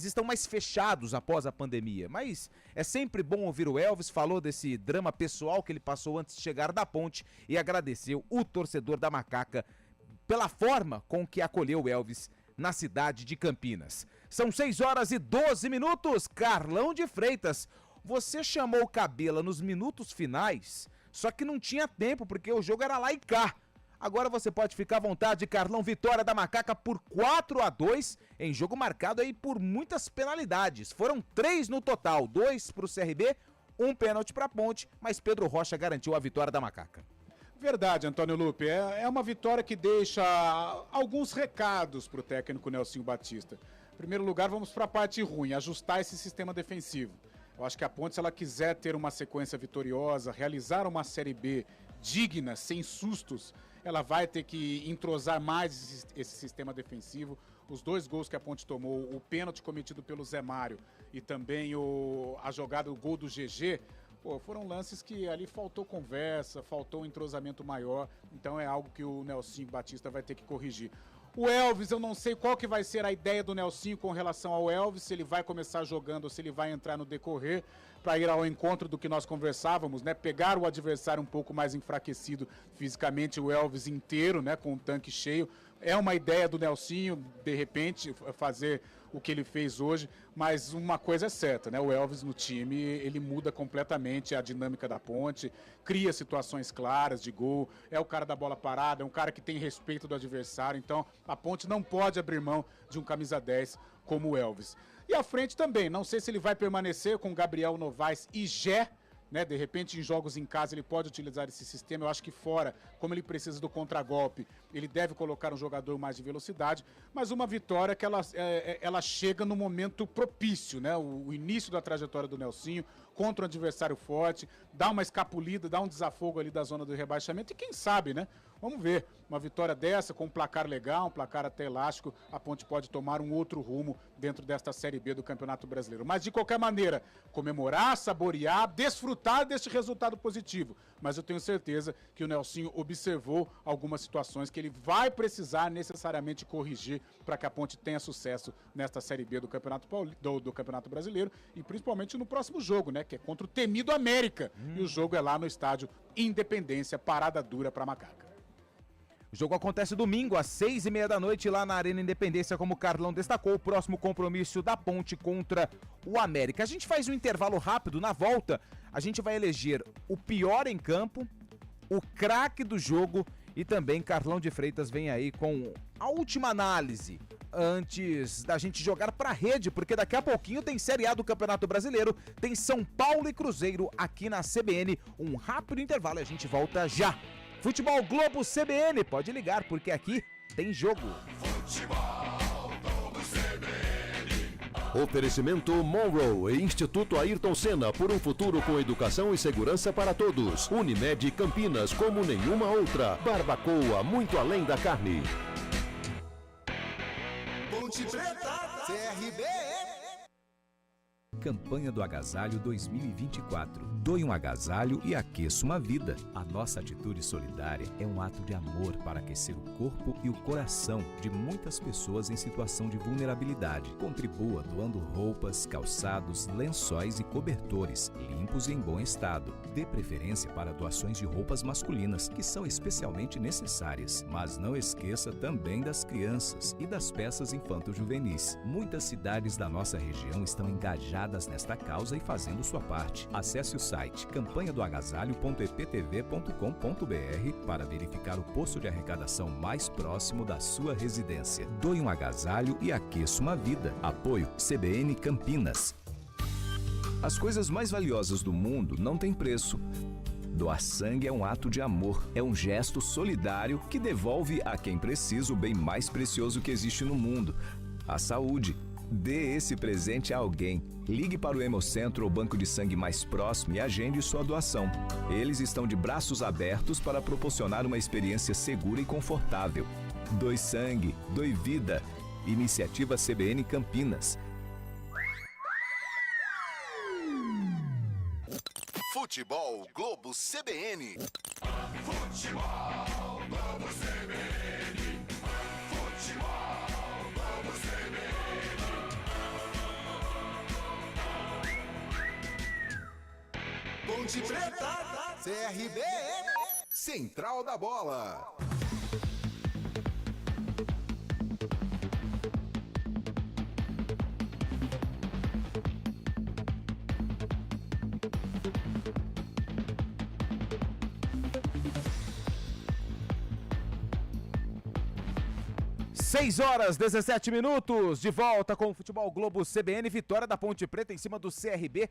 estão mais fechados após a pandemia, mas é sempre bom ouvir o Elvis, falou desse drama pessoal que ele passou antes de chegar da Ponte e agradeceu o torcedor da Macaca pela forma com que acolheu o Elvis na cidade de Campinas. São 6h12, Carlão de Freitas, você chamou o Cabela nos minutos finais, só que não tinha tempo porque o jogo era lá e cá. Agora você pode ficar à vontade, Carlão. Vitória da Macaca por 4-2, em jogo marcado aí por muitas penalidades. Foram 3 no total, 2 para o CRB, 1 pênalti para a Ponte, mas Pedro Rocha garantiu a vitória da Macaca.
Verdade, Antônio Lupe. É uma vitória que deixa alguns recados para o técnico Nelsinho Batista. Em primeiro lugar, vamos para a parte ruim, ajustar esse sistema defensivo. Eu acho que a Ponte, se ela quiser ter uma sequência vitoriosa, realizar uma Série B digna, sem sustos, ela vai ter que entrosar mais esse sistema defensivo. Os 2 gols que a Ponte tomou, o pênalti cometido pelo Zé Mário e também a jogada, o gol do GG, foram lances que ali faltou conversa, faltou um entrosamento maior. Então é algo que o Nelsinho Batista vai ter que corrigir. O Elvis, eu não sei qual que vai ser a ideia do Nelsinho com relação ao Elvis, se ele vai começar jogando ou se ele vai entrar no decorrer para ir ao encontro do que nós conversávamos, né? Pegar o adversário um pouco mais enfraquecido fisicamente, o Elvis inteiro, né? Com o tanque cheio. É uma ideia do Nelsinho, de repente, fazer o que ele fez hoje, mas uma coisa é certa, né? O Elvis no time, ele muda completamente a dinâmica da Ponte, cria situações claras de gol, é o cara da bola parada, é um cara que tem respeito do adversário, então a Ponte não pode abrir mão de um camisa 10 como o Elvis. E à frente também, não sei se ele vai permanecer com Gabriel Novaes e Gé, né? De repente, em jogos em casa, ele pode utilizar esse sistema. Eu acho que fora, como ele precisa do contragolpe, ele deve colocar um jogador mais de velocidade. Mas uma vitória que ela chega no momento propício, né? O início da trajetória do Nelsinho contra um adversário forte, dá uma escapulida, dá um desafogo ali da zona do rebaixamento. E quem sabe, né? Vamos ver, uma vitória dessa, com um placar legal, um placar até elástico, a Ponte pode tomar um outro rumo dentro desta Série B do Campeonato Brasileiro. Mas, de qualquer maneira, comemorar, saborear, desfrutar deste resultado positivo. Mas eu tenho certeza que o Nelsinho observou algumas situações que ele vai precisar necessariamente corrigir para que a Ponte tenha sucesso nesta Série B do Campeonato Brasileiro e principalmente no próximo jogo, né? Que é contra o temido América. E o jogo é lá no estádio Independência, parada dura para Macaca.
O jogo acontece domingo às 6h30 lá na Arena Independência, como o Carlão destacou, o próximo compromisso da Ponte contra o América. A gente faz um intervalo rápido, na volta a gente vai eleger o pior em campo, o craque do jogo e também Carlão de Freitas vem aí com a última análise antes da gente jogar pra rede, porque daqui a pouquinho tem Série A do Campeonato Brasileiro, tem São Paulo e Cruzeiro aqui na CBN. Um rápido intervalo e a gente volta já. Futebol Globo CBN, pode ligar porque aqui tem jogo.
Futebol Globo CBN.
Oferecimento Monroe e Instituto Ayrton Senna, por um futuro com educação e segurança para todos. Unimed Campinas, como nenhuma outra. Barbacoa, muito além da carne.
Ponte Preta, CRB.
Campanha do Agasalho 2024. Doe um agasalho e aqueça uma vida. A nossa atitude solidária é um ato de amor para aquecer o corpo e o coração de muitas pessoas em situação de vulnerabilidade. Contribua doando roupas, calçados, lençóis e cobertores, limpos e em bom estado. Dê preferência para doações de roupas masculinas, que são especialmente necessárias. Mas não esqueça também das crianças e das peças infanto-juvenis. Muitas cidades da nossa região estão engajadas engajadas nesta causa e fazendo sua parte. Acesse o site campanhadoagasalho.eptv.com.br para verificar o posto de arrecadação mais próximo da sua residência. Doe um agasalho e aqueça uma vida. Apoio CBN Campinas. As coisas mais valiosas do mundo não têm preço. Doar sangue é um ato de amor, é um gesto solidário que devolve a quem precisa o bem mais precioso que existe no mundo, a saúde. Dê esse presente a alguém. Ligue para o Hemocentro ou banco de sangue mais próximo e agende sua doação. Eles estão de braços abertos para proporcionar uma experiência segura e confortável. Doe sangue, doe vida. Iniciativa CBN Campinas.
Futebol Globo CBN.
Futebol Globo CBN. Futebol Globo CBN.
Ponte Preta, CRB, Central da Bola.
Seis horas, 17 minutos, de volta com o Futebol Globo CBN, vitória da Ponte Preta em cima do CRB,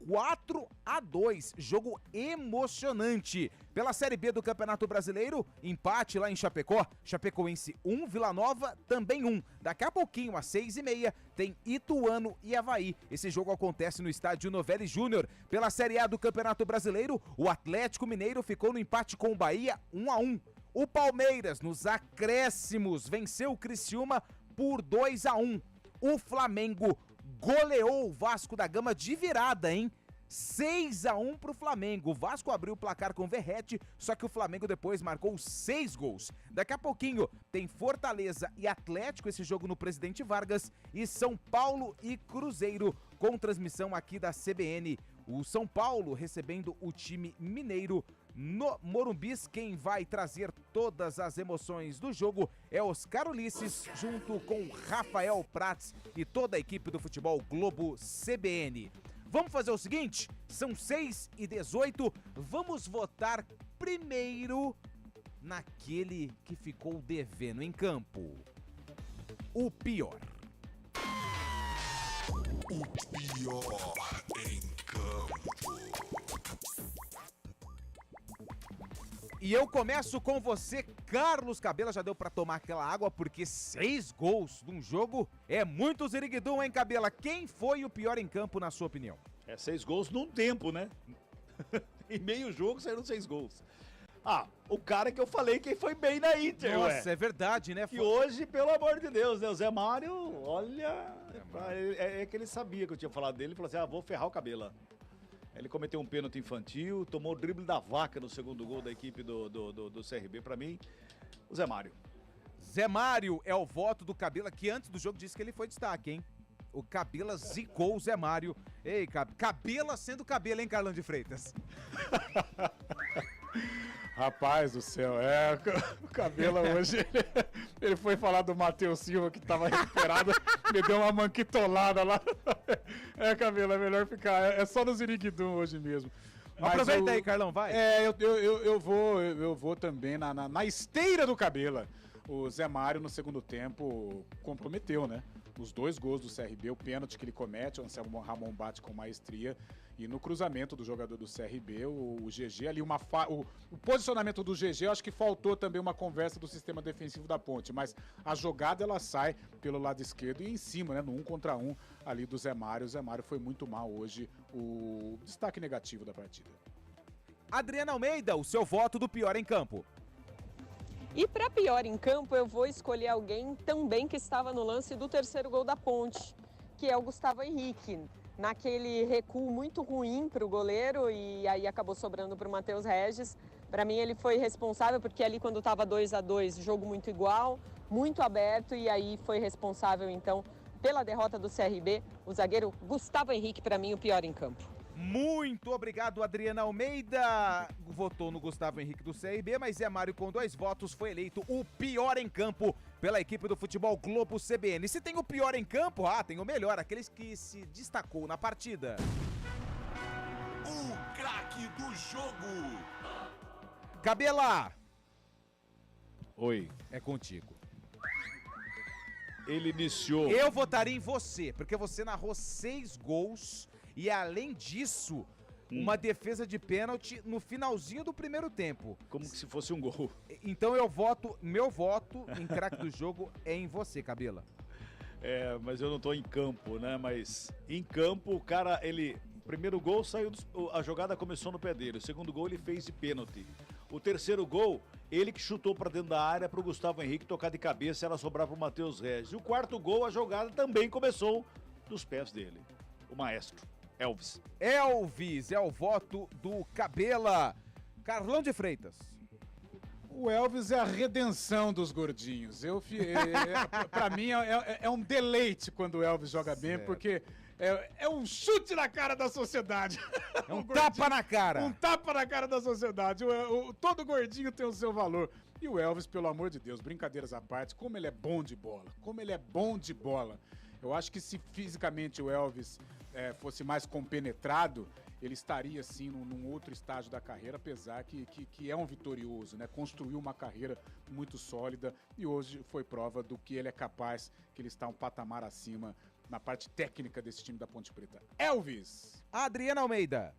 4-2, jogo emocionante. Pela Série B do Campeonato Brasileiro, empate lá em Chapecó, Chapecoense 1, Vila Nova também 1. Daqui a pouquinho, às 6h30, tem Ituano e Avaí. Esse jogo acontece no estádio Novelli Júnior. Pela Série A do Campeonato Brasileiro, o Atlético Mineiro ficou no empate com o Bahia, 1-1. O Palmeiras, nos acréscimos, venceu o Criciúma por 2-1. O Flamengo goleou o Vasco da Gama de virada, hein? 6-1 pro Flamengo. O Vasco abriu o placar com Verratti, só que o Flamengo depois marcou 6 gols. Daqui a pouquinho tem Fortaleza e Atlético, esse jogo no Presidente Vargas, e São Paulo e Cruzeiro, com transmissão aqui da CBN. O São Paulo recebendo o time mineiro no Morumbi. Quem vai trazer todas as emoções do jogo é Oscar Ulisses, junto com Rafael Prats e toda a equipe do Futebol Globo CBN. Vamos fazer o seguinte, são 6h18, vamos votar primeiro naquele que ficou devendo em campo. O pior.
O pior em campo.
E eu começo com você, Carlos Cabela. Já deu pra tomar aquela água, porque 6 gols num jogo é muito ziriguidum, hein, Cabela? Quem foi o pior em campo, na sua opinião?
6 gols num tempo, né? Em meio jogo saíram 6 gols. O cara que eu falei que foi bem na Inter,
Nossa, é verdade, né?
E hoje, pelo amor de Deus, né? O Zé Mário, olha... É que ele sabia que eu tinha falado dele e falou assim, vou ferrar o Cabela. Ele cometeu um pênalti infantil, tomou o drible da vaca no segundo gol da equipe do CRB. Pra mim, o Zé Mário.
Zé Mário é o voto do Cabela, que antes do jogo disse que ele foi destaque, hein? O Cabela zicou o Zé Mário. Ei, Cabela sendo Cabela, hein, Carlão de Freitas?
Rapaz do céu, o Cabela hoje, ele foi falar do Matheus Silva, que tava recuperado, me deu uma manquitolada lá. Cabela, é melhor ficar, é só no Ziriguidum hoje mesmo. Mas
aproveita aí, Carlão, vai.
Eu vou também na esteira do Cabela. O Zé Mário, no segundo tempo, comprometeu, né? Os 2 gols do CRB, o pênalti que ele comete, o Anselmo Ramon bate com maestria, e no cruzamento do jogador do CRB, o GG ali, o posicionamento do GG, eu acho que faltou também uma conversa do sistema defensivo da Ponte, mas a jogada ela sai pelo lado esquerdo e em cima, né, no 1 contra 1 ali do Zé Mário. O Zé Mário foi muito mal hoje, o destaque negativo da partida.
Adriana Almeida, o seu voto do pior em campo.
E para pior em campo, eu vou escolher alguém também que estava no lance do terceiro gol da Ponte, que é o Gustavo Henrique. Naquele recuo muito ruim para o goleiro e aí acabou sobrando para o Matheus Regis. Para mim ele foi responsável porque ali quando estava 2-2, jogo muito igual, muito aberto, e aí foi responsável então pela derrota do CRB, o zagueiro Gustavo Henrique, para mim o pior em campo.
Muito obrigado, Adriana Almeida. Votou no Gustavo Henrique do CRB, mas Zé Mário, com 2 votos, foi eleito o pior em campo pela equipe do Futebol Globo CBN. Se tem o pior em campo, tem o melhor, aqueles que se destacou na partida.
O craque do jogo.
Cabela.
Oi.
É contigo.
Ele iniciou...
Eu votaria em você, porque você narrou 6 gols e, além disso, uma defesa de pênalti no finalzinho do primeiro tempo.
Como que se fosse um gol.
Então meu voto em craque do jogo é em você, Cabela.
Mas eu não tô em campo, né? Mas em campo, o cara, o primeiro gol saiu, a jogada começou no pé dele. O segundo gol ele fez de pênalti. O terceiro gol, ele que chutou pra dentro da área pro Gustavo Henrique tocar de cabeça e ela sobrar pro Matheus Regis. E o quarto gol, a jogada também começou dos pés dele. O maestro, Elvis.
Elvis é o voto do Cabela. Carlão de Freitas.
O Elvis é a redenção dos gordinhos. Pra mim é um deleite quando o Elvis joga bem, porque é um chute na cara da sociedade.
É um tapa na cara.
Um tapa na cara da sociedade. Todo gordinho tem o seu valor. E o Elvis, pelo amor de Deus, brincadeiras à parte, como ele é bom de bola. Como ele é bom de bola. Eu acho que se fisicamente o Elvis fosse mais compenetrado, ele estaria, sim, num outro estágio da carreira, apesar que é um vitorioso, né? Construiu uma carreira muito sólida e hoje foi prova do que ele é capaz, que ele está um patamar acima na parte técnica desse time da Ponte Preta. Elvis!
Adriana Almeida.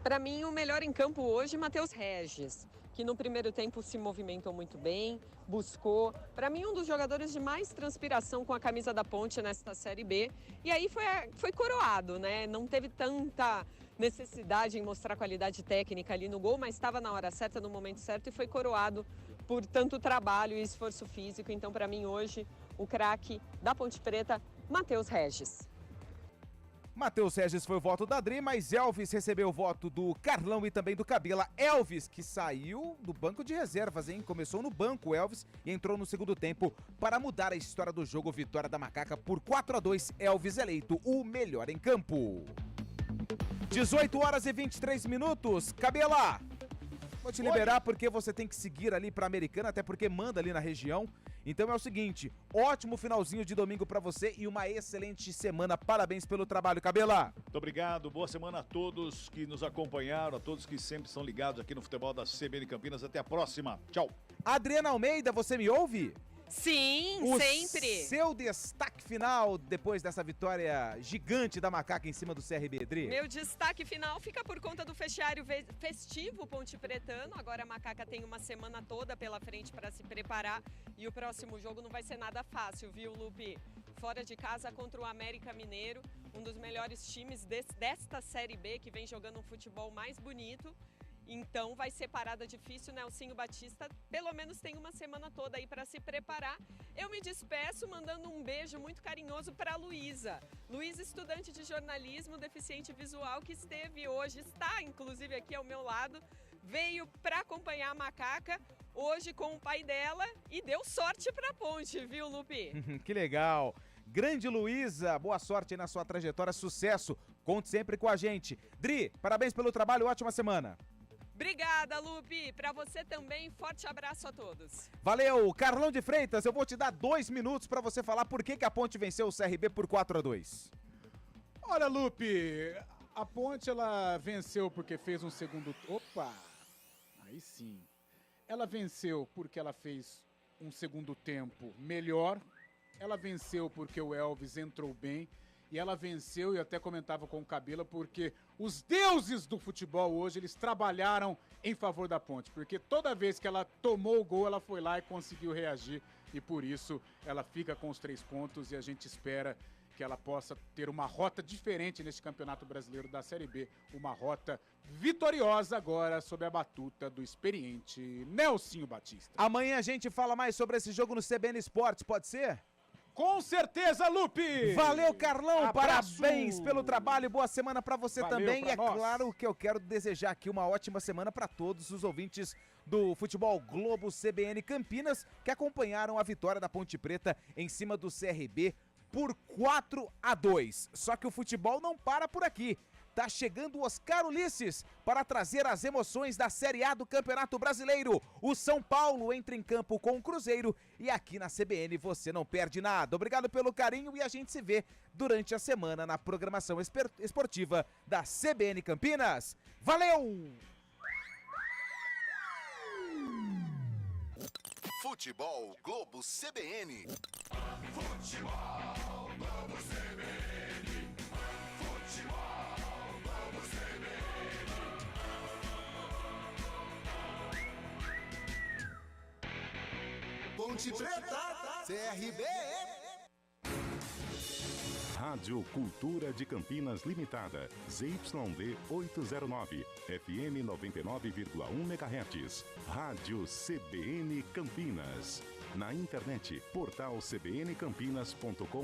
Para mim, o melhor em campo hoje, Matheus Regis, que no primeiro tempo se movimentou muito bem, buscou. Para mim, um dos jogadores de mais transpiração com a camisa da Ponte nesta Série B. E aí foi coroado, né? Não teve tanta necessidade em mostrar qualidade técnica ali no gol, mas estava na hora certa, no momento certo e foi coroado por tanto trabalho e esforço físico. Então, para mim, hoje, o craque da Ponte Preta, Matheus Regis.
Matheus Regis foi o voto da Adri, mas Elvis recebeu o voto do Carlão e também do Cabela. Elvis, que saiu do banco de reservas, hein? Começou no banco, Elvis, e entrou no segundo tempo para mudar a história do jogo. Vitória da Macaca por 4-2. Elvis eleito o melhor em campo. 18 horas e 23 minutos. Cabela, vou te liberar porque você tem que seguir ali pra Americana, até porque manda ali na região. Então é o seguinte, ótimo finalzinho de domingo pra você e uma excelente semana. Parabéns pelo trabalho, Cabela.
Muito obrigado, boa semana a todos que nos acompanharam, a todos que sempre são ligados aqui no futebol da CBN Campinas. Até a próxima, tchau.
Adriana Almeida, você me ouve?
Sim, sempre.
Seu destaque final depois dessa vitória gigante da Macaca em cima do CRB, Adri?
Meu destaque final fica por conta do vestiário festivo Ponte Pretano. Agora a Macaca tem uma semana toda pela frente para se preparar e o próximo jogo não vai ser nada fácil, viu, Lupe? Fora de casa contra o América Mineiro, um dos melhores times desta Série B que vem jogando um futebol mais bonito. Então vai ser parada difícil, Nelsinho Batista pelo menos tem uma semana toda aí para se preparar. Eu me despeço mandando um beijo muito carinhoso para Luísa. Luísa, estudante de jornalismo, deficiente visual, que está inclusive aqui ao meu lado, veio para acompanhar a Macaca hoje com o pai dela e deu sorte para a Ponte, viu, Lupe?
Que legal! Grande Luísa, boa sorte aí na sua trajetória, sucesso, conte sempre com a gente. Dri, parabéns pelo trabalho, ótima semana!
Obrigada, Lupe. Para você também, forte abraço a todos.
Valeu, Carlão de Freitas, eu vou te dar 2 minutos para você falar por que a Ponte venceu o CRB por 4-2.
Olha, Lupe, a Ponte ela venceu porque fez um segundo... Opa! Aí sim. Ela venceu porque ela fez um segundo tempo melhor. Ela venceu porque o Elvis entrou bem. E ela venceu, e eu até comentava com o Cabela, porque os deuses do futebol hoje, eles trabalharam em favor da Ponte. Porque toda vez que ela tomou o gol, ela foi lá e conseguiu reagir. E por isso, ela fica com os 3 pontos e a gente espera que ela possa ter uma rota diferente neste Campeonato Brasileiro da Série B. Uma rota vitoriosa agora sob a batuta do experiente Nelsinho Batista.
Amanhã a gente fala mais sobre esse jogo no CBN Esportes, pode ser?
Com certeza, Lupe!
Valeu, Carlão!
Abraço.
Parabéns pelo trabalho, boa semana pra você também. E é
nós.
claro que eu quero desejar aqui uma ótima semana pra todos os ouvintes do Futebol Globo CBN Campinas que acompanharam a vitória da Ponte Preta em cima do CRB por 4-2. Só que o futebol não para por aqui. Tá chegando o Oscar Ulisses para trazer as emoções da Série A do Campeonato Brasileiro. O São Paulo entra em campo com o Cruzeiro e aqui na CBN você não perde nada. Obrigado pelo carinho e a gente se vê durante a semana na programação esportiva da CBN Campinas. Valeu!
Futebol Globo CBN. Futebol Globo CBN. Futebol Globo CBN. Ponte Preta, CRB.
Rádio Cultura de Campinas Limitada, ZYD 809, FM 99,1 MHz. Rádio CBN Campinas. Na internet, portal cbncampinas.com.